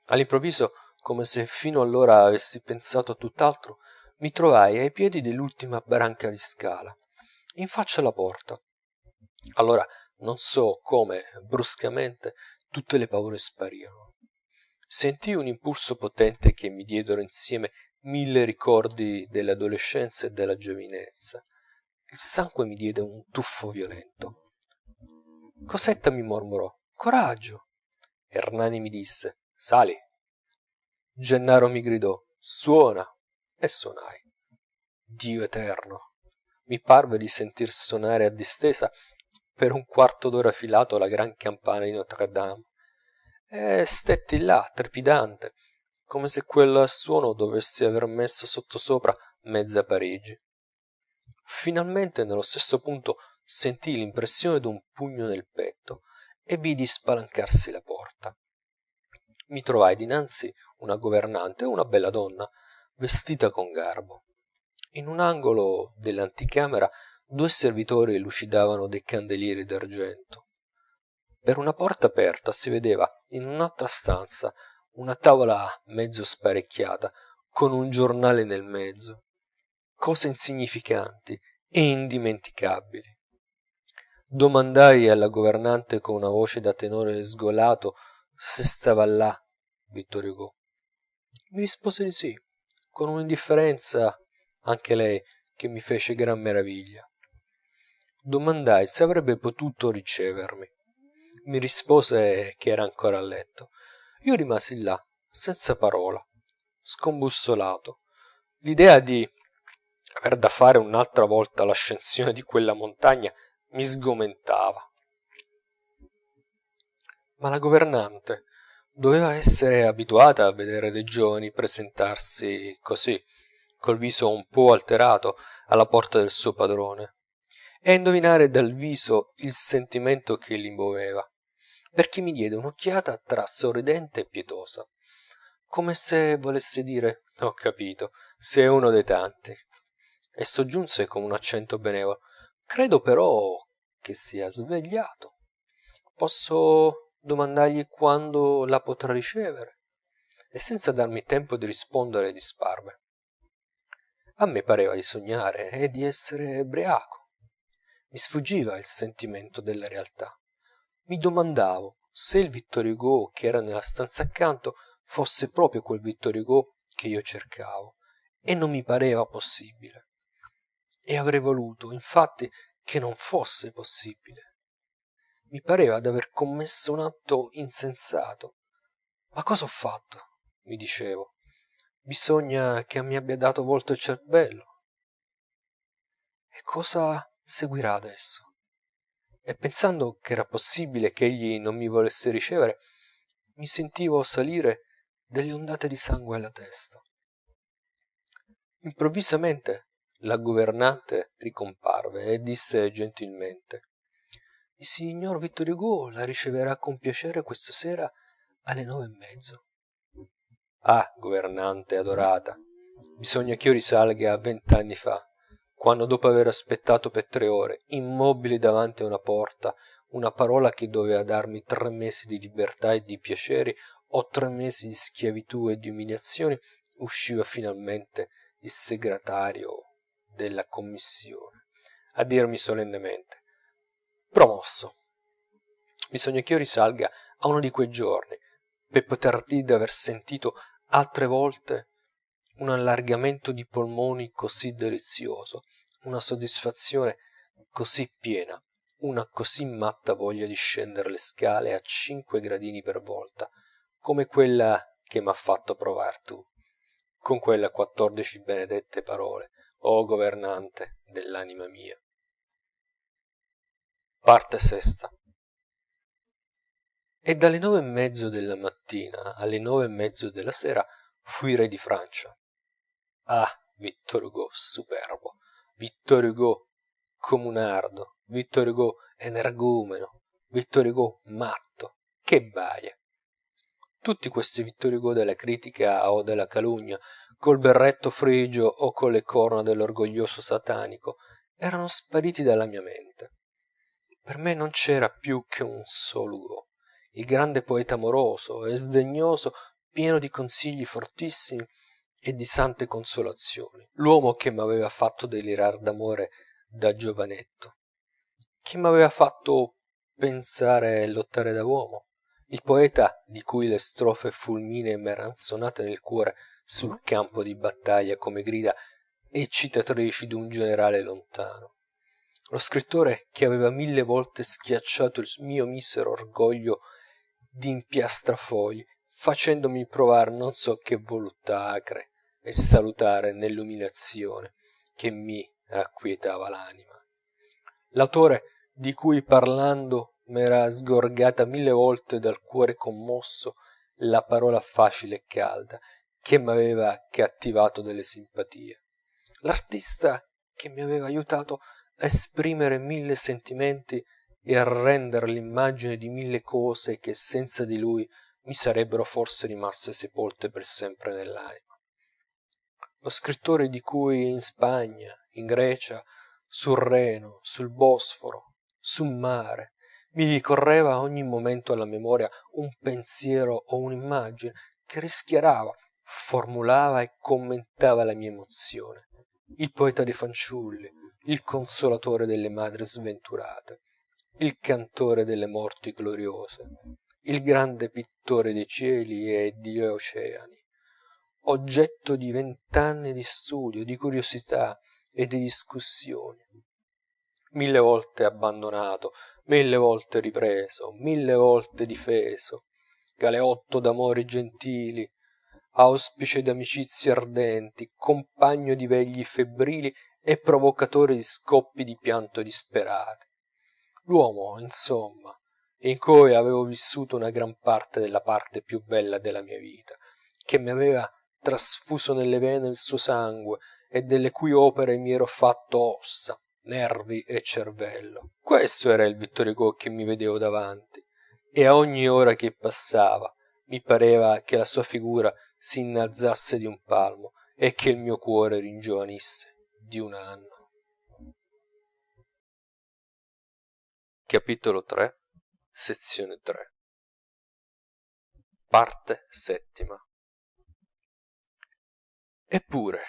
All'improvviso, come se fino allora avessi pensato a tutt'altro, mi trovai ai piedi dell'ultima branca di scala, in faccia alla porta. Allora, non so come, bruscamente, tutte le paure sparirono. Sentii un impulso potente che mi diedero insieme 1000 ricordi dell'adolescenza e della giovinezza. Il sangue mi diede un tuffo violento. Cosetta mi mormorò: coraggio. Ernani mi disse: sali. Gennaro mi gridò: suona. E suonai. Dio eterno! Mi parve di sentir suonare a distesa per un quarto d'ora filato la gran campana di Notre Dame, e stetti là, trepidante, come se quel suono dovesse aver messo sottosopra mezza Parigi. Finalmente, nello stesso punto, sentii l'impressione d'un pugno nel petto e vidi spalancarsi la porta. Mi trovai dinanzi una governante, una bella donna, vestita con garbo. In un angolo dell'anticamera 2 servitori lucidavano dei candelieri d'argento. Per una porta aperta si vedeva, in un'altra stanza, una tavola mezzo sparecchiata, con un giornale nel mezzo. Cose insignificanti e indimenticabili. Domandai alla governante con una voce da tenore sgolato se stava là Vittor Hugo. Mi rispose di sì, con un'indifferenza anche lei che mi fece gran meraviglia. Domandai se avrebbe potuto ricevermi. Mi rispose che era ancora a letto. Io rimasi là, senza parola, scombussolato. L'idea di aver da fare un'altra volta l'ascensione di quella montagna mi sgomentava. Ma la governante doveva essere abituata a vedere dei giovani presentarsi così, col viso un po' alterato, alla porta del suo padrone, e a indovinare dal viso il sentimento che li moveva, perché mi diede un'occhiata tra sorridente e pietosa, come se volesse dire: ho capito, sei uno dei tanti. E soggiunse con un accento benevolo: credo però che sia svegliato. Posso domandargli quando la potrà ricevere? E senza darmi tempo di rispondere disparve. A me pareva di sognare e di essere ebbriaco. Mi sfuggiva il sentimento della realtà. Mi domandavo se il Vittor Hugo che era nella stanza accanto fosse proprio quel Vittor Hugo che io cercavo, e non mi pareva possibile. E avrei voluto, infatti, che non fosse possibile. Mi pareva d'aver commesso un atto insensato. Ma cosa ho fatto? Mi dicevo. Bisogna che mi abbia dato volta il cervello. E cosa seguirà adesso? E pensando che era possibile che egli non mi volesse ricevere, mi sentivo salire delle ondate di sangue alla testa. Improvvisamente la governante ricomparve e disse gentilmente: il signor Vittor Hugo la riceverà con piacere questa sera alle 9:30. Ah, governante adorata, bisogna ch'io risalga a 20 anni fa, quando, dopo aver aspettato per 3 ore, immobile davanti a una porta, una parola che doveva darmi 3 mesi di libertà e di piaceri, o 3 mesi di schiavitù e di umiliazioni, usciva finalmente il segretario della commissione a dirmi solennemente: promosso. Bisogna ch'io risalga a uno di quei giorni per poter dire d'aver sentito altre volte un allargamento di polmoni così delizioso, una soddisfazione così piena, una così matta voglia di scendere le scale a 5 gradini per volta, come quella che m'ha fatto provar tu, con quelle 14 benedette parole, o governante dell'anima mia. Parte sesta. E dalle 9:30 della mattina alle 9:30 della sera fui re di Francia. Ah, Vittor Hugo superbo, Vittor Hugo comunardo, Vittor Hugo energumeno, Victor Hugo matto, che baia. Tutti questi Victor Hugo della critica o della calunnia, col berretto frigio o colle corna dell'orgoglioso satanico, erano spariti dalla mia mente. Per me non c'era più che un solo Hugo, il grande poeta amoroso e sdegnoso, pieno di consigli fortissimi e di sante consolazioni, l'uomo che m'aveva fatto delirar d'amore da giovanetto, che m'aveva fatto pensare e lottare da uomo, il poeta di cui le strofe fulminee m'eran sonate nel cuore sul campo di battaglia come grida eccitatrici d'un generale lontano, lo scrittore che aveva 1000 volte schiacciato il mio misero orgoglio di piastrafogli, facendomi provar non so che voluttà acre e salutare nell'umiliazione che mi acquietava l'anima. L'autore di cui parlando m'era sgorgata 1000 volte dal cuore commosso la parola facile e calda che m'aveva cattivato delle simpatie, l'artista che mi aveva aiutato a esprimere 1000 sentimenti e a render l'immagine di 1000 cose che senza di lui mi sarebbero forse rimaste sepolte per sempre nell'anima. Lo scrittore di cui in Spagna, in Grecia, sul Reno, sul Bosforo, sul mare, mi ricorreva a ogni momento alla memoria un pensiero o un'immagine che rischiarava, formulava e commentava la mia emozione. Il poeta dei fanciulli, il consolatore delle madri sventurate, il cantore delle morti gloriose, il grande pittore dei cieli e degli oceani, oggetto di 20 anni di studio, di curiosità e di discussioni, 1000 volte abbandonato, 1000 volte ripreso, 1000 volte difeso, galeotto d'amori gentili, auspice d'amicizie ardenti, compagno di vegli febbrili e provocatore di scoppi di pianto disperati. L'uomo, insomma, in cui avevo vissuto una gran parte della parte più bella della mia vita, che mi aveva trasfuso nelle vene il suo sangue e delle cui opere mi ero fatto ossa, nervi e cervello. Questo era il Vittor Hugo che mi vedevo davanti, e a ogni ora che passava mi pareva che la sua figura si innalzasse di un palmo e che il mio cuore ringiovanisse di un anno. Capitolo 3, sezione 3, parte settima. Eppure,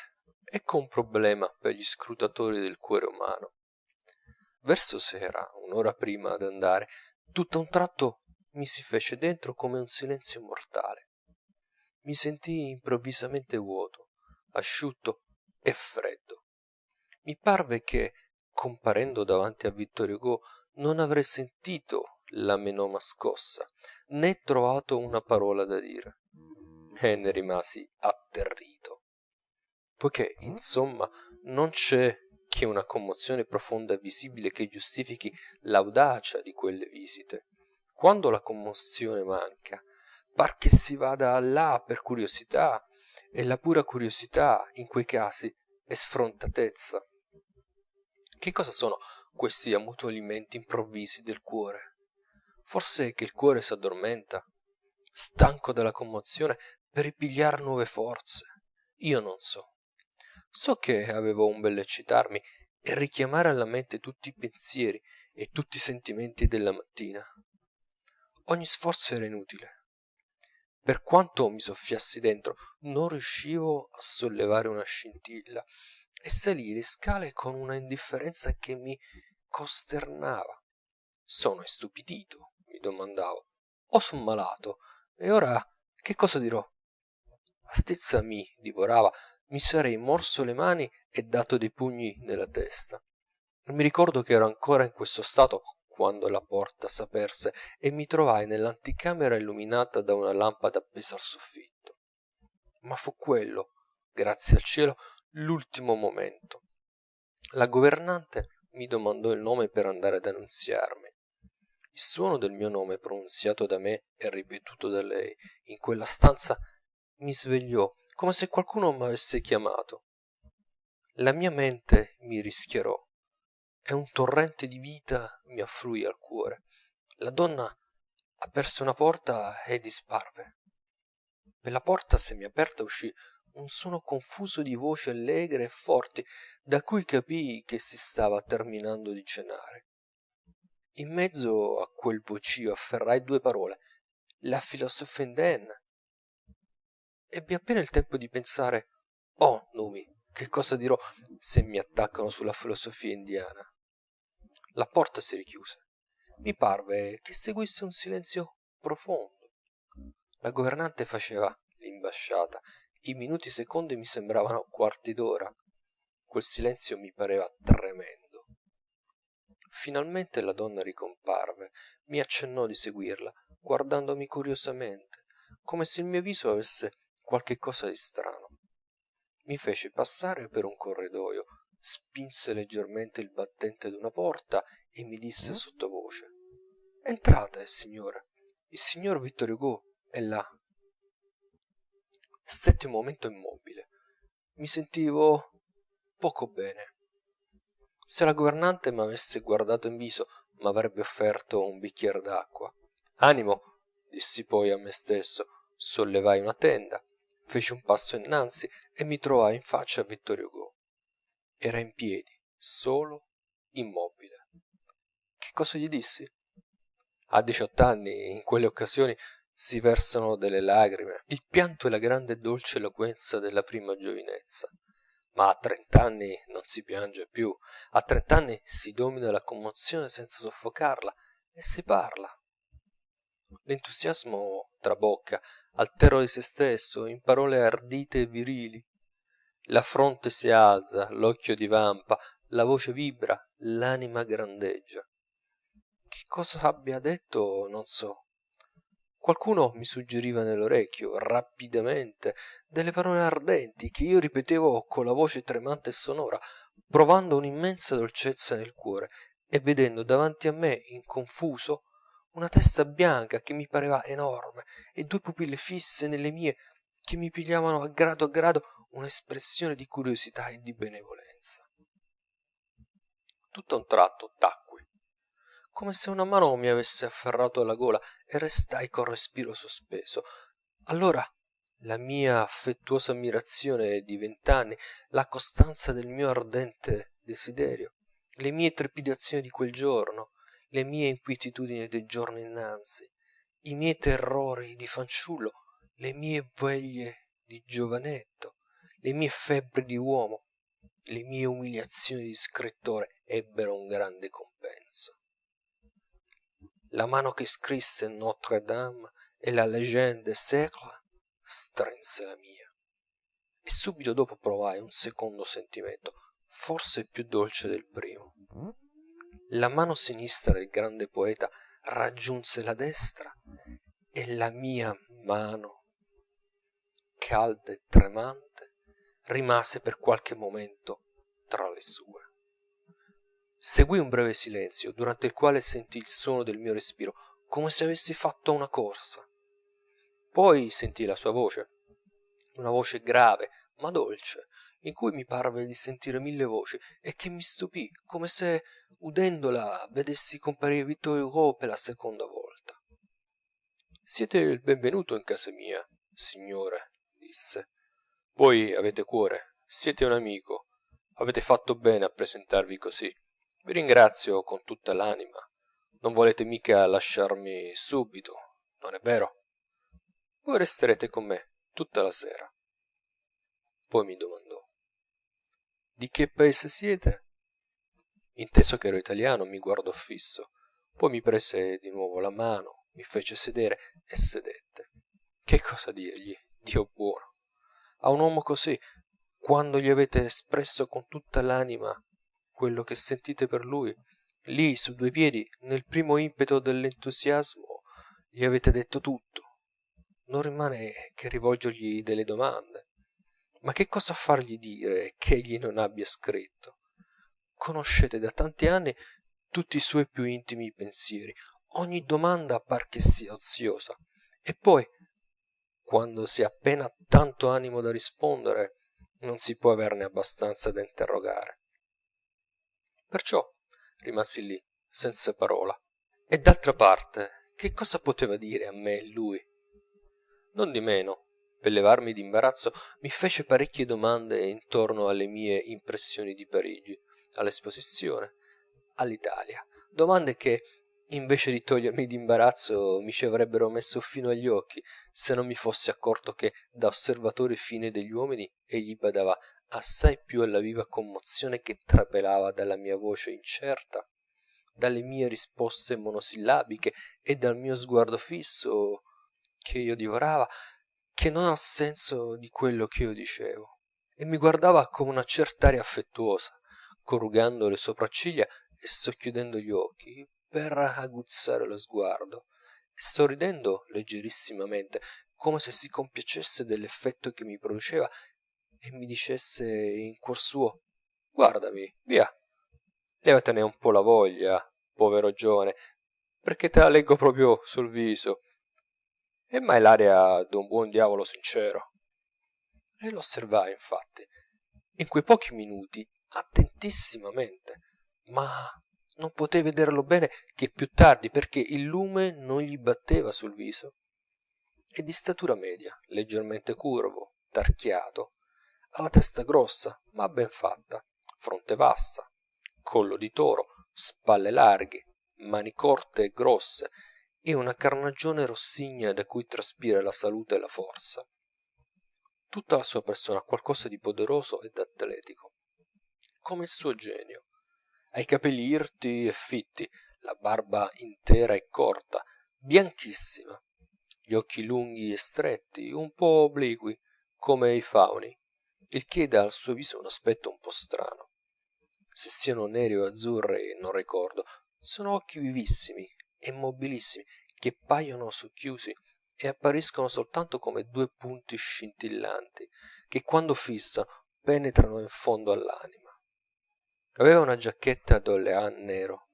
ecco un problema per gli scrutatori del cuore umano. Verso sera, un'ora prima d'andare, tutt'a un tratto mi si fece dentro come un silenzio mortale. Mi sentii improvvisamente vuoto, asciutto e freddo. Mi parve che, comparendo davanti a Vittor Hugo, non avrei sentito la menoma scossa, né trovato una parola da dire. E ne rimasi atterrito. Poiché, insomma, non c'è che una commozione profonda e visibile che giustifichi l'audacia di quelle visite. Quando la commozione manca, par che si vada là per curiosità, e la pura curiosità, in quei casi, è sfrontatezza. Che cosa sono questi ammutolimenti improvvisi del cuore? Forse che il cuore s'addormenta, stanco dalla commozione, per ripigliar nuove forze. Io non so. So che avevo un bell'eccitarmi e richiamare alla mente tutti i pensieri e tutti i sentimenti della mattina. Ogni sforzo era inutile. Per quanto mi soffiassi dentro, non riuscivo a sollevare una scintilla e salii le scale con una indifferenza che mi costernava. Sono istupidito, mi domandavo, o son malato, e ora che cosa dirò? La stizza mi divorava, mi sarei morso le mani e dato dei pugni nella testa. Mi ricordo che ero ancora in questo stato quando la porta s'aperse e mi trovai nell'anticamera illuminata da una lampada appesa al soffitto. Ma fu quello, grazie al cielo, l'ultimo momento. La governante mi domandò il nome per andare ad annunziarmi. Il suono del mio nome pronunziato da me e ripetuto da lei in quella stanza mi svegliò come se qualcuno m'avesse chiamato. La mia mente mi rischiarò e un torrente di vita mi affluì al cuore. La donna aperse una porta e disparve. Per la porta semiaperta uscì un suono confuso di voci allegre e forti, da cui capii che si stava terminando di cenare. In mezzo a quel vocio afferrai due parole: la philosophie indienne. Ebbi appena il tempo di pensare: oh numi, che cosa dirò se mi attaccano sulla filosofia indiana. La porta si richiuse. Mi parve che seguisse un silenzio profondo. La governante faceva l'imbasciata. I minuti secondi mi sembravano quarti d'ora. Quel silenzio mi pareva tremendo. Finalmente la donna ricomparve, mi accennò di seguirla, guardandomi curiosamente, come se il mio viso avesse qualche cosa di strano. Mi fece passare per un corridoio, spinse leggermente il battente d'una porta e mi disse sottovoce: entrate, signore, il signor Vittor Hugo è là. Stetti un momento immobile. Mi sentivo poco bene. Se la governante m'avesse guardato in viso, m'avrebbe offerto un bicchiere d'acqua. Animo, dissi poi a me stesso, sollevai una tenda, feci un passo innanzi e mi trovai in faccia a Vittor Hugo. Era in piedi, solo, immobile. Che cosa gli dissi? A 18 anni, in quelle occasioni, si versano delle lagrime. Il pianto è la grande e dolce eloquenza della prima giovinezza. Ma a 30 anni non si piange più. A 30 anni si domina la commozione senza soffocarla e si parla. L'entusiasmo trabocca, altero di se stesso, in parole ardite e virili. La fronte si alza, l'occhio divampa, la voce vibra, l'anima grandeggia. Che cosa abbia detto non so. Qualcuno mi suggeriva nell'orecchio, rapidamente, delle parole ardenti che io ripetevo con la voce tremante e sonora, provando un'immensa dolcezza nel cuore e vedendo davanti a me, in confuso, una testa bianca che mi pareva enorme e due pupille fisse nelle mie che mi pigliavano a grado un'espressione di curiosità e di benevolenza. Tutto a un tratto tacqui, come se una mano mi avesse afferrato alla gola e restai col respiro sospeso. Allora la mia affettuosa ammirazione di 20 anni, la costanza del mio ardente desiderio, le mie trepidazioni di quel giorno, le mie inquietudini dei giorni innanzi, i miei terrori di fanciullo, le mie veglie di giovanetto, le mie febbri di uomo, le mie umiliazioni di scrittore ebbero un grande compenso. La mano che scrisse Notre Dame e la Légende des siècles strinse la mia. E subito dopo provai un secondo sentimento, forse più dolce del primo. La mano sinistra del grande poeta raggiunse la destra e la mia mano, calda e tremante, rimase per qualche momento tra le sue. Seguì un breve silenzio, durante il quale sentii il suono del mio respiro, come se avessi fatto una corsa. Poi sentii la sua voce, una voce grave ma dolce, in cui mi parve di sentire mille voci, e che mi stupì, come se, udendola, vedessi comparire Vittor Hugo per la seconda volta. Siete il benvenuto in casa mia, signore, disse. Voi avete cuore, siete un amico, avete fatto bene a presentarvi così. Vi ringrazio con tutta l'anima. Non volete mica lasciarmi subito, non è vero? Voi resterete con me tutta la sera. Poi mi domandò: di che paese siete? Inteso che ero italiano, mi guardò fisso, poi mi prese di nuovo la mano, mi fece sedere e sedette. Che cosa dirgli, Dio buono? A un uomo così, quando gli avete espresso con tutta l'anima quello che sentite per lui, lì su due piedi, nel primo impeto dell'entusiasmo, gli avete detto tutto. Non rimane che rivolgergli delle domande. Ma che cosa fargli dire che egli non abbia scritto? Conoscete da tanti anni tutti i suoi più intimi pensieri, ogni domanda par che sia oziosa. E poi, quando si ha appena tanto animo da rispondere, non si può averne abbastanza da interrogare. Perciò rimasi lì, senza parola, E d'altra parte, che cosa poteva dire a me lui? Nondimeno, per levarmi d'imbarazzo, mi fece parecchie domande intorno alle mie impressioni di Parigi, all'esposizione, all'Italia. Domande che, invece di togliermi d'imbarazzo, mi ci avrebbero messo fino agli occhi, se non mi fossi accorto che, da osservatore fine degli uomini, egli badava assai più alla viva commozione che trapelava dalla mia voce incerta, dalle mie risposte monosillabiche e dal mio sguardo fisso che io divorava, che non al senso di quello che io dicevo. E mi guardava con una cert'aria affettuosa, corrugando le sopracciglia e socchiudendo gli occhi per aguzzare lo sguardo, e sorridendo leggerissimamente, come se si compiacesse dell'effetto che mi produceva e mi dicesse in cuor suo: guardami, via, levatene un po la voglia, povero giovane, perché te la leggo proprio sul viso, e m'hai l'aria d'un buon diavolo sincero. E lo osservai, infatti, in quei pochi minuti, attentissimamente, ma non potei vederlo bene che più tardi, perché il lume non gli batteva sul viso. È di statura media, leggermente curvo, tarchiato, ha la testa grossa ma ben fatta, fronte vasta, collo di toro, spalle larghe, mani corte e grosse, e una carnagione rossigna da cui traspira la salute e la forza. Tutta la sua persona ha qualcosa di poderoso ed atletico, come il suo genio. Ha i capelli irti e fitti, la barba intera e corta, bianchissima, gli occhi lunghi e stretti, un po' obliqui, come i fauni, il che dà al suo viso un aspetto un po' strano. Se siano neri o azzurri non ricordo, sono occhi vivissimi e mobilissimi, che paiono socchiusi e appariscono soltanto come due punti scintillanti, che quando fissano penetrano in fondo all'anima. Aveva una giacchetta d'orléans nero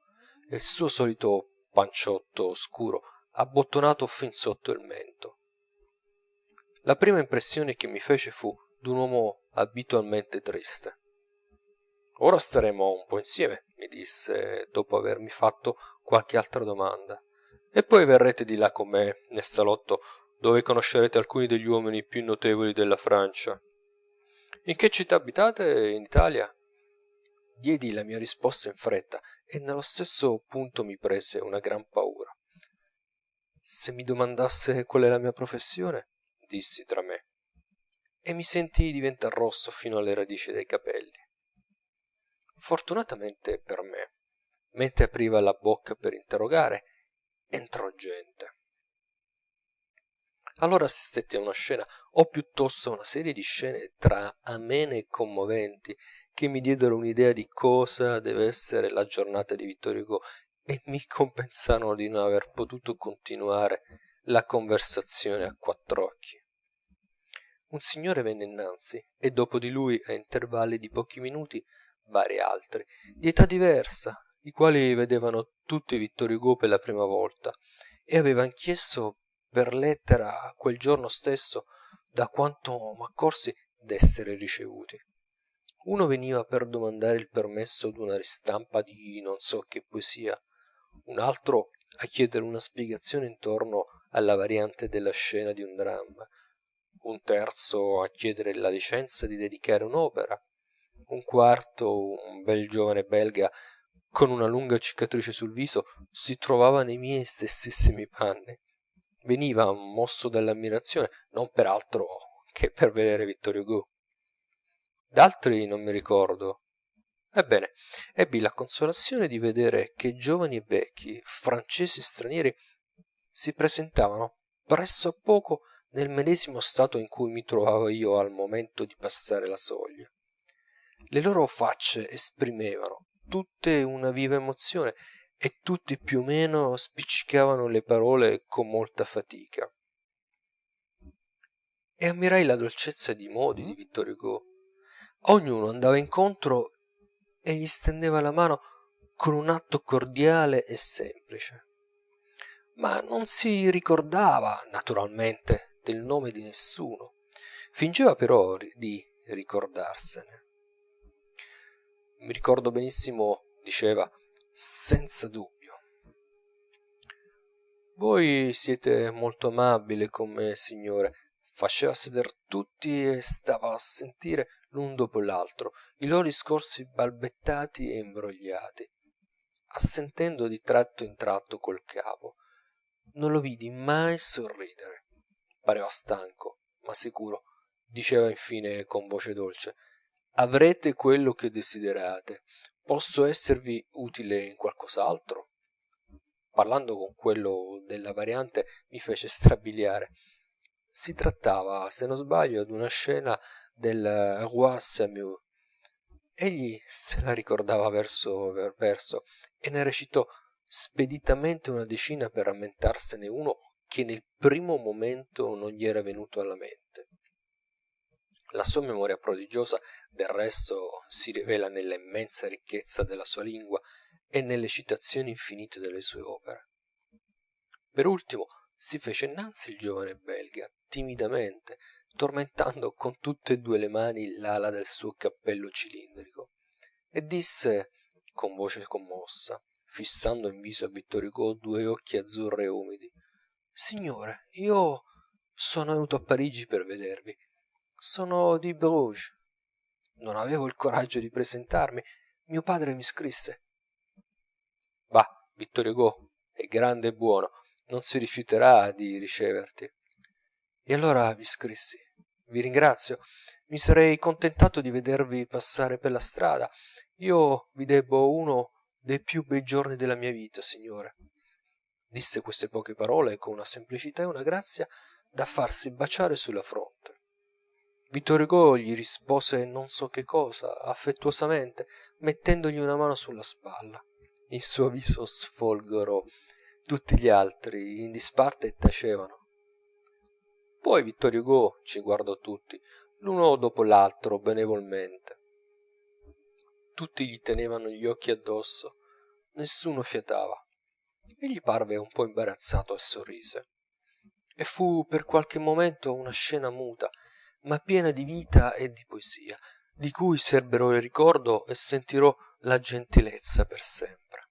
e il suo solito panciotto scuro abbottonato fin sotto il mento. La prima impressione che mi fece fu d'un uomo abitualmente triste. Ora staremo un po' insieme, mi disse, dopo avermi fatto qualche altra domanda, e poi verrete di là con me nel salotto, dove conoscerete alcuni degli uomini più notevoli della Francia. In che città abitate in Italia? Diedi la mia risposta in fretta e nello stesso punto mi prese una gran paura. Se mi domandasse qual è la mia professione, dissi tra me, e mi sentii diventar rosso fino alle radici dei capelli. Fortunatamente per me, mentre apriva la bocca per interrogare, entrò gente. Allora assistetti a una scena, o piuttosto a una serie di scene tra amene e commoventi, che mi diedero un'idea di cosa deve essere la giornata di Vittor Hugo e mi compensarono di non aver potuto continuare la conversazione a quattr'occhi. Un signore venne innanzi, e dopo di lui, a intervalli di pochi minuti, vari altri, di età diversa, i quali vedevano tutti Vittor Hugo per la prima volta, e avevan chiesto per lettera quel giorno stesso, da quanto m'accorsi, d'essere ricevuti. Uno veniva per domandare il permesso d'una ristampa di non so che poesia, un altro a chiedere una spiegazione intorno alla variante della scena di un dramma, un terzo a chiedere la licenza di dedicare un'opera, un quarto, un bel giovane belga con una lunga cicatrice sul viso, si trovava nei miei stessissimi panni. Veniva mosso dall'ammirazione, non per altro che per vedere Vittor Hugo. D'altri non mi ricordo. Ebbene, ebbi la consolazione di vedere che giovani e vecchi, francesi e stranieri, si presentavano presso a poco nel medesimo stato in cui mi trovavo io al momento di passare la soglia. Le loro facce esprimevano tutte una viva emozione e tutti più o meno spiccicavano le parole con molta fatica. E ammirai la dolcezza di modi di Vittor Hugo. Ognuno andava incontro e gli stendeva la mano con un atto cordiale e semplice. Ma non si ricordava, naturalmente, del nome di nessuno. Fingeva però di ricordarsene. Mi ricordo benissimo, diceva, senza dubbio. voi siete molto amabile con me, signore. Faceva seder tutti e stava a sentire l'un dopo l'altro i loro discorsi balbettati e imbrogliati, assentendo di tratto in tratto col capo. Non lo vidi mai sorridere. Pareva stanco, ma sicuro. Diceva infine con voce dolce: avrete quello che desiderate. Posso esservi utile in qualcos'altro? Parlando con quello della variante mi fece strabiliare. Si trattava, se non sbaglio, d'una scena del Roi Samuel. Egli se la ricordava verso per verso e ne recitò speditamente una decina per rammentarsene uno che nel primo momento non gli era venuto alla mente. La sua memoria prodigiosa, del resto, si rivela nella immensa ricchezza della sua lingua e nelle citazioni infinite delle sue opere. Per ultimo si fece innanzi il giovane belga, timidamente, tormentando con tutte e due le mani l'ala del suo cappello cilindrico, e disse con voce commossa, fissando in viso a Vittor Hugo due occhi azzurri e umidi: signore, io sono venuto a Parigi per vedervi. Sono di Bruges. Non avevo il coraggio di presentarmi. Mio padre mi scrisse. Bah, Vittor Hugo è grande e buono, non si rifiuterà di riceverti. E allora vi scrissi. Vi ringrazio. Mi sarei contentato di vedervi passare per la strada. Io vi debbo uno dei più bei giorni della mia vita, signore. Disse queste poche parole con una semplicità e una grazia da farsi baciare sulla fronte. Vittor Hugo gli rispose non so che cosa, affettuosamente, mettendogli una mano sulla spalla. Il suo viso sfolgorò. Tutti gli altri, in disparte, tacevano. Poi Vittor Hugo ci guardò tutti, l'uno dopo l'altro, benevolmente. Tutti gli tenevano gli occhi addosso, nessuno fiatava. Egli parve un po' imbarazzato e sorrise. E fu per qualche momento una scena muta, ma piena di vita e di poesia, di cui serberò il ricordo e sentirò la gentilezza per sempre.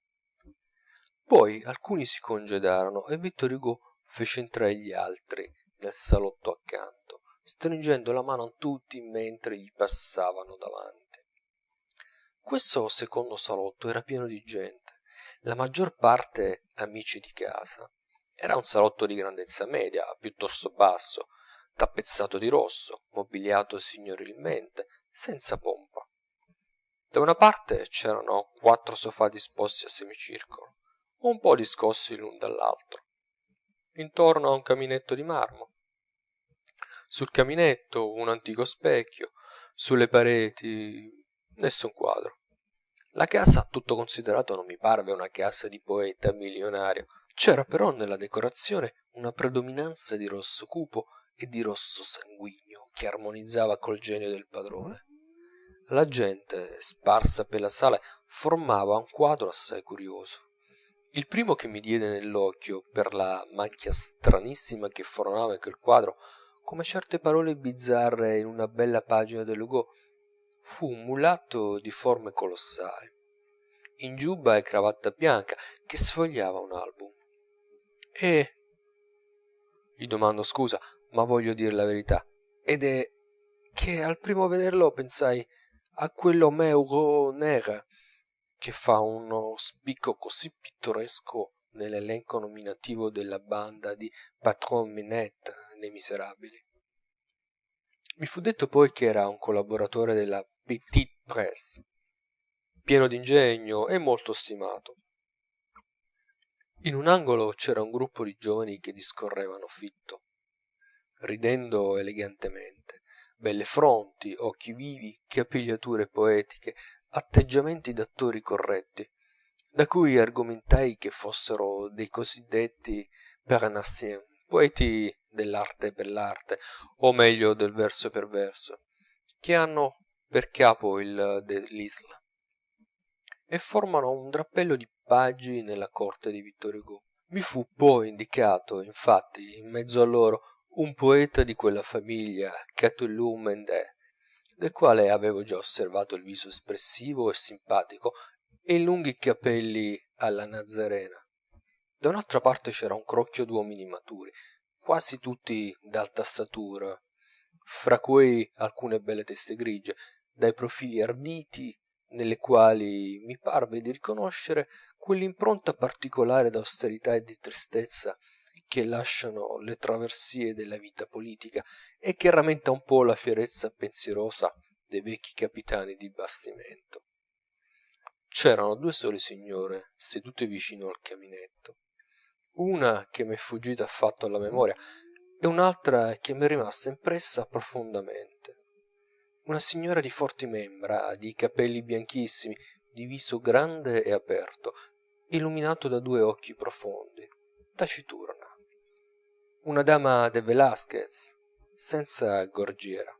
Poi alcuni si congedarono e Vittor Hugo fece entrare gli altri nel salotto accanto, stringendo la mano a tutti mentre gli passavano davanti. Questo secondo salotto era pieno di gente, la maggior parte amici di casa. Era un salotto di grandezza media, piuttosto basso, tappezzato di rosso, mobiliato signorilmente, senza pompa. Da una parte c'erano 4 sofà disposti a semicircolo, un po' discossi l'un dall'altro, intorno a un caminetto di marmo. Sul caminetto un antico specchio, sulle pareti nessun quadro. La casa, tutto considerato, non mi parve una casa di poeta milionario. C'era però nella decorazione una predominanza di rosso cupo e di rosso sanguigno che armonizzava col genio del padrone. La gente, sparsa per la sala, formava un quadro assai curioso. Il primo che mi diede nell'occhio, per la macchia stranissima che formava in quel quadro, come certe parole bizzarre in una bella pagina dell'Hugo, fu un mulatto di forme colossali, in giubba e cravatta bianca, che sfogliava un album. E gli domando scusa, ma voglio dire la verità, ed è che al primo vederlo pensai a quell'Homme Nere che fa uno spicco così pittoresco nell'elenco nominativo della banda di Patron Minette nei Miserabili. Mi fu detto poi che era un collaboratore della Petite Presse, pieno d'ingegno e molto stimato. In un angolo c'era un gruppo di giovani che discorrevano fitto, ridendo elegantemente, belle fronti, occhi vivi, capigliature poetiche, atteggiamenti d'attori corretti, da cui argomentai che fossero dei cosiddetti parnassiens, poeti dell'arte per l'arte, o meglio del verso per verso, che hanno per capo il Delisle e formano un drappello di paggi nella corte di Vittor Hugo. Mi fu poi indicato, infatti, in mezzo a loro, un poeta di quella famiglia, Catullus Mendes, del quale avevo già osservato il viso espressivo e simpatico e i lunghi capelli alla nazzarena. Da un'altra parte c'era un crocchio d'uomini maturi, quasi tutti d'alta statura, fra cui alcune belle teste grigie, dai profili arditi, nelle quali mi parve di riconoscere quell'impronta particolare d'austerità e di tristezza che lasciano le traversie della vita politica e che rammenta un po' la fierezza pensierosa dei vecchi capitani di bastimento. C'erano due sole signore sedute vicino al caminetto, una che m'è sfuggita affatto alla memoria e un'altra che m'è rimasta impressa profondamente. Una signora di forti membra, di capelli bianchissimi, di viso grande e aperto, illuminato da due occhi profondi, taciturna. Una dama de Velázquez, senza gorgiera.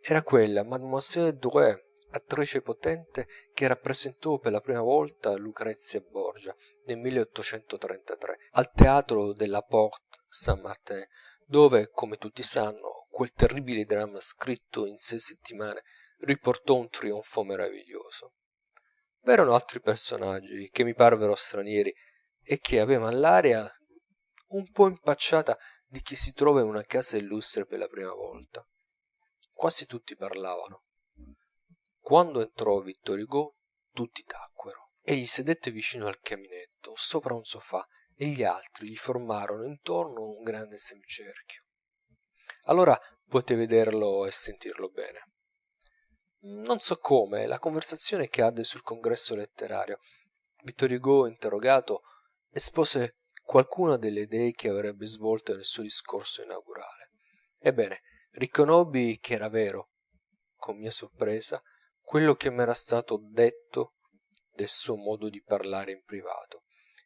Era quella Mademoiselle Drouet, attrice potente, che rappresentò per la prima volta Lucrezia Borgia nel 1833 al teatro della Porte Saint-Martin, dove, come tutti sanno, quel terribile dramma scritto in 6 settimane riportò un trionfo meraviglioso. V'erano altri personaggi che mi parvero stranieri e che avevan l'aria un po' impacciata di chi si trova in una casa illustre per la prima volta. Quasi tutti parlavano. Quando entrò Vittor Hugo tutti tacquero. Egli sedette vicino al caminetto, sopra un sofà, e gli altri gli formarono intorno un grande semicerchio. Allora poté vederlo e sentirlo bene. Non so come, la conversazione cadde sul congresso letterario. Vittor Hugo, interrogato, espose qualcuna delle idee che avrebbe svolto nel suo discorso inaugurale. Ebbene, riconobbi che era vero, con mia sorpresa, quello che m'era stato detto del suo modo di parlare in privato.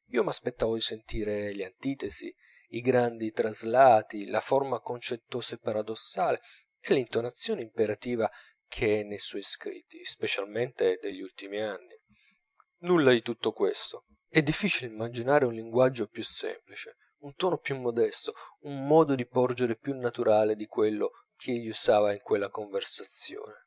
Io m'aspettavo di sentire le antitesi, i grandi traslati, la forma concettosa e paradossale e l'intonazione imperativa che è nei suoi scritti, specialmente degli ultimi anni. Nulla di tutto questo. È difficile immaginare un linguaggio più semplice, un tono più modesto, un modo di porgere più naturale di quello che egli usava in quella conversazione.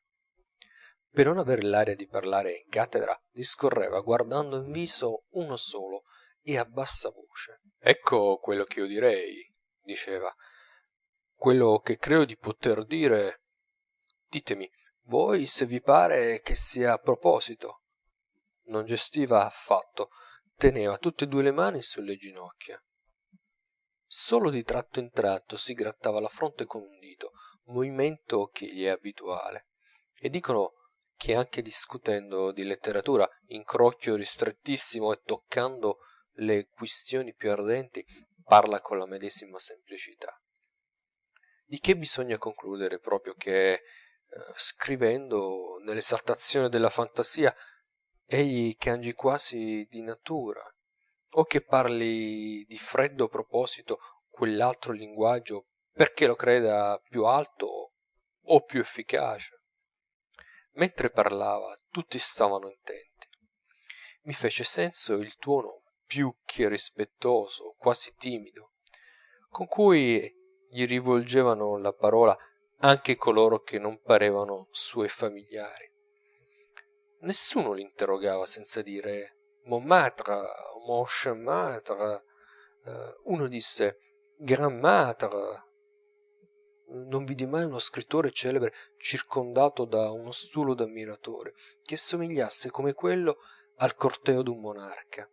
Per non aver l'aria di parlare in cattedra, discorreva guardando in viso uno solo e a bassa voce. Ecco quello che io direi, diceva. Quello che credo di poter dire. Ditemi, voi se vi pare che sia a proposito. Non gestiva affatto, teneva tutte e due le mani sulle ginocchia. Solo di tratto in tratto si grattava la fronte con un dito, movimento che gli è abituale. E dicono che anche discutendo di letteratura, in crocchio ristrettissimo e toccando le quistioni più ardenti, parla con la medesima semplicità. Di che bisogna concludere proprio che, scrivendo nell'esaltazione della fantasia, egli cangi quasi di natura, o che parli di freddo proposito quell'altro linguaggio perché lo creda più alto o più efficace. Mentre parlava tutti stavano intenti. Mi fece senso il tuono più che rispettoso, quasi timido, con cui gli rivolgevano la parola anche coloro che non parevano suoi familiari. Nessuno l'interrogava senza dire mon maître, mon cher maître. Uno disse grand maître. Non vidi mai uno scrittore celebre circondato da uno stuolo d'ammiratori che somigliasse come quello al corteo d'un monarca.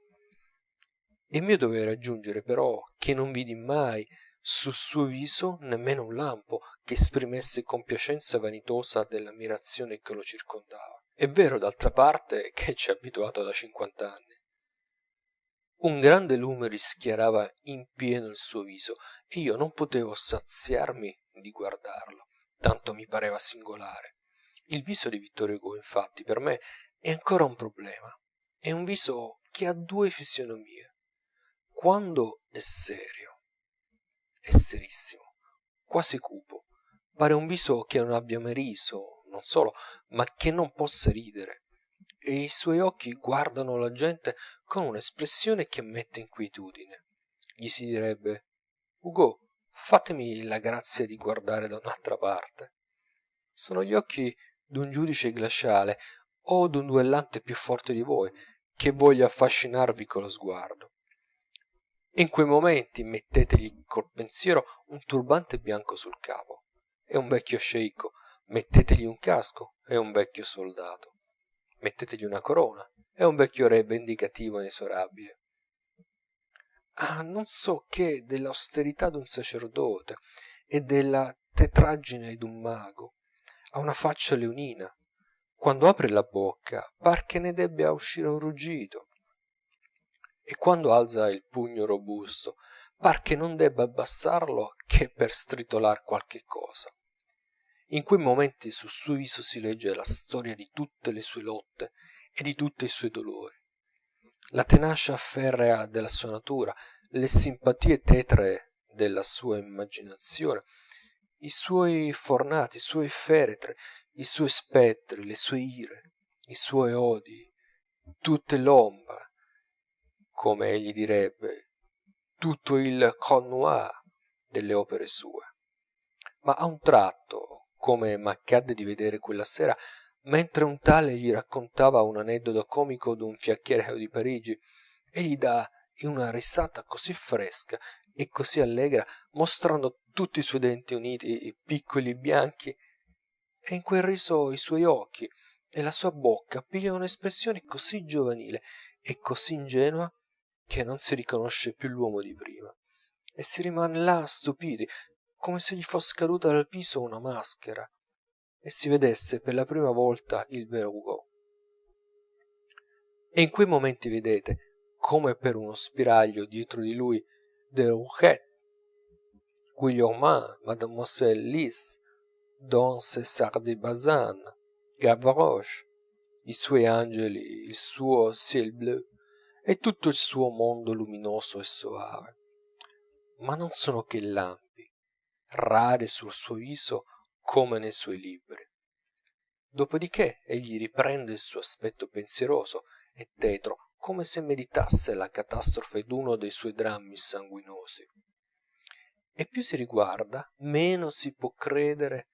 E mio dovere aggiungere però che non vidi mai sul suo viso nemmeno un lampo che esprimesse compiacenza vanitosa dell'ammirazione che lo circondava. È vero d'altra parte che ci è abituato da 50 anni. Un grande lume rischiarava in pieno il suo viso e io non potevo saziarmi di guardarlo, tanto mi pareva singolare. Il viso di Vittor Hugo, infatti, per me è ancora un problema. È un viso che ha due fisionomie. Quando è serissimo, quasi cupo. Pare un viso che non abbia mai riso, non solo, ma che non possa ridere. E i suoi occhi guardano la gente con un'espressione che mette inquietudine. Gli si direbbe: Hugo, fatemi la grazia di guardare da un'altra parte. Sono gli occhi d'un giudice glaciale o d'un duellante più forte di voi, che voglia affascinarvi con lo sguardo. e in quei momenti mettetegli col pensiero un turbante bianco sul capo, è un vecchio sceicco, mettetegli un casco, è un vecchio soldato, mettetegli una corona, è un vecchio re vendicativo e inesorabile. Ha non so che dell'austerità d'un sacerdote e della tetraggine d'un mago, ha una faccia leonina, quando apre la bocca par che ne debba uscire un ruggito, e quando alza il pugno robusto par che non debba abbassarlo che per stritolar qualche cosa. In quei momenti sul suo viso si legge la storia di tutte le sue lotte e di tutti i suoi dolori, la tenacia ferrea della sua natura, le simpatie tetree della sua immaginazione, i suoi fornati, i suoi feretri, i suoi spettri, le sue ire, i suoi odii, tutte l'ombre, come egli direbbe, tutto il code noir delle opere sue. Ma a un tratto, come m'accadde di vedere quella sera, mentre un tale gli raccontava un aneddoto comico d'un fiaccheraio di Parigi, egli dà una risata così fresca e così allegra, mostrando tutti i suoi denti uniti piccoli e bianchi, e in quel riso i suoi occhi e la sua bocca pigliano un'espressione così giovanile e così ingenua che non si riconosce più l'uomo di prima, e si rimane là stupiti, come se gli fosse caduta dal viso una maschera e si vedesse per la prima volta il vero Hugo. E in quei momenti vedete, come per uno spiraglio dietro di lui, Deruchette, Guillormand, Mademoiselle Lise, Don César de Bazin, Gavroche, i suoi angeli, il suo ciel bleu e tutto il suo mondo luminoso e soave. Ma non sono che lampi, rari sul suo viso come nei suoi libri. Dopodiché egli riprende il suo aspetto pensieroso e tetro, come se meditasse la catastrofe d'uno dei suoi drammi sanguinosi. E più si riguarda, meno si può credere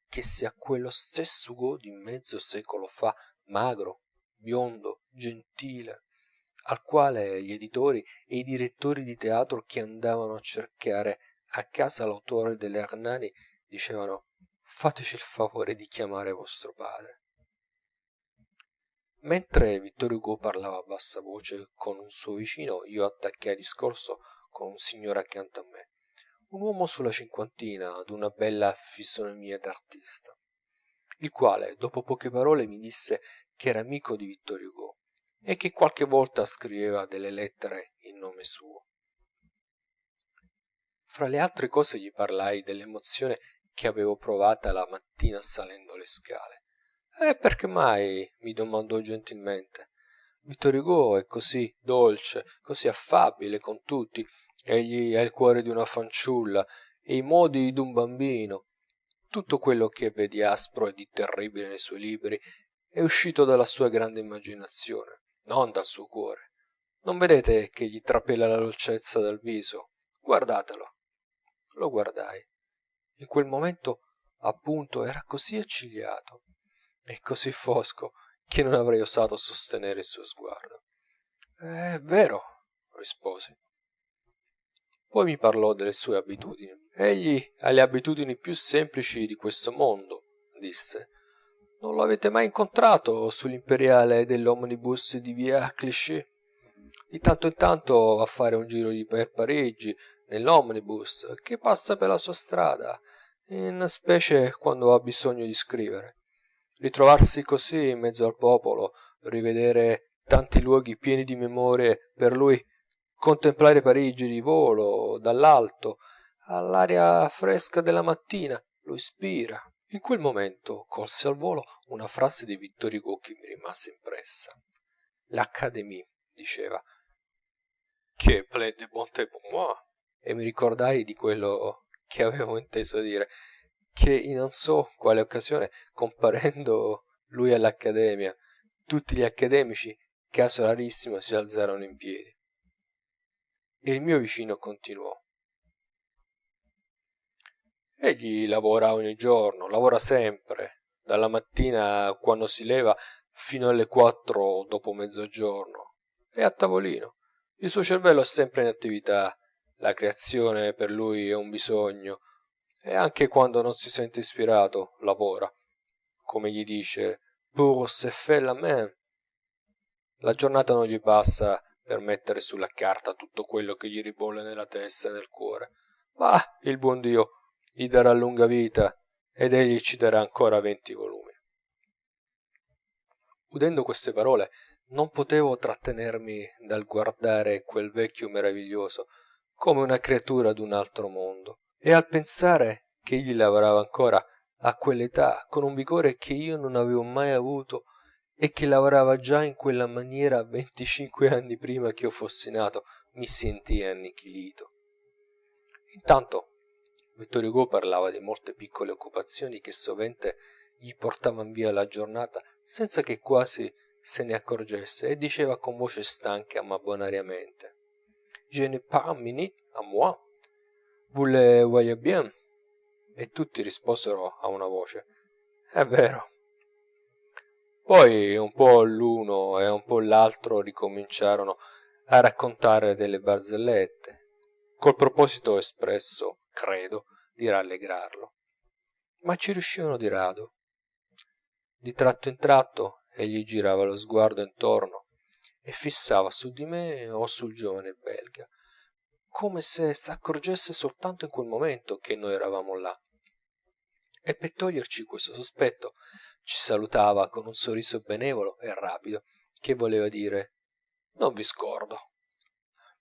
che sia quello stesso Hugo di mezzo secolo fa, magro, biondo, gentile, al quale gli editori e i direttori di teatro che andavano a cercare a casa l'autore delle Hernani dicevano: fateci il favore di chiamare vostro padre. Mentre Vittor Hugo parlava a bassa voce con un suo vicino, io attaccai discorso con un signore accanto a me, un uomo sulla cinquantina d'una bella fisonomia d'artista, il quale dopo poche parole mi disse che era amico di Vittor Hugo e che qualche volta scriveva delle lettere in nome suo. Fra le altre cose gli parlai dell'emozione che avevo provata la mattina salendo le scale. E perché mai? Mi domandò gentilmente. Vittor Hugo è così dolce, così affabile con tutti, egli ha il cuore di una fanciulla e i modi d'un bambino. Tutto quello che v'è di aspro e di terribile nei suoi libri è uscito dalla sua grande immaginazione, non dal suo cuore. Non vedete che gli trapela la dolcezza dal viso? Guardatelo. Lo guardai. In quel momento, appunto, era così accigliato e così fosco che non avrei osato sostenere il suo sguardo. È vero, risposi. Poi mi parlò delle sue abitudini. Egli ha le abitudini più semplici di questo mondo, disse. Non lo avete mai incontrato sull'imperiale dell'omnibus di via Clichy? Di tanto in tanto va a fare un giro per Parigi nell'omnibus che passa per la sua strada, in specie quando ha bisogno di scrivere. Ritrovarsi così in mezzo al popolo, rivedere tanti luoghi pieni di memorie per lui, contemplare Parigi di volo, dall'alto, all'aria fresca della mattina, lo ispira. In quel momento colse al volo una frase di Victor Hugo che mi rimase impressa. L'Académie, diceva, che plein de bonté pour moi. E mi ricordai di quello che avevo inteso dire, che in non so quale occasione, comparendo lui all'Accademia, tutti gli accademici, caso rarissimo, si alzarono in piedi. E il mio vicino continuò. Egli lavora ogni giorno, lavora sempre, dalla mattina quando si leva fino alle 4 dopo mezzogiorno. È a tavolino. Il suo cervello è sempre in attività, la creazione per lui è un bisogno, e anche quando non si sente ispirato, lavora. Come gli dice, pour se faire la main. La giornata non gli basta per mettere sulla carta tutto quello che gli ribolle nella testa e nel cuore. Ma il buon Dio gli darà lunga vita ed egli ci darà ancora 20 volumi. Udendo queste parole non potevo trattenermi dal guardare quel vecchio meraviglioso come una creatura d'un altro mondo, e al pensare che egli lavorava ancora a quell'età con un vigore che io non avevo mai avuto e che lavorava già in quella maniera 25 anni prima che io fossi nato, mi sentii annichilito. Intanto Vittor Hugo parlava di molte piccole occupazioni che sovente gli portavan via la giornata senza che quasi se ne accorgesse, e diceva con voce stanca ma bonariamente: je n'ai pas un minute à moi, vous le voyez bien. E tutti risposero a una voce: è vero. Poi un po' l'uno e un po' l'altro ricominciarono a raccontare delle barzellette, col proposito espresso, credo, di rallegrarlo. Ma ci riuscivano di rado. Di tratto in tratto egli girava lo sguardo intorno e fissava su di me o sul giovane belga, come se s'accorgesse soltanto in quel momento che noi eravamo là. E per toglierci questo sospetto ci salutava con un sorriso benevolo e rapido, che voleva dire: non vi scordo.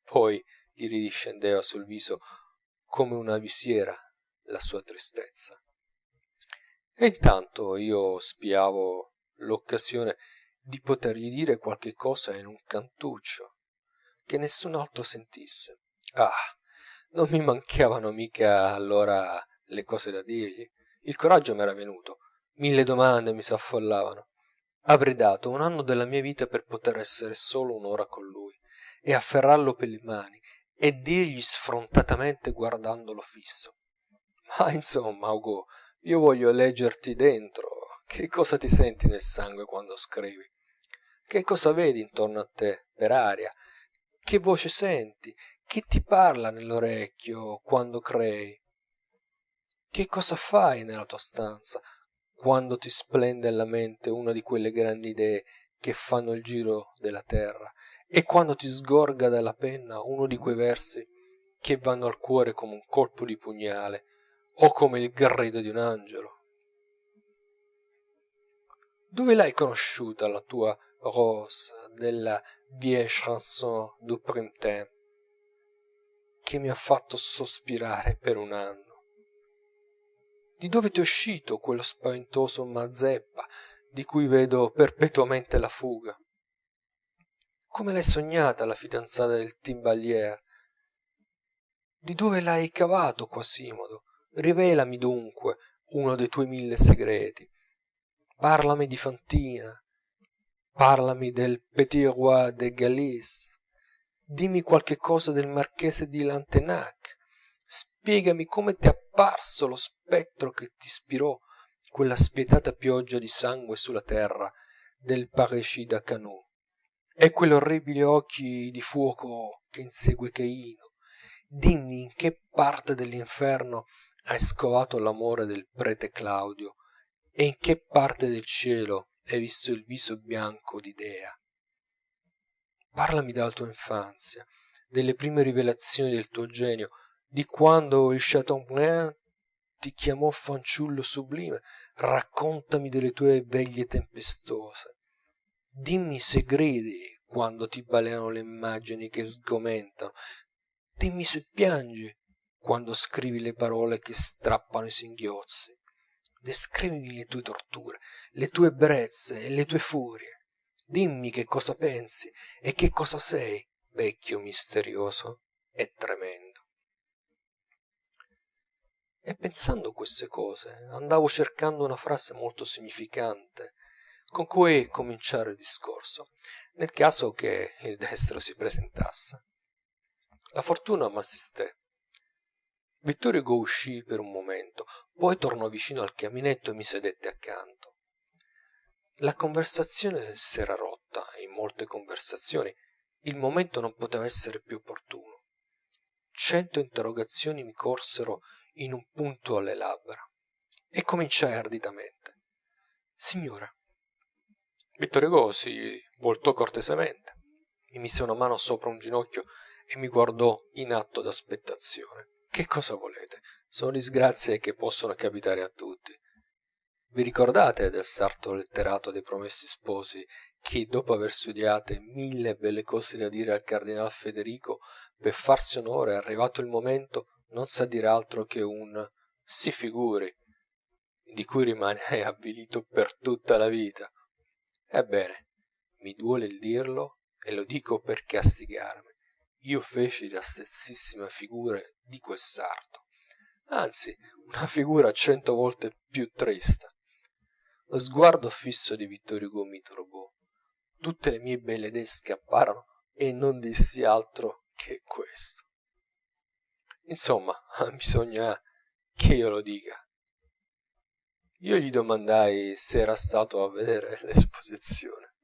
Poi gli ridiscendeva sul viso come una visiera la sua tristezza. E intanto io spiavo l'occasione di potergli dire qualche cosa in un cantuccio che nessun altro sentisse. Ah, non mi mancavano mica allora le cose da dirgli. Il coraggio m'era venuto, 1000 domande mi s'affollavano. Avrei dato un anno della mia vita per poter essere solo un'ora con lui, e afferrarlo per le mani, e dirgli sfrontatamente guardandolo fisso: ma insomma, Ugo, io voglio leggerti dentro. Che cosa ti senti nel sangue quando scrivi? Che cosa vedi intorno a te per aria? Che voce senti? Chi ti parla nell'orecchio quando crei? Che cosa fai nella tua stanza quando ti splende alla mente una di quelle grandi idee che fanno il giro della terra, e quando ti sgorga dalla penna uno di quei versi che vanno al cuore come un colpo di pugnale o come il grido di un angelo? Dove l'hai conosciuta la tua Rose della vieille chanson du printemps, che mi ha fatto sospirare per un anno? Di dove ti è uscito quello spaventoso Mazeppa di cui vedo perpetuamente la fuga? Come l'hai sognata la fidanzata del timbaliere? Di dove l'hai cavato Quasimodo? Rivelami dunque uno dei tuoi 1000 segreti. Parlami di Fantina, parlami del petit roi de Galice, dimmi qualche cosa del marchese di Lantenac, spiegami come t'è apparso lo spettro che ti spirò quella spietata pioggia di sangue sulla terra del parricida Canut, e quell'orribili occhi di fuoco che insegue Caino. Dimmi in che parte dell'inferno hai scovato l'amore del prete Claudio, e in che parte del cielo hai visto il viso bianco di Dea. Parlami della tua infanzia, delle prime rivelazioni del tuo genio, di quando il Chateaubriand ti chiamò fanciullo sublime. Raccontami delle tue veglie tempestose. Dimmi se gridi quando ti balenano le immagini che sgomentano. Dimmi se piangi quando scrivi le parole che strappano i singhiozzi. Descrivimi le tue torture, le tue ebbrezze e le tue furie. Dimmi che cosa pensi e che cosa sei, vecchio misterioso e tremendo. E pensando queste cose andavo cercando una frase molto significante con cui cominciare il discorso, nel caso che il destro si presentasse. La fortuna m'assisté. Vittor Hugo uscì per un momento, poi tornò vicino al caminetto e mi sedette accanto. La conversazione s'era rotta in molte conversazioni, il momento non poteva essere più opportuno. 100 interrogazioni mi corsero in un punto alle labbra, e cominciai arditamente. Signora. Vittor Hugo si voltò cortesemente, mi mise una mano sopra un ginocchio e mi guardò in atto d'aspettazione. Che cosa volete? Sono disgrazie che possono capitare a tutti. Vi ricordate del sarto letterato dei promessi sposi che, dopo aver studiate 1000 belle cose da dire al cardinal Federico, per farsi onore, arrivato il momento, non sa dire altro che un si figuri, di cui rimane avvilito per tutta la vita? Ebbene, mi duole il dirlo, e lo dico per castigarmi. Io feci la stessissima figura di quel sarto, anzi, una figura 100 volte più triste. Lo sguardo fisso di Vittor Hugo mi turbò. Tutte le mie belle idee scapparono e non dissi altro che questo. Insomma, bisogna che io lo dica. Io gli domandai se era stato a vedere l'esposizione.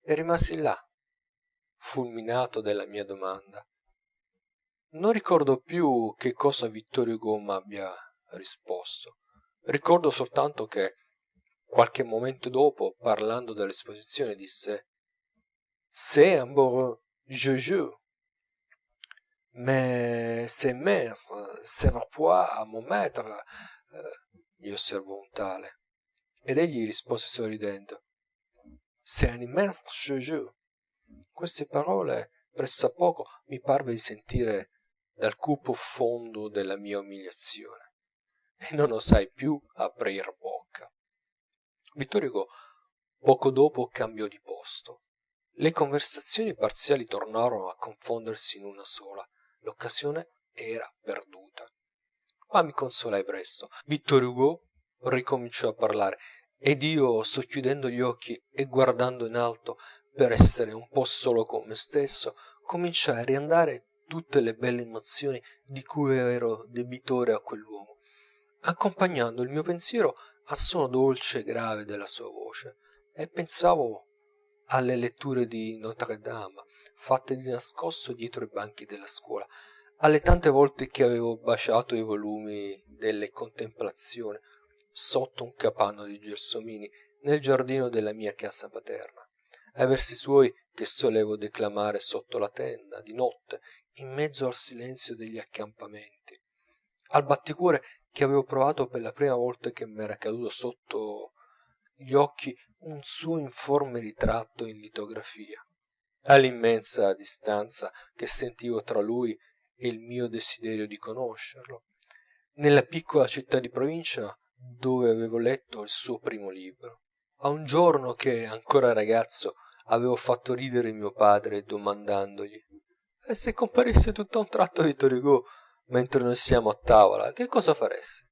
E rimasi là, fulminato dalla mia domanda. Non ricordo più che cosa Vittor Hugo m'abbia risposto. Ricordo soltanto che, qualche momento dopo, parlando dell'esposizione, disse «C'est un beau jeu, mais c'est mince, ça va pas à mon maître», gli osservò un tale. Ed egli rispose sorridendo «C'est un immense jeu». Queste parole pressappoco mi parve di sentire dal cupo fondo della mia umiliazione, e non osai più aprir bocca. Vittor Hugo poco dopo cambiò di posto. Le conversazioni parziali tornarono a confondersi in una sola. L'occasione era perduta. Ma mi consolai presto. Vittor Hugo ricominciò a parlare, ed io, socchiudendo gli occhi e guardando in alto per essere un po' solo con me stesso, cominciai a riandare tutte le belle emozioni di cui ero debitore a quell'uomo, accompagnando il mio pensiero al suono dolce e grave della sua voce, e pensavo alle letture di Notre Dame, fatte di nascosto dietro i banchi della scuola, alle tante volte che avevo baciato i volumi delle Contemplazioni sotto un capanno di gelsomini nel giardino della mia casa paterna, ai versi suoi che solevo declamare sotto la tenda di notte in mezzo al silenzio degli accampamenti, al batticuore che avevo provato per la prima volta che m'era caduto sotto gli occhi un suo informe ritratto in litografia, all'immensa distanza che sentivo tra lui e il mio desiderio di conoscerlo, nella piccola città di provincia dove avevo letto il suo primo libro, a un giorno che, ancora ragazzo, avevo fatto ridere mio padre domandandogli e se comparisse tutto a un tratto Vittor Hugo mentre noi siamo a tavola, che cosa fareste?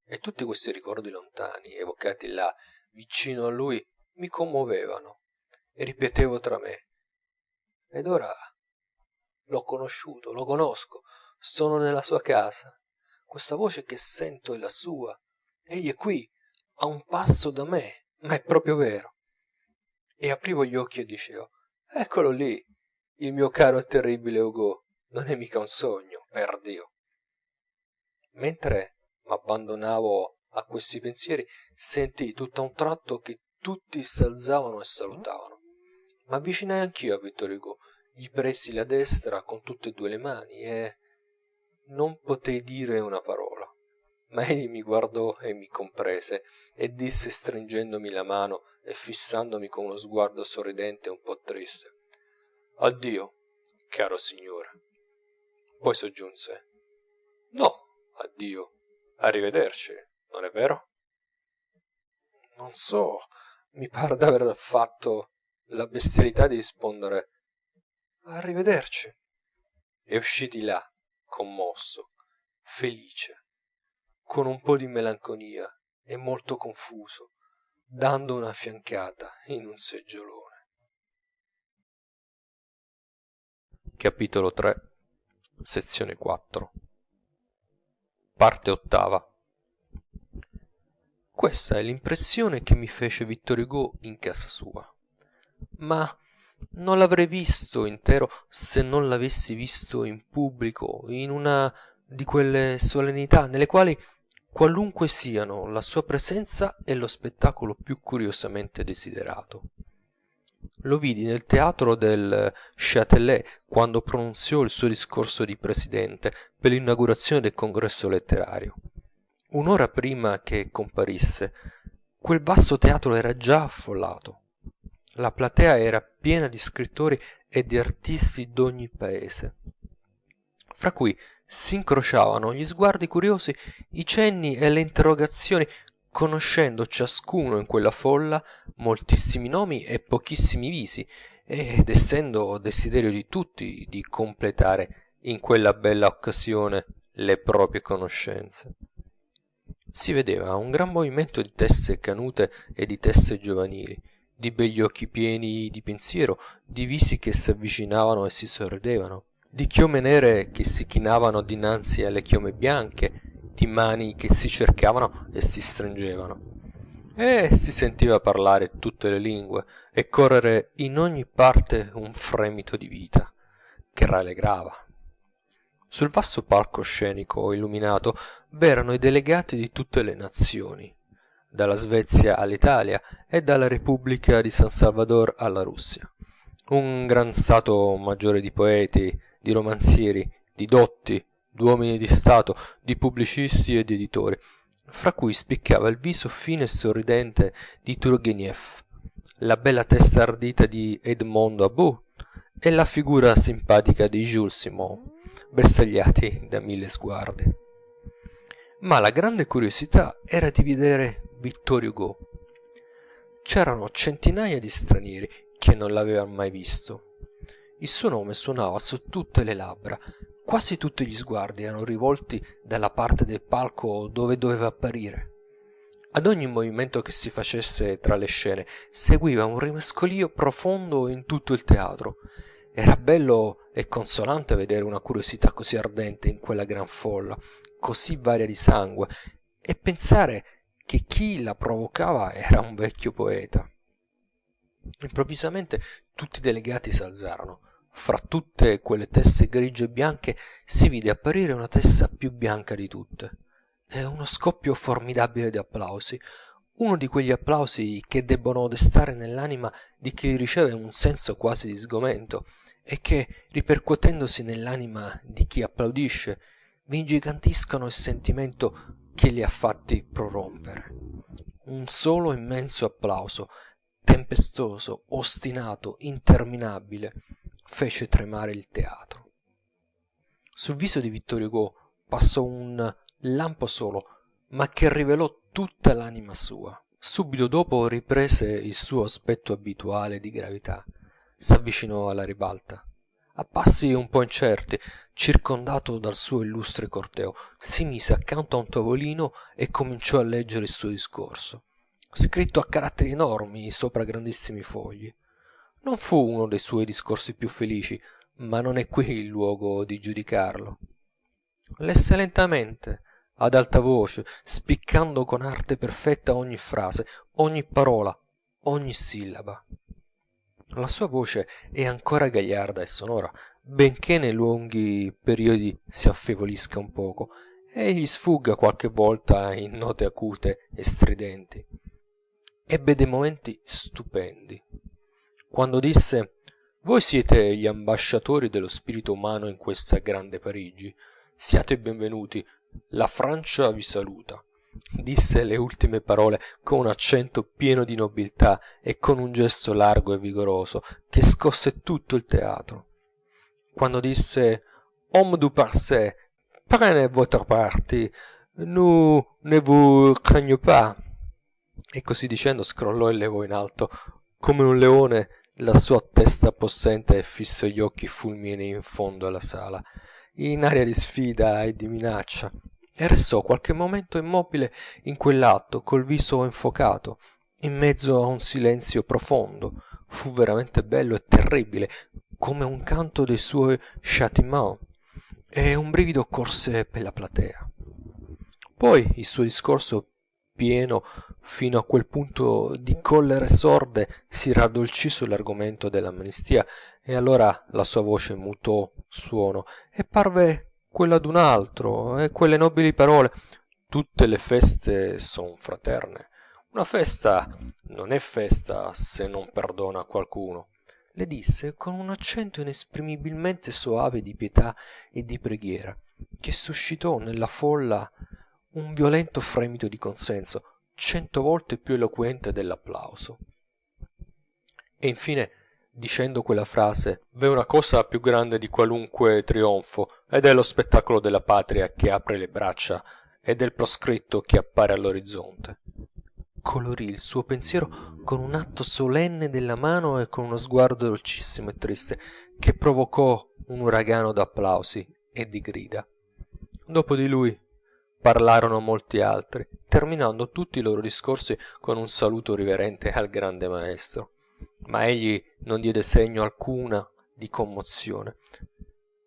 E tutti questi ricordi lontani, evocati là, vicino a lui, mi commovevano, e ripetevo tra me ed ora l'ho conosciuto, lo conosco, sono nella sua casa, questa voce che sento è la sua, egli è qui, a un passo da me, ma è proprio vero. E aprivo gli occhi e dicevo eccolo lì, il mio caro e terribile Hugo, non è mica un sogno, perdio. Mentre m'abbandonavo a questi pensieri, sentii tutt'a un tratto che tutti s'alzavano e salutavano. M'avvicinai anch'io a Vittor Hugo, gli presi la destra con tutte e due le mani e non potei dire una parola. Ma egli mi guardò e mi comprese, e disse stringendomi la mano e fissandomi con uno sguardo sorridente e un po' triste addio, caro signore. Poi soggiunse no, addio, arrivederci, non è vero? Non so, mi pare d'aver fatto la bestialità di rispondere arrivederci, e uscì di là, commosso, felice, con un po' di melanconia e molto confuso, dando una fiancata in un seggiolone. Capitolo 3, sezione 4, parte ottava. Questa è l'impressione che mi fece Vittor Hugo in casa sua, ma non l'avrei visto intero se non l'avessi visto in pubblico, in una di quelle solennità nelle quali qualunque siano la sua presenza è lo spettacolo più curiosamente desiderato. Lo vidi nel teatro del Châtelet quando pronunziò il suo discorso di presidente per l'inaugurazione del congresso letterario. Un'ora prima che comparisse, quel vasto teatro era già affollato. La platea era piena di scrittori e di artisti d'ogni paese, fra cui s'incrociavano gli sguardi curiosi, i cenni e le interrogazioni, conoscendo ciascuno in quella folla moltissimi nomi e pochissimi visi, ed essendo desiderio di tutti di completare in quella bella occasione le proprie conoscenze. Si vedeva un gran movimento di teste canute e di teste giovanili, di begli occhi pieni di pensiero, di visi che s'avvicinavano e si sorridevano, di chiome nere che si chinavano dinanzi alle chiome bianche, di mani che si cercavano e si stringevano. E si sentiva parlare tutte le lingue e correre in ogni parte un fremito di vita, che rallegrava. Sul vasto palcoscenico illuminato v'erano i delegati di tutte le nazioni, dalla Svezia all'Italia e dalla Repubblica di San Salvador alla Russia. Un gran stato maggiore di poeti, di romanzieri, di dotti, d'uomini di stato, di pubblicisti e di editori, fra cui spiccava il viso fine e sorridente di Turgeniev, la bella testa ardita di Edmond About e la figura simpatica di Jules Simon, bersagliati da mille sguardi. Ma la grande curiosità era di vedere Victor Hugo. C'erano centinaia di stranieri che non l'avevano mai visto. Il suo nome suonava su tutte le labbra, quasi tutti gli sguardi erano rivolti dalla parte del palco dove doveva apparire. Ad ogni movimento che si facesse tra le scene seguiva un rimescolio profondo in tutto il teatro. Era bello e consolante vedere una curiosità così ardente in quella gran folla, così varia di sangue, e pensare che chi la provocava era un vecchio poeta. Improvvisamente tutti i delegati s'alzarono. Fra tutte quelle teste grigie e bianche si vide apparire una testa più bianca di tutte. E uno scoppio formidabile di applausi, uno di quegli applausi che debbono destare nell'anima di chi li riceve un senso quasi di sgomento, e che, ripercuotendosi nell'anima di chi applaudisce, vi ingigantiscono il sentimento che li ha fatti prorompere. Un solo immenso applauso, tempestoso, ostinato, interminabile, fece tremare il teatro. Sul viso di Vittor Hugo passò un lampo solo, ma che rivelò tutta l'anima sua. Subito dopo riprese il suo aspetto abituale di gravità. S'avvicinò alla ribalta. A passi un po' incerti, circondato dal suo illustre corteo, si mise accanto a un tavolino e cominciò a leggere il suo discorso, scritto a caratteri enormi sopra grandissimi fogli. Non fu uno dei suoi discorsi più felici, ma non è qui il luogo di giudicarlo. Lesse lentamente, ad alta voce, spiccando con arte perfetta ogni frase, ogni parola, ogni sillaba. La sua voce è ancora gagliarda e sonora, benché nei lunghi periodi si affievolisca un poco e gli sfugga qualche volta in note acute e stridenti. Ebbe dei momenti stupendi. Quando disse: voi siete gli ambasciatori dello spirito umano in questa grande Parigi, siate benvenuti, la Francia vi saluta. Disse le ultime parole con un accento pieno di nobiltà e con un gesto largo e vigoroso che scosse tutto il teatro. Quando disse homme du passé, prenez votre parti, nous ne vous craignons pas, e così dicendo scrollò e levò in alto come un leone la sua testa possente e fissò gli occhi fulminei in fondo alla sala, in aria di sfida e di minaccia, e restò qualche momento immobile in quell'atto col viso infocato, in mezzo a un silenzio profondo. Fu veramente bello e terribile, come un canto dei suoi châtiments, e un brivido corse per la platea. Poi il suo discorso pieno fino a quel punto di collere sorde si raddolcì sull'argomento dell'amnistia, e allora la sua voce mutò suono e parve quella d'un altro, e quelle nobili parole: tutte le feste son fraterne. Una festa non è festa se non perdona qualcuno, le disse con un accento inesprimibilmente soave di pietà e di preghiera, che suscitò nella folla un violento fremito di consenso, 100 volte più eloquente dell'applauso. E infine, dicendo quella frase: v'è una cosa più grande di qualunque trionfo, ed è lo spettacolo della patria che apre le braccia e del proscritto che appare all'orizzonte. Colorì il suo pensiero con un atto solenne della mano e con uno sguardo dolcissimo e triste, che provocò un uragano d'applausi e di grida. Dopo di lui parlarono molti altri, terminando tutti i loro discorsi con un saluto riverente al grande maestro, ma egli non diede segno alcuna di commozione.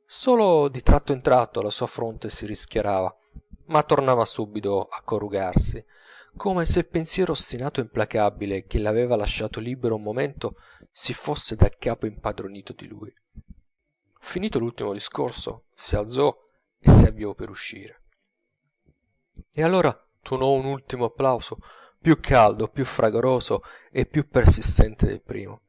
Solo di tratto in tratto la sua fronte si rischiarava, ma tornava subito a corrugarsi, come se il pensiero ostinato e implacabile che l'aveva lasciato libero un momento si fosse da capo impadronito di lui. Finito l'ultimo discorso, si alzò e si avviò per uscire. E allora tuonò un ultimo applauso, più caldo, più fragoroso e più persistente del primo,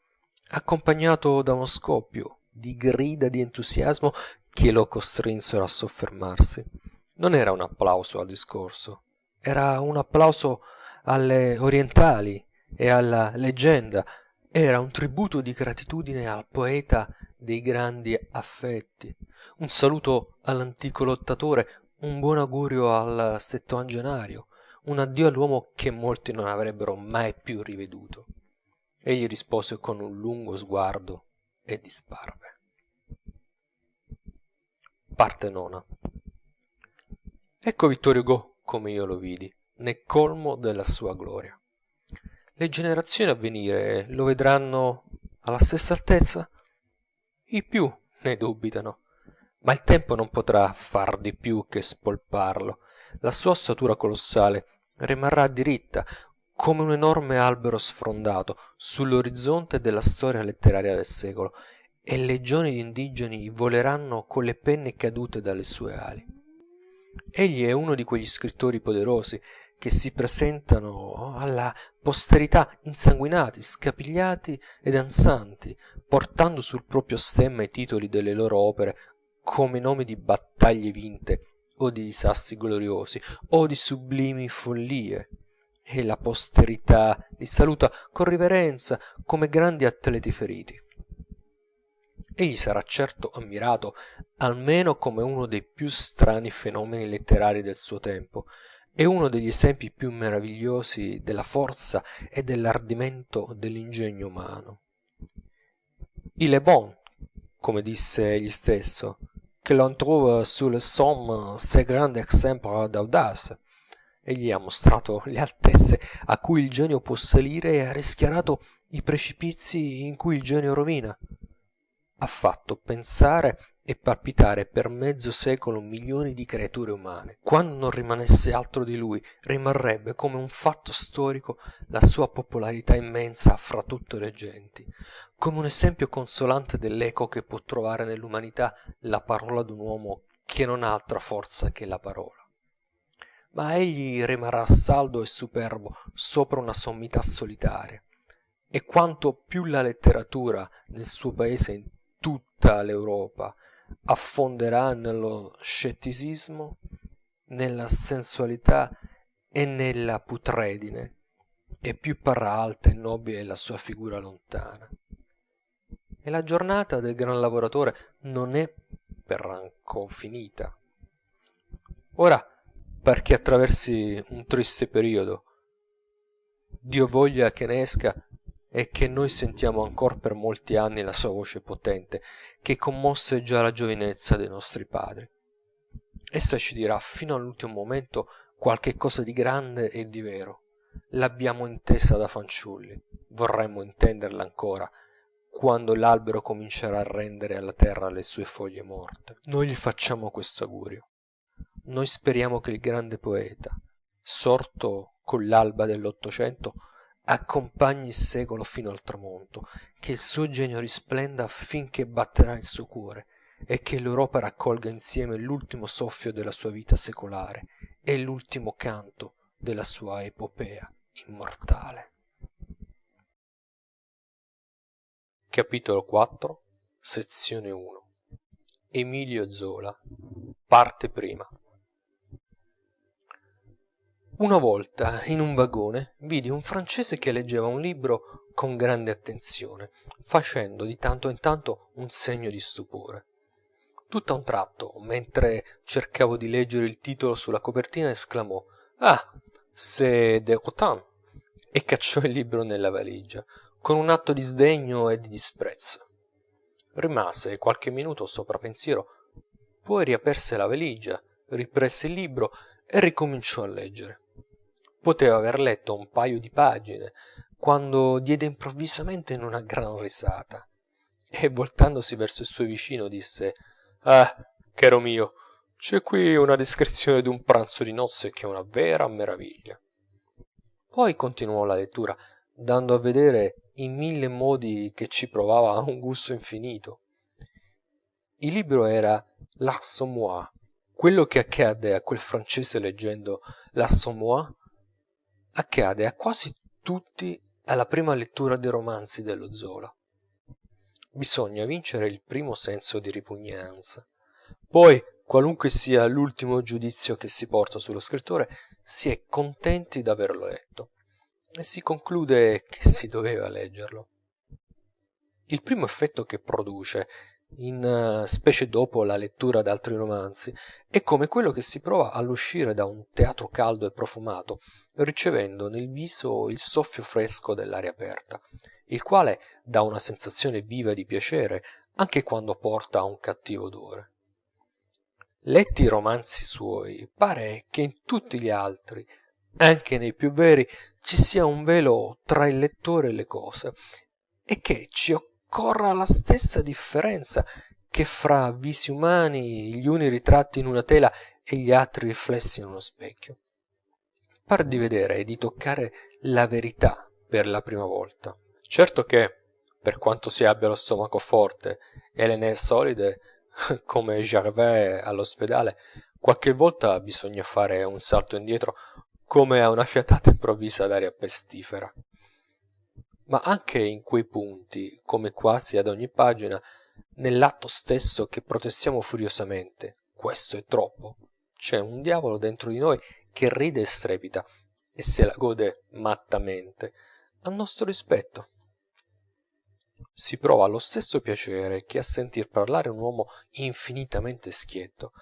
accompagnato da uno scoppio di grida di entusiasmo che lo costrinsero a soffermarsi. Non era un applauso al discorso, era un applauso alle orientali e alla leggenda, era un tributo di gratitudine al poeta dei grandi affetti, un saluto all'antico lottatore, un buon augurio al settuagenario, un addio all'uomo che molti non avrebbero mai più riveduto. Egli rispose con un lungo sguardo e disparve. Parte nona. Ecco Vittor Hugo come io lo vidi, nel colmo della sua gloria. Le generazioni a venire lo vedranno alla stessa altezza? I più ne dubitano, ma il tempo non potrà far di più che spolparlo. La sua ossatura colossale rimarrà diritta come un enorme albero sfrondato sull'orizzonte della storia letteraria del secolo, e legioni di indigeni voleranno con le penne cadute dalle sue ali. Egli è uno di quegli scrittori poderosi che si presentano alla posterità insanguinati, scapigliati ed ansanti, portando sul proprio stemma i titoli delle loro opere come nomi di battaglie vinte, o di disastri gloriosi, o di sublimi follie, e la posterità li saluta con riverenza come grandi atleti feriti. Egli sarà certo ammirato almeno come uno dei più strani fenomeni letterari del suo tempo, e uno degli esempi più meravigliosi della forza e dell'ardimento dell'ingegno umano. Il est bon, come disse egli stesso, que l'on trouve sous le somme ces grands exemples d'audace. Egli ha mostrato le altezze a cui il genio può salire e ha rischiarato i precipizi in cui il genio rovina. Ha fatto pensare e palpitare per mezzo secolo milioni di creature umane. Quando non rimanesse altro di lui, rimarrebbe come un fatto storico la sua popolarità immensa fra tutte le genti, come un esempio consolante dell'eco che può trovare nell'umanità la parola d'un uomo che non ha altra forza che la parola. Ma egli rimarrà saldo e superbo sopra una sommità solitaria, e quanto più la letteratura nel suo paese, in tutta l'Europa, affonderà nello scetticismo, nella sensualità e nella putredine, e più parrà alta e nobile la sua figura lontana. E la giornata del gran lavoratore non è per anco finita. Ora, par che attraversi un triste periodo, Dio voglia che ne esca, e che noi sentiamo ancor per molti anni la sua voce potente, che commosse già la giovinezza dei nostri padri. Essa ci dirà fino all'ultimo momento qualche cosa di grande e di vero. L'abbiamo intesa da fanciulli, vorremmo intenderla ancora quando l'albero comincerà a rendere alla terra le sue foglie morte. Noi gli facciamo questo augurio. Noi speriamo che il grande poeta, sorto con l'alba dell'ottocento accompagni il secolo fino al tramonto, che il suo genio risplenda finché batterà il suo cuore, e che l'europa raccolga insieme l'ultimo soffio della sua vita secolare e l'ultimo canto della sua epopea immortale. Capitolo 4, sezione 1. Emilio Zola, parte prima. Una volta, in un vagone, vidi un francese che leggeva un libro con grande attenzione, facendo di tanto in tanto un segno di stupore. Tutto a un tratto, mentre cercavo di leggere il titolo sulla copertina, esclamò: "Ah, c'est de Rotin!" e cacciò il libro nella valigia, con un atto di sdegno e di disprezzo. Rimase qualche minuto sopra pensiero, poi riaperse la valigia, riprese il libro e ricominciò a leggere. Poteva aver letto un paio di pagine, quando diede improvvisamente in una gran risata, e voltandosi verso il suo vicino disse: "Ah, caro mio, c'è qui una descrizione d'un pranzo di nozze che è una vera meraviglia." Poi continuò la lettura, dando a vedere in mille modi che ci provava un gusto infinito. Il libro era l'Assommoir. Quello che accadde a quel francese leggendo l'Assommoir accade a quasi tutti alla prima lettura dei romanzi dello Zola. Bisogna vincere il primo senso di ripugnanza. Poi, qualunque sia l'ultimo giudizio che si porta sullo scrittore, si è contenti d'averlo letto, e si conclude che si doveva leggerlo. Il primo effetto che produce, in specie dopo la lettura d'altri romanzi, è come quello che si prova all'uscire da un teatro caldo e profumato, ricevendo nel viso il soffio fresco dell'aria aperta, il quale dà una sensazione viva di piacere anche quando porta un cattivo odore. Letti i romanzi suoi, pare che in tutti gli altri, anche nei più veri, ci sia un velo tra il lettore e le cose, e che ci occorra la stessa differenza che fra visi umani, gli uni ritratti in una tela e gli altri riflessi in uno specchio. Par di vedere e di toccare la verità per la prima volta. Certo che, per quanto si abbia lo stomaco forte e le nez solide, come Gervais all'ospedale, qualche volta bisogna fare un salto indietro come a una fiatata improvvisa d'aria pestifera. Ma anche in quei punti, come quasi ad ogni pagina, nell'atto stesso che protestiamo furiosamente, questo è troppo, c'è un diavolo dentro di noi che ride e strepita, e se la gode mattamente, a nostro dispetto. Si prova lo stesso piacere che a sentir parlare un uomo infinitamente schietto,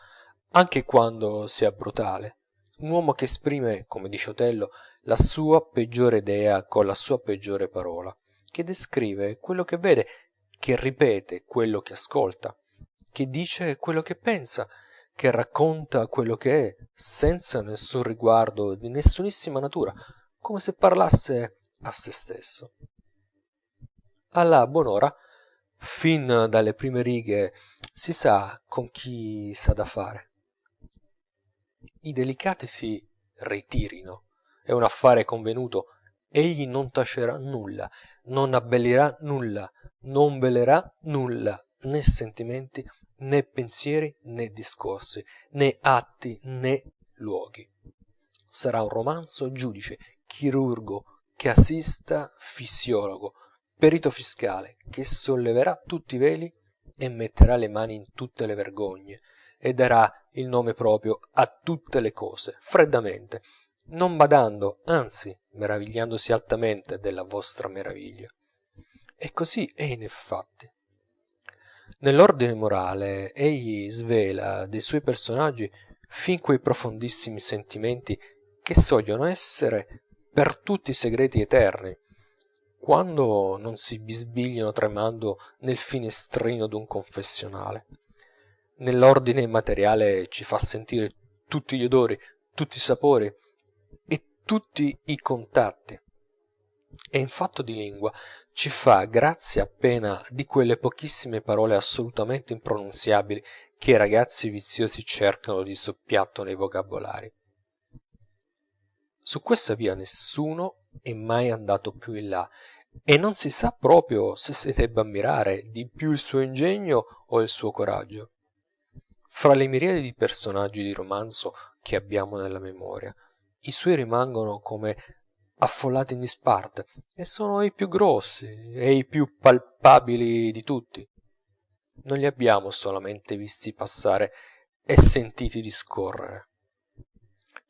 anche quando sia brutale, un uomo che esprime, come dice Otello, la sua peggiore idea con la sua peggiore parola, che descrive quello che vede, che ripete quello che ascolta, che dice quello che pensa, che racconta quello che è, senza nessun riguardo di nessunissima natura, come se parlasse a se stesso. Alla buon'ora, fin dalle prime righe, si sa con chi s'ha da fare. I delicati si ritirino, è un affare convenuto. Egli non tacerà nulla, non abbellirà nulla, non velerà nulla, né sentimenti, né pensieri, né discorsi, né atti, né luoghi. Sarà un romanzo giudice, chirurgo, casista, fisiologo, perito fiscale, che solleverà tutti i veli e metterà le mani in tutte le vergogne, e darà il nome proprio a tutte le cose, freddamente, non badando, anzi meravigliandosi altamente della vostra meraviglia. E così è in effetti. Nell'ordine morale egli svela dei suoi personaggi fin quei profondissimi sentimenti che sogliono essere per tutti segreti eterni, quando non si bisbigliano tremando nel finestrino d'un confessionale. Nell'ordine materiale ci fa sentire tutti gli odori, tutti i sapori e tutti i contatti, e in fatto di lingua ci fa grazia appena di quelle pochissime parole assolutamente impronunziabili che i ragazzi viziosi cercano di soppiatto nei vocabolari. Su questa via nessuno è mai andato più in là, e non si sa proprio se si debba ammirare di più il suo ingegno o il suo coraggio. Fra le miriadi di personaggi di romanzo che abbiamo nella memoria, i suoi rimangono come affollati in disparte, e sono i più grossi e i più palpabili di tutti. Non li abbiamo solamente visti passare e sentiti discorrere.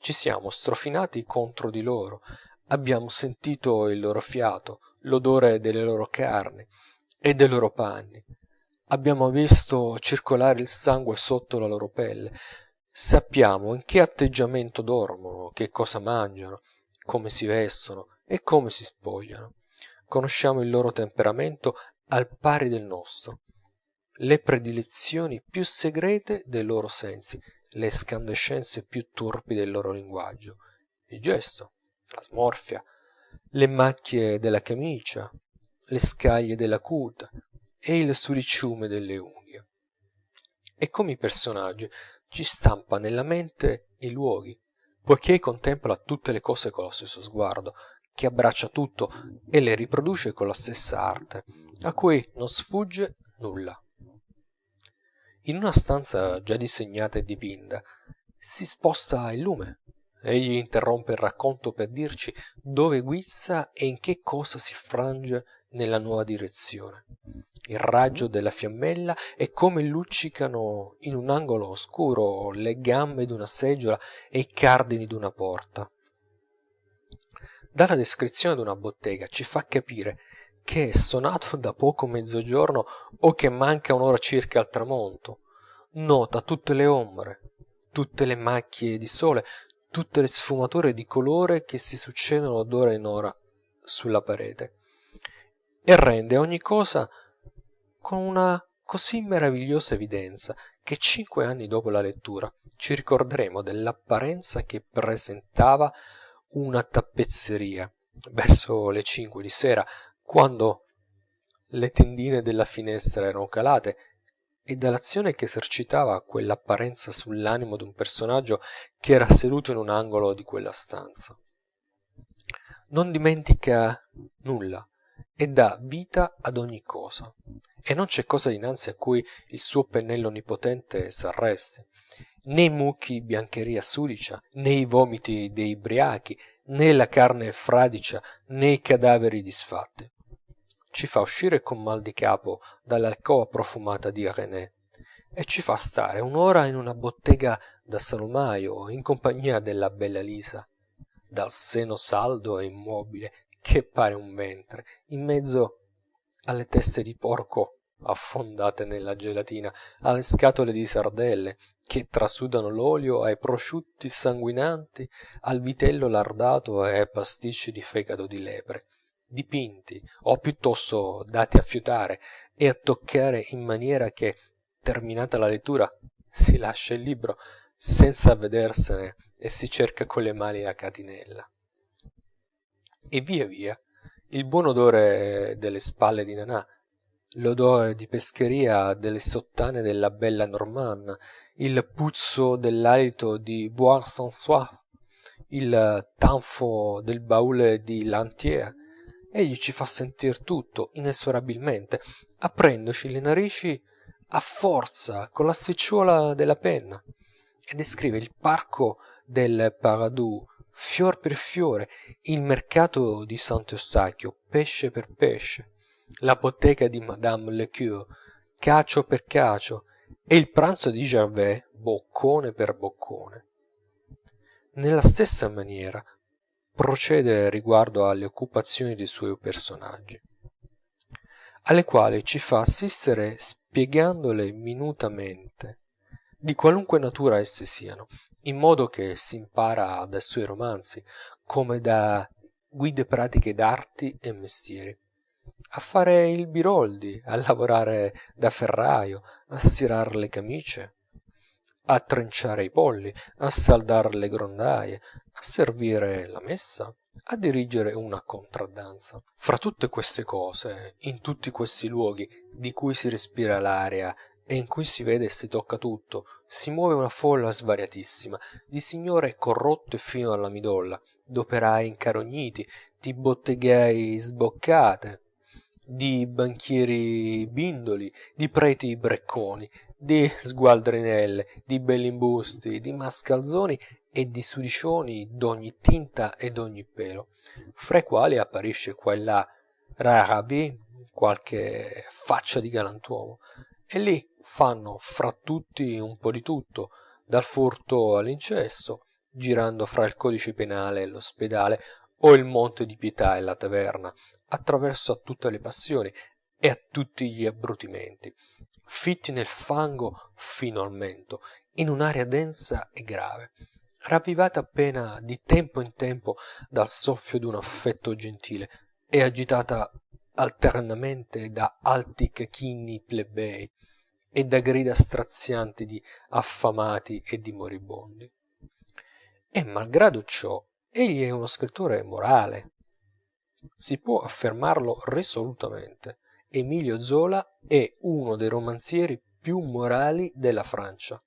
Ci siamo strofinati contro di loro, abbiamo sentito il loro fiato, l'odore delle loro carni e dei loro panni, abbiamo visto circolare il sangue sotto la loro pelle, sappiamo in che atteggiamento dormono, che cosa mangiano, come si vestono e come si spogliano. Conosciamo il loro temperamento al pari del nostro, le predilezioni più segrete dei loro sensi, le escandescenze più turpi del loro linguaggio, il gesto, la smorfia, le macchie della camicia, le scaglie della cute e il sudiciume delle unghie. E come i personaggi ci stampa nella mente i luoghi, poiché contempla tutte le cose con lo stesso sguardo, che abbraccia tutto e le riproduce con la stessa arte, a cui non sfugge nulla. In una stanza già disegnata e dipinta si sposta il lume. Egli interrompe il racconto per dirci dove guizza e in che cosa si frange nella nuova direzione. Il raggio della fiammella e come luccicano in un angolo oscuro le gambe d'una seggiola e i cardini d'una porta. Dalla descrizione d'una bottega ci fa capire che è sonato da poco mezzogiorno o che manca un'ora circa al tramonto. Nota tutte le ombre, tutte le macchie di sole, tutte le sfumature di colore che si succedono d'ora in ora sulla parete, e rende ogni cosa con una così meravigliosa evidenza che 5 anni dopo la lettura ci ricorderemo dell'apparenza che presentava una tappezzeria verso le 5 di sera, quando le tendine della finestra erano calate, e dall'azione che esercitava quell'apparenza sull'animo d'un personaggio che era seduto in un angolo di quella stanza. Non dimentica nulla e dà vita ad ogni cosa, e non c'è cosa dinanzi a cui il suo pennello onnipotente s'arresti, né i mucchi di biancheria sudicia, né i vomiti dei briachi, né la carne fradicia, né i cadaveri disfatti. Ci fa uscire con mal di capo dall'alcova profumata di René, e ci fa stare un'ora in una bottega da salumaio in compagnia della bella Lisa, dal seno saldo e immobile che pare un ventre, in mezzo alle teste di porco affondate nella gelatina, alle scatole di sardelle che trasudano l'olio, ai prosciutti sanguinanti, al vitello lardato e ai pasticci di fegato di lepre, dipinti o piuttosto dati a fiutare e a toccare in maniera che, terminata la lettura, si lascia il libro senza avvedersene e si cerca con le mani la catinella. E via via il buon odore delle spalle di Nana, l'odore di pescheria delle sottane della bella normanna, il puzzo dell'alito di Boire sans soif, il tanfo del baule di Lantier, egli ci fa sentir tutto inesorabilmente, aprendoci le narici a forza con l'asticciuola della penna, e descrive il parco del Paradou fior per fiore, il mercato di sant'eustachio pesce per pesce, la bottega di madame Lecure cacio per cacio, e il pranzo di Gervaise boccone per boccone. Nella stessa maniera procede riguardo alle occupazioni dei suoi personaggi, alle quali ci fa assistere spiegandole minutamente, di qualunque natura esse siano, in modo che s'impara dai suoi romanzi, come da guide pratiche d'arti e mestieri, a fare il biroldi, a lavorare da ferraio, a stirar le camicie, a trinciare i polli, a saldar le grondaie, a servire la messa, a dirigere una contraddanza. Fra tutte queste cose, in tutti questi luoghi di cui si respira l'aria e in cui si vede e si tocca tutto, si muove una folla svariatissima, di signore corrotte fino alla midolla, d'operai incarogniti, di bottegai sboccate, di banchieri bindoli, di preti brecconi, di sgualdrinelle, di bellimbusti, di mascalzoni e di sudicioni d'ogni tinta e d'ogni pelo, fra i quali apparisce qua e là, rara avis, qualche faccia di galantuomo, e lì fanno fra tutti un po di tutto, dal furto all'incesto, girando fra il codice penale e l'ospedale, o il monte di pietà e la taverna, attraverso a tutte le passioni e a tutti gli abbrutimenti, fitti nel fango fino al mento, in un'aria densa e grave, ravvivata appena di tempo in tempo dal soffio d'un affetto gentile e agitata alternamente da alti cachini plebei e da grida strazianti di affamati e di moribondi. E malgrado ciò egli è uno scrittore morale, si può affermarlo risolutamente. Emilio Zola è uno dei romanzieri più morali della Francia,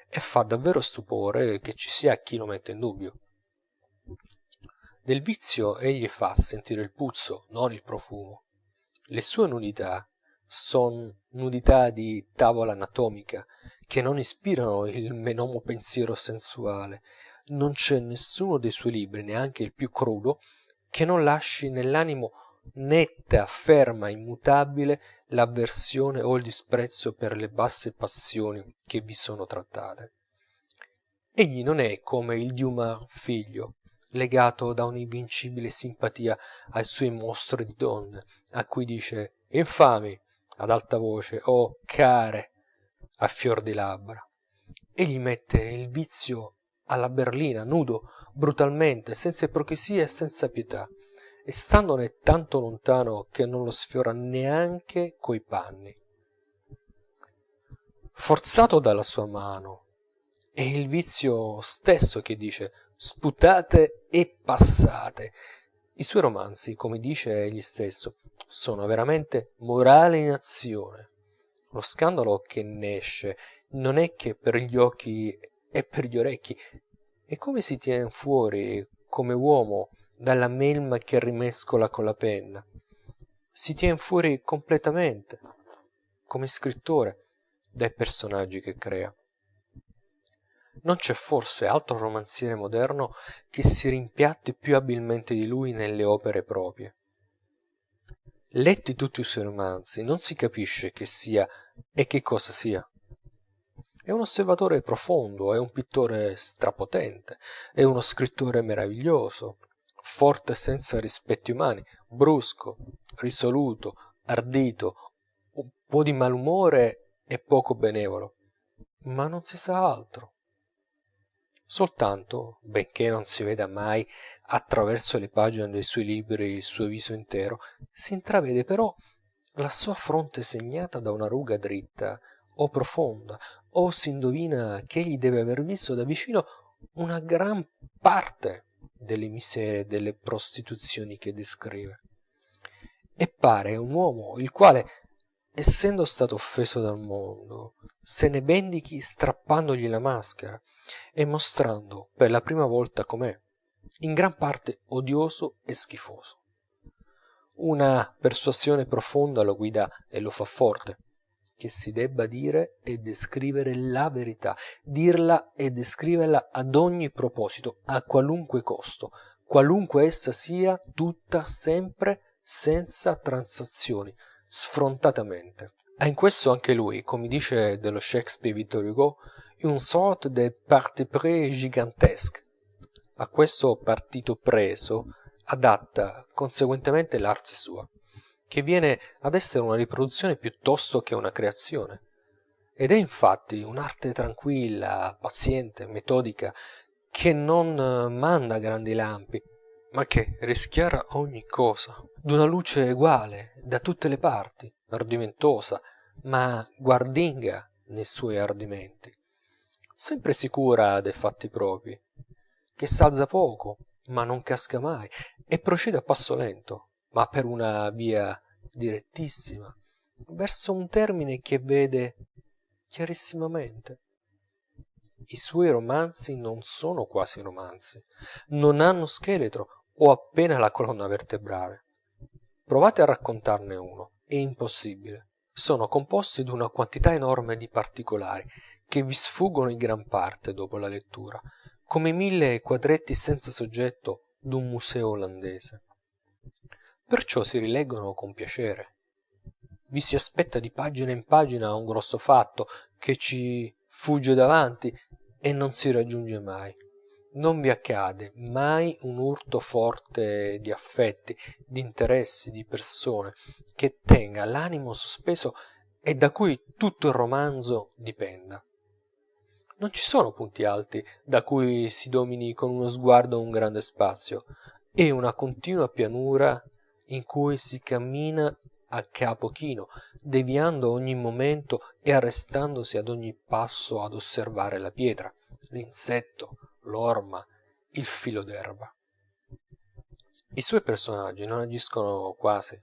e fa davvero stupore che ci sia chi lo metta in dubbio. Del vizio egli fa sentire il puzzo, non il profumo. Le sue nudità son nudità di tavola anatomica, che non ispirano il menomo pensiero sensuale. Non c'è nessuno dei suoi libri, neanche il più crudo, che non lasci nell'animo netta, ferma, immutabile l'avversione o il disprezzo per le basse passioni che vi sono trattate. Egli non è come il Dumas figlio, legato da un'invincibile simpatia ai suoi mostri di donne, a cui dice infami ad alta voce o care a fior di labbra. Egli mette il vizio alla berlina, nudo, brutalmente, senza ipocrisia e senza pietà, e standone tanto lontano che non lo sfiora neanche coi panni. Forzato dalla sua mano, è il vizio stesso che dice sputate e passate. I suoi romanzi, come dice egli stesso, sono veramente morale in azione. Lo scandalo che ne esce non è che per gli occhi e per gli orecchi, e come si tien fuori come uomo dalla melma che rimescola con la penna. Si tien fuori completamente, come scrittore, dai personaggi che crea. Non c'è forse altro romanziere moderno che si rimpiatti più abilmente di lui nelle opere proprie. Letti tutti i suoi romanzi, non si capisce che sia e che cosa sia. È un osservatore profondo, è un pittore strapotente, è uno scrittore meraviglioso, forte senza rispetti umani, brusco, risoluto, ardito, un po' di malumore e poco benevolo, ma non si sa altro. Soltanto, benché non si veda mai attraverso le pagine dei suoi libri il suo viso intero, si intravede però la sua fronte segnata da una ruga dritta o profonda, o s'indovina ch'egli deve aver visto da vicino una gran parte delle miserie e delle prostituzioni che descrive. E pare un uomo il quale, essendo stato offeso dal mondo, se ne vendichi strappandogli la maschera e mostrando per la prima volta com'è, in gran parte odioso e schifoso. Una persuasione profonda lo guida e lo fa forte, che si debba dire e descrivere la verità, dirla e descriverla ad ogni proposito, a qualunque costo, qualunque essa sia, tutta, sempre, senza transazioni, sfrontatamente. Ha in questo anche lui, come dice dello Shakespeare Victor Hugo, une sorte de parti pris gigantesque. A questo partito preso adatta conseguentemente l'arte sua, che viene ad essere una riproduzione piuttosto che una creazione. Ed è infatti un'arte tranquilla, paziente, metodica, che non manda grandi lampi, ma che rischiara ogni cosa, d'una luce eguale da tutte le parti, ardimentosa, ma guardinga nei suoi ardimenti, sempre sicura dei fatti propri, che s'alza poco, ma non casca mai, e procede a passo lento, ma per una via direttissima, verso un termine che vede chiarissimamente. I suoi romanzi non sono quasi romanzi, non hanno scheletro o appena la colonna vertebrale. Provate a raccontarne uno, è impossibile. Sono composti d'una quantità enorme di particolari che vi sfuggono in gran parte dopo la lettura, come 1000 quadretti senza soggetto d'un museo olandese. Perciò si rileggono con piacere. Vi si aspetta di pagina in pagina un grosso fatto che ci fugge davanti e non si raggiunge mai. Non vi accade mai un urto forte di affetti, di interessi, di persone, che tenga l'animo sospeso e da cui tutto il romanzo dipenda. Non ci sono punti alti da cui si domini con uno sguardo un grande spazio, è una continua pianura in cui si cammina a capo chino, deviando ogni momento e arrestandosi ad ogni passo ad osservare la pietra, l'insetto, l'orma, il filo d'erba. I suoi personaggi non agiscono quasi.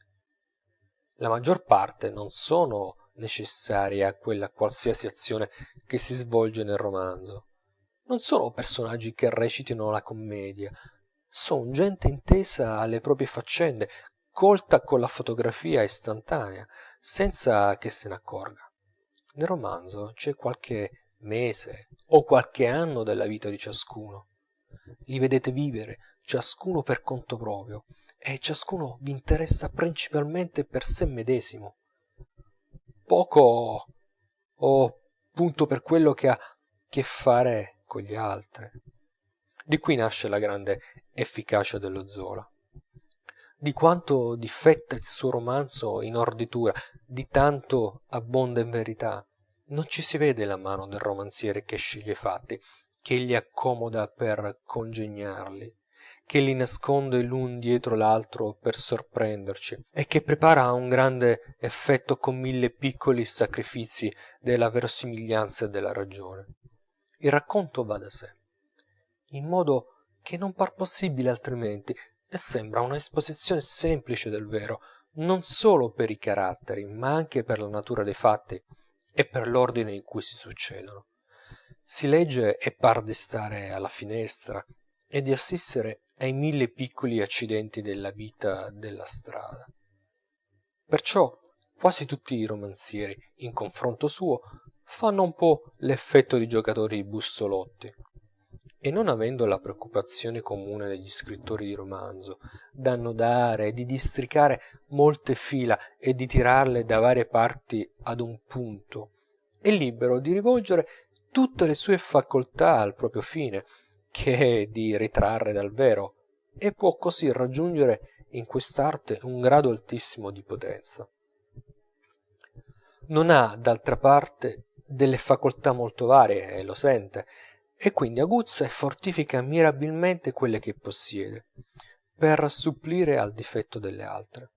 La maggior parte non sono necessarie a quella qualsiasi azione che si svolge nel romanzo. Non sono personaggi che recitino la commedia, son gente intesa alle proprie faccende, colta con la fotografia istantanea, senza che se ne accorga. Nel romanzo c'è qualche mese o qualche anno della vita di ciascuno. Li vedete vivere, ciascuno per conto proprio, e ciascuno vi interessa principalmente per sé medesimo. Poco o punto per quello che ha che fare con gli altri. Di qui nasce la grande efficacia dello Zola. Di quanto difetta il suo romanzo in orditura, di tanto abbonda in verità. Non ci si vede la mano del romanziere che sceglie i fatti, che li accomoda per congegnarli, che li nasconde l'un dietro l'altro per sorprenderci, e che prepara un grande effetto con 1000 piccoli sacrifizi della verosimiglianza e della ragione. Il racconto va da sé, in modo che non par possibile altrimenti, e sembra una esposizione semplice del vero, non solo per i caratteri, ma anche per la natura dei fatti e per l'ordine in cui si succedono. Si legge e par di stare alla finestra e di assistere ai 1000 piccoli accidenti della vita della strada. Perciò quasi tutti i romanzieri, in confronto suo, fanno un po' l'effetto di giocatori bussolotti, e non avendo la preoccupazione comune degli scrittori di romanzo d'annodare e di districare molte fila e di tirarle da varie parti ad un punto, è libero di rivolgere tutte le sue facoltà al proprio fine, che è di ritrarre dal vero, e può così raggiungere in quest'arte un grado altissimo di potenza. Non ha d'altra parte delle facoltà molto varie e lo sente, e quindi aguzza e fortifica mirabilmente quelle che possiede, per supplire al difetto delle altre.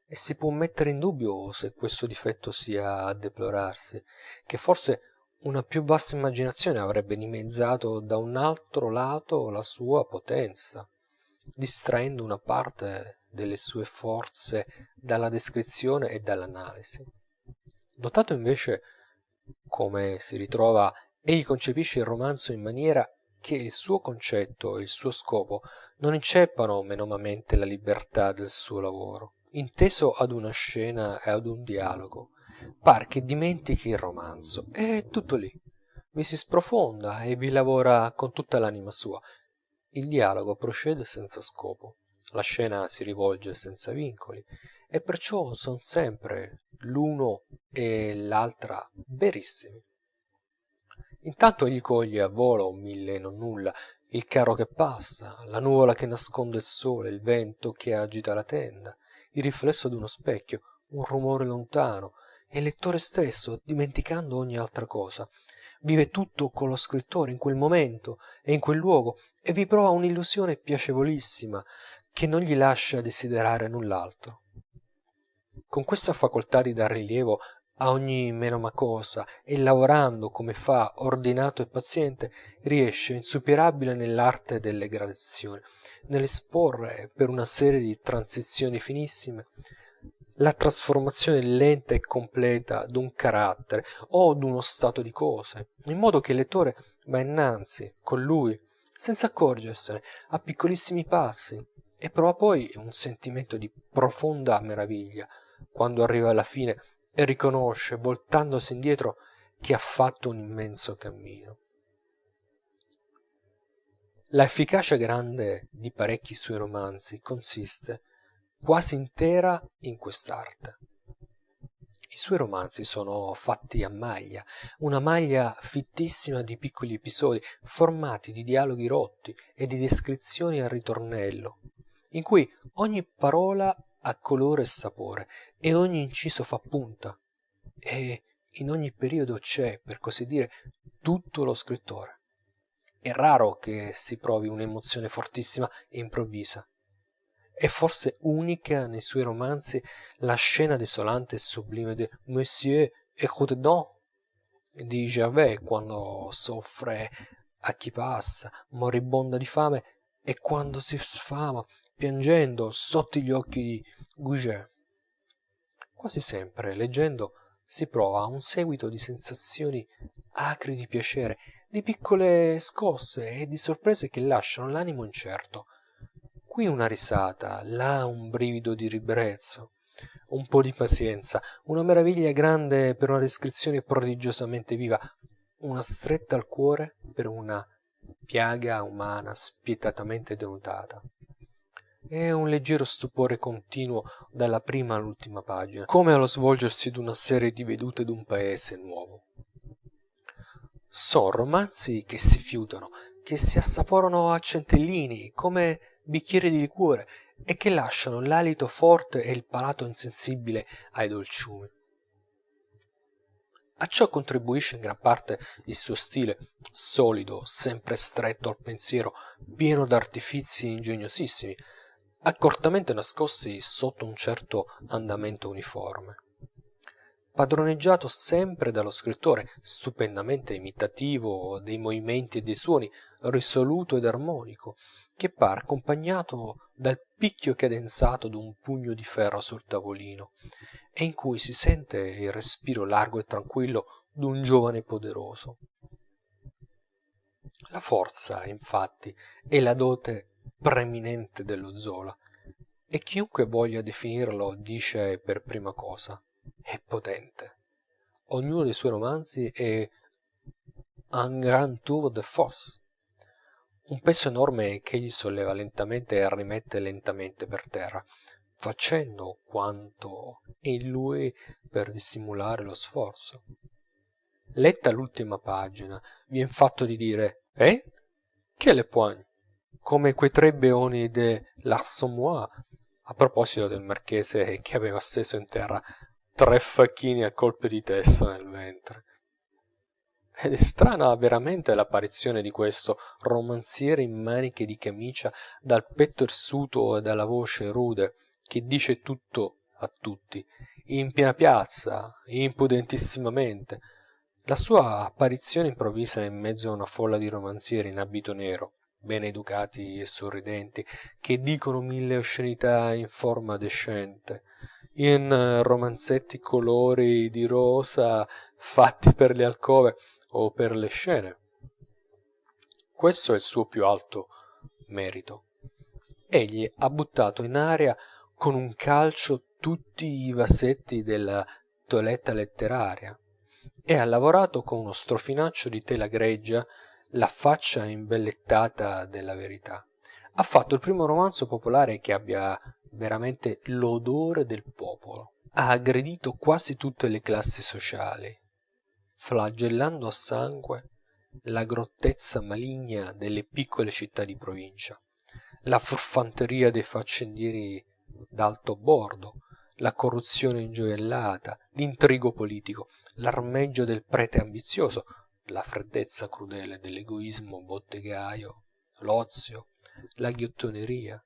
E si può mettere in dubbio se questo difetto sia a deplorarsi, che forse una più vasta immaginazione avrebbe dimezzato da un altro lato la sua potenza, distraendo una parte delle sue forze dalla descrizione e dall'analisi. Dotato invece come si ritrova, egli concepisce il romanzo in maniera che il suo concetto e il suo scopo non inceppano menomamente la libertà del suo lavoro. Inteso ad una scena e ad un dialogo, par che dimentichi il romanzo, è tutto lì. Vi si sprofonda e vi lavora con tutta l'anima sua. Il dialogo procede senza scopo, la scena si rivolge senza vincoli, e perciò son sempre l'uno e l'altra verissimi. Intanto egli coglie a volo un mille nonnulla, il carro che passa, la nuvola che nasconde il sole, il vento che agita la tenda, il riflesso d'uno specchio, un rumore lontano, e il lettore stesso, dimenticando ogni altra cosa, vive tutto con lo scrittore in quel momento e in quel luogo, e vi prova un'illusione piacevolissima che non gli lascia desiderare null'altro. Con questa facoltà di dar rilievo a ogni menoma cosa, e lavorando come fa ordinato e paziente, riesce insuperabile nell'arte delle gradazioni, nell'esporre per una serie di transizioni finissime la trasformazione lenta e completa d'un carattere o d'uno stato di cose, in modo che il lettore va innanzi con lui senza accorgersene a piccolissimi passi e prova poi un sentimento di profonda meraviglia quando arriva alla fine e riconosce, voltandosi indietro, che ha fatto un immenso cammino. La efficacia grande di parecchi suoi romanzi consiste quasi intera in quest'arte. I suoi romanzi sono fatti a maglia, una maglia fittissima di piccoli episodi formati di dialoghi rotti e di descrizioni a ritornello, in cui ogni parola ha colore e sapore e ogni inciso fa punta, e in ogni periodo c'è, per così dire, tutto lo scrittore. È raro che si provi un'emozione fortissima e improvvisa. È forse unica nei suoi romanzi la scena desolante e sublime di Monsieur Écoutez-donc di Gervaise, quando soffre a chi passa, moribonda di fame, e quando si sfama, piangendo, sotto gli occhi di Goujet. Quasi sempre, leggendo, si prova un seguito di sensazioni acri di piacere, di piccole scosse e di sorprese che lasciano l'animo incerto. Qui una risata, là un brivido di ribrezzo, un po' di pazienza, una meraviglia grande per una descrizione prodigiosamente viva, una stretta al cuore per una piaga umana spietatamente denudata, e un leggero stupore continuo dalla prima all'ultima pagina, come allo svolgersi d'una serie di vedute d'un paese nuovo. Son romanzi che si fiutano, che si assaporano a centellini, come bicchieri di liquore, e che lasciano l'alito forte e il palato insensibile ai dolciumi. A ciò contribuisce in gran parte il suo stile, solido, sempre stretto al pensiero, pieno d'artifizi ingegnosissimi, accortamente nascosti sotto un certo andamento uniforme. Padroneggiato sempre dallo scrittore, stupendamente imitativo dei movimenti e dei suoni, risoluto ed armonico, che par accompagnato dal picchio cadenzato d'un pugno di ferro sul tavolino, e in cui si sente il respiro largo e tranquillo d'un giovane poderoso. La forza, infatti, è la dote preminente dello Zola, e chiunque voglia definirlo dice per prima cosa: è potente. Ognuno dei suoi romanzi è un grand tour de force, un peso enorme che egli solleva lentamente e rimette lentamente per terra, facendo quanto è in lui per dissimulare lo sforzo. Letta l'ultima pagina, vien fatto di dire: che le point? Come quei tre beoni de l'Assommoir, a proposito del marchese che aveva steso in terra tre facchini a colpi di testa nel ventre. Ed è strana veramente l'apparizione di questo romanziere in maniche di camicia, dal petto irsuto e dalla voce rude, che dice tutto a tutti, in piena piazza, impudentissimamente. La sua apparizione improvvisa in mezzo a una folla di romanzieri in abito nero, ben educati e sorridenti, che dicono mille oscenità in forma decente, in romanzetti colori di rosa fatti per le alcove o per le scene. Questo è il suo più alto merito. Egli ha buttato in aria con un calcio tutti i vasetti della toeletta letteraria, e ha lavorato con uno strofinaccio di tela greggia la faccia imbellettata della verità. Ha fatto il primo romanzo popolare che abbia veramente l'odore del popolo. Ha aggredito quasi tutte le classi sociali, flagellando a sangue la grottezza maligna delle piccole città di provincia, la furfanteria dei faccendieri d'alto bordo, la corruzione ingioiellata, l'intrigo politico, l'armeggio del prete ambizioso, la freddezza crudele dell'egoismo bottegaio, l'ozio, la ghiottoneria,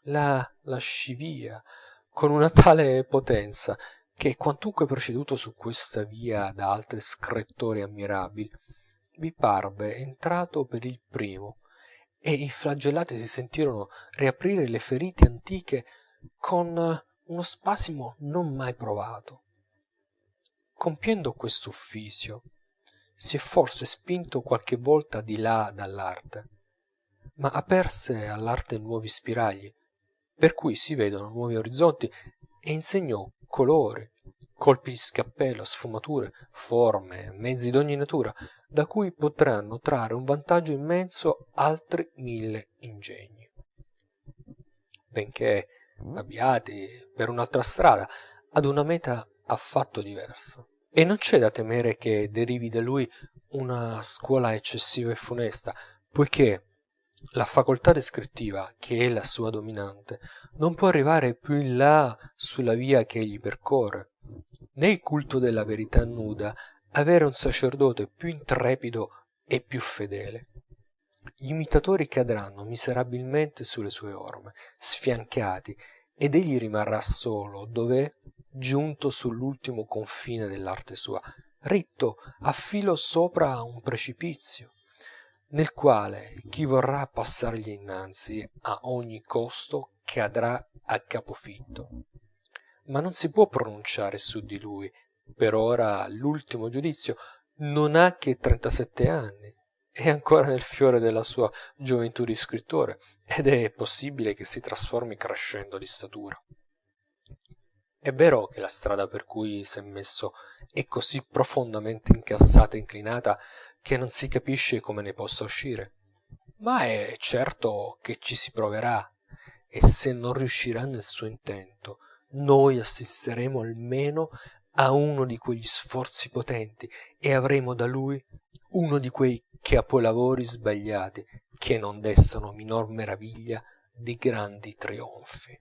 la lascivia, con una tale potenza che quantunque preceduto su questa via da altri scrittori ammirabili, vi parve entrato per il primo, e i flagellati si sentirono riaprire le ferite antiche con uno spasimo non mai provato. Compiendo quest'ufficio, si è forse spinto qualche volta di là dall'arte, ma aperse all'arte nuovi spiragli, per cui si vedono nuovi orizzonti, e insegnò colori, colpi di scappello, sfumature, forme, mezzi d'ogni natura, da cui potranno trarre un vantaggio immenso altri 1000 ingegni. Benché avviati per un'altra strada, ad una meta affatto diversa. E non c'è da temere che derivi da lui una scuola eccessiva e funesta, poiché la facoltà descrittiva, che è la sua dominante, non può arrivare più in là sulla via che egli percorre, né il culto della verità nuda avere un sacerdote più intrepido e più fedele. Gli imitatori cadranno miserabilmente sulle sue orme, sfiancati, ed egli rimarrà solo dov'è, giunto sull'ultimo confine dell'arte sua, ritto a filo sopra un precipizio, nel quale chi vorrà passargli innanzi a ogni costo cadrà a capofitto. Ma non si può pronunciare su di lui, per ora l'ultimo giudizio. Non ha che 37 anni, è ancora nel fiore della sua gioventù di scrittore, ed è possibile che si trasformi crescendo di statura. È vero che la strada per cui s'è messo è così profondamente incassata e inclinata che non si capisce come ne possa uscire, ma è certo che ci si proverà, e se non riuscirà nel suo intento, noi assisteremo almeno a uno di quegli sforzi potenti, e avremo da lui uno di quei capolavori sbagliati che non destano minor meraviglia di grandi trionfi.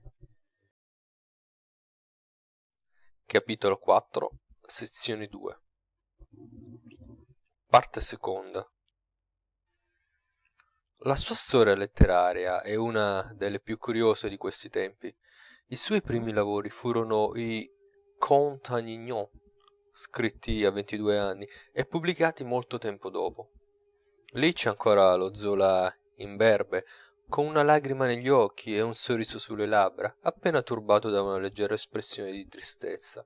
Capitolo 4, sezione 2. Parte seconda. La sua storia letteraria è una delle più curiose di questi tempi. I suoi primi lavori furono i Contes Ninon, scritti a 22 anni e pubblicati molto tempo dopo. Lì c'è ancora lo Zola imberbe, con una lagrima negli occhi e un sorriso sulle labbra, appena turbato da una leggera espressione di tristezza.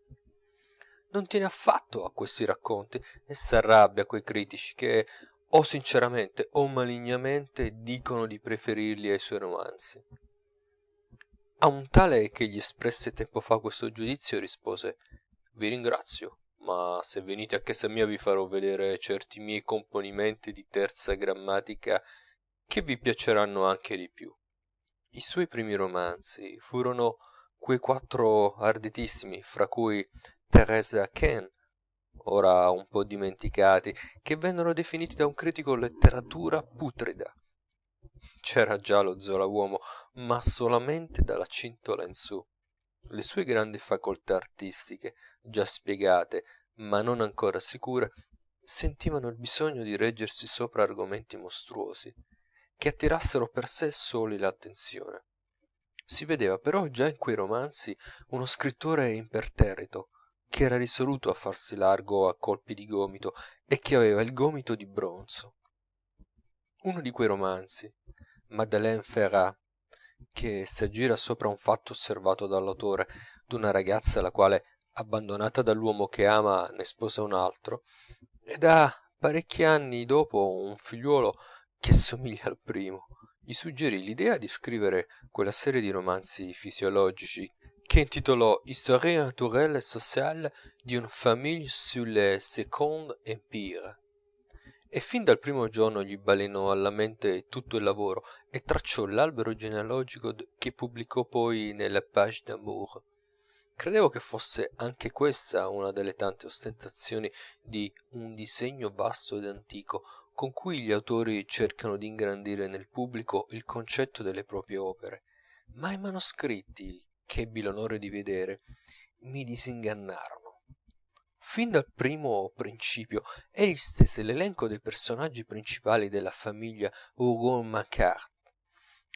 Non tiene affatto a questi racconti e s'arrabbia coi critici che o sinceramente o malignamente dicono di preferirli ai suoi romanzi. A un tale che gli espresse tempo fa questo giudizio rispose: vi ringrazio, ma se venite a casa mia vi farò vedere certi miei componimenti di terza grammatica che vi piaceranno anche di più. I suoi primi romanzi furono quei 4 arditissimi, fra cui Theresa Ken, ora un po' dimenticati, che vennero definiti da un critico letteratura putrida. C'era già lo Zola uomo, ma solamente dalla cintola in su. Le sue grandi facoltà artistiche, già spiegate ma non ancora sicure, sentivano il bisogno di reggersi sopra argomenti mostruosi, che attirassero per sé soli l'attenzione. Si vedeva però già in quei romanzi uno scrittore imperterrito, che era risoluto a farsi largo a colpi di gomito e che aveva il gomito di bronzo. Uno di quei romanzi, Madeleine Férat, che s'aggira sopra un fatto osservato dall'autore d'una ragazza la quale, abbandonata dall'uomo che ama, ne sposa un altro, ed ha parecchi anni dopo un figliuolo che somiglia al primo. Gli suggerì l'idea di scrivere quella serie di romanzi fisiologici che intitolò Histoire naturelle et sociale d'une famille sous le Second Empire. E fin dal primo giorno gli balenò alla mente tutto il lavoro e tracciò l'albero genealogico che pubblicò poi nelle Pages d'amour. Credevo che fosse anche questa una delle tante ostentazioni di un disegno vasto ed antico, con cui gli autori cercano di ingrandire nel pubblico il concetto delle proprie opere, ma i manoscritti, che ebbi l'onore di vedere, mi disingannarono. Fin dal primo principio egli stese l'elenco dei personaggi principali della famiglia Rougon-Macquart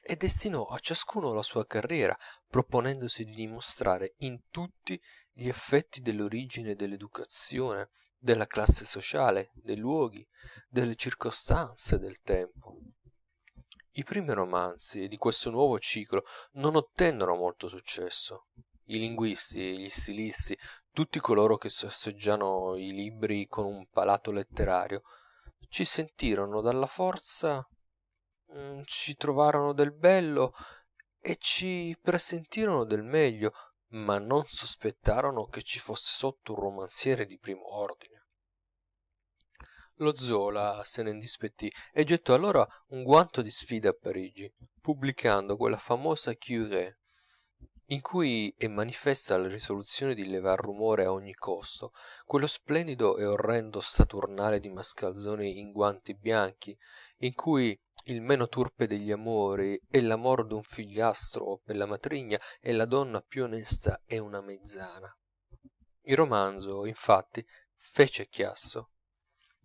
e destinò a ciascuno la sua carriera, proponendosi di dimostrare in tutti gli effetti dell'origine e dell'educazione, della classe sociale, dei luoghi, delle circostanze del tempo. I primi romanzi di questo nuovo ciclo non ottennero molto successo. i linguisti, gli stilisti, tutti coloro che sorseggiano i libri con un palato letterario, ci sentirono dalla forza, ci trovarono del bello e ci presentirono del meglio, ma non sospettarono che ci fosse sotto un romanziere di primo ordine. Lo Zola se ne indispettì e gettò allora un guanto di sfida a Parigi, pubblicando quella famosa Curée, in cui è manifesta la risoluzione di levar rumore a ogni costo, quello splendido e orrendo saturnale di mascalzoni in guanti bianchi, in cui il meno turpe degli amori è l'amor d'un figliastro per la matrigna e la donna più onesta è una mezzana. Il romanzo, infatti, fece chiasso.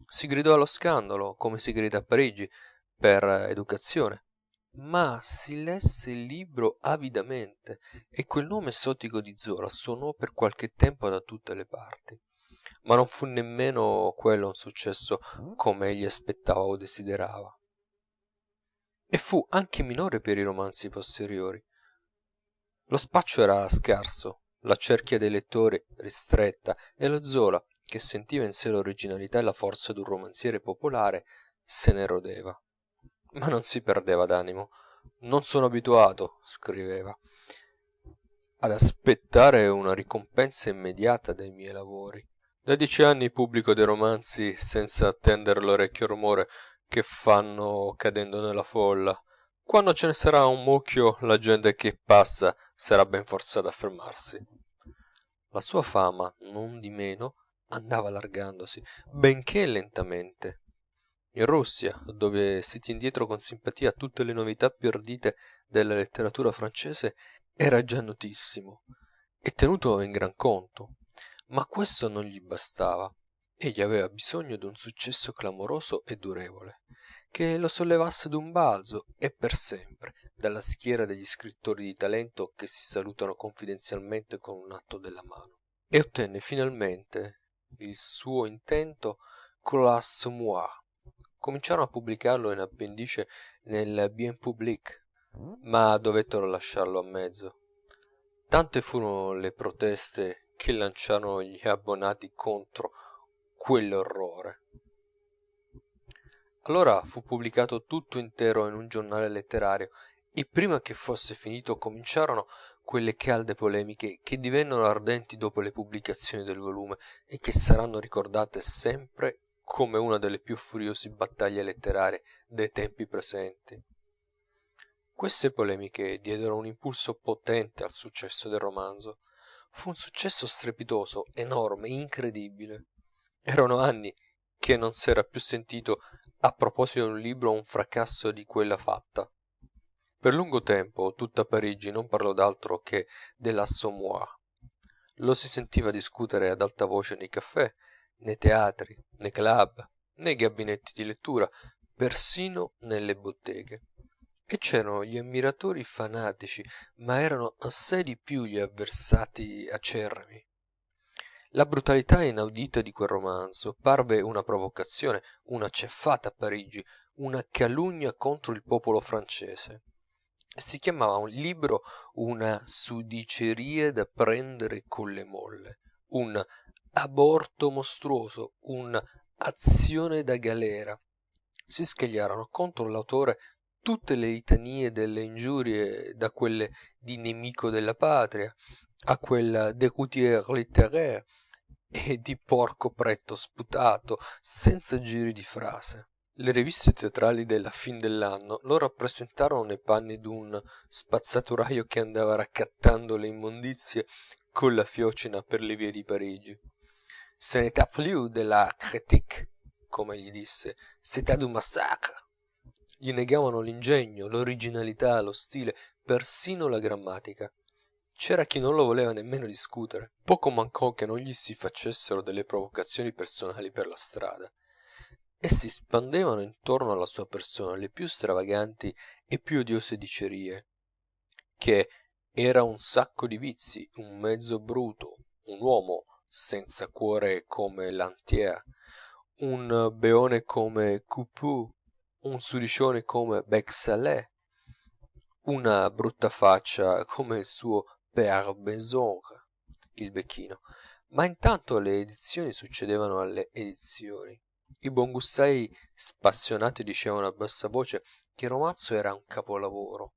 Si gridò allo scandalo, come si grida a Parigi, per educazione, ma si lesse il libro avidamente e quel nome esotico di Zola suonò per qualche tempo da tutte le parti. Ma non fu nemmeno quello un successo come egli aspettava o desiderava. E fu anche minore per i romanzi posteriori. Lo spaccio era scarso, la cerchia dei lettori ristretta e lo Zola, che sentiva in sé l'originalità e la forza d'un romanziere popolare, se ne rodeva. Ma non si perdeva d'animo. Non sono abituato, scriveva, ad aspettare una ricompensa immediata dai miei lavori. Da 10 anni pubblico dei romanzi senza attendere l'orecchio rumore che fanno cadendo nella folla. Quando ce ne sarà un mucchio, la gente che passa sarà ben forzata a fermarsi. La sua fama, non di meno, andava allargandosi, benché lentamente. In Russia, dove si tien dietro con simpatia a tutte le novità più ardite della letteratura francese, era già notissimo e tenuto in gran conto. Ma questo non gli bastava. Egli aveva bisogno d'un successo clamoroso e durevole, che lo sollevasse d'un balzo e per sempre dalla schiera degli scrittori di talento che si salutano confidenzialmente con un atto della mano. E ottenne finalmente il suo intento con l'Assommoir. Cominciarono a pubblicarlo in appendice nel Bien Public, ma dovettero lasciarlo a mezzo. Tante furono le proteste che lanciarono gli abbonati contro quell'orrore. Allora fu pubblicato tutto intero in un giornale letterario e prima che fosse finito cominciarono quelle calde polemiche che divennero ardenti dopo le pubblicazioni del volume e che saranno ricordate sempre come una delle più furiose battaglie letterarie dei tempi presenti. Queste polemiche diedero un impulso potente al successo del romanzo. Fu un successo strepitoso, enorme, incredibile. Erano anni che non s'era più sentito a proposito di un libro un fracasso di quella fatta. Per lungo tempo tutta Parigi non parlò d'altro che dell'Assommoir. Lo si sentiva discutere ad alta voce nei caffè, nei teatri, nei club, nei gabinetti di lettura, persino nelle botteghe. E c'erano gli ammiratori fanatici, ma erano assai di più gli avversati acerrimi. La brutalità inaudita di quel romanzo parve una provocazione, una ceffata a Parigi, una calunnia contro il popolo francese. Si chiamava un libro una sudiceria da prendere con le molle, un aborto mostruoso, un'azione da galera. Si scagliarono contro l'autore tutte le litanie delle ingiurie, da quelle di nemico della patria a quella d'écoutier littéraire e di porco pretto sputato senza giri di frase. Le riviste teatrali della fin dell'anno lo rappresentarono nei panni d'un spazzaturaio che andava raccattando le immondizie con la fiocina per le vie di Parigi. Ce n'était plus de la critique, come gli disse, c'était du massacre. Gli negavano l'ingegno, l'originalità, lo stile, persino la grammatica. C'era chi non lo voleva nemmeno discutere. Poco mancò che non gli si facessero delle provocazioni personali per la strada. E si spandevano intorno alla sua persona le più stravaganti e più odiose dicerie, che era un sacco di vizi, un mezzo bruto, un uomo senza cuore come Lantier, un beone come Coupeau, un sudicione come Bec Salé, una brutta faccia come il suo père Besora, il becchino. Ma intanto le edizioni succedevano alle edizioni. I buongustai spassionati dicevano a bassa voce che il romanzo era un capolavoro.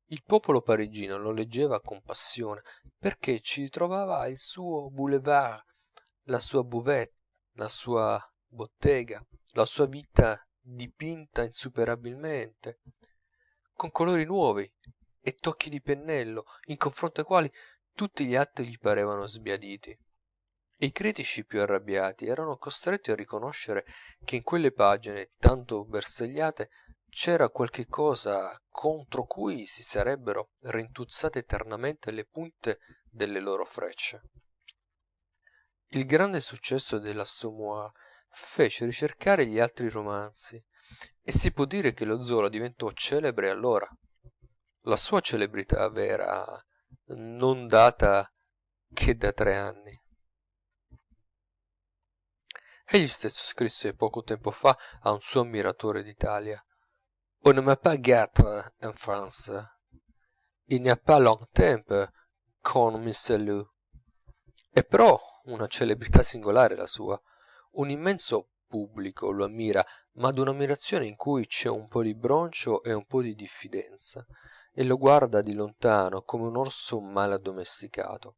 Il popolo parigino lo leggeva con passione, perché ci trovava il suo boulevard, la sua buvette, la sua bottega, la sua vita dipinta insuperabilmente, con colori nuovi e tocchi di pennello, in confronto ai quali tutti gli altri gli parevano sbiaditi. I critici più arrabbiati erano costretti a riconoscere che in quelle pagine tanto bersagliate c'era qualche cosa contro cui si sarebbero rintuzzate eternamente le punte delle loro frecce. Il grande successo dell'Assommoir fece ricercare gli altri romanzi, e si può dire che lo Zola diventò celebre allora. La sua celebrità vera non data che da 3 anni. Egli stesso scrisse poco tempo fa a un suo ammiratore d'Italia: On ne m'a pas gâté en France. Il n'y a pas longtemps qu'on me salue. È però una celebrità singolare la sua. Un immenso pubblico lo ammira, ma d'un'ammirazione in cui c'è un po' di broncio e un po' di diffidenza, e lo guarda di lontano come un orso male addomesticato.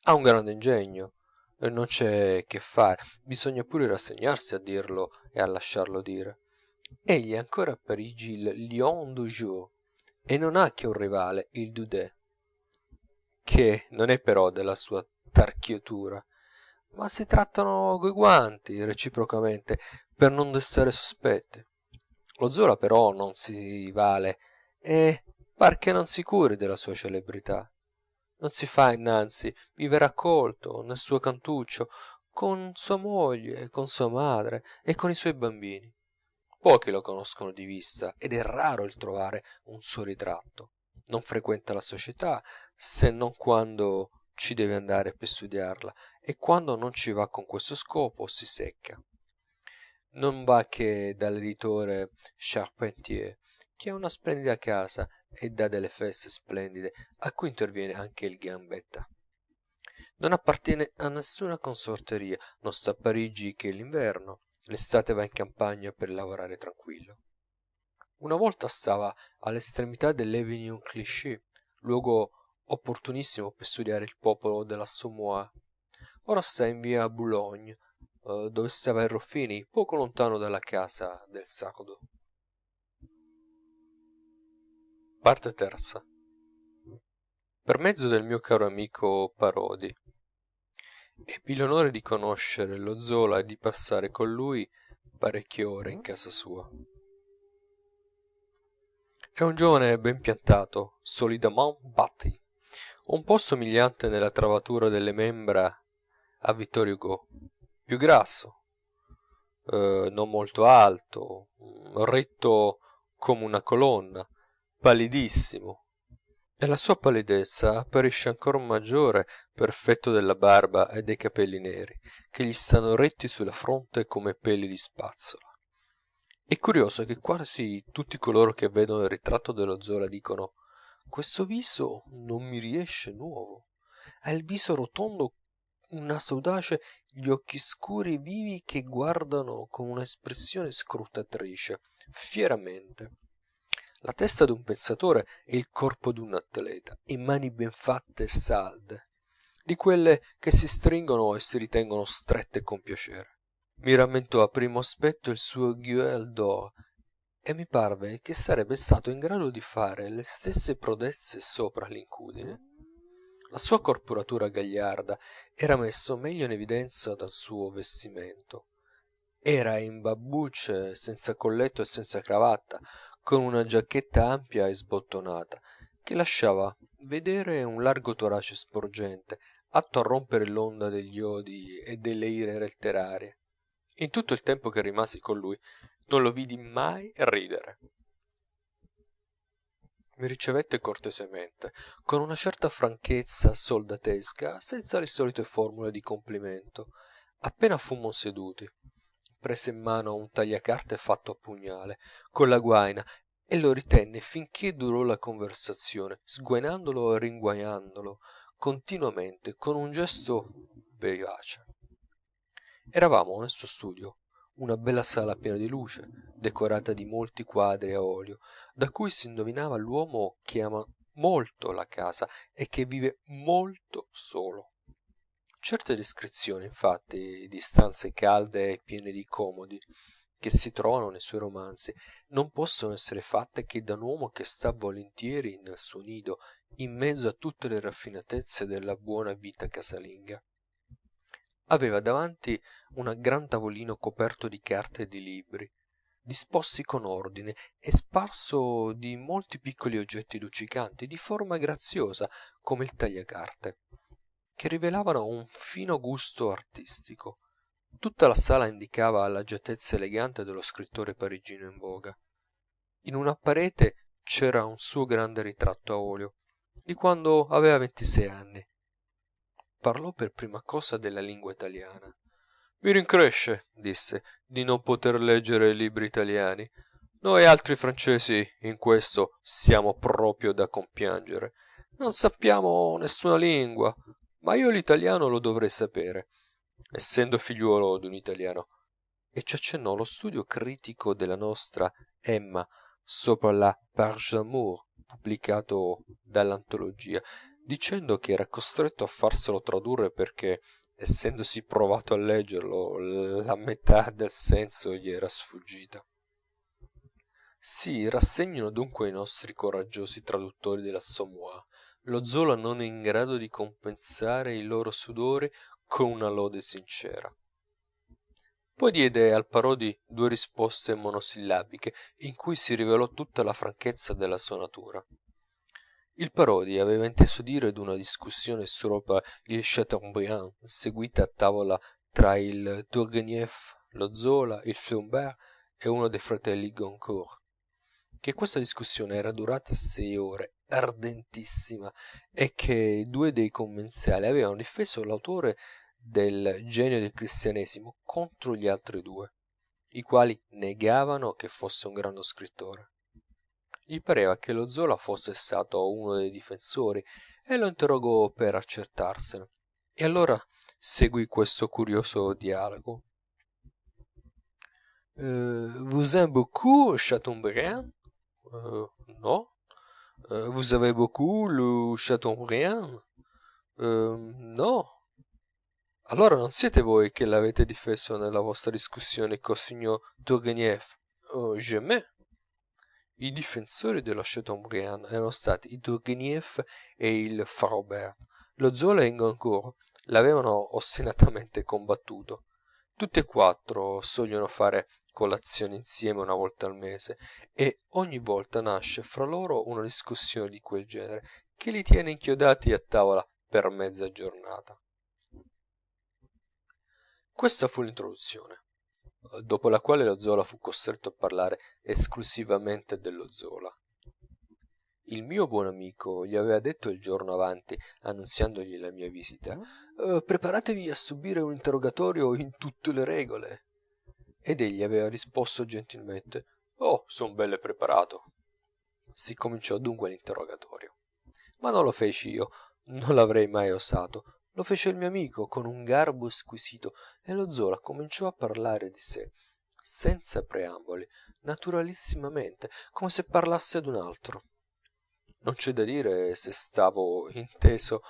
Ha un grande ingegno, e non c'è che fare, bisogna pure rassegnarsi a dirlo e a lasciarlo dire. Egli è ancora a Parigi il lion du jour, e non ha che un rivale, il Daudet, che non è però della sua tarchiutura, ma si trattano coi guanti reciprocamente per non destare sospetti. Lo Zola però non si vale, e par che non si curi della sua celebrità. Non si fa innanzi, vive raccolto nel suo cantuccio, con sua moglie, con sua madre e con i suoi bambini. Pochi lo conoscono di vista, ed è raro il trovare un suo ritratto. Non frequenta la società, se non quando ci deve andare per studiarla, e quando non ci va con questo scopo si secca. Non va che dall'editore Charpentier, che ha una splendida casa e dà delle feste splendide, a cui interviene anche il Gambetta. Non appartiene a nessuna consorteria, non sta a Parigi che l'inverno, l'estate va in campagna per lavorare tranquillo. Una volta stava all'estremità dell'Avenue Clichy, luogo opportunissimo per studiare il popolo dell'Assommoir. Ora sta in via Boulogne, dove stava il Ruffini, poco lontano dalla casa del Sardo. Parte terza. Per mezzo del mio caro amico Parodi ebbi l'onore di conoscere lo Zola e di passare con lui parecchie ore in casa sua. È un giovane ben piantato, solidement bâti, un po' somigliante nella travatura delle membra a Vittor Hugo, più grasso, non molto alto, ritto come una colonna, pallidissimo, e la sua pallidezza apparisce ancor maggiore per effetto della barba e dei capelli neri, che gli stanno ritti sulla fronte come peli di spazzola. È curioso che quasi tutti coloro che vedono il ritratto dello Zola dicono: questo viso non mi riesce nuovo. Ha il viso rotondo, un naso audace, gli occhi scuri e vivi che guardano con una espressione scrutatrice, fieramente. La testa d'un pensatore e il corpo d'un atleta, e mani ben fatte e salde, di quelle che si stringono e si ritengono strette con piacere. Mi rammentò a primo aspetto il suo Gueule d'Or, e mi parve che sarebbe stato in grado di fare le stesse prodezze sopra l'incudine. La sua corporatura gagliarda era messa meglio in evidenza dal suo vestimento. Era in babbucce, senza colletto e senza cravatta, con una giacchetta ampia e sbottonata, che lasciava vedere un largo torace sporgente, atto a rompere l'onda degli odi e delle ire letterarie. In tutto il tempo che rimasi con lui non lo vidi mai ridere. Mi ricevette cortesemente, con una certa franchezza soldatesca, senza le solite formule di complimento. Appena fummo seduti, prese in mano un tagliacarte fatto a pugnale, con la guaina, e lo ritenne finché durò la conversazione, sguainandolo e ringuainandolo continuamente con un gesto vivace. Eravamo nel suo studio, una bella sala piena di luce, decorata di molti quadri a olio, da cui si indovinava l'uomo che ama molto la casa e che vive molto solo. Certe descrizioni, infatti, di stanze calde e piene di comodi, che si trovano nei suoi romanzi, non possono essere fatte che da un uomo che sta volentieri nel suo nido, in mezzo a tutte le raffinatezze della buona vita casalinga. Aveva davanti un gran tavolino coperto di carte e di libri, disposti con ordine e sparso di molti piccoli oggetti luccicanti, di forma graziosa come il tagliacarte, che rivelavano un fino gusto artistico. Tutta la sala indicava l'agiatezza elegante dello scrittore parigino in voga. In una parete c'era un suo grande ritratto a olio, di quando aveva 26 anni. Parlò per prima cosa della lingua italiana. Mi rincresce, disse, di non poter leggere libri italiani. Noi altri francesi in questo siamo proprio da compiangere. Non sappiamo nessuna lingua, ma io l'italiano lo dovrei sapere, essendo figliuolo di un italiano. E ci accennò lo studio critico della nostra Emma sopra la Page d'amour, pubblicato dall'antologia, dicendo che era costretto a farselo tradurre perché, essendosi provato a leggerlo, la metà del senso gli era sfuggita. Si rassegnino dunque i nostri coraggiosi traduttori dell'Assommoir. Lo Zola non è in grado di compensare i loro sudori con una lode sincera. Poi diede al Parodi 2 risposte monosillabiche, in cui si rivelò tutta la franchezza della sua natura. Il Parodi aveva inteso dire d'una discussione sopra il Chateaubriand, seguita a tavola tra il Turgenieff, lo Zola, il Flaubert e uno dei fratelli Goncourt, che questa discussione era durata 6 ore, ardentissima, e che 2 dei commensali avevano difeso l'autore del genio del cristianesimo contro gli altri 2, i quali negavano che fosse un grande scrittore. Gli pareva che lo Zola fosse stato uno dei difensori e lo interrogò per accertarsene. E allora seguì questo curioso dialogo. Vous aimez beaucoup Chateaubriand? Non. Vous avez beaucoup lu Chateaubriand? No. Allora non siete voi che l'avete difeso nella vostra discussione col signor Turgenieff? Jamais. I difensori dello Chateaubriand erano stati il Turgenieff e il Flaubert. Lo Zola e il Goncourt l'avevano ostinatamente combattuto. Tutti e 4 sogliono fare colazione insieme una volta al mese, e ogni volta nasce fra loro una discussione di quel genere, che li tiene inchiodati a tavola per mezza giornata. Questa fu l'introduzione, dopo la quale lo Zola fu costretto a parlare esclusivamente dello Zola. Il mio buon amico gli aveva detto il giorno avanti, annunziandogli la mia visita: preparatevi a subire un interrogatorio in tutte le regole. Ed egli aveva risposto gentilmente: oh, son belle preparato. Si cominciò dunque l'interrogatorio. Ma non lo feci io, non l'avrei mai osato. Lo fece il mio amico con un garbo squisito, e lo Zola cominciò a parlare di sé, senza preamboli, naturalissimamente, come se parlasse ad un altro. Non c'è da dire se stavo inteso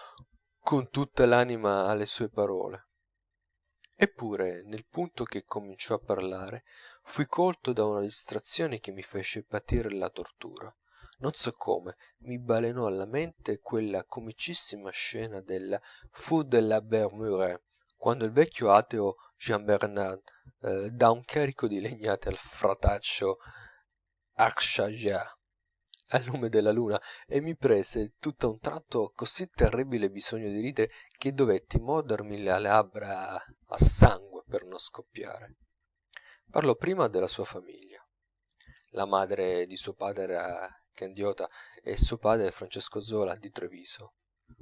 con tutta l'anima alle sue parole. Eppure, nel punto che cominciò a parlare, fui colto da una distrazione che mi fece patire la tortura. Non so come, mi balenò alla mente quella comicissima scena della Fou de la Bermure, quando il vecchio ateo Jean Bernard dà un carico di legnate al frataccio Archangias al lume della luna, e mi prese tutt'a un tratto così terribile bisogno di ridere che dovetti mordermi le labbra a sangue per non scoppiare. Parlò prima della sua famiglia. La madre di suo padre era Candiota e suo padre Francesco Zola di Treviso.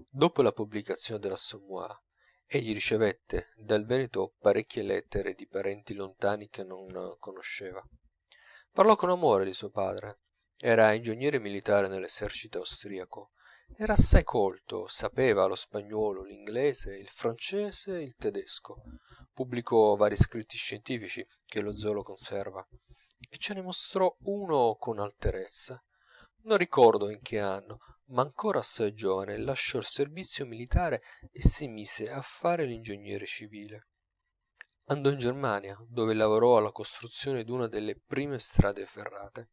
Dopo la pubblicazione dell'Assommoir, egli ricevette dal Veneto parecchie lettere di parenti lontani che non conosceva. Parlò con amore di suo padre, Era ingegnere militare nell'esercito austriaco. Era assai colto, sapeva lo spagnolo, l'inglese, il francese, il tedesco. Pubblicò vari scritti scientifici che lo zoolo conserva e ce ne mostrò uno con alterezza. Non ricordo in che anno, ma ancora assai giovane, lasciò il servizio militare e si mise a fare l'ingegnere civile. Andò in Germania, dove lavorò alla costruzione di una delle prime strade ferrate,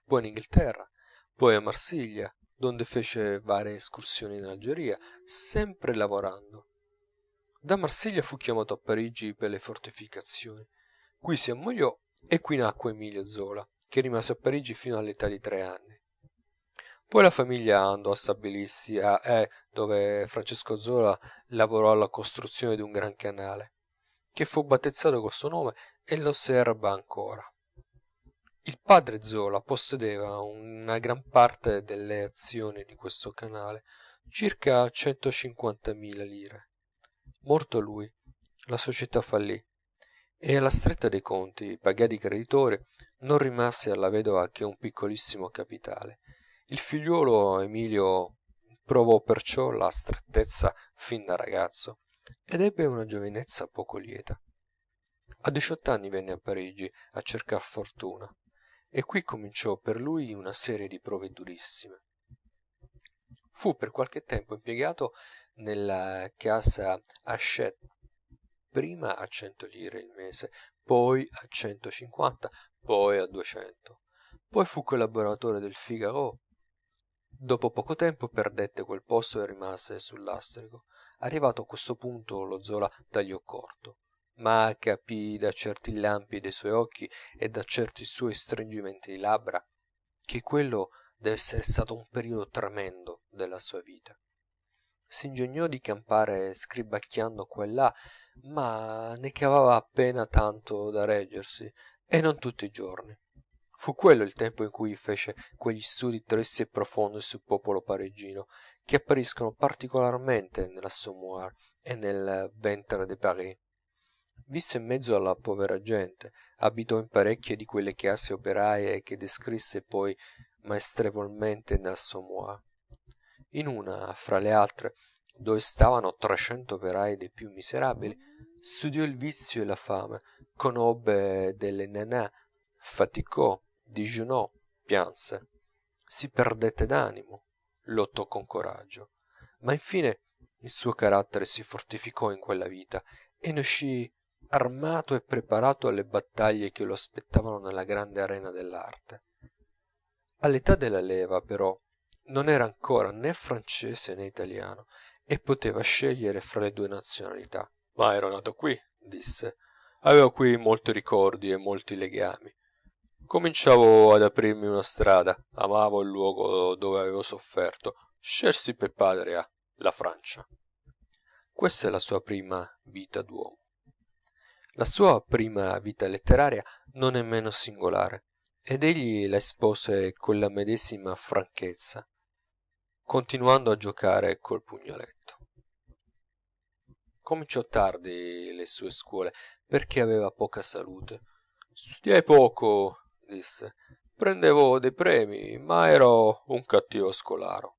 poi in Inghilterra, poi a Marsiglia, donde fece varie escursioni in Algeria, sempre lavorando. Da Marsiglia fu chiamato a Parigi per le fortificazioni. Qui si ammogliò e qui nacque Emilio Zola, che rimase a Parigi fino all'età di 3 anni. Poi la famiglia andò a stabilirsi a dove Francesco Zola lavorò alla costruzione di un gran canale, che fu battezzato col suo nome e lo serba ancora. Il padre Zola possedeva una gran parte delle azioni di questo canale, circa 150.000 lire. Morto lui, la società fallì e alla stretta dei conti, pagati i creditori, non rimase alla vedova che un piccolissimo capitale. Il figliuolo Emilio provò perciò la strettezza fin da ragazzo ed ebbe una giovinezza poco lieta. A 18 anni venne a Parigi a cercar fortuna e qui cominciò per lui una serie di prove durissime. Fu per qualche tempo impiegato nella casa Hachette, prima a 100 lire il mese, poi a 150, poi a 200. Poi fu collaboratore del Figaro. Dopo poco tempo perdette quel posto e rimase sul lastrico. Arrivato a questo punto lo Zola tagliò corto, ma capì da certi lampi dei suoi occhi e da certi suoi stringimenti di labbra che quello deve essere stato un periodo tremendo della sua vita. S'ingegnò di campare scribacchiando qua e là, ma ne cavava appena tanto da reggersi, e non tutti i giorni. Fu quello il tempo in cui fece quegli studi tristi e profondi sul popolo parigino, che appariscono particolarmente nell'Assommoir e nel Ventre de Paris. Visse in mezzo alla povera gente, abitò in parecchie di quelle case operaie che descrisse poi maestrevolmente nell'Assommoir. In una, fra le altre, dove stavano 300 operai dei più miserabili, studiò il vizio e la fame, conobbe delle nanas, faticò, digiunò, pianse, si perdette d'animo, lottò con coraggio, ma infine il suo carattere si fortificò in quella vita e ne uscì armato e preparato alle battaglie che lo aspettavano nella grande arena dell'arte. All'età della leva, però, non era ancora né francese né italiano e poteva scegliere fra le due nazionalità. Ma ero nato qui, disse. Avevo qui molti ricordi e molti legami. Cominciavo ad aprirmi una strada, amavo il luogo dove avevo sofferto, scelsi per patria la Francia. Questa è la sua prima vita d'uomo. La sua prima vita letteraria non è meno singolare, ed egli la espose con la medesima franchezza, continuando a giocare col pugnaletto. Cominciò tardi le sue scuole, perché aveva poca salute. Studiai poco, disse. Prendevo dei premi, ma ero un cattivo scolaro.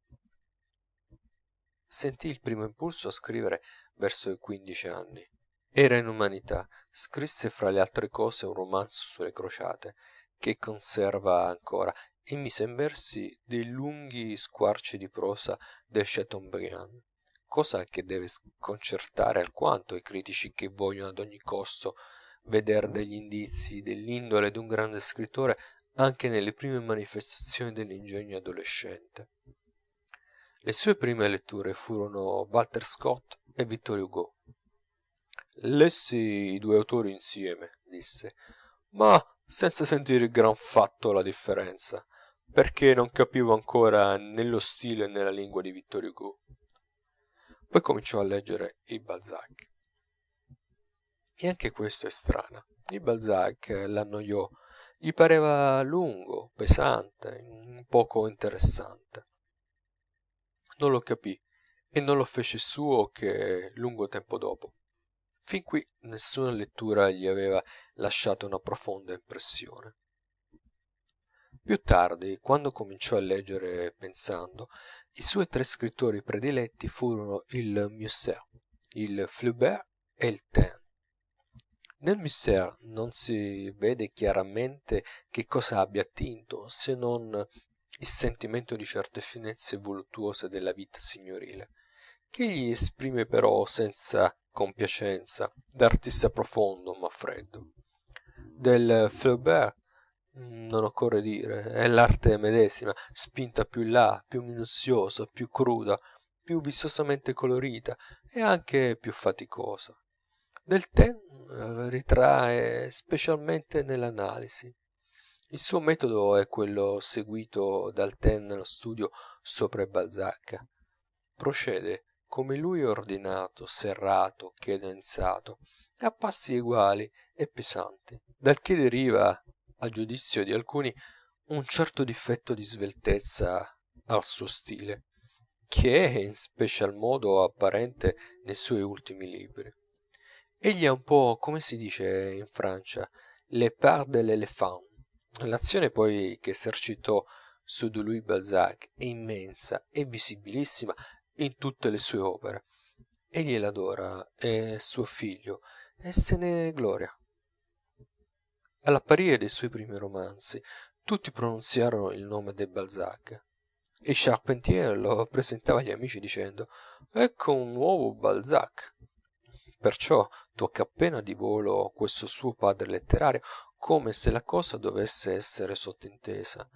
Sentì il primo impulso a scrivere verso i 15 anni. Era in umanità. Scrisse fra le altre cose un romanzo sulle crociate, che conserva ancora, e mise in versi dei lunghi squarci di prosa del Chateaubriand, cosa che deve sconcertare alquanto i critici che vogliono ad ogni costo veder degli indizi dell'indole d'un grande scrittore anche nelle prime manifestazioni dell'ingegno adolescente. Le sue prime letture furono Walter Scott e Victor Hugo. Lessi i due autori insieme, disse, ma senza sentire gran fatto la differenza, perché non capivo ancora né lo stile né la lingua di Victor Hugo. Poi cominciò a leggere il Balzac. E anche questa è strana. Il Balzac l'annoiò, gli pareva lungo, pesante, un poco interessante. Non lo capì e non lo fece suo che lungo tempo dopo. Fin qui nessuna lettura gli aveva lasciato una profonda impressione. Più tardi, quando cominciò a leggere pensando, i suoi tre scrittori prediletti furono il Musset, il Flaubert e il Taine. Nel Musset non si vede chiaramente che cosa abbia attinto, se non il sentimento di certe finezze voluttuose della vita signorile, che egli esprime però senza compiacenza, da artista profondo ma freddo. Del Flaubert non occorre dire, è l'arte medesima, spinta più in là, più minuziosa, più cruda, più vistosamente colorita e anche più faticosa. Del Taine ritrae specialmente nell'analisi. Il suo metodo è quello seguito dal Taine nello studio sopra il Balzac. Procede come lui ordinato, serrato, cadenzato, a passi uguali e pesanti, dal che deriva, a giudizio di alcuni, un certo difetto di sveltezza al suo stile, che è in special modo apparente nei suoi ultimi libri. Egli è un po', come si dice in Francia, le part de l'éléphant. L'azione poi che esercitò su di lui Balzac è immensa e visibilissima in tutte le sue opere. Egli l'adora, è suo figlio, e se ne gloria. All'apparire dei suoi primi romanzi, tutti pronunziarono il nome de Balzac. Il Charpentier lo presentava agli amici dicendo ecco un nuovo Balzac. Perciò tocca appena di volo questo suo padre letterario, come se la cosa dovesse essere sottintesa.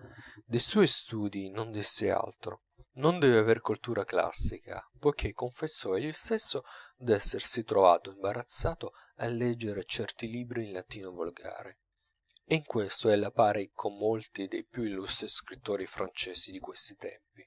Dei suoi studi non disse altro. Non deve aver cultura classica, poiché confessò egli stesso d'essersi trovato imbarazzato a leggere certi libri in latino volgare. E in questo ella pari con molti dei più illustri scrittori francesi di questi tempi.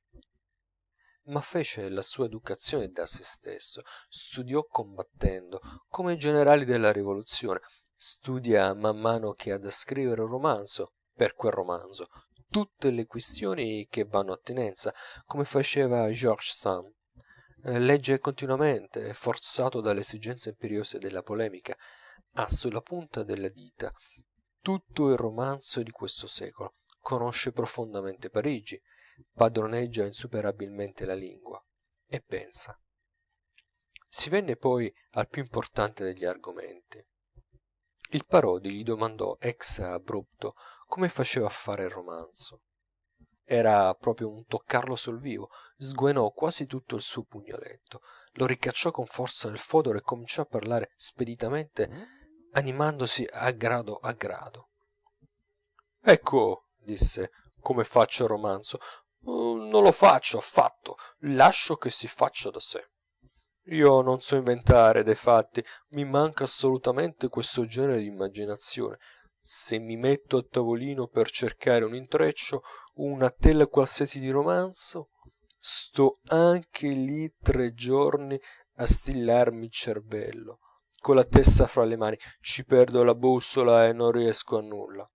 Ma fece la sua educazione da se stesso, studiò combattendo, come i generali della rivoluzione, studia man mano che ha da scrivere un romanzo, per quel romanzo, tutte le questioni che vanno a tenenza, come faceva George Sand. Legge continuamente, forzato dalle esigenze imperiose della polemica, ha sulla punta della dita tutto il romanzo di questo secolo, conosce profondamente Parigi, padroneggia insuperabilmente la lingua e pensa. Si venne poi al più importante degli argomenti. Il Parodi gli domandò ex abrupto come faceva a fare il romanzo. Era proprio un toccarlo sul vivo, sguainò quasi tutto il suo pugnaletto, lo ricacciò con forza nel fodero e cominciò a parlare speditamente, animandosi a grado a grado. Ecco, disse, come faccio il romanzo. Non lo faccio affatto, lascio che si faccia da sé. Io non so inventare dei fatti, mi manca assolutamente questo genere di immaginazione. Se mi metto a tavolino per cercare un intreccio, una tela qualsiasi di romanzo, sto anche lì 3 giorni a stillarmi il cervello. Con la testa fra le mani, ci perdo la bussola e non riesco a nulla.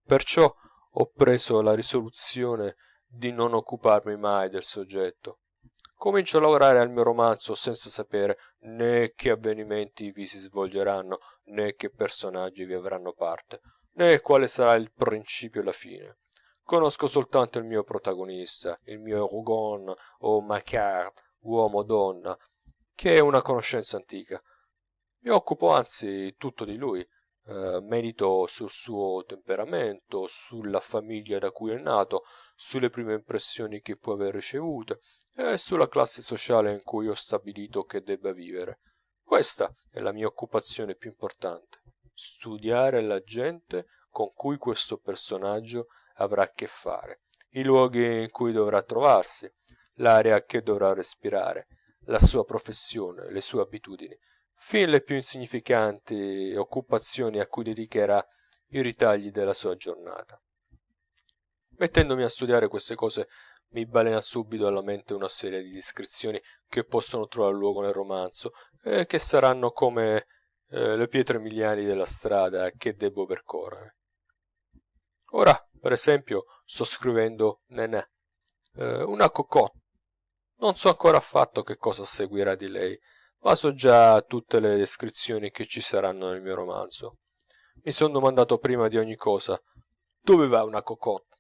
Perciò ho preso la risoluzione di non occuparmi mai del soggetto. Comincio a lavorare al mio romanzo senza sapere né che avvenimenti vi si svolgeranno, né che personaggi vi avranno parte, né quale sarà il principio e la fine. Conosco soltanto il mio protagonista, il mio Rougon o Macquart, uomo o donna, che è una conoscenza antica. Mi occupo anzi tutto di lui, medito sul suo temperamento, sulla famiglia da cui è nato, sulle prime impressioni che può aver ricevute e sulla classe sociale in cui ho stabilito che debba vivere. Questa è la mia occupazione più importante, studiare la gente con cui questo personaggio avrà a che fare, i luoghi in cui dovrà trovarsi, l'aria che dovrà respirare, la sua professione, le sue abitudini, fin le più insignificanti occupazioni a cui dedicherà i ritagli della sua giornata. Mettendomi a studiare queste cose mi balena subito alla mente una serie di descrizioni che possono trovare luogo nel romanzo e che saranno come le pietre miliari della strada che debbo percorrere. Ora, per esempio, sto scrivendo Nenè, una cocotte. Non so ancora affatto che cosa seguirà di lei, ma so già tutte le descrizioni che ci saranno nel mio romanzo. Mi son domandato prima di ogni cosa dove va una cocotte.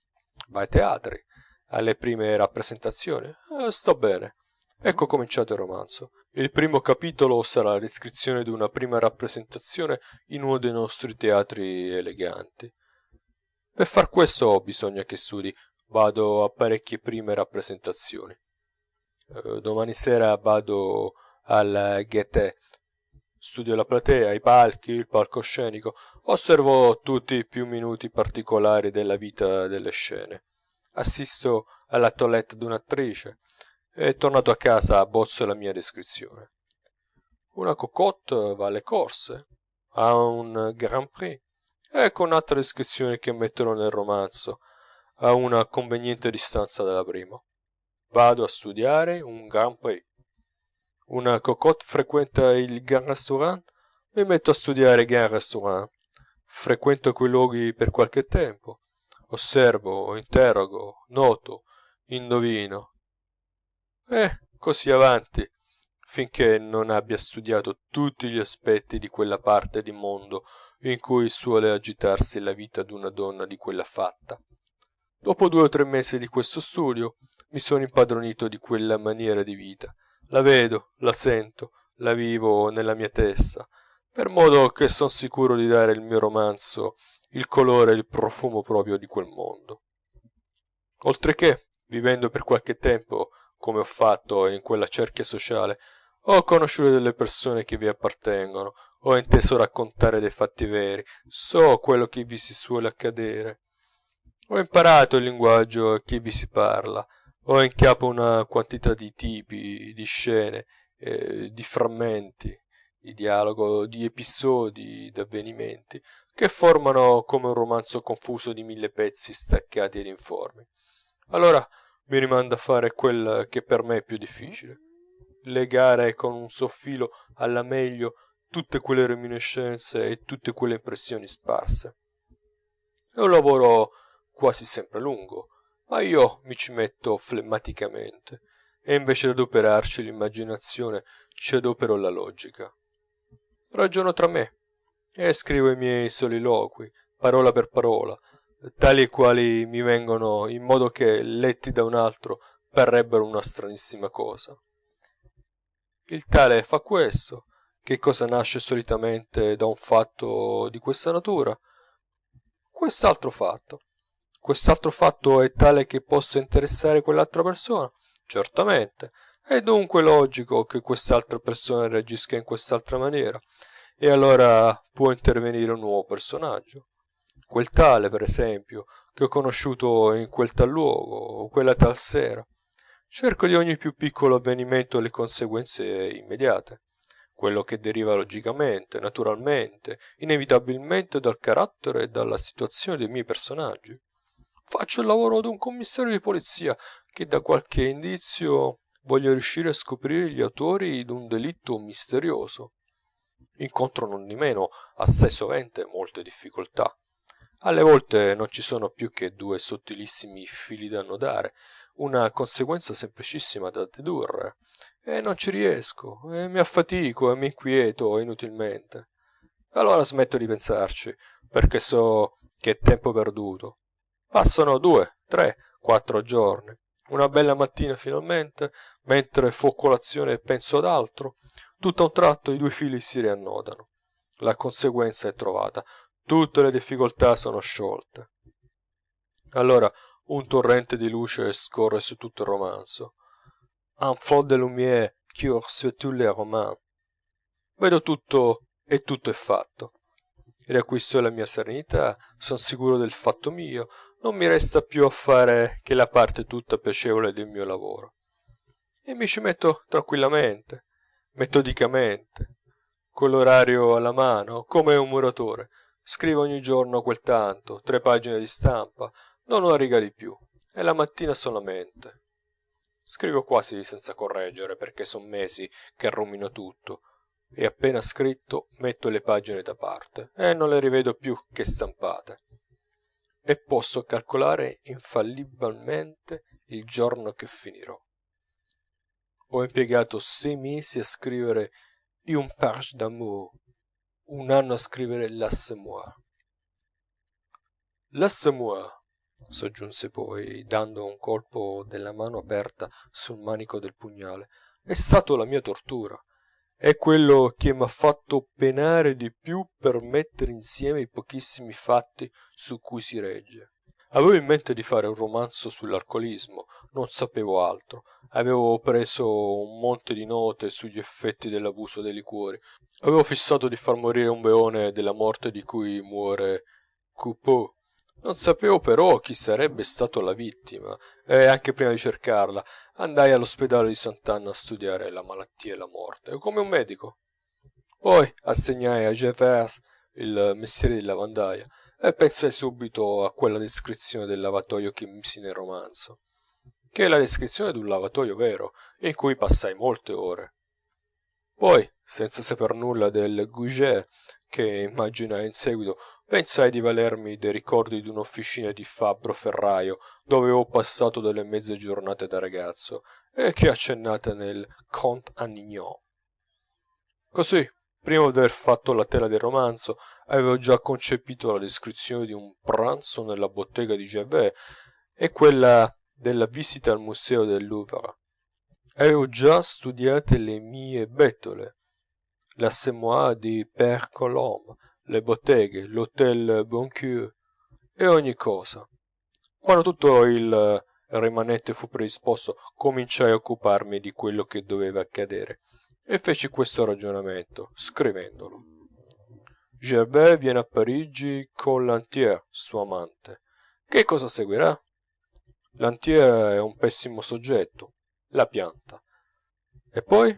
va ai teatri, alle prime rappresentazioni. Sto bene. Ecco cominciato il romanzo. Il primo capitolo sarà la descrizione di una prima rappresentazione in uno dei nostri teatri eleganti. Per far questo bisogna che studi. Vado a parecchie prime rappresentazioni. Domani sera vado al Gaieté. Studio la platea, i palchi, il palcoscenico, osservo tutti i più minuti particolari della vita delle scene. Assisto alla toilette d'un'attrice e tornato a casa abbozzo la mia descrizione. Una cocotte va alle corse, ha un Grand Prix, ecco un'altra descrizione che metterò nel romanzo, a una conveniente distanza dalla prima. Vado a studiare un Grand Prix. Una cocotte frequenta il Grand Restaurant, mi metto a studiare i Grand Restaurant. Frequento quei luoghi per qualche tempo. Osservo, interrogo, noto, indovino. E così avanti, finché non abbia studiato tutti gli aspetti di quella parte di mondo in cui suole agitarsi la vita d'una donna di quella fatta. Dopo 2 o 3 mesi di questo studio, mi sono impadronito di quella maniera di vita. La vedo, la sento, la vivo nella mia testa, per modo che son sicuro di dare al mio romanzo il colore e il profumo proprio di quel mondo. Oltre che, vivendo per qualche tempo, come ho fatto in quella cerchia sociale, ho conosciuto delle persone che vi appartengono, ho inteso raccontare dei fatti veri, so quello che vi si suole accadere. Ho imparato il linguaggio che vi si parla, ho in capo una quantità di tipi, di scene, di frammenti, di dialogo, di episodi, d'avvenimenti, che formano come un romanzo confuso di 1000 pezzi staccati ed informi. Allora mi rimanda a fare quel che per me è più difficile: legare con un soffilo alla meglio tutte quelle reminiscenze e tutte quelle impressioni sparse. È un lavoro quasi sempre lungo, ma io mi ci metto flemmaticamente, e invece di adoperarci l'immaginazione ci adopero la logica. Ragiono tra me e scrivo i miei soliloqui, parola per parola, tali e quali mi vengono, in modo che, letti da un altro, parrebbero una stranissima cosa. Il tale fa questo, che cosa nasce solitamente da un fatto di questa natura? Quest'altro fatto. Quest'altro fatto è tale che possa interessare quell'altra persona? Certamente. È dunque logico che quest'altra persona reagisca in quest'altra maniera, e allora può intervenire un nuovo personaggio. Quel tale, per esempio, che ho conosciuto in quel tal luogo, o quella tal sera. Cerco di ogni più piccolo avvenimento le conseguenze immediate, quello che deriva logicamente, naturalmente, inevitabilmente dal carattere e dalla situazione dei miei personaggi. Faccio il lavoro d'un commissario di polizia che da qualche indizio voglia riuscire a scoprire gli autori d'un delitto misterioso. Incontro non di meno, assai sovente, molte difficoltà. Alle volte non ci sono più che 2 sottilissimi fili da annodare, una conseguenza semplicissima da dedurre, e non ci riesco, e mi affatico e mi inquieto inutilmente. Allora smetto di pensarci, perché so che è tempo perduto. Passano 2, 3, 4 giorni. Una bella mattina finalmente, mentre fo colazione e penso ad altro, tutto a un tratto i 2 fili si riannodano. La conseguenza è trovata, tutte le difficoltà sono sciolte. Allora un torrente di luce scorre su tutto il romanzo. Un flot de lumière court sur tous les romans. Vedo tutto e tutto è fatto. Riacquisto la mia serenità, son sicuro del fatto mio, non mi resta più a fare che la parte tutta piacevole del mio lavoro. E mi ci metto tranquillamente, metodicamente, con l'orario alla mano, come un muratore. Scrivo ogni giorno quel tanto, 3 pagine di stampa, non una riga di più, e la mattina solamente. Scrivo quasi senza correggere, perché son mesi che rumino tutto, e appena scritto metto le pagine da parte, e non le rivedo più che stampate. E posso calcolare infallibilmente il giorno che finirò. Ho impiegato 6 mesi a scrivere une page d'amour, un anno a scrivere l'assommoir. L'assommoir, soggiunse poi, dando un colpo della mano aperta sul manico del pugnale, è stato la mia tortura. È quello che m'ha fatto penare di più per mettere insieme i pochissimi fatti su cui si regge. Avevo in mente di fare un romanzo sull'alcoolismo, non sapevo altro. Avevo preso un monte di note sugli effetti dell'abuso dei liquori. Avevo fissato di far morire un beone della morte di cui muore Coupeau. Non sapevo però chi sarebbe stato la vittima, e anche prima di cercarla, andai all'ospedale di Sant'Anna a studiare la malattia e la morte, come un medico. Poi assegnai a Gervaise il mestiere di lavandaia, e pensai subito a quella descrizione del lavatoio che misi nel romanzo, che è la descrizione d'un lavatoio vero, in cui passai molte ore. Poi, senza saper nulla del Goujet, che immaginai in seguito, pensai di valermi dei ricordi d'un'officina di fabbro ferraio, dove ho passato delle mezze giornate da ragazzo, e che è accennata nel Conte à Ninon. Così, prima d'aver fatto la tela del romanzo, avevo già concepito la descrizione di un pranzo nella bottega di Gervaise e quella della visita al museo del Louvre. Avevo già studiate le mie bettole, l'assommoir di Père Colombe, le botteghe, l'hôtel Boncoeur e ogni cosa. Quando tutto il rimanente fu predisposto, cominciai a occuparmi di quello che doveva accadere, e feci questo ragionamento, scrivendolo. Gervaise viene a Parigi con Lantier, suo amante. Che cosa seguirà? Lantier è un pessimo soggetto, la pianta. E poi?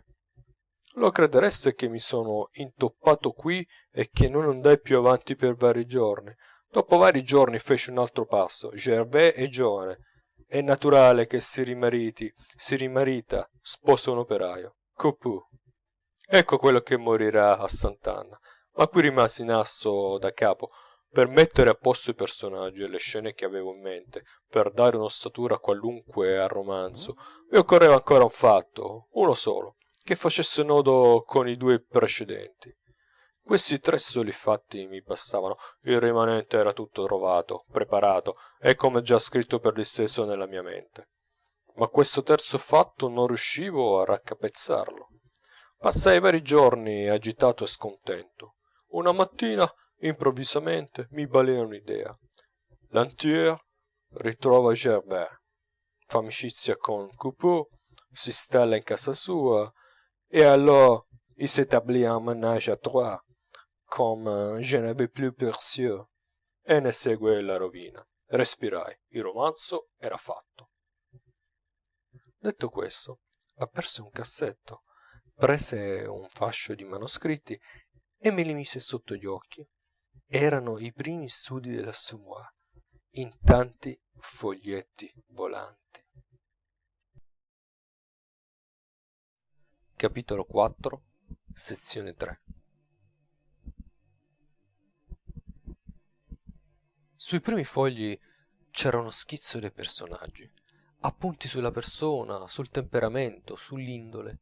Lo credereste che mi sono intoppato qui e che non andai più avanti per vari giorni. Dopo vari giorni feci un altro passo. Gervaise è giovane. È naturale che si rimarita, sposa un operaio. Coupeau. Ecco quello che morirà a Sant'Anna. Ma qui rimasi in asso da capo, per mettere a posto i personaggi e le scene che avevo in mente, per dare un'ossatura qualunque al romanzo. Mi occorreva ancora un fatto, uno solo, che facesse nodo con i due precedenti. Questi tre soli fatti mi bastavano, il rimanente era tutto trovato, preparato, e come già scritto per disteso nella mia mente. Ma questo terzo fatto non riuscivo a raccapezzarlo. Passai vari giorni agitato e scontento. Una mattina, improvvisamente, mi balena un'idea. Lantier ritrova Gervaise, fa amicizia con Coupeau, si installa in casa sua, et alors il s'établit en ménage à trois, comme je n'avais plus perçu, e ne segue la rovina. Respirai, il romanzo era fatto. Detto questo, aperse un cassetto, prese un fascio di manoscritti e me li mise sotto gli occhi. Erano i primi studi dell'assommoir, in tanti foglietti volanti. Capitolo 4, sezione 3. Sui primi fogli c'era uno schizzo dei personaggi, appunti sulla persona, sul temperamento, sull'indole.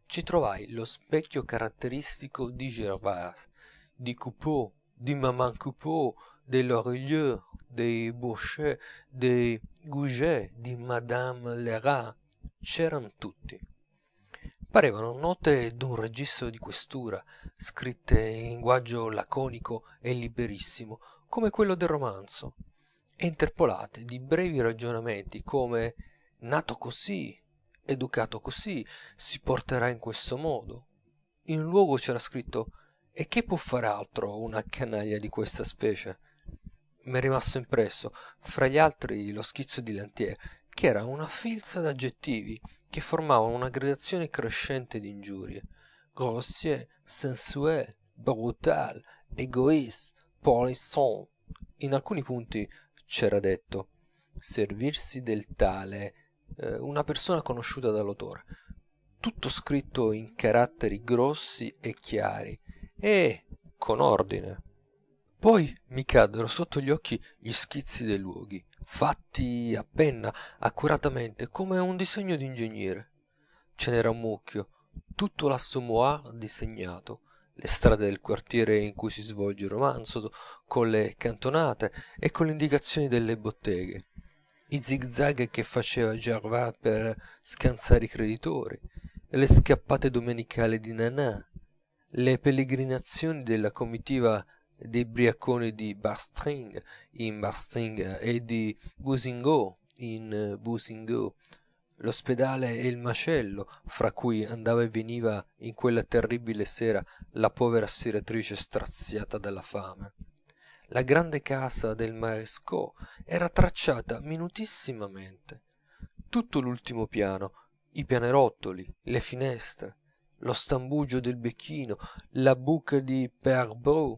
Ci trovai lo specchio caratteristico di Gervaise, di Coupeau, di Maman Coupeau, dei Lorilleux, dei Boucher, dei Goujet, di Madame Lerat. C'eran tutti. Parevano note d'un registro di questura, scritte in linguaggio laconico e liberissimo, come quello del romanzo, e interpolate di brevi ragionamenti come nato così, educato così, si porterà in questo modo. In un luogo c'era scritto e che può far altro una canaglia di questa specie? M'è rimasto impresso, fra gli altri, lo schizzo di Lantier, che era una filza d'aggettivi che formavano una gradazione crescente di ingiurie. Grossier, sensuel, brutal, égoïste, polisson. In alcuni punti c'era detto servirsi del tale una persona conosciuta dall'autore. Tutto scritto in caratteri grossi e chiari e con ordine. Poi mi caddero sotto gli occhi gli schizzi dei luoghi, fatti a penna, accuratamente, come un disegno d'ingegnere. Ce n'era un mucchio, tutto l'assommoir disegnato, le strade del quartiere in cui si svolge il romanzo, con le cantonate e con le indicazioni delle botteghe, i zig-zag che faceva Gervaise per scansare i creditori, le scappate domenicali di nana, le pellegrinazioni della comitiva dei briaconi di Bastringue in Bastringue e di Bousingot in Bousingot, l'ospedale e il macello fra cui andava e veniva in quella terribile sera la povera stiratrice straziata dalla fame. La grande casa del marescot era tracciata minutissimamente, tutto l'ultimo piano, i pianerottoli, le finestre, lo stambugio del becchino, la buca di père Bru,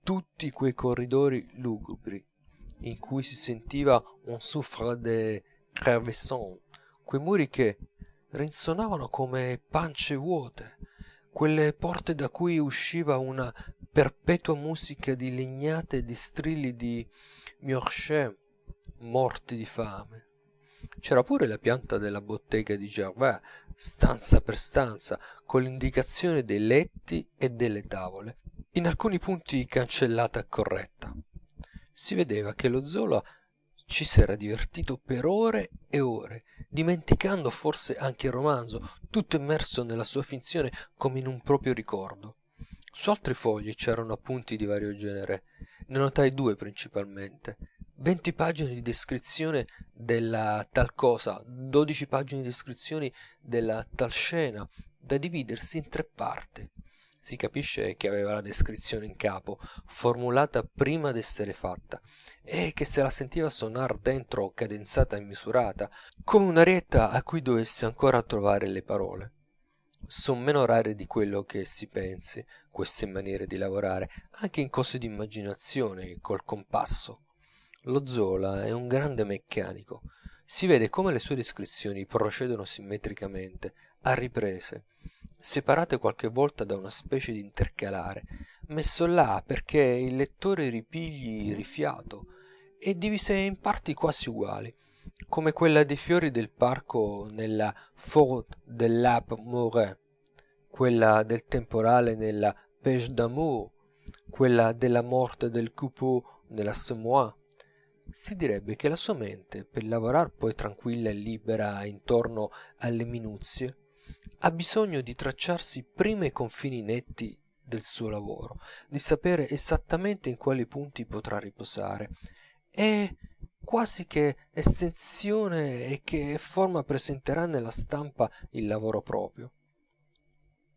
tutti quei corridori lugubri in cui si sentiva un souffle de crevaison, quei muri che rinzonavano come pance vuote, quelle porte da cui usciva una perpetua musica di legnate e di strilli di miorchet morti di fame. C'era pure la pianta della bottega di Gervaise, stanza per stanza, con l'indicazione dei letti e delle tavole, in alcuni punti cancellata e corretta. Si vedeva che lo zola ci s'era divertito per ore e ore, dimenticando forse anche il romanzo, tutto immerso nella sua finzione come in un proprio ricordo. Su altri fogli c'erano appunti di vario genere, ne notai due principalmente: 20 pagine di descrizione della tal cosa, 12 pagine di descrizioni della tal scena, da dividersi in tre parti. Si capisce che aveva la descrizione in capo, formulata prima d'essere fatta, e che se la sentiva sonar dentro cadenzata e misurata, come un'arietta a cui dovesse ancora trovare le parole. Son meno rare di quello che si pensi, queste maniere di lavorare, anche in cose di immaginazione, col compasso. Lo Zola è un grande meccanico. Si vede come le sue descrizioni procedono simmetricamente, a riprese, separate qualche volta da una specie di intercalare, messo là perché il lettore ripigli rifiato, e divise in parti quasi uguali, come quella dei fiori del parco nella Faute de l'Ape Mouret, quella del temporale nella Pêche d'amour, quella della morte del Coupeau nella Semois. Si direbbe che la sua mente, per lavorar poi tranquilla e libera intorno alle minuzie, ha bisogno di tracciarsi prima i confini netti del suo lavoro, di sapere esattamente in quali punti potrà riposare, e quasi che estensione e che forma presenterà nella stampa il lavoro proprio.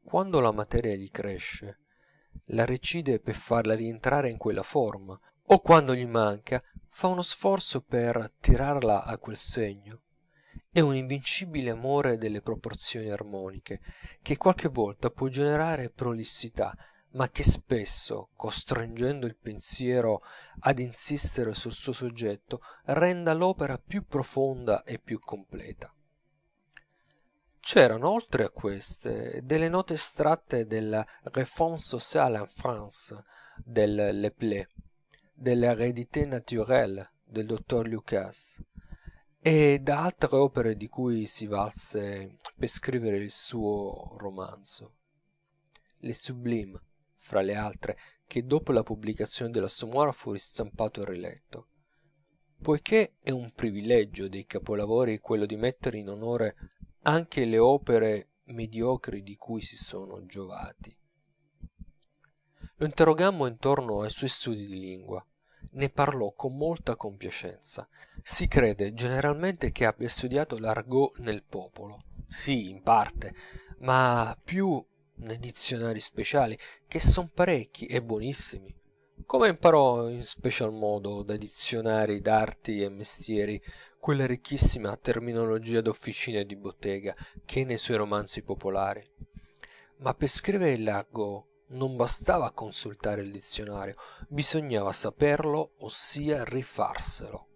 Quando la materia gli cresce, la recide per farla rientrare in quella forma, o quando gli manca, fa uno sforzo per tirarla a quel segno. È un invincibile amore delle proporzioni armoniche, che qualche volta può generare prolissità, ma che spesso, costringendo il pensiero ad insistere sul suo soggetto, renda l'opera più profonda e più completa. C'erano oltre a queste delle note estratte della réforme sociale en France del Leplet, dell'hérédité naturelle del dottor Lucas, e da altre opere di cui si valse per scrivere il suo romanzo. Les Sublimes, fra le altre, che dopo la pubblicazione dell'Assommoir fu ristampato e riletto. Poiché è un privilegio dei capolavori quello di mettere in onore anche le opere mediocri di cui si sono giovati. Lo interrogammo intorno ai suoi studi di lingua. Ne parlò con molta compiacenza. Si crede generalmente che abbia studiato l'argot nel popolo. Sì, in parte, ma più nei dizionari speciali, che son parecchi e buonissimi. Come imparò in special modo dai dizionari d'arti e mestieri quella ricchissima terminologia d'officina e di bottega che è nei suoi romanzi popolari. Ma per scrivere l'argot non bastava consultare il dizionario, bisognava saperlo, ossia rifarselo.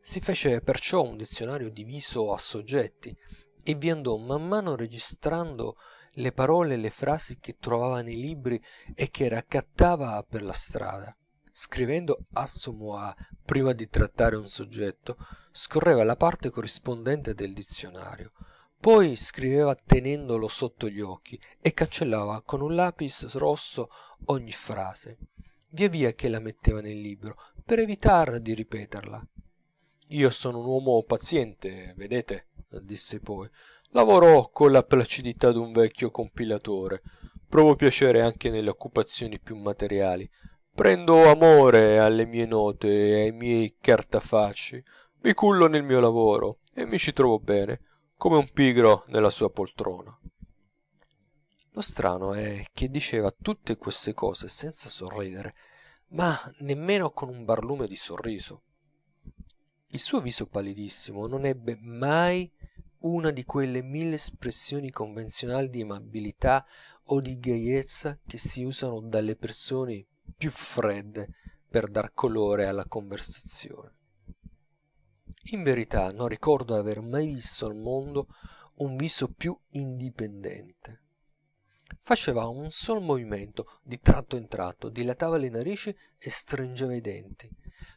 Si fece perciò un dizionario diviso a soggetti e vi andò man mano registrando le parole e le frasi che trovava nei libri e che raccattava per la strada. Scrivendo assommoir prima di trattare un soggetto, scorreva la parte corrispondente del dizionario, poi scriveva tenendolo sotto gli occhi e cancellava con un lapis rosso ogni frase, via via che la metteva nel libro, per evitar di ripeterla. Io sono un uomo paziente, vedete, disse poi. Lavoro con la placidità d'un vecchio compilatore. Provo piacere anche nelle occupazioni più materiali. Prendo amore alle mie note e ai miei cartafacci. Mi cullo nel mio lavoro e mi ci trovo bene, come un pigro nella sua poltrona. Lo strano è che diceva tutte queste cose senza sorridere, ma nemmeno con un barlume di sorriso. Il suo viso pallidissimo non ebbe mai una di quelle 1000 espressioni convenzionali di amabilità o di gaiezza che si usano dalle persone più fredde per dar colore alla conversazione. In verità non ricordo aver mai visto al mondo un viso più indipendente. Faceva un sol movimento, di tratto in tratto, dilatava le narici e stringeva i denti,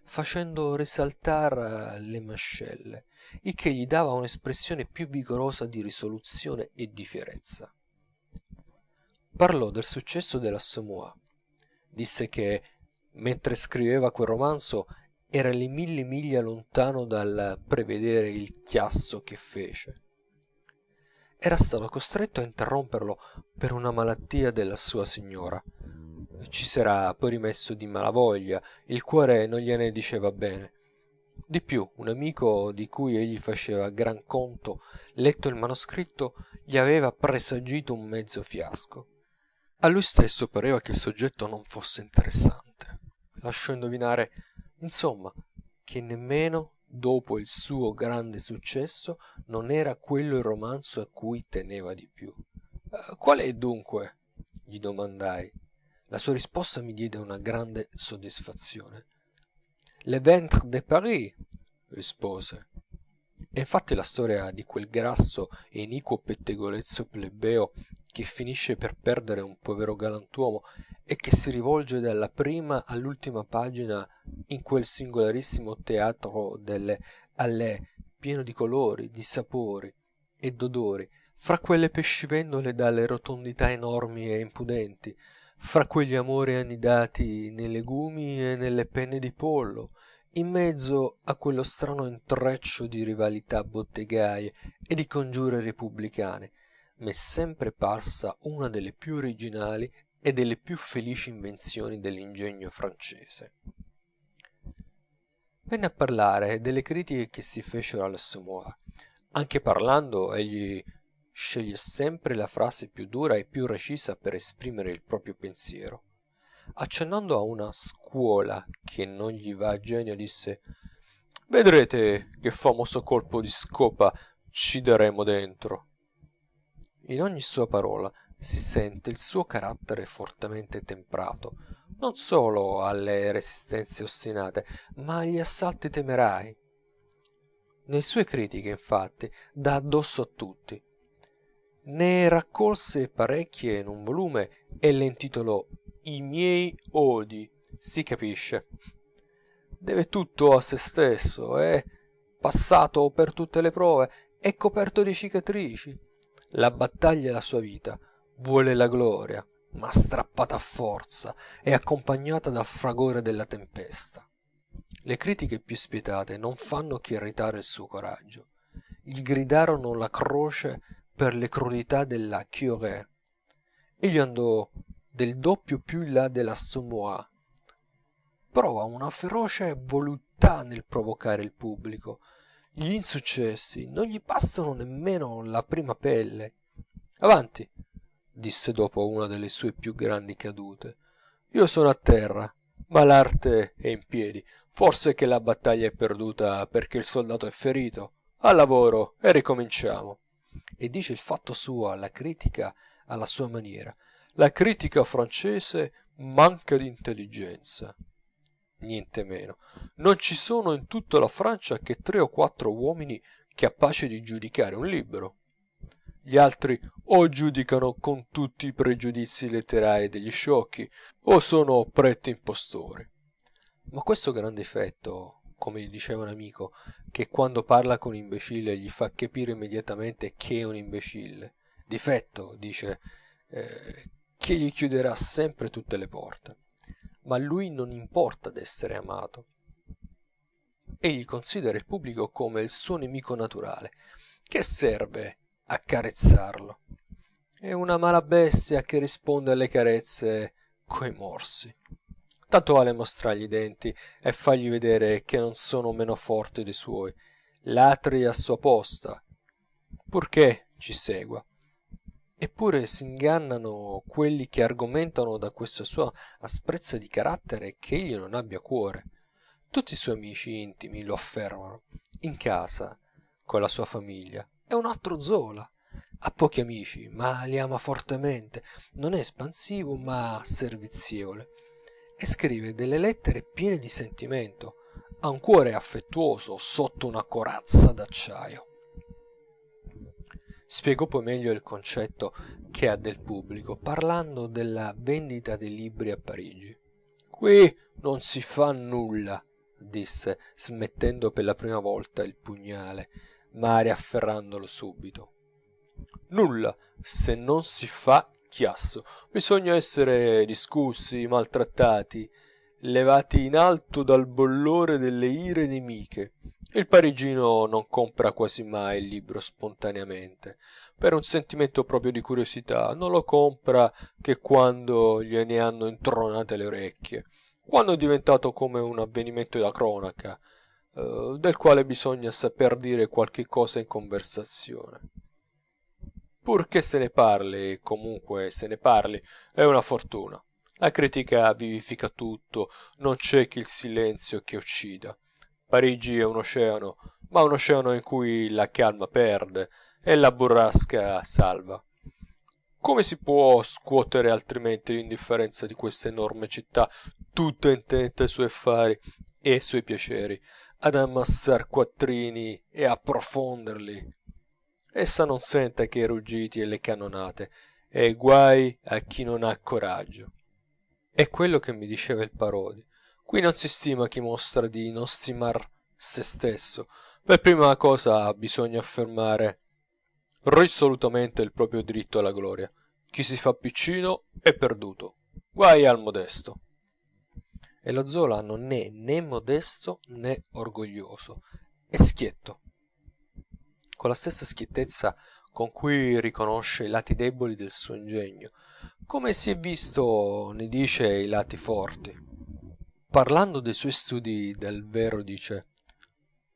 facendo risaltar le mascelle, il che gli dava un'espressione più vigorosa di risoluzione e di fierezza. Parlò del successo dell'Assommoir. Disse che, mentre scriveva quel romanzo, era le 1000 miglia lontano dal prevedere il chiasso che fece. Era stato costretto a interromperlo per una malattia della sua signora. Ci s'era poi rimesso di malavoglia, il cuore non gliene diceva bene. Di più, un amico di cui egli faceva gran conto, letto il manoscritto, gli aveva presagito un mezzo fiasco. A lui stesso pareva che il soggetto non fosse interessante. Lasciò indovinare, insomma, che nemmeno dopo il suo grande successo non era quello il romanzo a cui teneva di più. Qual è dunque? Gli domandai. La sua risposta mi diede una grande soddisfazione. Le Ventre de Paris, rispose. E infatti la storia di quel grasso e iniquo pettegolezzo plebeo che finisce per perdere un povero galantuomo e che si rivolge dalla prima all'ultima pagina in quel singolarissimo teatro delle Halles, pieno di colori, di sapori e d'odori, fra quelle pescivendole dalle rotondità enormi e impudenti, fra quegli amori annidati nei legumi e nelle penne di pollo, in mezzo a quello strano intreccio di rivalità bottegaie e di congiure repubblicane, m'è sempre parsa una delle più originali e delle più felici invenzioni dell'ingegno francese. Venne a parlare delle critiche che si fecero all'Assommoir. Anche parlando egli sceglie sempre la frase più dura e più recisa per esprimere il proprio pensiero. Accennando a una scuola che non gli va a genio, disse: vedrete che famoso colpo di scopa ci daremo dentro. In ogni sua parola si sente il suo carattere fortemente temprato, non solo alle resistenze ostinate, ma agli assalti temerai. Nelle sue critiche, infatti, dà addosso a tutti. Ne raccolse parecchie in un volume e le intitolò I miei odi, si capisce. Deve tutto a se stesso, è passato per tutte le prove, è coperto di cicatrici. La battaglia è la sua vita, vuole la gloria, ma strappata a forza e accompagnata dal fragore della tempesta. Le critiche più spietate non fanno che irritare il suo coraggio. Gli gridarono la croce per le crudità della Curée. Egli andò del doppio più in là dell'Assommoir. Prova una feroce voluttà nel provocare il pubblico. Gli insuccessi non gli passano nemmeno la prima pelle. Avanti, disse dopo una delle sue più grandi cadute. Io sono a terra, ma l'arte è in piedi. Forse che la battaglia è perduta perché il soldato è ferito. Al lavoro e ricominciamo. E dice il fatto suo alla critica alla sua maniera. La critica francese manca di intelligenza. Niente meno. Non ci sono in tutta la Francia che 3 o 4 uomini capaci di giudicare un libro. Gli altri o giudicano con tutti i pregiudizi letterari degli sciocchi, o sono pretti impostori. Ma questo gran difetto, come gli diceva un amico, che quando parla con un imbecille gli fa capire immediatamente che è un imbecille. Difetto, dice, che gli chiuderà sempre tutte le porte. Ma a lui non importa d'essere amato. Egli considera il pubblico come il suo nemico naturale. Che serve accarezzarlo? È una mala bestia che risponde alle carezze coi morsi. Tanto vale mostrargli i denti e fargli vedere che non sono meno forti dei suoi, latri a sua posta, purché ci segua. Eppure s'ingannano quelli che argomentano da questa sua asprezza di carattere che egli non abbia cuore. Tutti i suoi amici intimi lo affermano. In casa, con la sua famiglia, è un altro Zola. Ha pochi amici, ma li ama fortemente. Non è espansivo, ma servizievole. E scrive delle lettere piene di sentimento. Ha un cuore affettuoso sotto una corazza d'acciaio. Spiegò poi meglio il concetto che ha del pubblico, parlando della vendita dei libri a Parigi. Qui non si fa nulla, disse, smettendo per la prima volta il pugnale, ma riafferrandolo subito. Nulla, se non si fa chiasso. Bisogna essere discussi, maltrattati, levati in alto dal bollore delle ire nemiche. Il parigino non compra quasi mai il libro spontaneamente. Per un sentimento proprio di curiosità, non lo compra che quando gliene hanno intronate le orecchie, quando è diventato come un avvenimento da cronaca, del quale bisogna saper dire qualche cosa in conversazione. Purché se ne parli, comunque se ne parli, è una fortuna. La critica vivifica tutto, non c'è che il silenzio che uccida. Parigi è un oceano, ma un oceano in cui la calma perde e la burrasca salva. Come si può scuotere altrimenti l'indifferenza di questa enorme città, tutta intenta ai suoi affari e ai suoi piaceri, ad ammassar quattrini e approfonderli? Essa non sente che i ruggiti e le cannonate, e guai a chi non ha coraggio. È quello che mi diceva il Parodi. Qui non si stima chi mostra di non stimar se stesso. Per prima cosa bisogna affermare risolutamente il proprio diritto alla gloria. Chi si fa piccino è perduto. Guai al modesto. E lo Zola non è né modesto né orgoglioso. È schietto. Con la stessa schiettezza con cui riconosce i lati deboli del suo ingegno, come si è visto ne dice i lati forti. Parlando dei suoi studi del vero dice: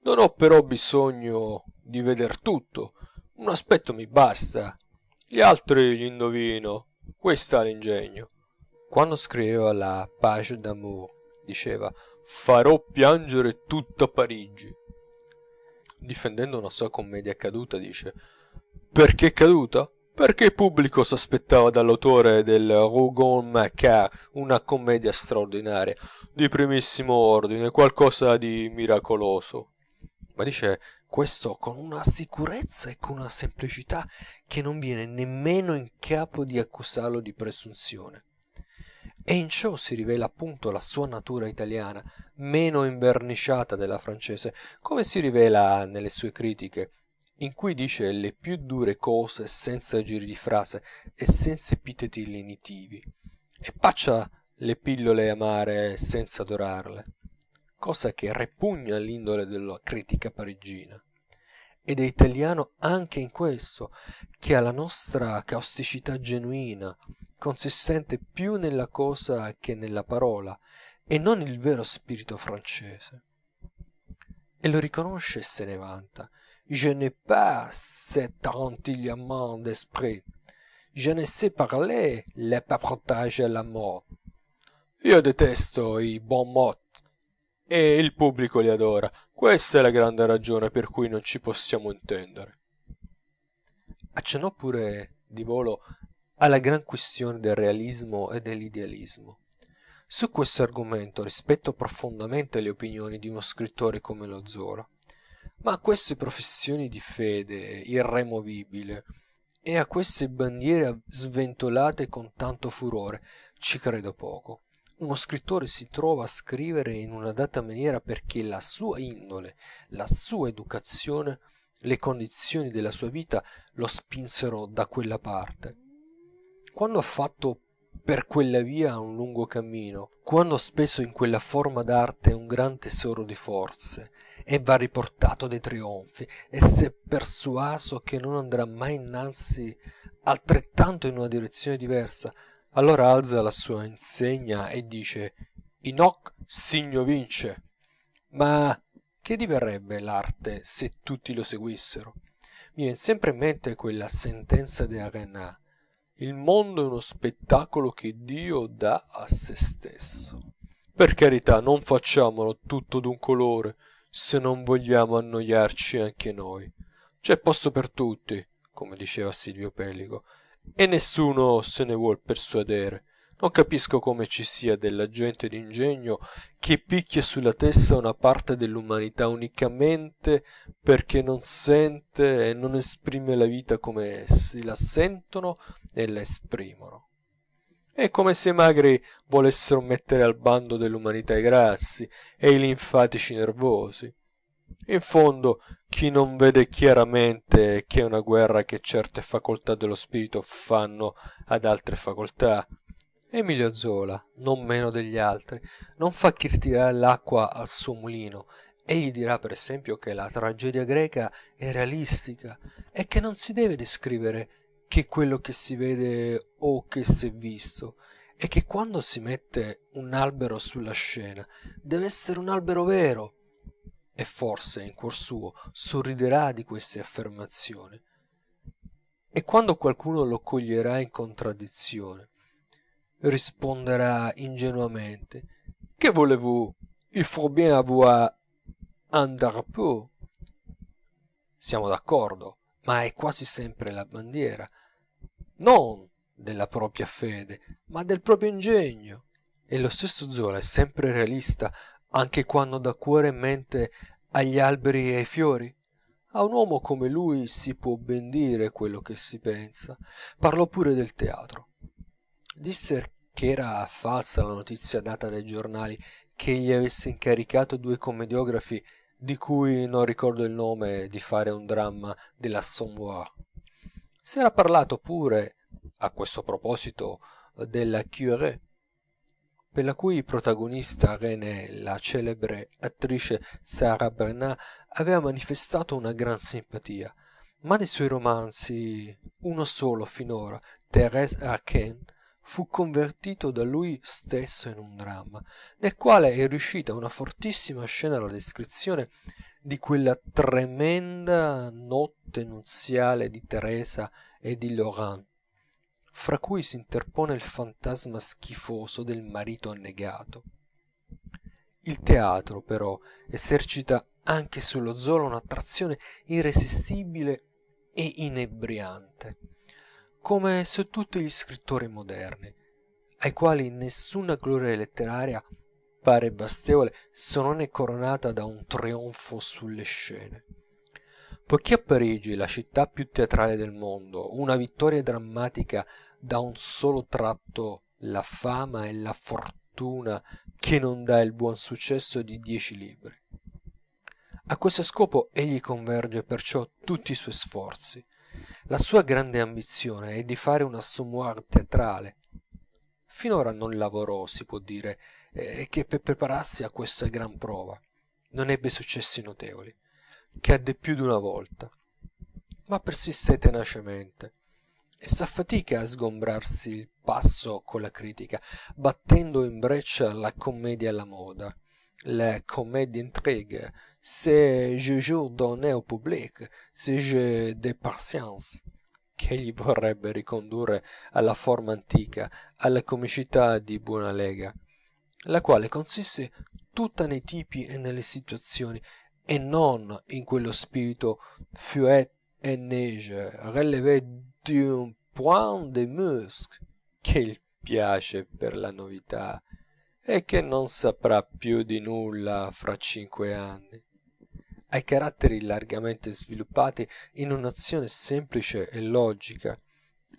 non ho però bisogno di veder tutto, un aspetto mi basta, gli altri li indovino, questo è l'ingegno. Quando scriveva la Page d'amour diceva: farò piangere tutta Parigi. Difendendo una sua commedia caduta dice: perché caduta? Perché il pubblico s'aspettava dall'autore del Rougon Macquart una commedia straordinaria, di primissimo ordine, qualcosa di miracoloso. Ma dice questo con una sicurezza e con una semplicità che non viene nemmeno in capo di accusarlo di presunzione. E in ciò si rivela appunto la sua natura italiana, meno inverniciata della francese, come si rivela nelle sue critiche, in cui dice le più dure cose senza giri di frase e senza epiteti lenitivi, e paccia le pillole amare senza adorarle, cosa che ripugna all'indole della critica parigina. Ed è italiano anche in questo, che ha la nostra causticità genuina, consistente più nella cosa che nella parola, e non il vero spirito francese. E lo riconosce e se ne vanta. Je n'ai pas cet entillement d'esprit. Je ne sais parler le papotage à la mode. Io detesto i bon mot e il pubblico li adora. Questa è la grande ragione per cui non ci possiamo intendere. Accennò pure di volo alla gran questione del realismo e dell'idealismo. Su questo argomento rispetto profondamente le opinioni di uno scrittore come lo Zola, ma a queste professioni di fede irremovibile e a queste bandiere sventolate con tanto furore ci credo poco. Uno scrittore si trova a scrivere in una data maniera perché la sua indole, la sua educazione, le condizioni della sua vita lo spinsero da quella parte. Quando ha fatto per quella via un lungo cammino, quando ha speso in quella forma d'arte un gran tesoro di forze, e v'ha riportato dei trionfi, e s'è persuaso che non andrà mai innanzi altrettanto in una direzione diversa, allora alza la sua insegna e dice in hoc signo vince. Ma che diverrebbe l'arte se tutti lo seguissero? Mi viene sempre in mente quella sentenza di Arena: il mondo è uno spettacolo che Dio dà a se stesso. Per carità, non facciamolo tutto d'un colore, se non vogliamo annoiarci anche noi. C'è posto per tutti, come diceva Silvio Pellico, e nessuno se ne vuol persuadere. Non capisco come ci sia della gente d'ingegno che picchia sulla testa una parte dell'umanità unicamente perché non sente e non esprime la vita come essi la sentono e la esprimono. È come se i magri volessero mettere al bando dell'umanità i grassi e i linfatici nervosi. In fondo, chi non vede chiaramente che è una guerra che certe facoltà dello spirito fanno ad altre facoltà? Emilio Zola, non meno degli altri, non fa che tirare l'acqua al suo mulino. Egli dirà per esempio che la tragedia greca è realistica e che non si deve descrivere che quello che si vede o che s'è visto, e che quando si mette un albero sulla scena deve essere un albero vero. E forse in cuor suo sorriderà di queste affermazioni. E quando qualcuno lo coglierà in contraddizione, risponderà ingenuamente: che voulez-vous? Il faut bien avoir un drapeau. Siamo d'accordo, ma è quasi sempre la bandiera, non della propria fede, ma del proprio ingegno. E lo stesso Zola è sempre realista anche quando dà cuore e mente agli alberi e ai fiori. A un uomo come lui si può ben dire quello che si pensa. Parlò pure del teatro. Disse che era falsa la notizia data dai giornali che egli avesse incaricato due commediografi, di cui non ricordo il nome, di fare un dramma dell'Assommoir. S'era parlato pure, a questo proposito, della Curée, per la cui protagonista Renée, la celebre attrice Sarah Bernard, aveva manifestato una gran simpatia. Ma dei suoi romanzi, uno solo finora, Thérèse Raquin, fu convertito da lui stesso in un dramma, nel quale è riuscita una fortissima scena alla descrizione di quella tremenda notte nuziale di Teresa e di Laurent, fra cui s'interpone il fantasma schifoso del marito annegato. Il teatro, però, esercita anche sullo Zola un'attrazione irresistibile e inebriante, come su tutti gli scrittori moderni, ai quali nessuna gloria letteraria pare bastevole se non è coronata da un trionfo sulle scene. Poiché a Parigi, la città più teatrale del mondo, una vittoria drammatica dà un solo tratto la fama e la fortuna che non dà il buon successo di 10 libri. A questo scopo egli converge perciò tutti i suoi sforzi. La sua grande ambizione è di fare un assommoir teatrale. Finora non lavorò, si può dire, che per prepararsi a questa gran prova. Non ebbe successi notevoli. Cadde più d'una volta, ma persiste tenacemente e s'affatica a sgombrarsi il passo con la critica, battendo in breccia la commedia alla moda, la comédie intrigue, c'est toujours donné au public, c'est jeu de patience, che egli vorrebbe ricondurre alla forma antica, alla comicità di buona lega, la quale consiste tutta nei tipi e nelle situazioni, e non in quello spirito feuette et neige relevé d'un point de musc che gli piace per la novità e che non saprà più di nulla fra 5 anni. Ai caratteri largamente sviluppati in un'azione semplice e logica,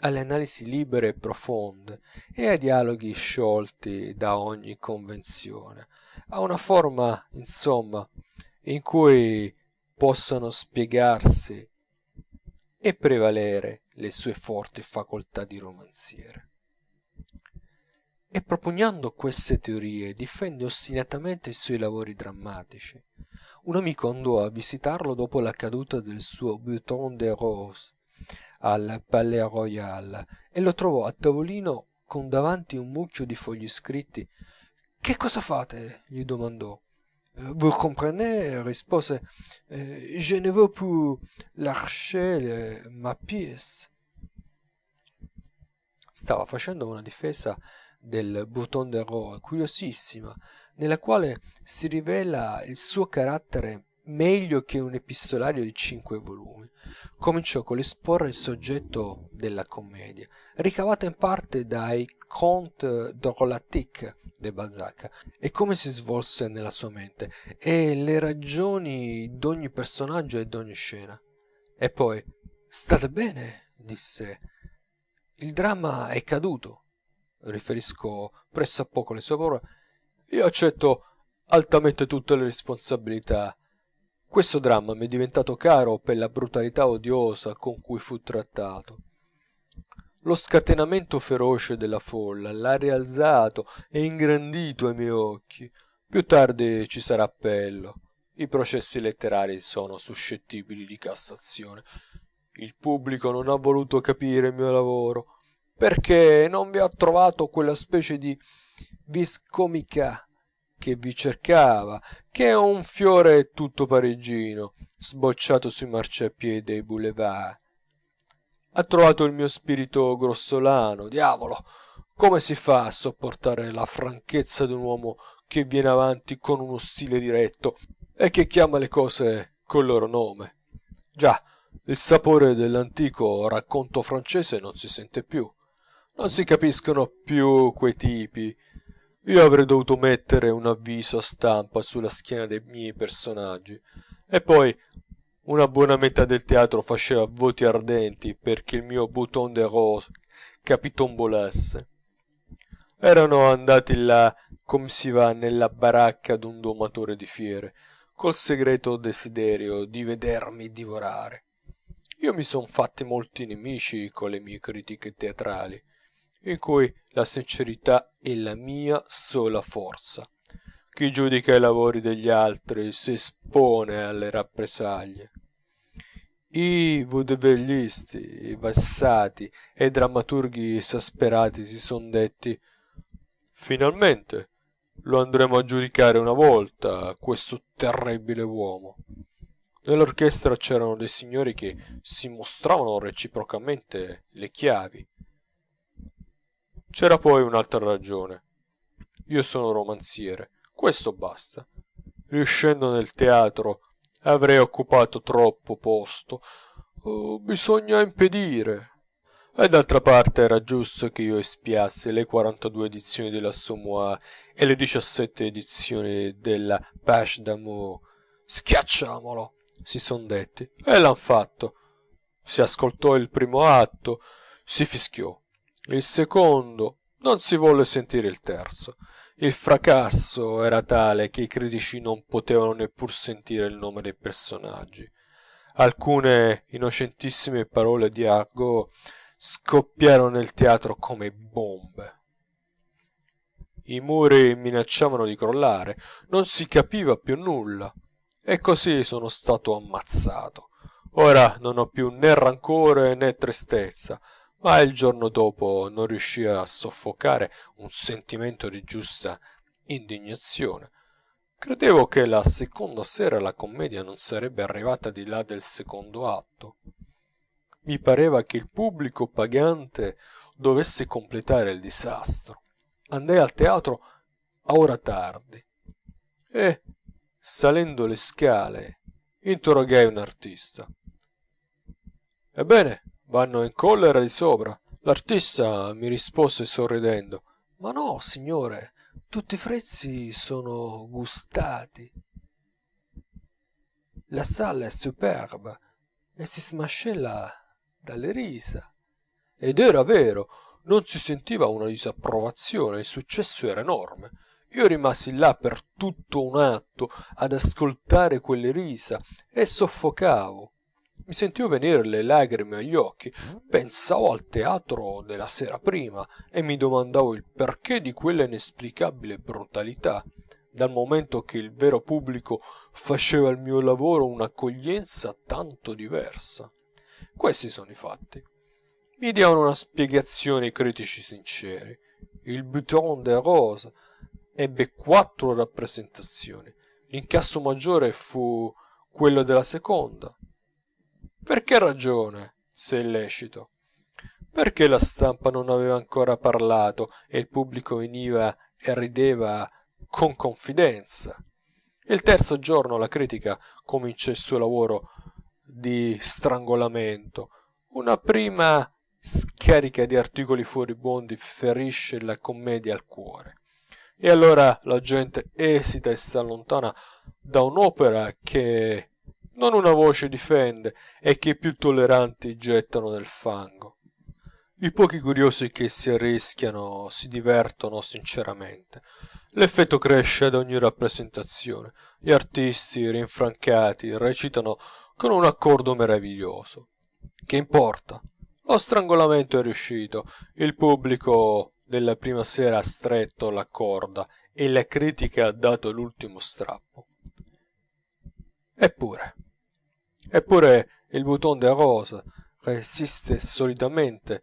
alle analisi libere e profonde e ai dialoghi sciolti da ogni convenzione, a una forma, insomma, in cui possano spiegarsi e prevalere le sue forti facoltà di romanziere. E propugnando queste teorie difende ostinatamente i suoi lavori drammatici. Un amico andò a visitarlo dopo la caduta del suo bouton de rose al Palais Royal e lo trovò a tavolino con davanti un mucchio di fogli scritti. Che cosa fate? Gli domandò. Vous comprenez? Rispose. Je ne veux plus lâcher ma pièce. Stava facendo una difesa del Bouton de Rose curiosissima, nella quale si rivela il suo carattere meglio che un epistolario di 5 volumi. Cominciò con l'esporre il soggetto della commedia, ricavata in parte dai Contes drôlatiques di Balzac, e come si svolse nella sua mente, e le ragioni d'ogni personaggio e d'ogni scena. E poi, state bene, disse, il dramma è caduto. Riferisco presso a poco le sue parole. Io accetto altamente tutte le responsabilità. Questo dramma mi è diventato caro per la brutalità odiosa con cui fu trattato. Lo scatenamento feroce della folla l'ha rialzato e ingrandito ai miei occhi. Più tardi ci sarà appello. I processi letterari sono suscettibili di Cassazione. Il pubblico non ha voluto capire il mio lavoro, perché non vi ha trovato quella specie di vis comica che vi cercava, che è un fiore tutto parigino, sbocciato sui marciapiedi dei boulevards. Ha trovato il mio spirito grossolano, diavolo! Come si fa a sopportare la franchezza d'un uomo che viene avanti con uno stile diretto e che chiama le cose col loro nome? Già, il sapore dell'antico racconto francese non si sente più. Non si capiscono più quei tipi. Io avrei dovuto mettere un avviso a stampa sulla schiena dei miei personaggi. E poi una buona metà del teatro faceva voti ardenti perché il mio bouton de rose capitombolasse. Erano andati là come si va nella baracca d'un domatore di fiere, col segreto desiderio di vedermi divorare. Io mi son fatti molti nemici con le mie critiche teatrali, in cui la sincerità è la mia sola forza. Chi giudica i lavori degli altri si espone alle rappresaglie. I vaudevillisti, i vessati e i drammaturghi esasperati si son detti: finalmente lo andremo a giudicare una volta, questo terribile uomo. Nell'orchestra c'erano dei signori che si mostravano reciprocamente le chiavi. C'era poi un'altra ragione. Io sono romanziere, questo basta. Riuscendo nel teatro avrei occupato troppo posto. Bisogna impedire. E d'altra parte era giusto che io espiassi le 42 edizioni dell'Assommoir e le 17 edizioni della Page d'amour. Schiacciamolo, si son detti, e l'han fatto. Si ascoltò il primo atto, si fischiò. Il secondo, non si volle sentire il terzo. Il fracasso era tale che i critici non potevano neppur sentire il nome dei personaggi. Alcune innocentissime parole di argot scoppiarono nel teatro come bombe. I muri minacciavano di crollare, non si capiva più nulla. E così sono stato ammazzato. Ora non ho più né rancore né tristezza, ma il giorno dopo non riuscii a soffocare un sentimento di giusta indignazione. Credevo che la seconda sera la commedia non sarebbe arrivata di là del secondo atto. Mi pareva che il pubblico pagante dovesse completare il disastro. Andai al teatro a ora tardi e, salendo le scale, interrogai un artista. Ebbene, vanno in collera di sopra. L'artista mi rispose sorridendo: ma no, signore, tutti i prezzi sono gustati. La sala è superba e si smascella dalle risa. ed era vero, non si sentiva una disapprovazione, il successo era enorme. Io rimasi là per tutto un atto ad ascoltare quelle risa e soffocavo. Mi sentivo venire le lagrime agli occhi, pensavo al teatro della sera prima e mi domandavo il perché di quella inesplicabile brutalità, dal momento che il vero pubblico faceva al mio lavoro un'accoglienza tanto diversa. Questi sono i fatti. Mi diano una spiegazione i critici sinceri. Il Bouton de Rose ebbe 4 rappresentazioni. L'incasso maggiore fu quello della seconda. Per che ragione, se è lecito? Perché la stampa non aveva ancora parlato e il pubblico veniva e rideva con confidenza. Il terzo giorno la critica comincia il suo lavoro di strangolamento. Una prima scarica di articoli furibondi ferisce la commedia al cuore. E allora la gente esita e s'allontana da un'opera che non una voce difende e che i più tolleranti gettano nel fango. I pochi curiosi che si arrischiano si divertono sinceramente. L'effetto cresce ad ogni rappresentazione. Gli artisti rinfrancati recitano con un accordo meraviglioso. Che importa? Lo strangolamento è riuscito, il pubblico della prima sera ha stretto la corda e la critica ha dato l'ultimo strappo. Eppure il Bouton de Rose resiste solidamente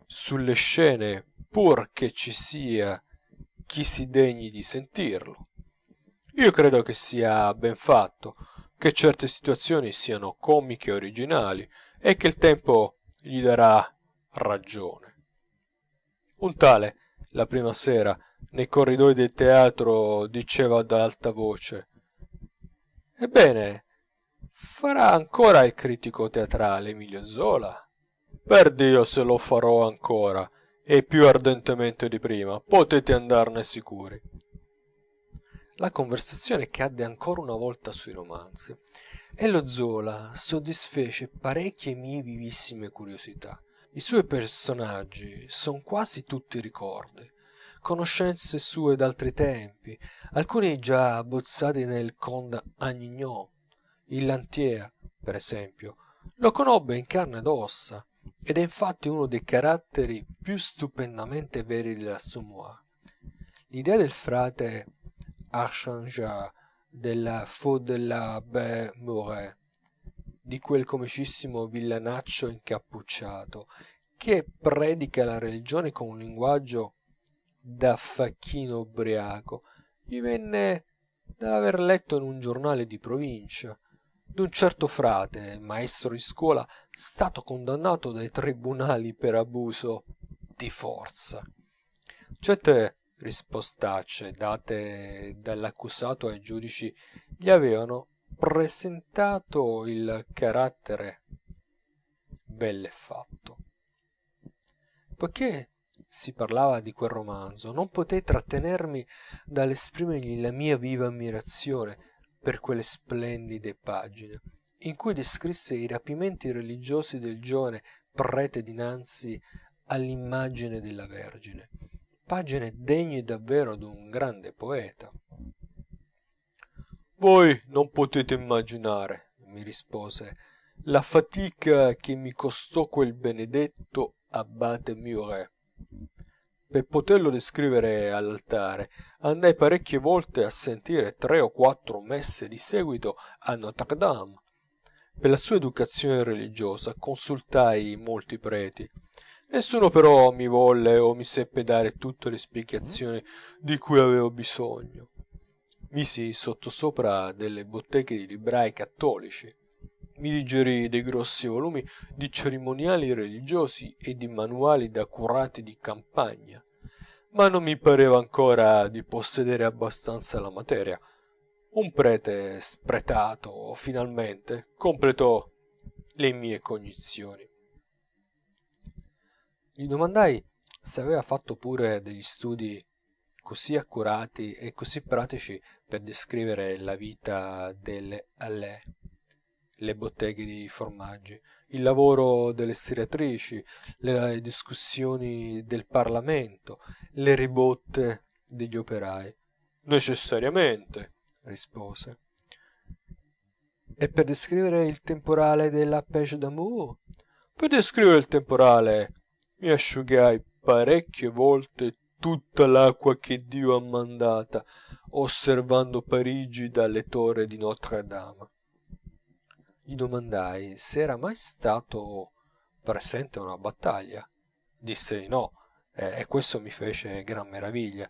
sulle scene pur che ci sia chi si degni di sentirlo. Io credo che sia ben fatto, che certe situazioni siano comiche e originali e che il tempo gli darà ragione. Un tale, la prima sera, nei corridoi del teatro diceva ad alta voce: ebbene, farà ancora il critico teatrale Emilio Zola? Perdio se lo farò ancora, e più ardentemente di prima, potete andarne sicuri. La conversazione cadde ancora una volta sui romanzi, e lo Zola soddisfece parecchie mie vivissime curiosità. I suoi personaggi son quasi tutti ricordi, conoscenze sue d'altri tempi, alcuni già abbozzati nel Conte Agninon. Il Lantier, per esempio, lo conobbe in carne ed ossa, ed è infatti uno dei caratteri più stupendamente veri dell'Assommoir. L'idea del frate Archangias, della Faux de la Baie Mouret, di quel comicissimo villanaccio incappucciato, che predica la religione con un linguaggio da facchino ubriaco, gli venne dall'aver letto in un giornale di provincia d'un certo frate, maestro di scuola, stato condannato dai tribunali per abuso di forza. Certe rispostacce date dall'accusato ai giudici gli avevano presentato il carattere bell'e fatto. Poiché si parlava di quel romanzo, non potei trattenermi dall'esprimergli la mia viva ammirazione per quelle splendide pagine, in cui descrisse i rapimenti religiosi del giovane prete dinanzi all'immagine della Vergine, pagine degne davvero d'un grande poeta. Voi non potete immaginare, mi rispose, la fatica che mi costò quel benedetto abate Muret. Per poterlo descrivere all'altare, andai parecchie volte a sentire 3 o 4 messe di seguito a Notre Dame. Per la sua educazione religiosa consultai molti preti. Nessuno però mi volle o mi seppe dare tutte le spiegazioni di cui avevo bisogno. Misi sottosopra delle botteghe di librai cattolici, mi digerii dei grossi volumi di cerimoniali religiosi e di manuali da curati di campagna, ma non mi pareva ancora di possedere abbastanza la materia. Un prete spretato finalmente completò le mie cognizioni. Gli domandai se aveva fatto pure degli studi così accurati e così pratici per descrivere la vita delle Halles. le botteghe di formaggi, il lavoro delle stiratrici, le discussioni del Parlamento, le ribotte degli operai. Necessariamente, rispose. E per descrivere il temporale della Pêche d'Amour? Per descrivere il temporale mi asciugai parecchie volte tutta l'acqua che Dio ha mandata, osservando Parigi dalle torri di Notre Dame. Gli domandai se era mai stato presente a una battaglia. Disse di no, e questo mi fece gran meraviglia,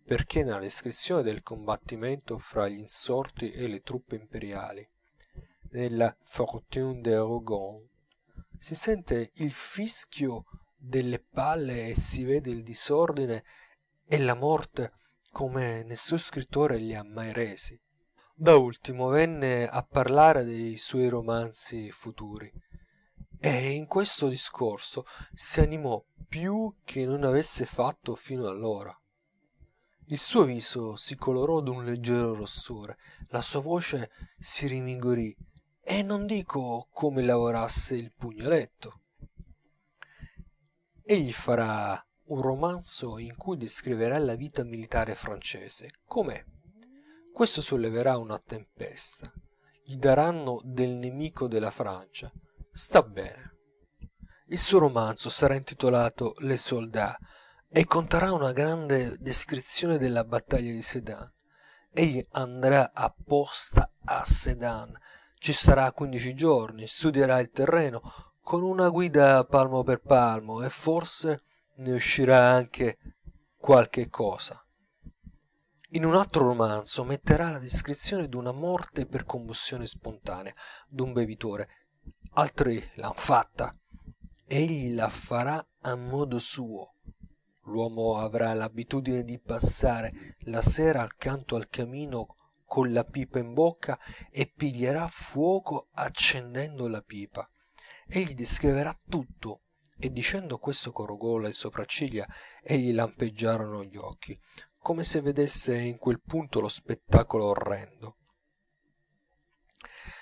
perché nella descrizione del combattimento fra gli insorti e le truppe imperiali, nella Fortune de Rougon, si sente il fischio delle palle e si vede il disordine e la morte come nessun scrittore li ha mai resi. Da ultimo venne a parlare dei suoi romanzi futuri, e in questo discorso si animò più che non avesse fatto fino allora. Il suo viso si colorò d'un leggero rossore, la sua voce si rinvigorì, e non dico come lavorasse il pugnaletto. Egli farà un romanzo in cui descriverà la vita militare francese com'è. Questo solleverà una tempesta. Gli daranno del nemico della Francia. Sta bene. Il suo romanzo sarà intitolato Les Soldats e conterrà una grande descrizione della battaglia di Sedan. Egli andrà apposta a Sedan, ci starà 15 giorni, studierà il terreno con una guida palmo per palmo, e forse ne uscirà anche qualche cosa. In un altro romanzo metterà la descrizione d'una morte per combustione spontanea d'un bevitore. Altri l'han fatta. Egli la farà a modo suo. L'uomo avrà l'abitudine di passare la sera accanto al camino con la pipa in bocca e piglierà fuoco accendendo la pipa. Egli descriverà tutto, e dicendo questo corrugò le sopracciglia e gli lampeggiarono gli occhi, come se vedesse in quel punto lo spettacolo orrendo.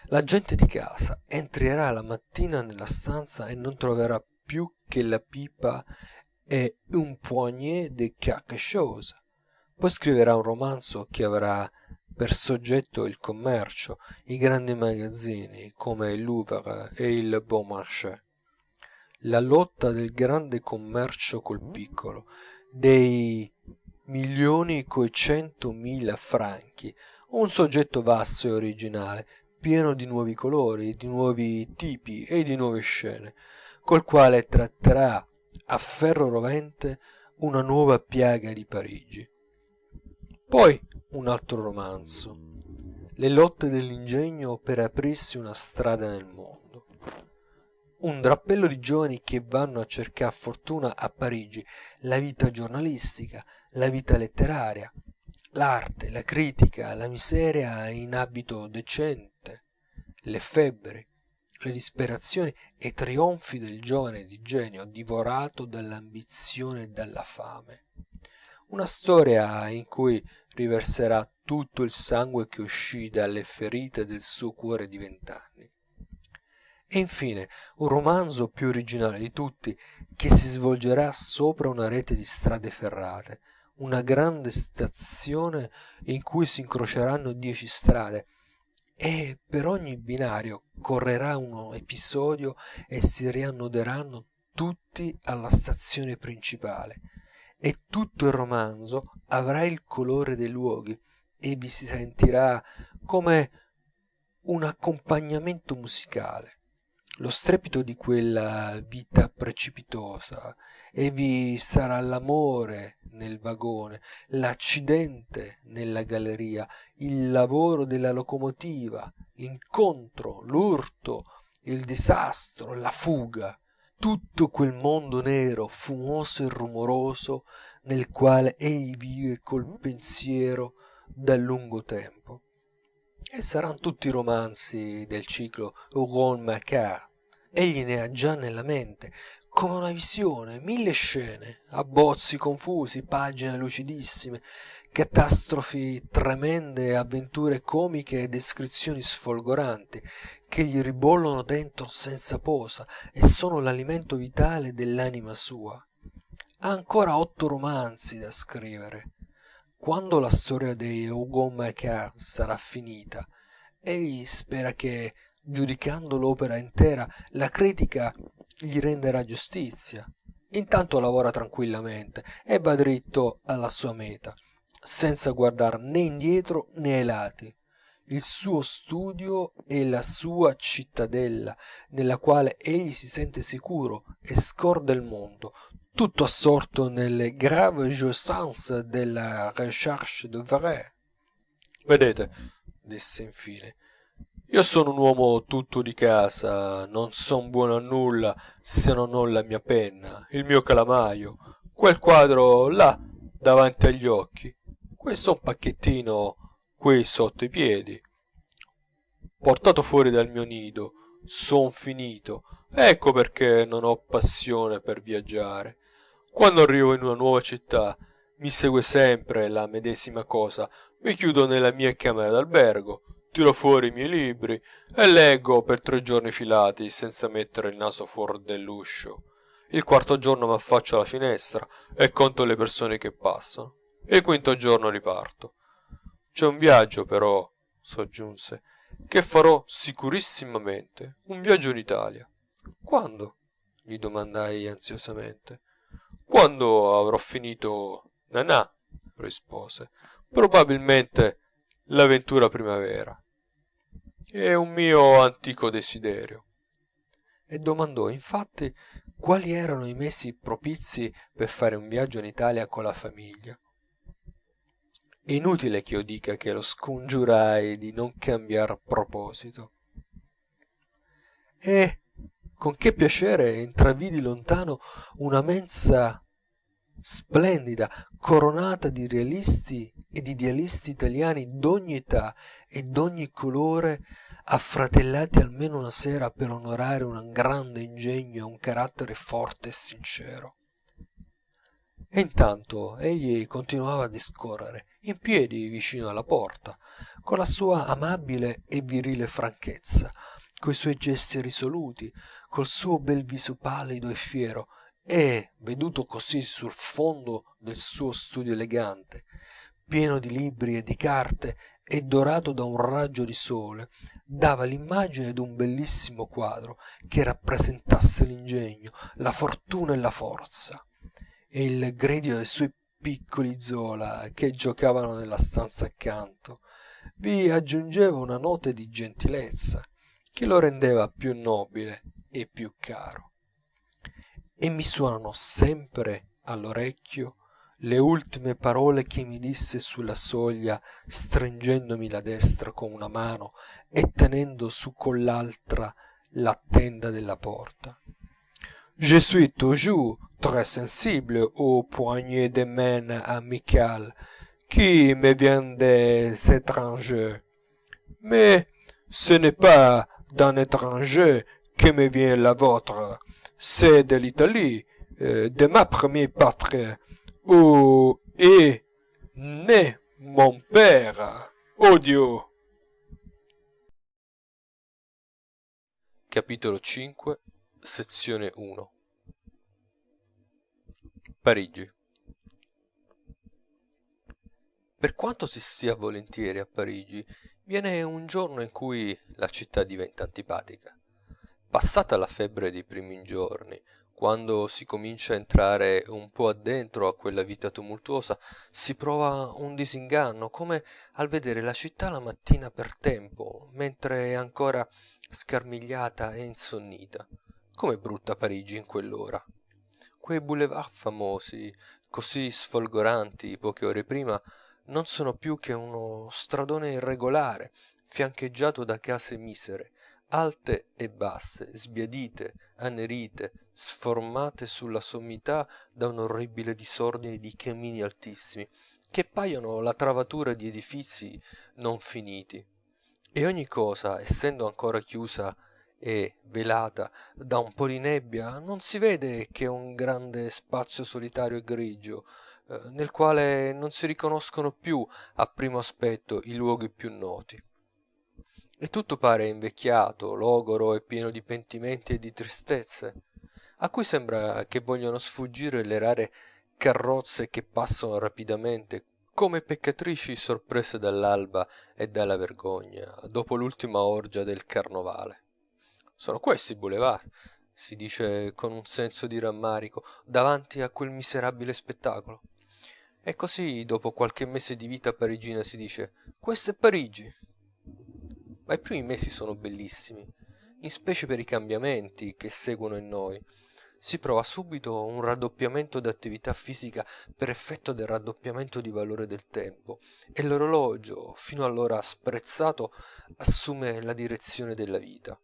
La gente di casa entrerà la mattina nella stanza e non troverà più che la pipa e un poignet de quelque chose. Poi scriverà un romanzo che avrà per soggetto il commercio, i grandi magazzini come il Louvre e il Bon Marché, la lotta del grande commercio col piccolo, dei milioni coi 100.000 franchi, un soggetto vasto e originale, pieno di nuovi colori, di nuovi tipi e di nuove scene, col quale tratterà a ferro rovente una nuova piaga di Parigi. Poi un altro romanzo, le lotte dell'ingegno per aprirsi una strada nel mondo. Un drappello di giovani che vanno a cercar fortuna a Parigi, la vita giornalistica, la vita letteraria, l'arte, la critica, la miseria in abito decente, le febbri, le disperazioni e i trionfi del giovane di genio divorato dall'ambizione e dalla fame. Una storia in cui riverserà tutto il sangue che uscì dalle ferite del suo cuore di 20 anni. E infine un romanzo più originale di tutti, che si svolgerà sopra una rete di strade ferrate, una grande stazione in cui si incroceranno 10 strade, e per ogni binario correrà uno episodio e si riannoderanno tutti alla stazione principale, e tutto il romanzo avrà il colore dei luoghi e vi si sentirà come un accompagnamento musicale, lo strepito di quella vita precipitosa, e vi sarà l'amore nel vagone, l'accidente nella galleria, il lavoro della locomotiva, l'incontro, l'urto, il disastro, la fuga, tutto quel mondo nero, fumoso e rumoroso nel quale egli vive col pensiero da lungo tempo. E saranno tutti romanzi del ciclo Rougon-Macquart. Egli ne ha già nella mente, come una visione, mille scene, abbozzi confusi, pagine lucidissime, catastrofi tremende, avventure comiche e descrizioni sfolgoranti, che gli ribollono dentro senza posa e sono l'alimento vitale dell'anima sua. Ha ancora 8 romanzi da scrivere. Quando la storia di Hugo Macaire sarà finita, egli spera che, giudicando l'opera intera, la critica gli renderà giustizia. Intanto lavora tranquillamente e va dritto alla sua meta, senza guardar né indietro né ai lati. Il suo studio è la sua cittadella, nella quale egli si sente sicuro e scorda il mondo, tutto assorto nelle graves jouissances della recherche de vrai. Vedete, disse infine, io sono un uomo tutto di casa, non son buono a nulla se non ho la mia penna, il mio calamaio, quel quadro là davanti agli occhi, questo un pacchettino qui sotto i piedi. Portato fuori dal mio nido, son finito, ecco perché non ho passione per viaggiare. Quando arrivo in una nuova città mi segue sempre la medesima cosa, mi chiudo nella mia camera d'albergo, tiro fuori i miei libri e leggo per 3 giorni filati senza mettere il naso fuori dell'uscio. Il quarto giorno m'affaccio alla finestra e conto le persone che passano. Il quinto giorno riparto. C'è un viaggio però, soggiunse, che farò sicurissimamente, un viaggio in Italia. Quando? Gli domandai ansiosamente. Quando avrò finito Nanà, rispose. Probabilmente l'avventura primavera. È un mio antico desiderio. E domandò infatti quali erano i mesi propizi per fare un viaggio in Italia con la famiglia. È inutile che io dica che lo scongiurai di non cambiar proposito. E con che piacere intravidi lontano una mensa splendida, coronata di realisti ed idealisti italiani d'ogni età e d'ogni colore, affratellati almeno una sera per onorare un grande ingegno e un carattere forte e sincero. E intanto egli continuava a discorrere, in piedi vicino alla porta, con la sua amabile e virile franchezza, coi suoi gesti risoluti, col suo bel viso pallido e fiero, e, veduto così sul fondo del suo studio elegante, pieno di libri e di carte e dorato da un raggio di sole, dava l'immagine d'un bellissimo quadro che rappresentasse l'ingegno, la fortuna e la forza, e il gridio dei suoi piccoli Zola che giocavano nella stanza accanto vi aggiungeva una nota di gentilezza che lo rendeva più nobile e più caro. E mi suonano sempre all'orecchio le ultime parole che mi disse sulla soglia, stringendomi la destra con una mano e tenendo su con l'altra la tenda della porta. Je suis toujours très sensible aux poignées de main amicales qui me viennent des étrangers. Mais ce n'est pas d'un étranger que me vient la vôtre, c'est de l'Italie, de ma première patrie, où est né mon père. Oh Dieu! Capitolo 5, sezione 1. Parigi. Per quanto si stia volentieri a Parigi, viene un giorno in cui la città diventa antipatica. Passata la febbre dei primi giorni, quando si comincia a entrare un po' addentro a quella vita tumultuosa, si prova un disinganno, come al vedere la città la mattina per tempo, mentre è ancora scarmigliata e insonnita. Com'è brutta Parigi in quell'ora! Quei boulevard famosi, così sfolgoranti poche ore prima, non sono più che uno stradone irregolare, fiancheggiato da case misere, alte e basse, sbiadite, annerite, sformate sulla sommità da un orribile disordine di camini altissimi, che paiono la travatura di edifizi non finiti. E ogni cosa, essendo ancora chiusa e velata da un po di nebbia, non si vede che un grande spazio solitario e grigio, nel quale non si riconoscono più a primo aspetto i luoghi più noti. E tutto pare invecchiato, logoro e pieno di pentimenti e di tristezze, a cui sembra che vogliano sfuggire le rare carrozze che passano rapidamente come peccatrici sorprese dall'alba e dalla vergogna dopo l'ultima orgia del carnovale. Sono questi i boulevard, si dice con un senso di rammarico davanti a quel miserabile spettacolo. E così dopo qualche mese di vita parigina si dice questa è Parigi. Ma i primi mesi sono bellissimi, in specie per i cambiamenti che seguono in noi. Si prova subito un raddoppiamento d'attività fisica per effetto del raddoppiamento di valore del tempo, e l'orologio, fino allora sprezzato, assume la direzione della vita.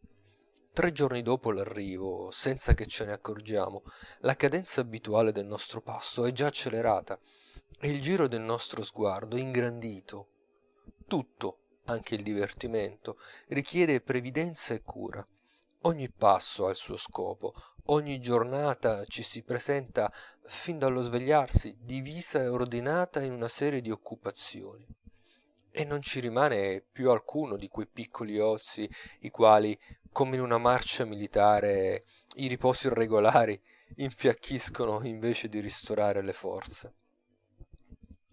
3 giorni dopo l'arrivo, senza che ce ne accorgiamo, la cadenza abituale del nostro passo è già accelerata e il giro del nostro sguardo ingrandito. Tutto, anche il divertimento, richiede previdenza e cura. Ogni passo ha il suo scopo, ogni giornata ci si presenta fin dallo svegliarsi divisa e ordinata in una serie di occupazioni. E non ci rimane più alcuno di quei piccoli ozi i quali, come in una marcia militare, i riposi irregolari infiacchiscono invece di ristorare le forze.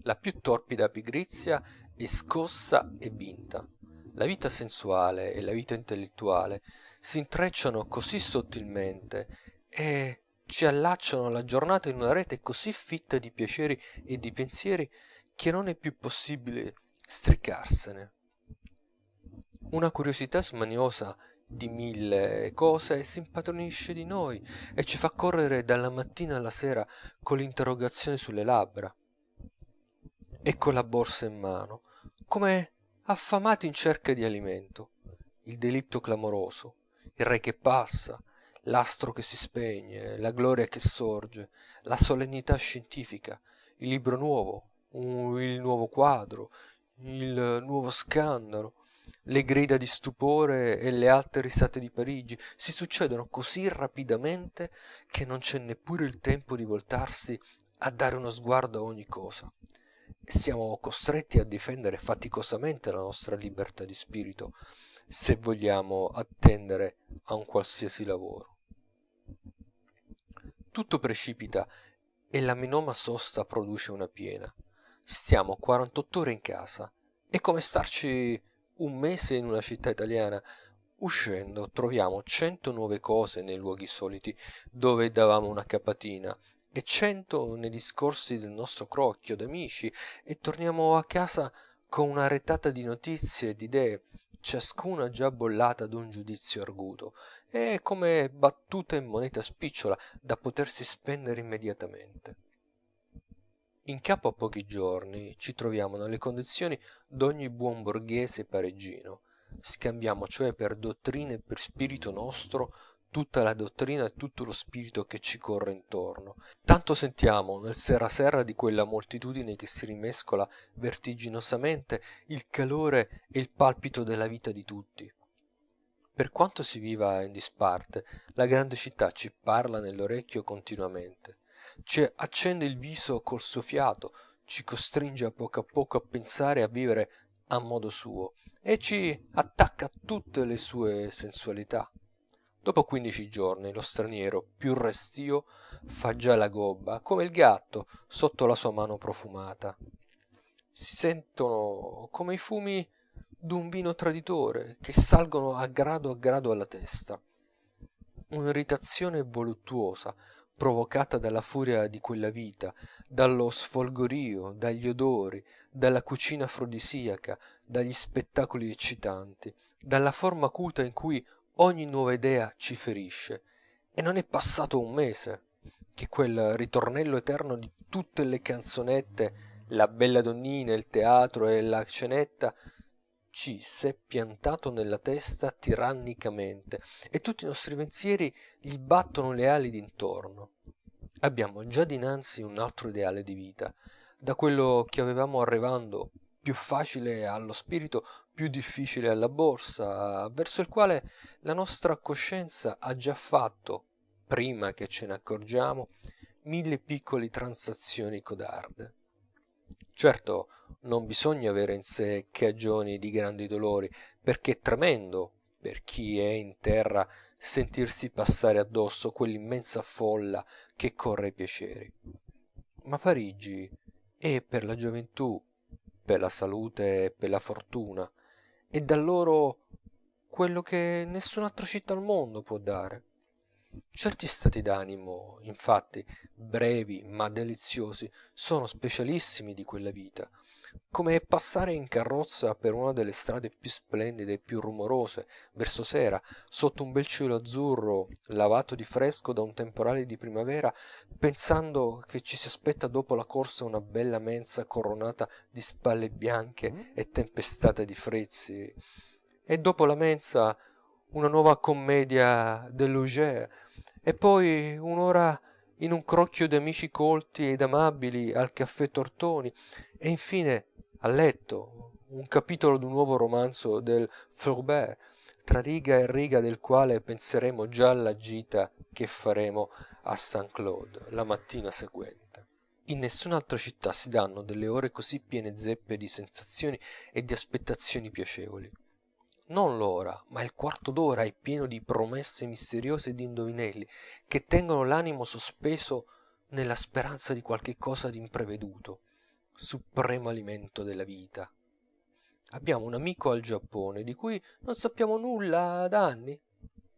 La più torpida pigrizia è scossa e vinta. La vita sensuale e la vita intellettuale si intrecciano così sottilmente e ci allacciano la giornata in una rete così fitta di piaceri e di pensieri che non è più possibile stricarsene. Una curiosità smaniosa di mille cose s'impadronisce di noi e ci fa correre dalla mattina alla sera con l'interrogazione sulle labbra e con la borsa in mano, come affamati in cerca di alimento. Il delitto clamoroso, il re che passa, l'astro che si spegne, la gloria che sorge, la solennità scientifica, il libro nuovo, il nuovo quadro, il nuovo scandalo, le grida di stupore e le alte risate di Parigi si succedono così rapidamente che non c'è neppure il tempo di voltarsi a dare uno sguardo a ogni cosa. Siamo costretti a difendere faticosamente la nostra libertà di spirito, se vogliamo attendere a un qualsiasi lavoro. Tutto precipita e la minoma sosta produce una piena. Stiamo 48 ore in casa. È come starci un mese in una città italiana. Uscendo troviamo 100 nuove cose nei luoghi soliti dove davamo una capatina e 100 nei discorsi del nostro crocchio d'amici, e torniamo a casa con una retata di notizie e d'idee, ciascuna già bollata d'un giudizio arguto, e come battuta in moneta spicciola da potersi spendere immediatamente. In capo a pochi giorni ci troviamo nelle condizioni d'ogni buon borghese parigino. Scambiamo cioè per dottrina e per spirito nostro tutta la dottrina e tutto lo spirito che ci corre intorno. Tanto sentiamo nel serra serra di quella moltitudine che si rimescola vertiginosamente il calore e il palpito della vita di tutti. Per quanto si viva in disparte, la grande città ci parla nell'orecchio continuamente, ci accende il viso col suo fiato, ci costringe a poco a pensare e a vivere a modo suo, e ci attacca tutte le sue sensualità. Dopo 15 giorni lo straniero più restio fa già la gobba, come il gatto sotto la sua mano profumata. Si sentono come i fumi d'un vino traditore che salgono a grado alla testa. Un'irritazione voluttuosa, provocata dalla furia di quella vita, dallo sfolgorio, dagli odori, dalla cucina afrodisiaca, dagli spettacoli eccitanti, dalla forma acuta in cui ogni nuova idea ci ferisce. E non è passato un mese che quel ritornello eterno di tutte le canzonette, la bella donnina, il teatro e la cenetta, ci s'è piantato nella testa tirannicamente, e tutti i nostri pensieri gli battono le ali d'intorno. Abbiamo già dinanzi un altro ideale di vita, da quello che avevamo arrivando più facile allo spirito, più difficile alla borsa, verso il quale la nostra coscienza ha già fatto, prima che ce ne accorgiamo, mille piccole transazioni codarde. Certo, non bisogna avere in sé cagioni di grandi dolori, perché è tremendo per chi è in terra sentirsi passare addosso quell'immensa folla che corre ai piaceri. Ma Parigi è per la gioventù, per la salute e per la fortuna, e dà loro quello che nessun'altra città al mondo può dare. Certi stati d'animo, infatti, brevi ma deliziosi, sono specialissimi di quella vita, come passare in carrozza per una delle strade più splendide e più rumorose, verso sera, sotto un bel cielo azzurro, lavato di fresco da un temporale di primavera, pensando che ci si aspetta dopo la corsa una bella mensa coronata di spalle bianche e tempestata di frizzi, e dopo la mensa una nuova commedia dell'Auger, e poi un'ora in un crocchio d'amici colti ed amabili al caffè Tortoni, e infine a letto un capitolo d'un nuovo romanzo del Flaubert, tra riga e riga del quale penseremo già alla gita che faremo a Saint-Cloud la mattina seguente. In nessun'altra città si danno delle ore così piene zeppe di sensazioni e di aspettazioni piacevoli. Non l'ora, ma il quarto d'ora è pieno di promesse misteriose e di indovinelli che tengono l'animo sospeso nella speranza di qualche cosa d'impreveduto, supremo alimento della vita. Abbiamo un amico al Giappone di cui non sappiamo nulla da anni.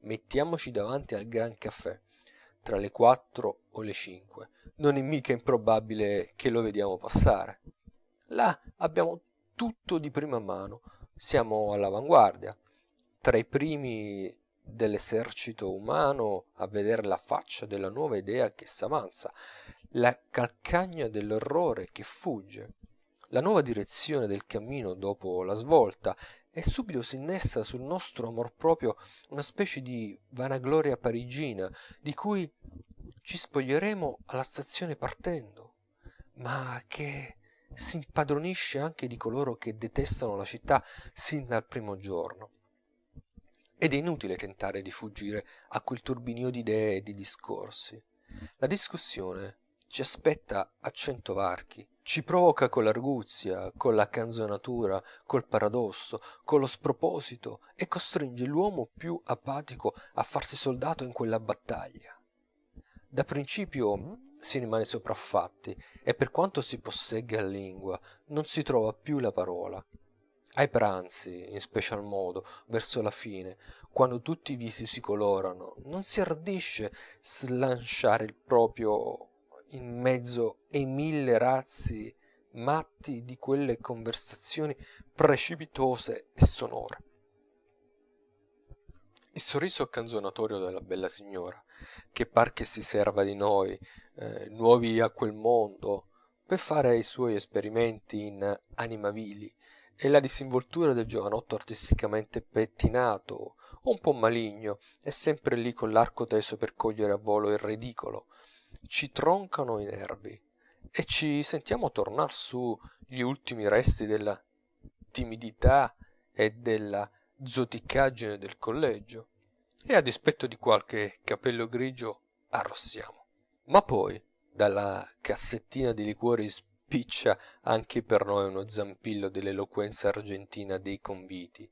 Mettiamoci davanti al Gran Caffè, tra le 4 o le 5. Non è mica improbabile che lo vediamo passare. Là abbiamo tutto di prima mano, siamo all'avanguardia, tra i primi dell'esercito umano a vedere la faccia della nuova idea che s'avanza, la calcagna dell'orrore che fugge, la nuova direzione del cammino dopo la svolta, e subito s'innesca sul nostro amor proprio una specie di vanagloria parigina, di cui ci spoglieremo alla stazione partendo, ma che s'impadronisce anche di coloro che detestano la città sin dal primo giorno. Ed è inutile tentare di fuggire a quel turbinio di idee e di discorsi. La discussione ci aspetta a 100 varchi, ci provoca con l'arguzia, con la canzonatura, col paradosso, con lo sproposito, e costringe l'uomo più apatico a farsi soldato in quella battaglia. Da principio si rimane sopraffatti, e per quanto si possegga la lingua non si trova più la parola. Ai pranzi, in special modo, verso la fine, quando tutti i visi si colorano, non si ardisce slanciare il proprio in mezzo ai 1000 razzi matti di quelle conversazioni precipitose e sonore. Il sorriso canzonatorio della bella signora, che par che si serva di noi, nuovi a quel mondo, per fare i suoi esperimenti in animavili, e la disinvoltura del giovanotto artisticamente pettinato, un po' maligno, e sempre lì con l'arco teso per cogliere a volo il ridicolo, ci troncano i nervi, e ci sentiamo tornar su gli ultimi resti della timidità e della zoticaggine del collegio, e a dispetto di qualche capello grigio arrossiamo. Ma poi dalla cassettina di liquori spiccia anche per noi uno zampillo dell'eloquenza argentina dei conviti,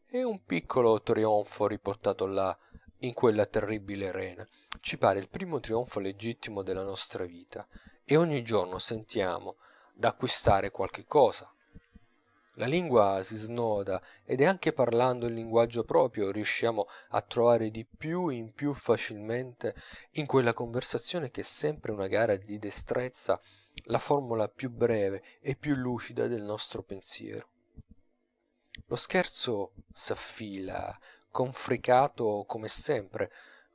e un piccolo trionfo riportato là in quella terribile arena ci pare il primo trionfo legittimo della nostra vita, e ogni giorno sentiamo d'acquistare qualche cosa. La lingua si snoda, ed anche parlando il linguaggio proprio riusciamo a trovare di più in più facilmente in quella conversazione che è sempre una gara di destrezza la formula più breve e più lucida del nostro pensiero. Lo scherzo s'affila, confricato come sempre,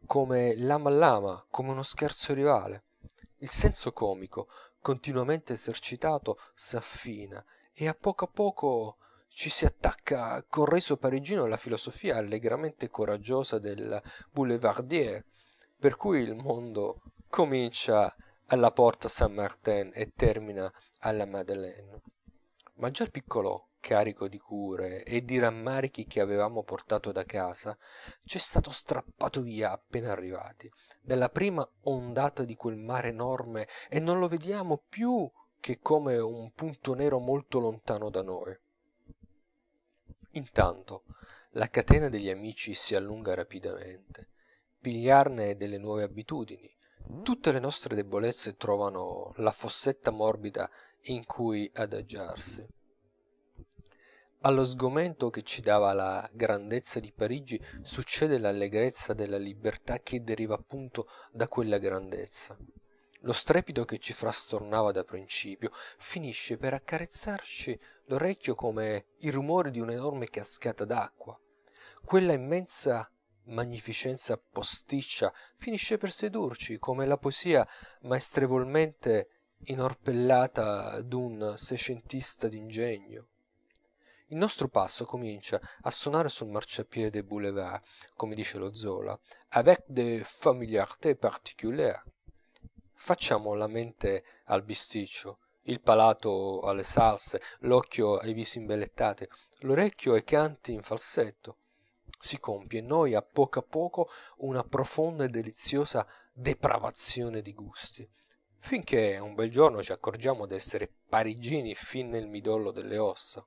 come lama a lama, come uno scherzo rivale. Il senso comico, continuamente esercitato, s'affina, e a poco ci si attacca col riso parigino alla filosofia allegramente coraggiosa del boulevardier, per cui il mondo comincia alla porta Saint-Martin e termina alla Madeleine. ma già il piccolo carico di cure e di rammarichi che avevamo portato da casa c'è stato strappato via appena arrivati dalla prima ondata di quel mare enorme e non lo vediamo più che come un punto nero molto lontano da noi. Intanto la catena degli amici si allunga rapidamente, pigliarne delle nuove abitudini, tutte le nostre debolezze trovano la fossetta morbida in cui adagiarsi. Allo sgomento che ci dava la grandezza di Parigi succede l'allegrezza della libertà che deriva appunto da quella grandezza. Lo strepito che ci frastornava da principio finisce per accarezzarci l'orecchio come il rumore di un'enorme cascata d'acqua. Quella immensa magnificenza posticcia finisce per sedurci come la poesia maestrevolmente inorpellata d'un seicentista d'ingegno. Il nostro passo comincia a suonare sul marciapiede des boulevards, come dice lo Zola, avec des familiarités particulières. Facciamo la mente al bisticcio, il palato alle salse, l'occhio ai visi imbellettati, l'orecchio ai canti in falsetto. Si compie in noi a poco una profonda e deliziosa depravazione di gusti, finché un bel giorno ci accorgiamo d'essere parigini fin nel midollo delle ossa.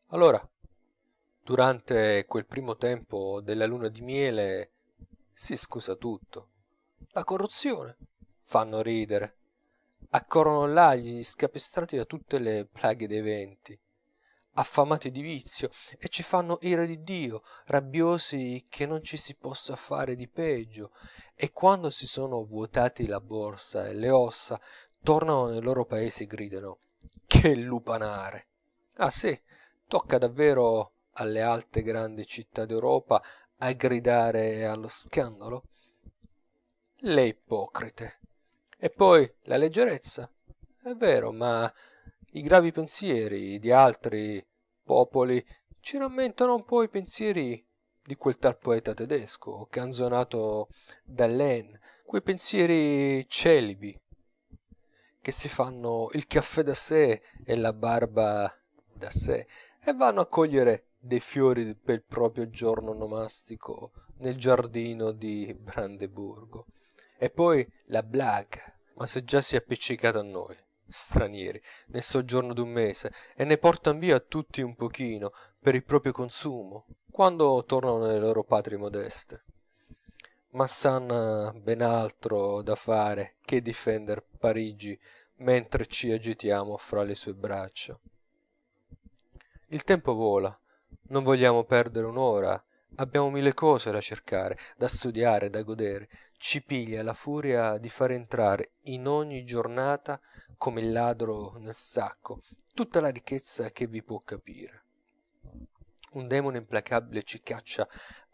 Allora, durante quel primo tempo della luna di miele si scusa tutto. La corruzione, fanno ridere, accorrono là gli scapestrati da tutte le plaghe dei venti, affamati di vizio, e ci fanno ira di Dio, rabbiosi che non ci si possa fare di peggio, e quando si sono vuotati la borsa e le ossa, tornano nei loro paesi e gridano: che lupanare! Ah sì, tocca davvero alle alte grandi città d'Europa a gridare allo scandalo? Le ipocrite. E poi la leggerezza? È vero, ma i gravi pensieri di altri popoli ci rammentano un po' i pensieri di quel tal poeta tedesco, canzonato da Laine, quei pensieri celibi, che si fanno il caffè da sé e la barba da sé, e vanno a cogliere dei fiori per il proprio giorno onomastico nel giardino di Brandeburgo. E poi la blague, ma se già si è appiccicata a noi, stranieri, nel soggiorno d'un mese, e ne portan via tutti un pochino per il proprio consumo, quando tornano nelle loro patrie modeste. Ma s'han ben altro da fare che difender Parigi mentre ci agitiamo fra le sue braccia. Il tempo vola, non vogliamo perdere un'ora, abbiamo mille cose da cercare, da studiare, da godere. Ci piglia la furia di far entrare in ogni giornata, come il ladro nel sacco, tutta la ricchezza che vi può capire. Un demone implacabile ci caccia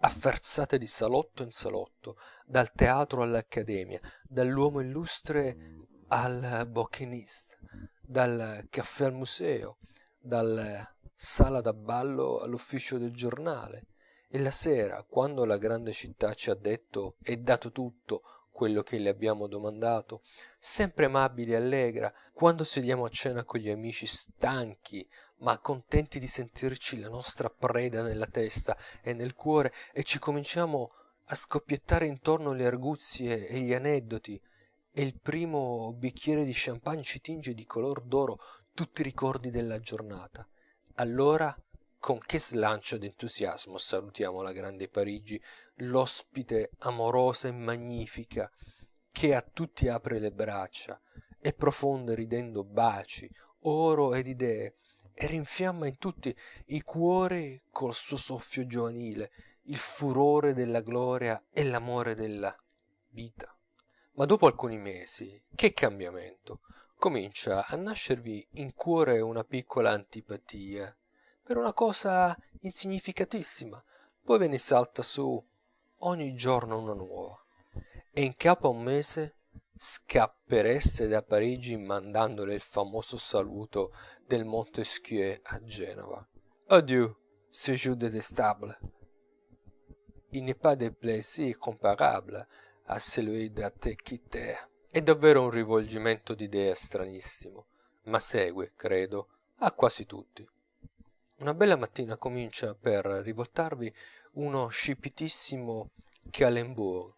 a forzate di salotto in salotto, dal teatro all'accademia, dall'uomo illustre al bouquiniste, dal caffè al museo, dalla sala da ballo all'ufficio del giornale. E la sera, quando la grande città ci ha detto e dato tutto quello che le abbiamo domandato, sempre amabile e allegra, quando sediamo a cena con gli amici stanchi ma contenti di sentirci la nostra preda nella testa e nel cuore, e ci cominciamo a scoppiettare intorno le arguzie e gli aneddoti, e il primo bicchiere di champagne ci tinge di color d'oro tutti i ricordi della giornata. Allora, con che slancio d'entusiasmo salutiamo la grande Parigi, l'ospite amorosa e magnifica, che a tutti apre le braccia, e profonde ridendo baci, oro ed idee, e rinfiamma in tutti i cuori col suo soffio giovanile, il furore della gloria e l'amore della vita. Ma dopo alcuni mesi, che cambiamento! Comincia a nascervi in cuore una piccola antipatia per una cosa insignificatissima, poi ve ne salta su ogni giorno una nuova, e in capo a un mese scappereste da Parigi mandandole il famoso saluto del Montesquieu a Genova: adieu, séjour détestable, il n'est pas de plaisir comparable à celui d'être quitté. È davvero un rivolgimento d'idee stranissimo, ma segue, credo, a quasi tutti. Una bella mattina comincia per rivoltarvi uno scipitissimo calembour,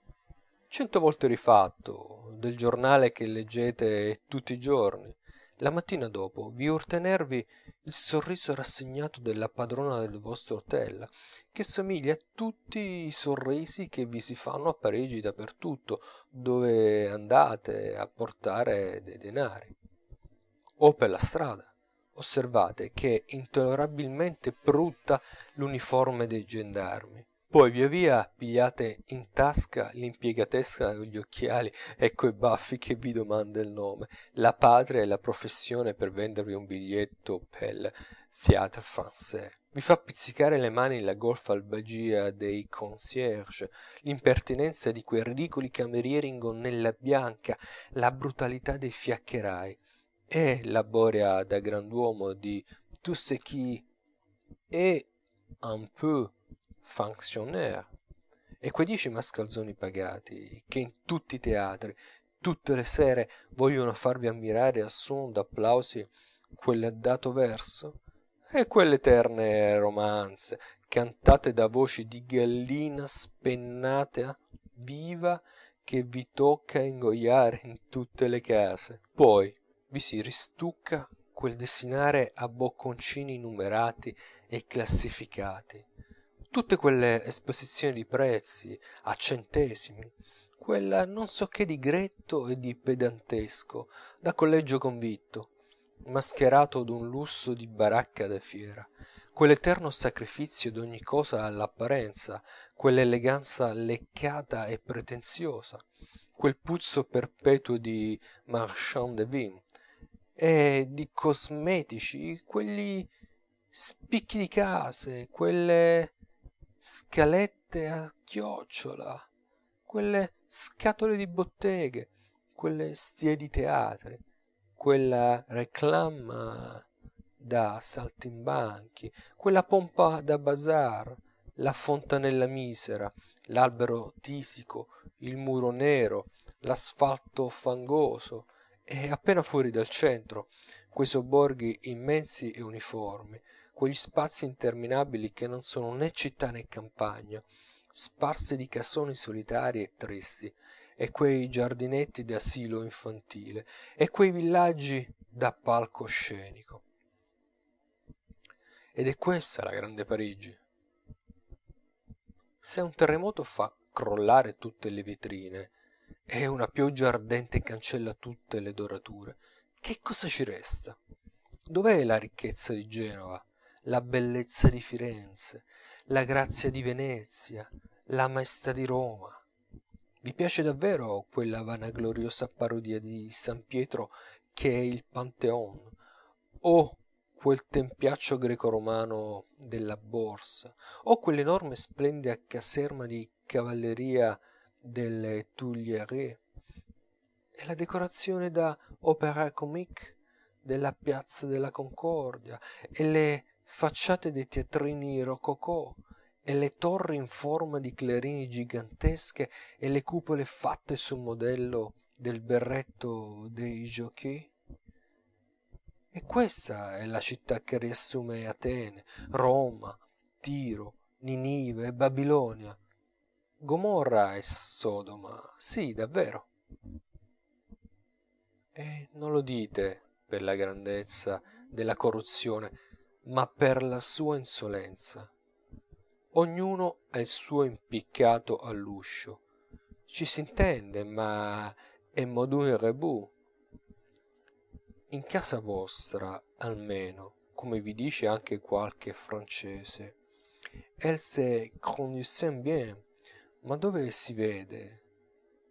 100 volte rifatto, del giornale che leggete tutti i giorni. La mattina dopo vi urtenervi il sorriso rassegnato della padrona del vostro hotel, che somiglia a tutti i sorrisi che vi si fanno a Parigi dappertutto, dove andate a portare dei denari. O per la strada. Osservate che è intollerabilmente brutta l'uniforme dei gendarmi. Poi via via pigliate in tasca l'impiegatesca con gli occhiali e coi baffi che vi domanda il nome, la patria e la professione per vendervi un biglietto pel Théâtre Français. Vi fa pizzicare le mani la golfa albagia dei concierge, l'impertinenza di quei ridicoli camerieri in gonnella bianca, la brutalità dei fiaccherai e la boria da grand'uomo di tout ce qui est un peu fonctionnaire, e quei 10 mascalzoni pagati che in tutti i teatri, tutte le sere vogliono farvi ammirare al suono d'applausi quell'adato verso, e quelle eterne romanze cantate da voci di gallina spennata viva che vi tocca ingoiare in tutte le case. Poi vi si ristucca quel dessinare a bocconcini numerati e classificati, tutte quelle esposizioni di prezzi a centesimi, quel non so che di gretto e di pedantesco da collegio convitto, mascherato d'un lusso di baracca da fiera, quell'eterno sacrifizio d'ogni cosa all'apparenza, quell'eleganza leccata e pretenziosa, quel puzzo perpetuo di marchand de vin e di cosmetici, quegli spicchi di case, quelle scalette a chiocciola, quelle scatole di botteghe, quelle stie di teatri, quella réclame da saltimbanchi, quella pompa da bazar, la fontanella misera, l'albero tisico, il muro nero, l'asfalto fangoso, e appena fuori dal centro quei sobborghi immensi e uniformi, quegli spazi interminabili che non sono né città né campagna, sparsi di casoni solitari e tristi, e quei giardinetti d'asilo infantile, e quei villaggi da palcoscenico. Ed è questa la grande Parigi. Se un terremoto fa crollare tutte le vetrine e una pioggia ardente cancella tutte le dorature, che cosa ci resta? Dov'è la ricchezza di Genova, la bellezza di Firenze, la grazia di Venezia, la maestà di Roma? Vi piace davvero quella vanagloriosa parodia di San Pietro che è il Pantheon, o quel tempiaccio greco-romano della Borsa, o quell'enorme splendida caserma di cavalleria delle Tuileries, e la decorazione da opéra comique della piazza della Concordia, e le facciate dei teatrini rococò, e le torri in forma di clarini gigantesche, e le cupole fatte sul modello del berretto dei jockey? E questa è la città che riassume Atene, Roma, Tiro, Ninive e Babilonia, Gomorra e Sodoma, sì, davvero. E non lo dite per la grandezza della corruzione, ma per la sua insolenza. Ognuno ha il suo impiccato all'uscio. Ci s'intende, ma è modus rebus. In casa vostra, almeno, come vi dice anche qualche francese, elles se conduisent bien, ma dove si vede,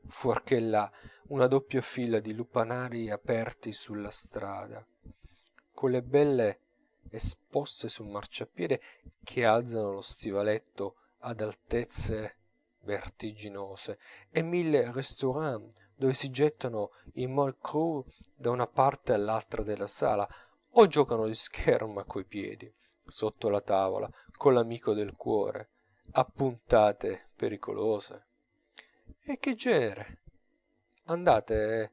fuorché là, una doppia fila di lupanari aperti sulla strada, con le belle esposte sul marciapiede che alzano lo stivaletto ad altezze vertiginose, e 1000 restaurants dove si gettano i morts-crus da una parte all'altra della sala, o giocano di scherma coi piedi, sotto la tavola, con l'amico del cuore, a puntate pericolose. E che genere? andate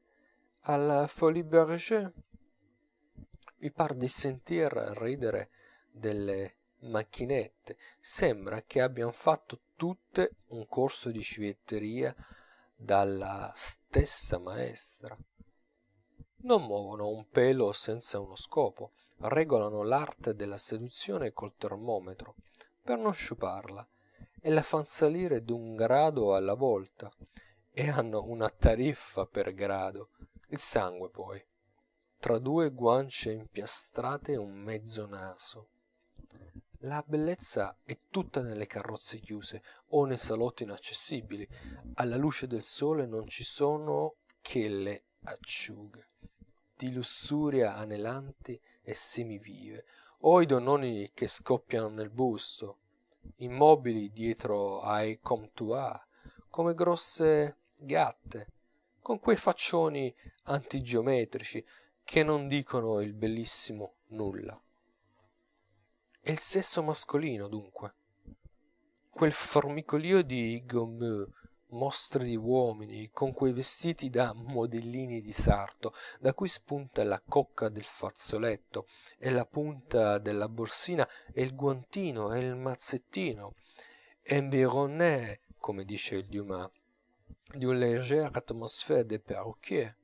alla Folies Bergère, vi par di sentir ridere delle macchinette, sembra che abbian fatto tutte un corso di civetteria dalla stessa maestra. Non muovono un pelo senza uno scopo, regolano l'arte della seduzione col termometro, per non sciuparla, e la fan salire d'un grado alla volta, e hanno una tariffa per grado, il sangue poi, tra due guance impiastrate e un mezzo naso. La bellezza è tutta nelle carrozze chiuse o nei salotti inaccessibili, alla luce del sole non ci sono che le acciughe di lussuria anelanti e semivive, o i donnoni che scoppiano nel busto, immobili dietro ai comptoirs, come grosse gatte, con quei faccioni antigeometrici che non dicono il bellissimo nulla. E il sesso mascolino, dunque, quel formicolio di gommeux, mostre di uomini con quei vestiti da modellini di sarto, da cui spunta la cocca del fazzoletto e la punta della borsina e il guantino e il mazzettino, environnés, come dice il Dumas, d'une légère atmosphère de perruquier,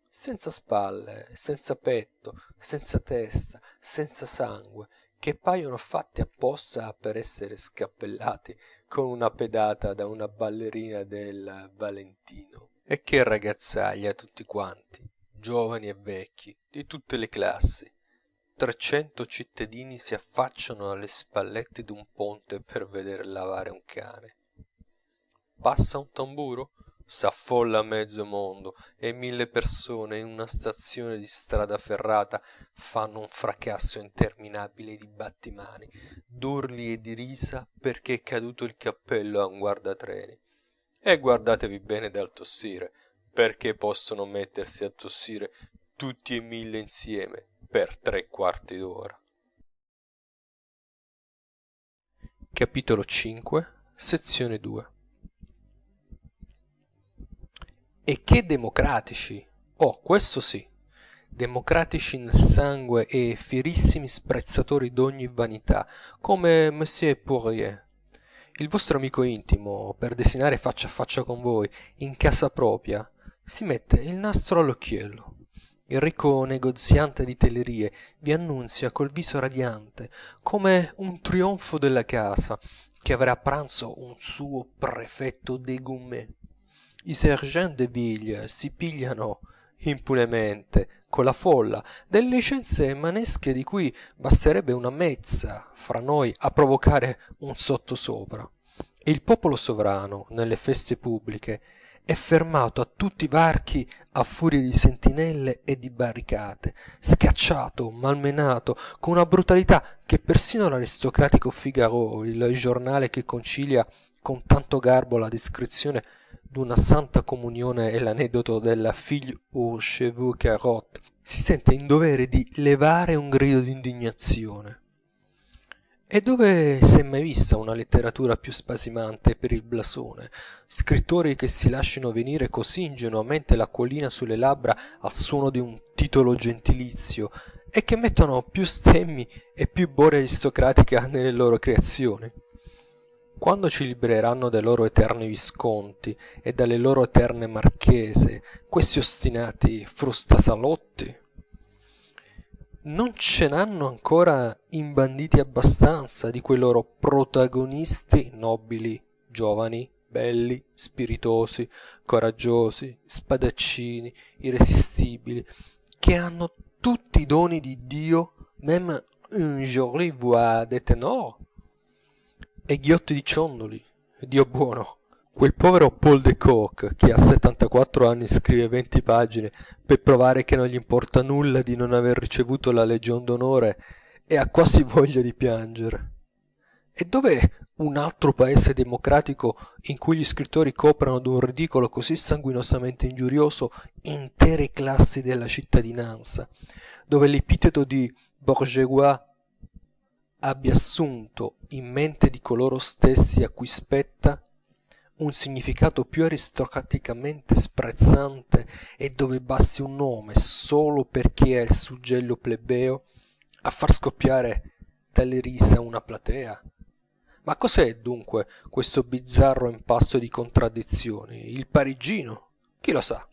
senza spalle, senza petto, senza testa, senza sangue, che paiono fatti apposta per essere scappellati con una pedata da una ballerina del Valentino. E che ragazzaglia tutti quanti, giovani e vecchi, di tutte le classi. 300 cittadini si affacciano alle spallette d'un ponte per vedere lavare un cane. Passa un tamburo, s'affolla mezzo mondo e 1000 persone in una stazione di strada ferrata fanno un fracasso interminabile di battimani, d'urli e di risa perché è caduto il cappello a un guardatreni. E guardatevi bene dal tossire, perché possono mettersi a tossire tutti e 1000 insieme per 3/4 d'ora. Capitolo 5, sezione 2. E che democratici! Oh, questo sì! Democratici nel sangue e fierissimi sprezzatori d'ogni vanità, come Monsieur Poirier. Il vostro amico intimo, per desinare faccia a faccia con voi, in casa propria, si mette il nastro all'occhiello. Il ricco negoziante di telerie vi annunzia col viso radiante, come un trionfo della casa, che avrà a pranzo un suo prefetto des gourmets. I sergents de ville si pigliano impunemente con la folla delle licenze manesche di cui basterebbe una mezza fra noi a provocare un sottosopra. E il popolo sovrano, nelle feste pubbliche, è fermato a tutti i varchi a furia di sentinelle e di barricate, scacciato, malmenato, con una brutalità che persino l'aristocratico Figaro, il giornale che concilia con tanto garbo la descrizione d'una santa comunione e l'aneddoto della fille aux cheveux carottes, si sente in dovere di levare un grido d'indignazione. E dove s'è mai vista una letteratura più spasimante per il blasone? Scrittori che si lasciano venire così ingenuamente l'acquolina sulle labbra al suono di un titolo gentilizio, e che mettono più stemmi e più boria aristocratica nelle loro creazioni. Quando ci libereranno dai loro eterni visconti e dalle loro eterne marchese, questi ostinati frustasalotti? Non ce n'hanno ancora imbanditi abbastanza di quei loro protagonisti nobili, giovani, belli, spiritosi, coraggiosi, spadaccini, irresistibili, che hanno tutti i doni di Dio, même une jolie voix de ténor, e ghiotti di ciondoli, Dio buono. Quel povero Paul de Kock, che a 74 anni scrive 20 pagine per provare che non gli importa nulla di non aver ricevuto la Legion d'onore, e ha quasi voglia di piangere. E dov'è un altro paese democratico in cui gli scrittori coprano d'un ridicolo così sanguinosamente ingiurioso intere classi della cittadinanza, dove l'epiteto di bourgeois abbia assunto, in mente di coloro stessi a cui spetta, un significato più aristocraticamente sprezzante e dove basti un nome solo perché ha il suggello plebeo a far scoppiare dalle risa una platea? Ma cos'è dunque questo bizzarro impasto di contraddizioni? Il parigino? Chi lo sa?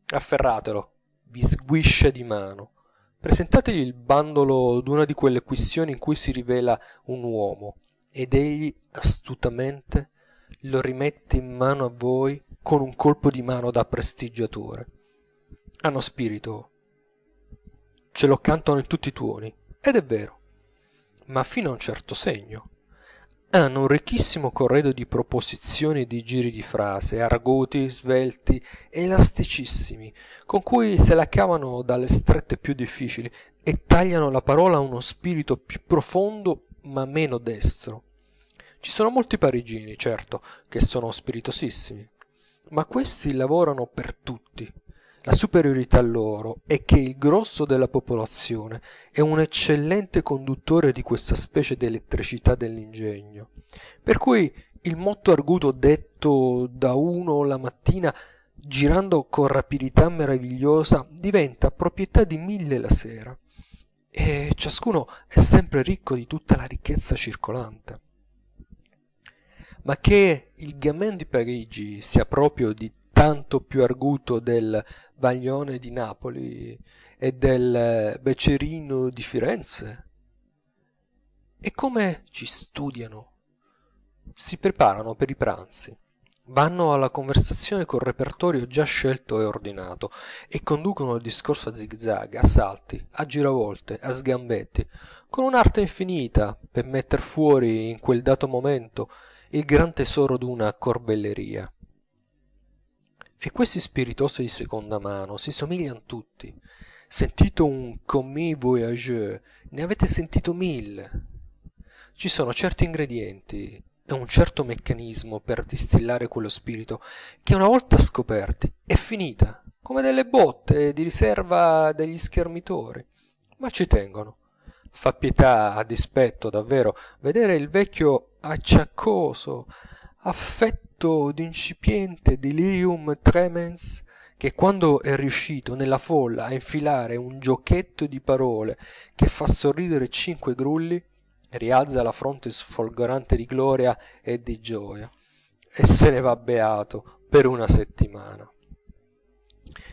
Afferratelo, vi sguiscia di mano. Presentategli il bandolo d'una di quelle quistioni in cui si rivela un uomo, ed egli astutamente lo rimette in mano a voi con un colpo di mano da prestigiatore. Hanno spirito, ce lo cantano in tutti i tuoni, ed è vero, ma fino a un certo segno. Hanno un ricchissimo corredo di proposizioni e di giri di frase, arguti, svelti, elasticissimi, con cui se la cavano dalle strette più difficili e tagliano la parola a uno spirito più profondo ma meno destro. Ci sono molti parigini, certo, che sono spiritosissimi, ma questi lavorano per tutti. La superiorità loro è che il grosso della popolazione è un eccellente conduttore di questa specie di elettricità dell'ingegno, per cui il motto arguto detto da uno la mattina girando con rapidità meravigliosa diventa proprietà di 1000 la sera, e ciascuno è sempre ricco di tutta la ricchezza circolante. Ma che il gamin di Parigi sia proprio di tanto più arguto del baglione di Napoli e del becerino di Firenze? E come ci studiano? Si preparano per i pranzi, vanno alla conversazione col repertorio già scelto e ordinato, e conducono il discorso a zig-zag, a salti, a giravolte, a sgambetti, con un'arte infinita per metter fuori in quel dato momento il gran tesoro d'una corbelleria. E questi spiritosi di seconda mano si somiglian tutti. Sentito un commis voyageur, ne avete sentito 1000. Ci sono certi ingredienti e un certo meccanismo per distillare quello spirito che una volta scoperti è finita, come delle botte di riserva degli schermitori. Ma ci tengono. Fa pietà, a dispetto davvero, vedere il vecchio acciaccoso, affetto d'incipiente delirium tremens, che quando è riuscito nella folla a infilare un giochetto di parole che fa sorridere 5 grulli, rialza la fronte sfolgorante di gloria e di gioia, e se ne va beato per una settimana.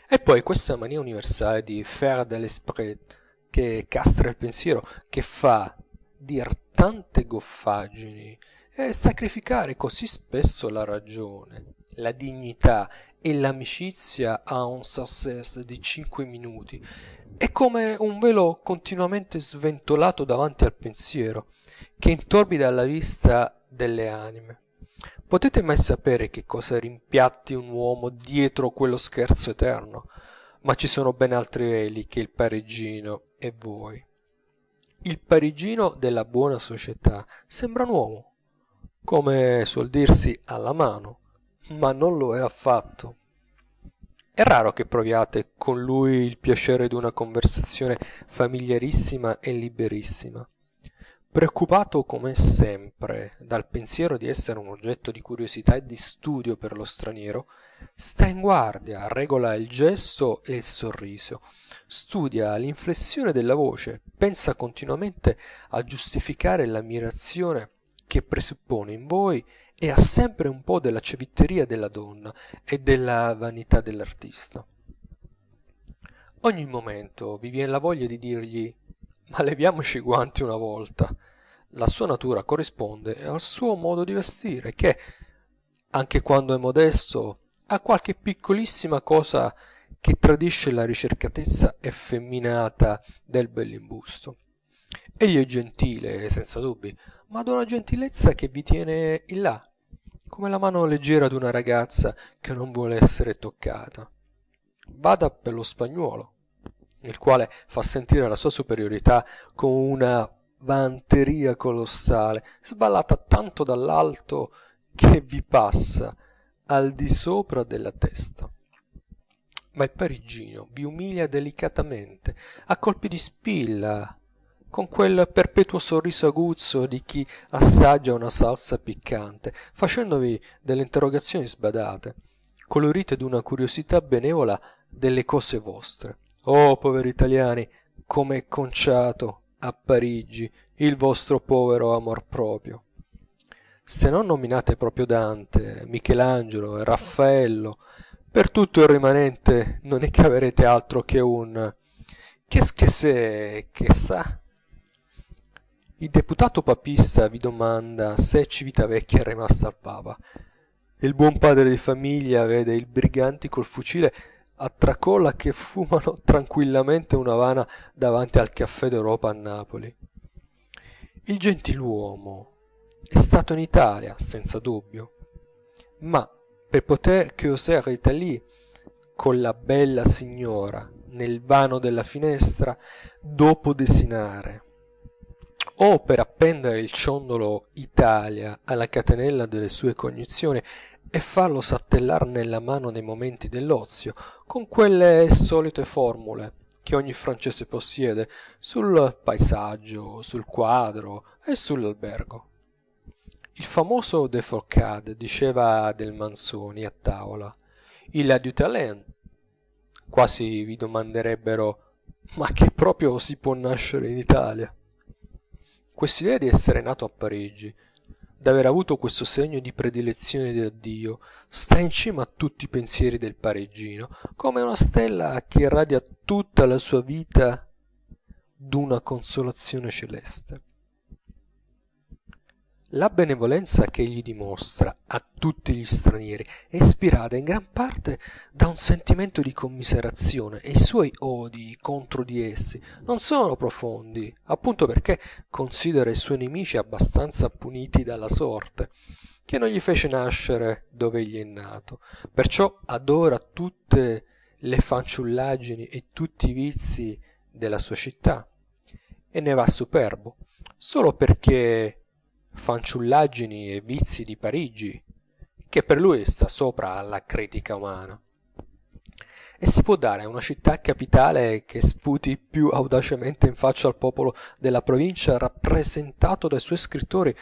E poi questa mania universale di faire de l'esprit, che castra il pensiero, che fa dir tante goffaggini e sacrificare così spesso la ragione, la dignità e l'amicizia a un succès di 5 minuti. È come un velo continuamente sventolato davanti al pensiero, che intorbida la vista delle anime. Potete mai sapere che cosa rimpiatti un uomo dietro quello scherzo eterno? Ma ci sono ben altri veli che il parigino e voi. Il parigino della buona società sembra un uomo, come suol dirsi alla mano, ma non lo è affatto. È raro che proviate con lui il piacere d'una conversazione familiarissima e liberissima. Preoccupato come sempre dal pensiero di essere un oggetto di curiosità e di studio per lo straniero, sta in guardia, regola il gesto e il sorriso, studia l'inflessione della voce, pensa continuamente a giustificare l'ammirazione che presuppone in voi, e ha sempre un po' della civetteria della donna e della vanità dell'artista. Ogni momento vi viene la voglia di dirgli: ma leviamoci i guanti una volta. La sua natura corrisponde al suo modo di vestire, che, anche quando è modesto, ha qualche piccolissima cosa che tradisce la ricercatezza effeminata del bell'imbusto. Egli è gentile, senza dubbi, ma d'una gentilezza che vi tiene in là, come la mano leggera d'una ragazza che non vuole essere toccata. Vada per lo spagnuolo, il quale fa sentire la sua superiorità con una vanteria colossale, sballata tanto dall'alto che vi passa al di sopra della testa. Ma il parigino vi umilia delicatamente, a colpi di spilla, con quel perpetuo sorriso aguzzo di chi assaggia una salsa piccante, facendovi delle interrogazioni sbadate, colorite d'una curiosità benevola delle cose vostre. Oh, poveri italiani, com'è conciato a Parigi il vostro povero amor proprio! Se non nominate proprio Dante, Michelangelo e Raffaello, per tutto il rimanente non è che avrete altro che un qu'est-ce que c'est che ça? Il deputato papista vi domanda se Civitavecchia è rimasta al Papa. Il buon padre di famiglia vede i briganti col fucile a tracolla che fumano tranquillamente una Havana davanti al Caffè d'Europa a Napoli. Il gentiluomo è stato in Italia, senza dubbio, ma per poter causer Italie con la bella signora nel vano della finestra dopo desinare, o per appendere il ciondolo Italia alla catenella delle sue cognizioni e farlo saltellar nella mano nei momenti dell'ozio, con quelle solite formule che ogni francese possiede sul paesaggio, sul quadro e sull'albergo. Il famoso De Forcade diceva del Manzoni a tavola: il a du talent. Quasi vi domanderebbero: ma che proprio si può nascere in Italia? Quest'idea di essere nato a Parigi, d'aver avuto questo segno di predilezione da Dio, sta in cima a tutti i pensieri del parigino, come una stella che irradia tutta la sua vita d'una consolazione celeste. La benevolenza che egli dimostra a tutti gli stranieri è ispirata in gran parte da un sentimento di commiserazione, e i suoi odi contro di essi non sono profondi, appunto perché considera i suoi nemici abbastanza puniti dalla sorte, che non gli fece nascere dove egli è nato. Perciò adora tutte le fanciullaggini e tutti i vizi della sua città, e ne va superbo, solo perché fanciullaggini e vizi di Parigi, che per lui sta sopra alla critica umana. E si può dare a una città capitale che sputi più audacemente in faccia al popolo della provincia, rappresentato dai suoi scrittori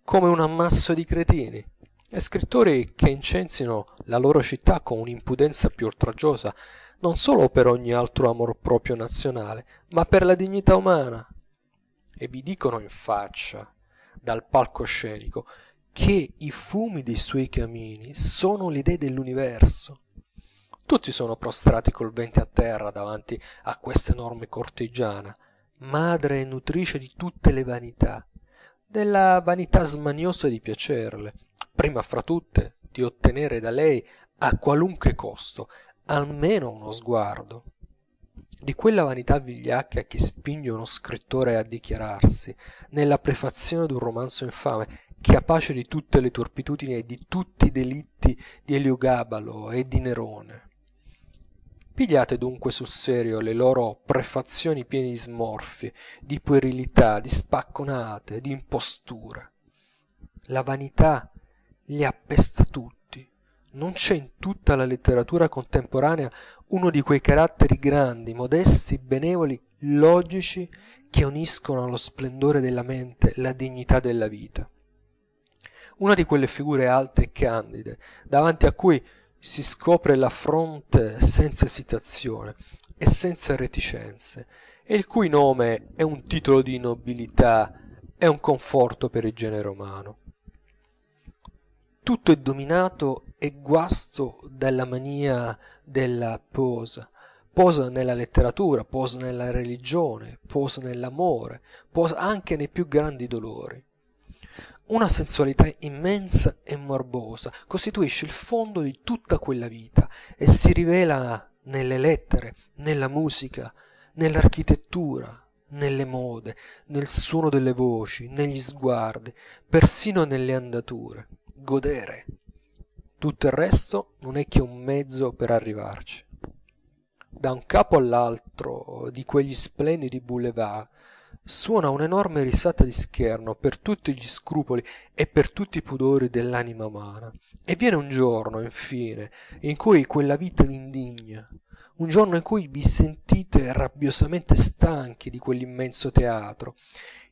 come un ammasso di cretini, e scrittori che incensino la loro città con un'impudenza più oltraggiosa, non solo per ogni altro amor proprio nazionale, ma per la dignità umana, e vi dicono in faccia dal palcoscenico che i fumi dei suoi camini sono le idee dell'universo. Tutti sono prostrati col ventre a terra davanti a questa enorme cortigiana, madre e nutrice di tutte le vanità, della vanità smaniosa di piacerle, prima fra tutte di ottenere da lei a qualunque costo almeno uno sguardo, di quella vanità vigliacca che spinge uno scrittore a dichiararsi, nella prefazione d'un romanzo infame, capace di tutte le turpitudini e di tutti i delitti di Eliogabalo e di Nerone. Pigliate dunque sul serio le loro prefazioni piene di smorfie, di puerilità, di spacconate, di imposture. La vanità li appesta tutti. Non c'è in tutta la letteratura contemporanea uno di quei caratteri grandi, modesti, benevoli, logici, che uniscono allo splendore della mente la dignità della vita. Una di quelle figure alte e candide, davanti a cui si scopre la fronte senza esitazione e senza reticenze, e il cui nome è un titolo di nobiltà e un conforto per il genere umano. Tutto è dominato e guasto dalla mania della posa, posa nella letteratura, posa nella religione, posa nell'amore, posa anche nei più grandi dolori. Una sensualità immensa e morbosa costituisce il fondo di tutta quella vita e si rivela nelle lettere, nella musica, nell'architettura, nelle mode, nel suono delle voci, negli sguardi, persino nelle andature. Godere. Tutto il resto non è che un mezzo per arrivarci. Da un capo all'altro di quegli splendidi boulevard suona un'enorme risata di scherno per tutti gli scrupoli e per tutti i pudori dell'anima umana, e viene un giorno, infine, in cui quella vita vi indigna, un giorno in cui vi sentite rabbiosamente stanchi di quell'immenso teatro,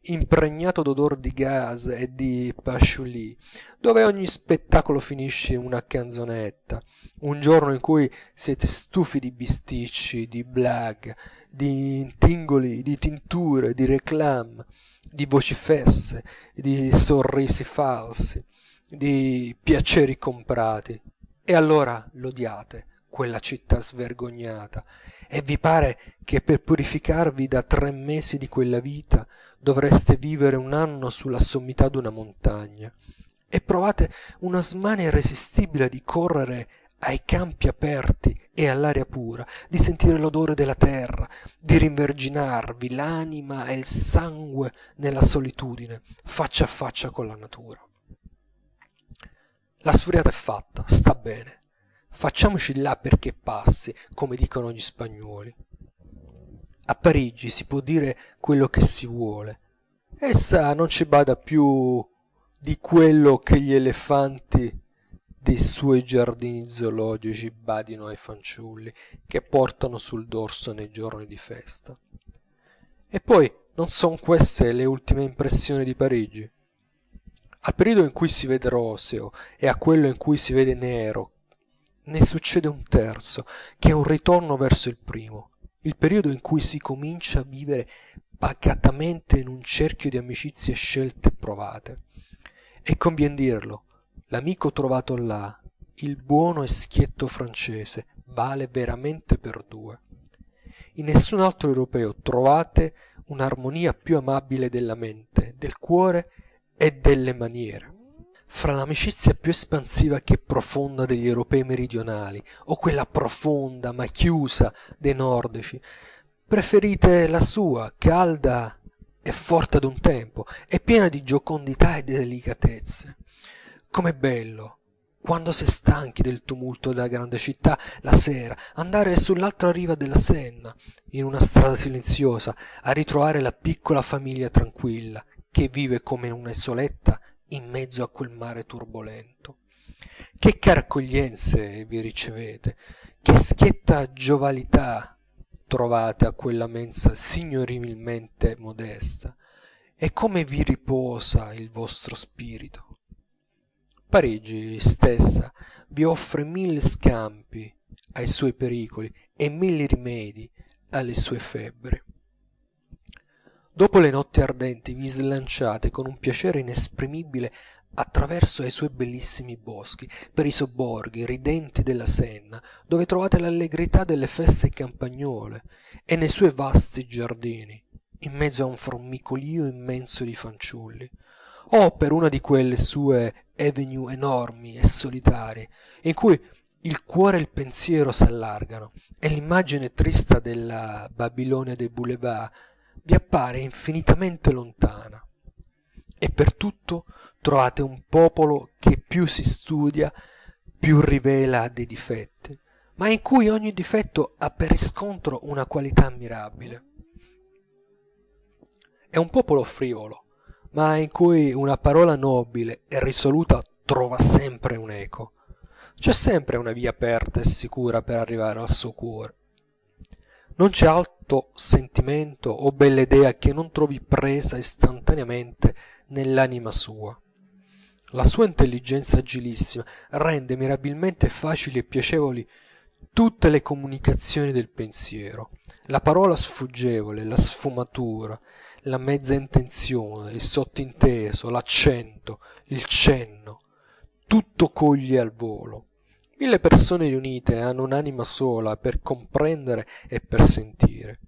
impregnato d'odor di gas e di patchouli, dove ogni spettacolo finisce in una canzonetta, un giorno in cui siete stufi di bisticci, di blague, di intingoli, di tinture, di réclame, di voci fesse, di sorrisi falsi, di piaceri comprati, e allora l'odiate, quella città svergognata, e vi pare che per purificarvi da 3 mesi di quella vita dovreste vivere un anno sulla sommità d'una montagna, e provate una smania irresistibile di correre ai campi aperti e all'aria pura, di sentire l'odore della terra, di rinverginarvi l'anima e il sangue nella solitudine, faccia a faccia con la natura. La sfuriata è fatta, sta bene. Facciamoci là perché passi, come dicono gli spagnuoli. A Parigi si può dire quello che si vuole. Essa non ci bada più di quello che gli elefanti dei suoi giardini zoologici badino ai fanciulli che portano sul dorso nei giorni di festa. E poi non son queste le ultime impressioni di Parigi. Al periodo in cui si vede roseo e a quello in cui si vede nero ne succede un terzo, che è un ritorno verso il primo, il periodo in cui si comincia a vivere pacatamente in un cerchio di amicizie scelte e provate. E convien dirlo, l'amico trovato là, il buono e schietto francese, vale veramente per due. In nessun altro europeo trovate un'armonia più amabile della mente, del cuore e delle maniere. Fra l'amicizia più espansiva che profonda degli europei meridionali, o quella profonda ma chiusa dei nordici, preferite la sua, calda e forte ad un tempo, e piena di giocondità e di delicatezze. Com'è bello, quando si è stanchi del tumulto della grande città, la sera, andare sull'altra riva della Senna, in una strada silenziosa, a ritrovare la piccola famiglia tranquilla, che vive come in un'isoletta in mezzo a quel mare turbolento. Che care accoglienze vi ricevete, che schietta giovalità trovate a quella mensa signorilmente modesta, e come vi riposa il vostro spirito. Parigi stessa vi offre 1000 scampi ai suoi pericoli e 1000 rimedi alle sue febbri. Dopo le notti ardenti vi slanciate con un piacere inesprimibile attraverso ai suoi bellissimi boschi, per i sobborghi ridenti della Senna, dove trovate l'allegrità delle feste campagnole, e nei suoi vasti giardini, in mezzo a un formicolio immenso di fanciulli, o per una di quelle sue avenue enormi e solitarie, in cui il cuore e il pensiero s'allargano, e l'immagine trista della Babilonia dei boulevards vi appare infinitamente lontana. E per tutto trovate un popolo che più si studia, più rivela dei difetti, ma in cui ogni difetto ha per riscontro una qualità ammirabile. È un popolo frivolo, ma in cui una parola nobile e risoluta trova sempre un'eco. C'è sempre una via aperta e sicura per arrivare al suo cuore. Non c'è alto sentimento o bella idea che non trovi presa istantaneamente nell'anima sua. La sua intelligenza agilissima rende mirabilmente facili e piacevoli tutte le comunicazioni del pensiero. La parola sfuggevole, la sfumatura, la mezza intenzione, il sottinteso, l'accento, il cenno, tutto coglie al volo. 1000 persone riunite hanno un'anima sola per comprendere e per sentire.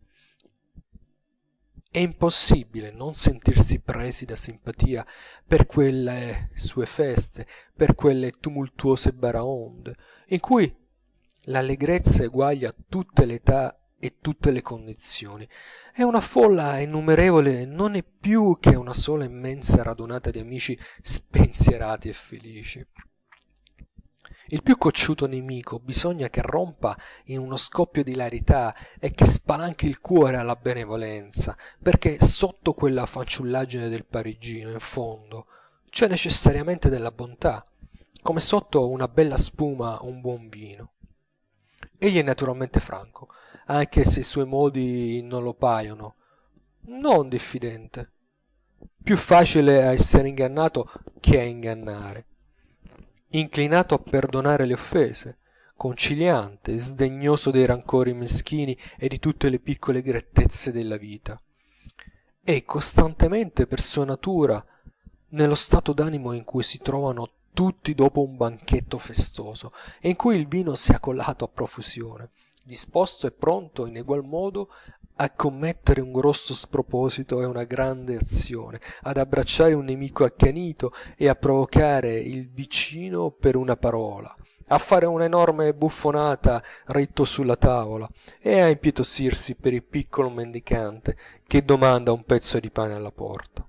È impossibile non sentirsi presi da simpatia per quelle sue feste, per quelle tumultuose baraonde, in cui l'allegrezza eguaglia tutte le età e tutte le condizioni, e una folla innumerevole non è più che una sola immensa radunata di amici spensierati e felici. Il più cocciuto nemico bisogna che rompa in uno scoppio di ilarità e che spalanchi il cuore alla benevolenza, perché sotto quella fanciullaggine del parigino, in fondo, c'è necessariamente della bontà, come sotto una bella spuma un buon vino. Egli è naturalmente franco, anche se i suoi modi non lo paiono, non diffidente. Più facile a essere ingannato che a ingannare. Inclinato a perdonare le offese, conciliante, sdegnoso dei rancori meschini e di tutte le piccole grettezze della vita. È costantemente per sua natura nello stato d'animo in cui si trovano tutti dopo un banchetto festoso e in cui il vino sia colato a profusione, disposto e pronto in egual modo a commettere un grosso sproposito e una grande azione, ad abbracciare un nemico accanito e a provocare il vicino per una parola, a fare un'enorme buffonata ritto sulla tavola e a impietosirsi per il piccolo mendicante che domanda un pezzo di pane alla porta.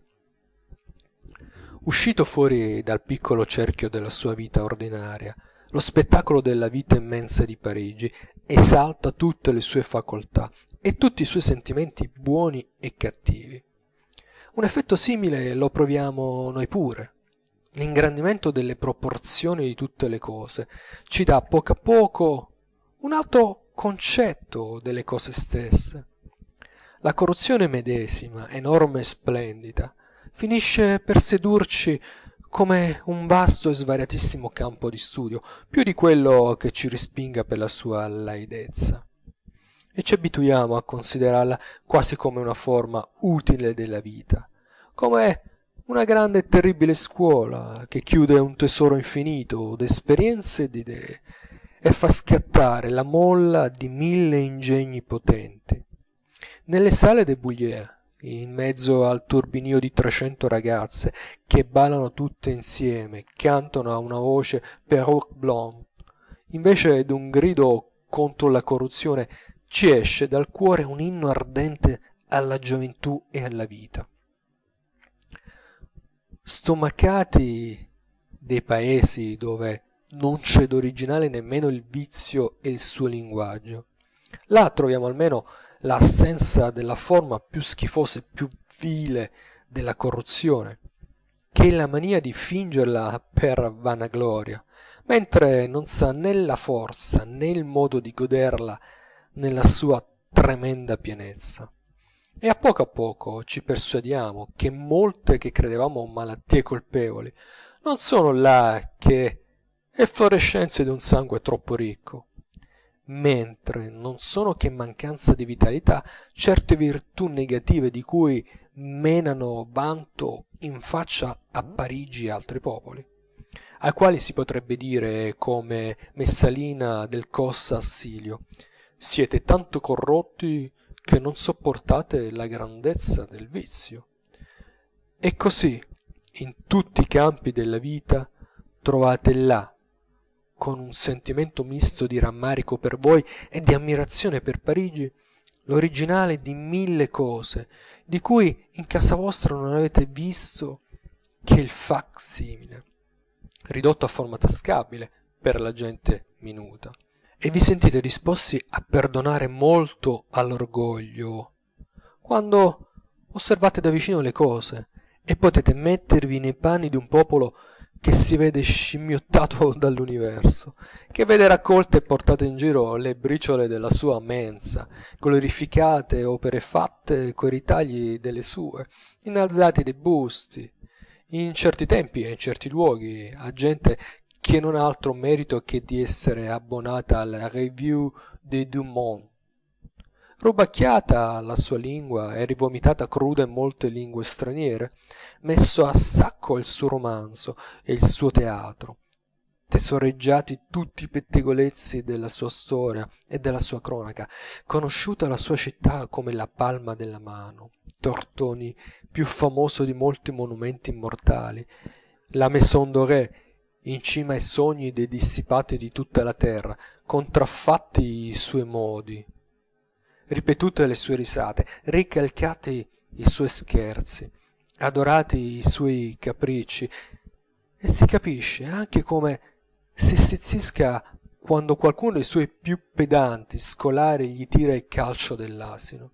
Uscito fuori dal piccolo cerchio della sua vita ordinaria, lo spettacolo della vita immensa di Parigi esalta tutte le sue facoltà e tutti i suoi sentimenti buoni e cattivi. Un effetto simile lo proviamo noi pure. L'ingrandimento delle proporzioni di tutte le cose ci dà a poco un altro concetto delle cose stesse. La corruzione medesima, enorme e splendida, finisce per sedurci come un vasto e svariatissimo campo di studio, più di quello che ci respinga per la sua laidezza. E ci abituiamo a considerarla quasi come una forma utile della vita, come una grande e terribile scuola che chiude un tesoro infinito d'esperienze e d'idee e fa scattare la molla di 1000 ingegni potenti. Nelle sale de Bullier, in mezzo al turbinio di 300 ragazze che ballano tutte insieme, cantano a una voce Perruque blonde, invece d'un grido contro la corruzione ci esce dal cuore un inno ardente alla gioventù e alla vita. Stomacati dei paesi dove non c'è d'originale nemmeno il vizio e il suo linguaggio, là troviamo almeno l'assenza della forma più schifosa e più vile della corruzione, che è la mania di fingerla per vanagloria, mentre non s'ha né la forza né il modo di goderla nella sua tremenda pienezza. E a poco ci persuadiamo che molte che credevamo malattie colpevoli non sono là che efflorescenze di un sangue troppo ricco, mentre non sono che mancanza di vitalità certe virtù negative di cui menano vanto in faccia a Parigi e altri popoli, ai quali si potrebbe dire come Messalina del Cossa a Silio: siete tanto corrotti che non sopportate la grandezza del vizio. E così, in tutti i campi della vita, trovate là, con un sentimento misto di rammarico per voi e di ammirazione per Parigi, l'originale di 1000 cose, di cui in casa vostra non avete visto che il fac-simile, ridotto a forma tascabile per la gente minuta. E vi sentite disposti a perdonare molto all'orgoglio, quando osservate da vicino le cose, e potete mettervi nei panni di un popolo che si vede scimmiottato dall'universo, che vede raccolte e portate in giro le briciole della sua mensa, glorificate opere fatte coi ritagli delle sue, innalzati dei busti, in certi tempi e in certi luoghi, a gente che non ha altro merito che di essere abbonata alla Revue des Deux Mondes, rubacchiata la sua lingua e rivomitata cruda in molte lingue straniere, messo a sacco il suo romanzo e il suo teatro, tesoreggiati tutti i pettegolezzi della sua storia e della sua cronaca, conosciuta la sua città come la palma della mano, Tortoni più famoso di molti monumenti immortali, la Maison Dorée in cima ai sogni dei dissipati di tutta la terra, contraffatti i suoi modi, ripetute le sue risate, ricalcati i suoi scherzi, adorati i suoi capricci, e si capisce anche come si stizzisca quando qualcuno dei suoi più pedanti scolari gli tira il calcio dell'asino.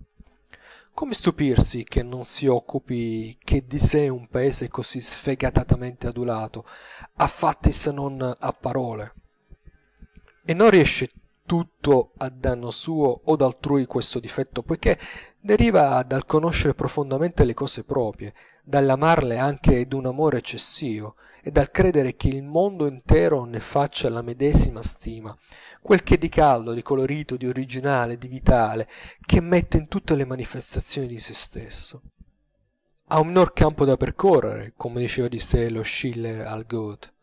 Come stupirsi che non si occupi che di sé un paese così sfegatatamente adulato, a fatti se non a parole? E non riesce tutto a danno suo o d'altrui questo difetto, poiché deriva dal conoscere profondamente le cose proprie, dall'amarle anche d'un amore eccessivo, e dal credere che il mondo intero ne faccia la medesima stima, quel che di caldo, di colorito, di originale, di vitale, che mette in tutte le manifestazioni di se stesso. Ha un minor campo da percorrere, come diceva di sé lo Schiller al Goethe,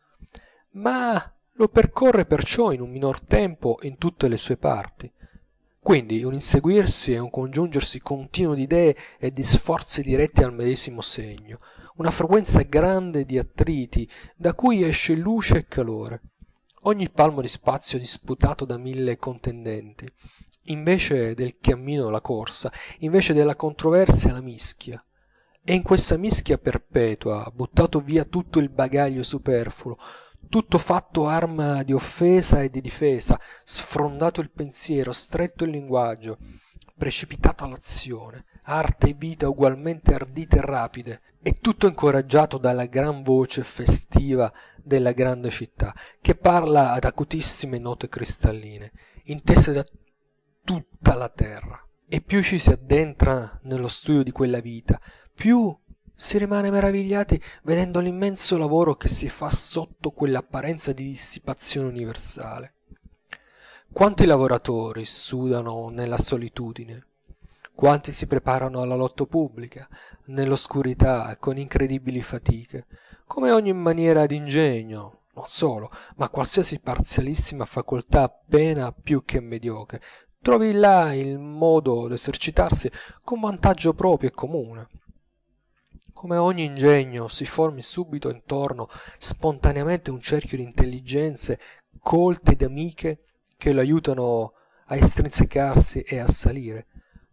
ma lo percorre perciò in un minor tempo in tutte le sue parti. Quindi un inseguirsi e un congiungersi continuo di idee e di sforzi diretti al medesimo segno, una frequenza grande di attriti da cui esce luce e calore, ogni palmo di spazio disputato da mille contendenti, invece del cammino la corsa, invece della controversia la mischia. E in questa mischia perpetua, buttato via tutto il bagaglio superfluo, tutto fatto arma di offesa e di difesa, sfrondato il pensiero, stretto il linguaggio, precipitato all'azione, arte e vita ugualmente ardite e rapide, e tutto incoraggiato dalla gran voce festiva della grande città, che parla ad acutissime note cristalline, intese da tutta la terra. E più ci si addentra nello studio di quella vita, più si rimane meravigliati vedendo l'immenso lavoro che si fa sotto quell'apparenza di dissipazione universale. Quanti lavoratori sudano nella solitudine, quanti si preparano alla lotta pubblica, nell'oscurità, con incredibili fatiche, come ogni maniera d'ingegno, non solo, ma qualsiasi parzialissima facoltà appena più che mediocre, trovi là il modo d'esercitarsi con vantaggio proprio e comune. Come ogni ingegno si formi subito intorno spontaneamente un cerchio di intelligenze colte ed amiche che lo aiutano a estrinsecarsi e a salire,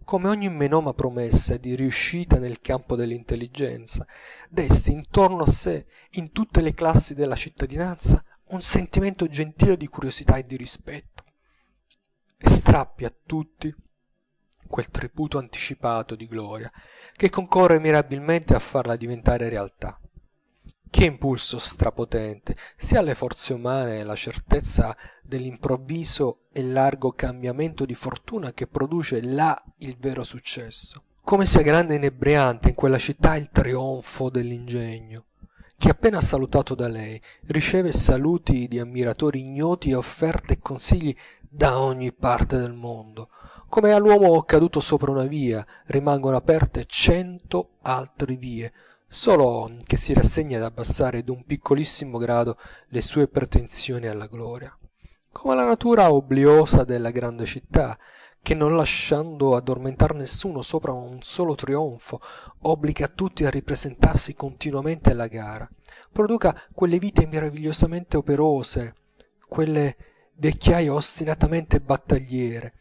come ogni menoma promessa di riuscita nel campo dell'intelligenza desti intorno a sé, in tutte le classi della cittadinanza, un sentimento gentile di curiosità e di rispetto, e strappi a tutti quel tributo anticipato di gloria che concorre mirabilmente a farla diventare realtà. Che impulso strapotente, sia alle forze umane la certezza dell'improvviso e largo cambiamento di fortuna che produce là il vero successo. Come sia grande e inebriante in quella città il trionfo dell'ingegno, che appena salutato da lei riceve saluti di ammiratori ignoti e offerte e consigli da ogni parte del mondo. Come all'uomo caduto sopra una via rimangono aperte 100 altre vie, solo che si rassegna ad abbassare d'un piccolissimo grado le sue pretensioni alla gloria. Come la natura obliosa della grande città, che non lasciando addormentar nessuno sopra un solo trionfo, obbliga tutti a ripresentarsi continuamente alla gara, produca quelle vite meravigliosamente operose, quelle vecchiaie ostinatamente battagliere,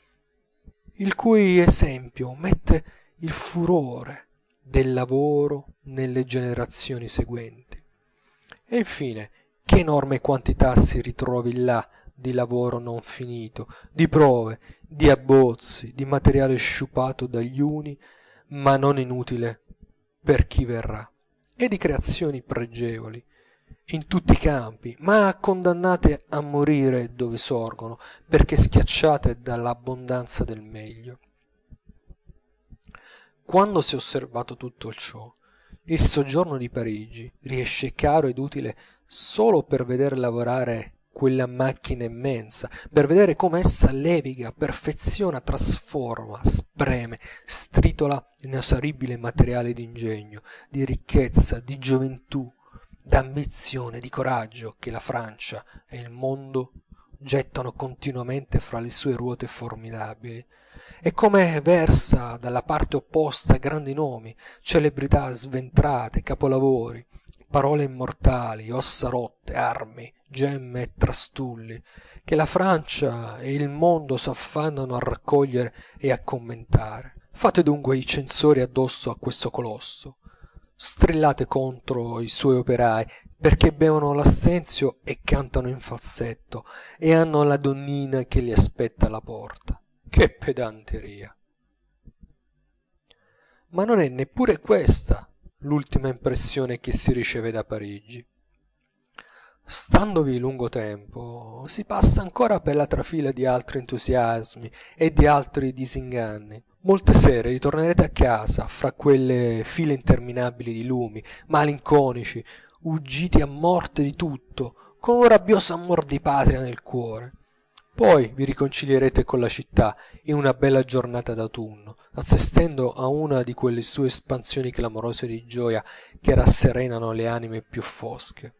il cui esempio mette il furore del lavoro nelle generazioni seguenti. E infine, che enorme quantità si ritrovi là di lavoro non finito, di prove, di abbozzi, di materiale sciupato dagli uni, ma non inutile per chi verrà, e di creazioni pregevoli, in tutti i campi, ma condannate a morire dove sorgono, perché schiacciate dall'abbondanza del meglio. Quando si è osservato tutto ciò, il soggiorno di Parigi riesce caro ed utile solo per vedere lavorare quella macchina immensa, per vedere come essa leviga, perfeziona, trasforma, spreme, stritola l'inesauribile materiale d'ingegno, di ricchezza, di gioventù, d'ambizione, di coraggio che la Francia e il mondo gettano continuamente fra le sue ruote formidabili, e come versa dalla parte opposta grandi nomi, celebrità sventrate, capolavori, parole immortali, ossa rotte, armi, gemme e trastulli, che la Francia e il mondo s'affannano a raccogliere e a commentare. Fate dunque i censori addosso a questo colosso, strillate contro i suoi operai, perché bevono l'assenzio e cantano in falsetto, e hanno la donnina che li aspetta alla porta. Che pedanteria! Ma non è neppure questa l'ultima impressione che si riceve da Parigi. Standovi lungo tempo, si passa ancora per la trafila di altri entusiasmi e di altri disinganni. Molte sere ritornerete a casa fra quelle file interminabili di lumi, malinconici, uggiti a morte di tutto, con un rabbioso amor di patria nel cuore. Poi vi riconcilierete con la città in una bella giornata d'autunno, assistendo a una di quelle sue espansioni clamorose di gioia che rasserenano le anime più fosche.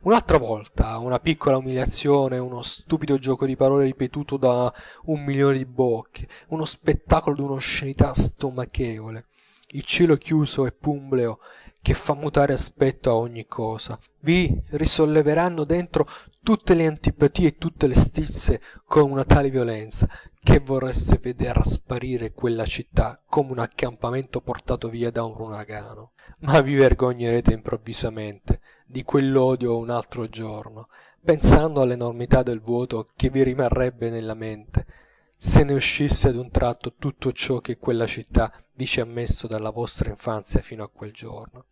Un'altra volta, una piccola umiliazione, uno stupido gioco di parole ripetuto da 1 milione di bocche, uno spettacolo d'un'oscenità stomachevole, il cielo chiuso e pumbleo che fa mutare aspetto a ogni cosa, vi risolleveranno dentro tutte le antipatie e tutte le stizze con una tale violenza che vorreste veder sparire quella città come un accampamento portato via da un uragano. Ma vi vergognerete improvvisamente di quell'odio un altro giorno, pensando all'enormità del vuoto che vi rimarrebbe nella mente se ne uscisse ad un tratto tutto ciò che quella città vi ci ha messo dalla vostra infanzia fino a quel giorno.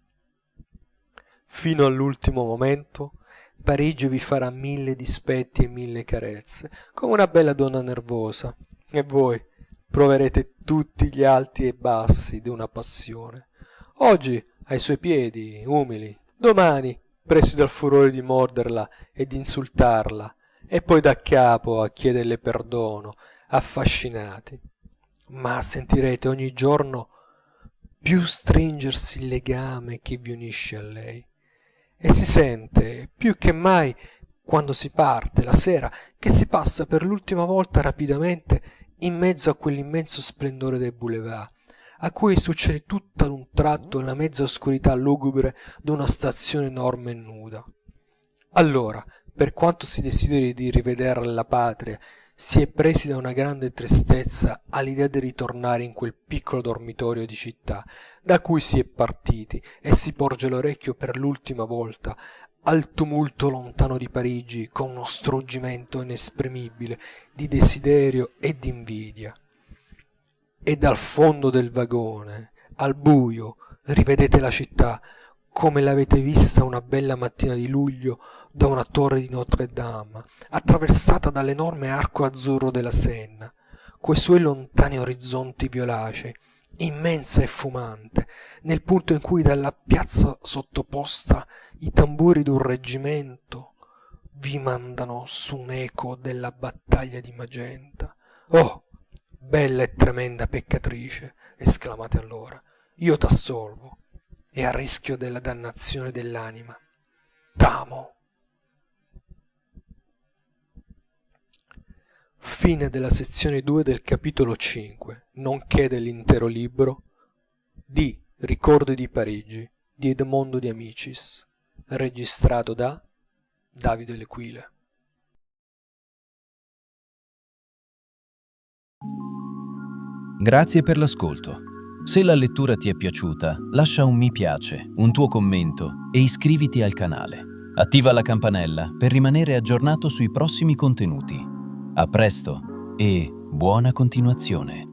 Fino all'ultimo momento Parigi vi farà 1000 dispetti e 1000 carezze, come una bella donna nervosa, e voi proverete tutti gli alti e bassi d'una passione. Oggi ai suoi piedi, umili, domani presi dal furore di morderla e di insultarla, e poi da capo a chiederle perdono, affascinati. Ma sentirete ogni giorno più stringersi il legame che vi unisce a lei. E si sente più che mai quando si parte la sera che si passa per l'ultima volta rapidamente in mezzo a quell'immenso splendore dei boulevard, a cui succede tutta d'un tratto la mezza oscurità lugubre d'una stazione enorme e nuda. Allora, per quanto si desideri di riveder la patria, si è presi da una grande tristezza all'idea di ritornare in quel piccolo dormitorio di città da cui si è partiti, e si porge l'orecchio per l'ultima volta al tumulto lontano di Parigi con uno struggimento inesprimibile di desiderio e d'invidia. E dal fondo del vagone, al buio, rivedete la città come l'avete vista una bella mattina di luglio da una torre di Notre Dame, attraversata dall'enorme arco azzurro della Senna, coi suoi lontani orizzonti violacei, immensa e fumante, nel punto in cui dalla piazza sottoposta i tamburi d'un reggimento vi mandano su un eco della battaglia di Magenta. Oh, bella e tremenda peccatrice, esclamate allora, io t'assolvo, e a rischio della dannazione dell'anima t'amo. Fine della sezione 2 del capitolo 5, nonché dell'intero libro di Ricordi di Parigi di Edmondo de Amicis, registrato da Davide Lequile. Grazie per l'ascolto. Se la lettura ti è piaciuta, lascia un mi piace, un tuo commento e iscriviti al canale. Attiva la campanella per rimanere aggiornato sui prossimi contenuti. A presto e buona continuazione.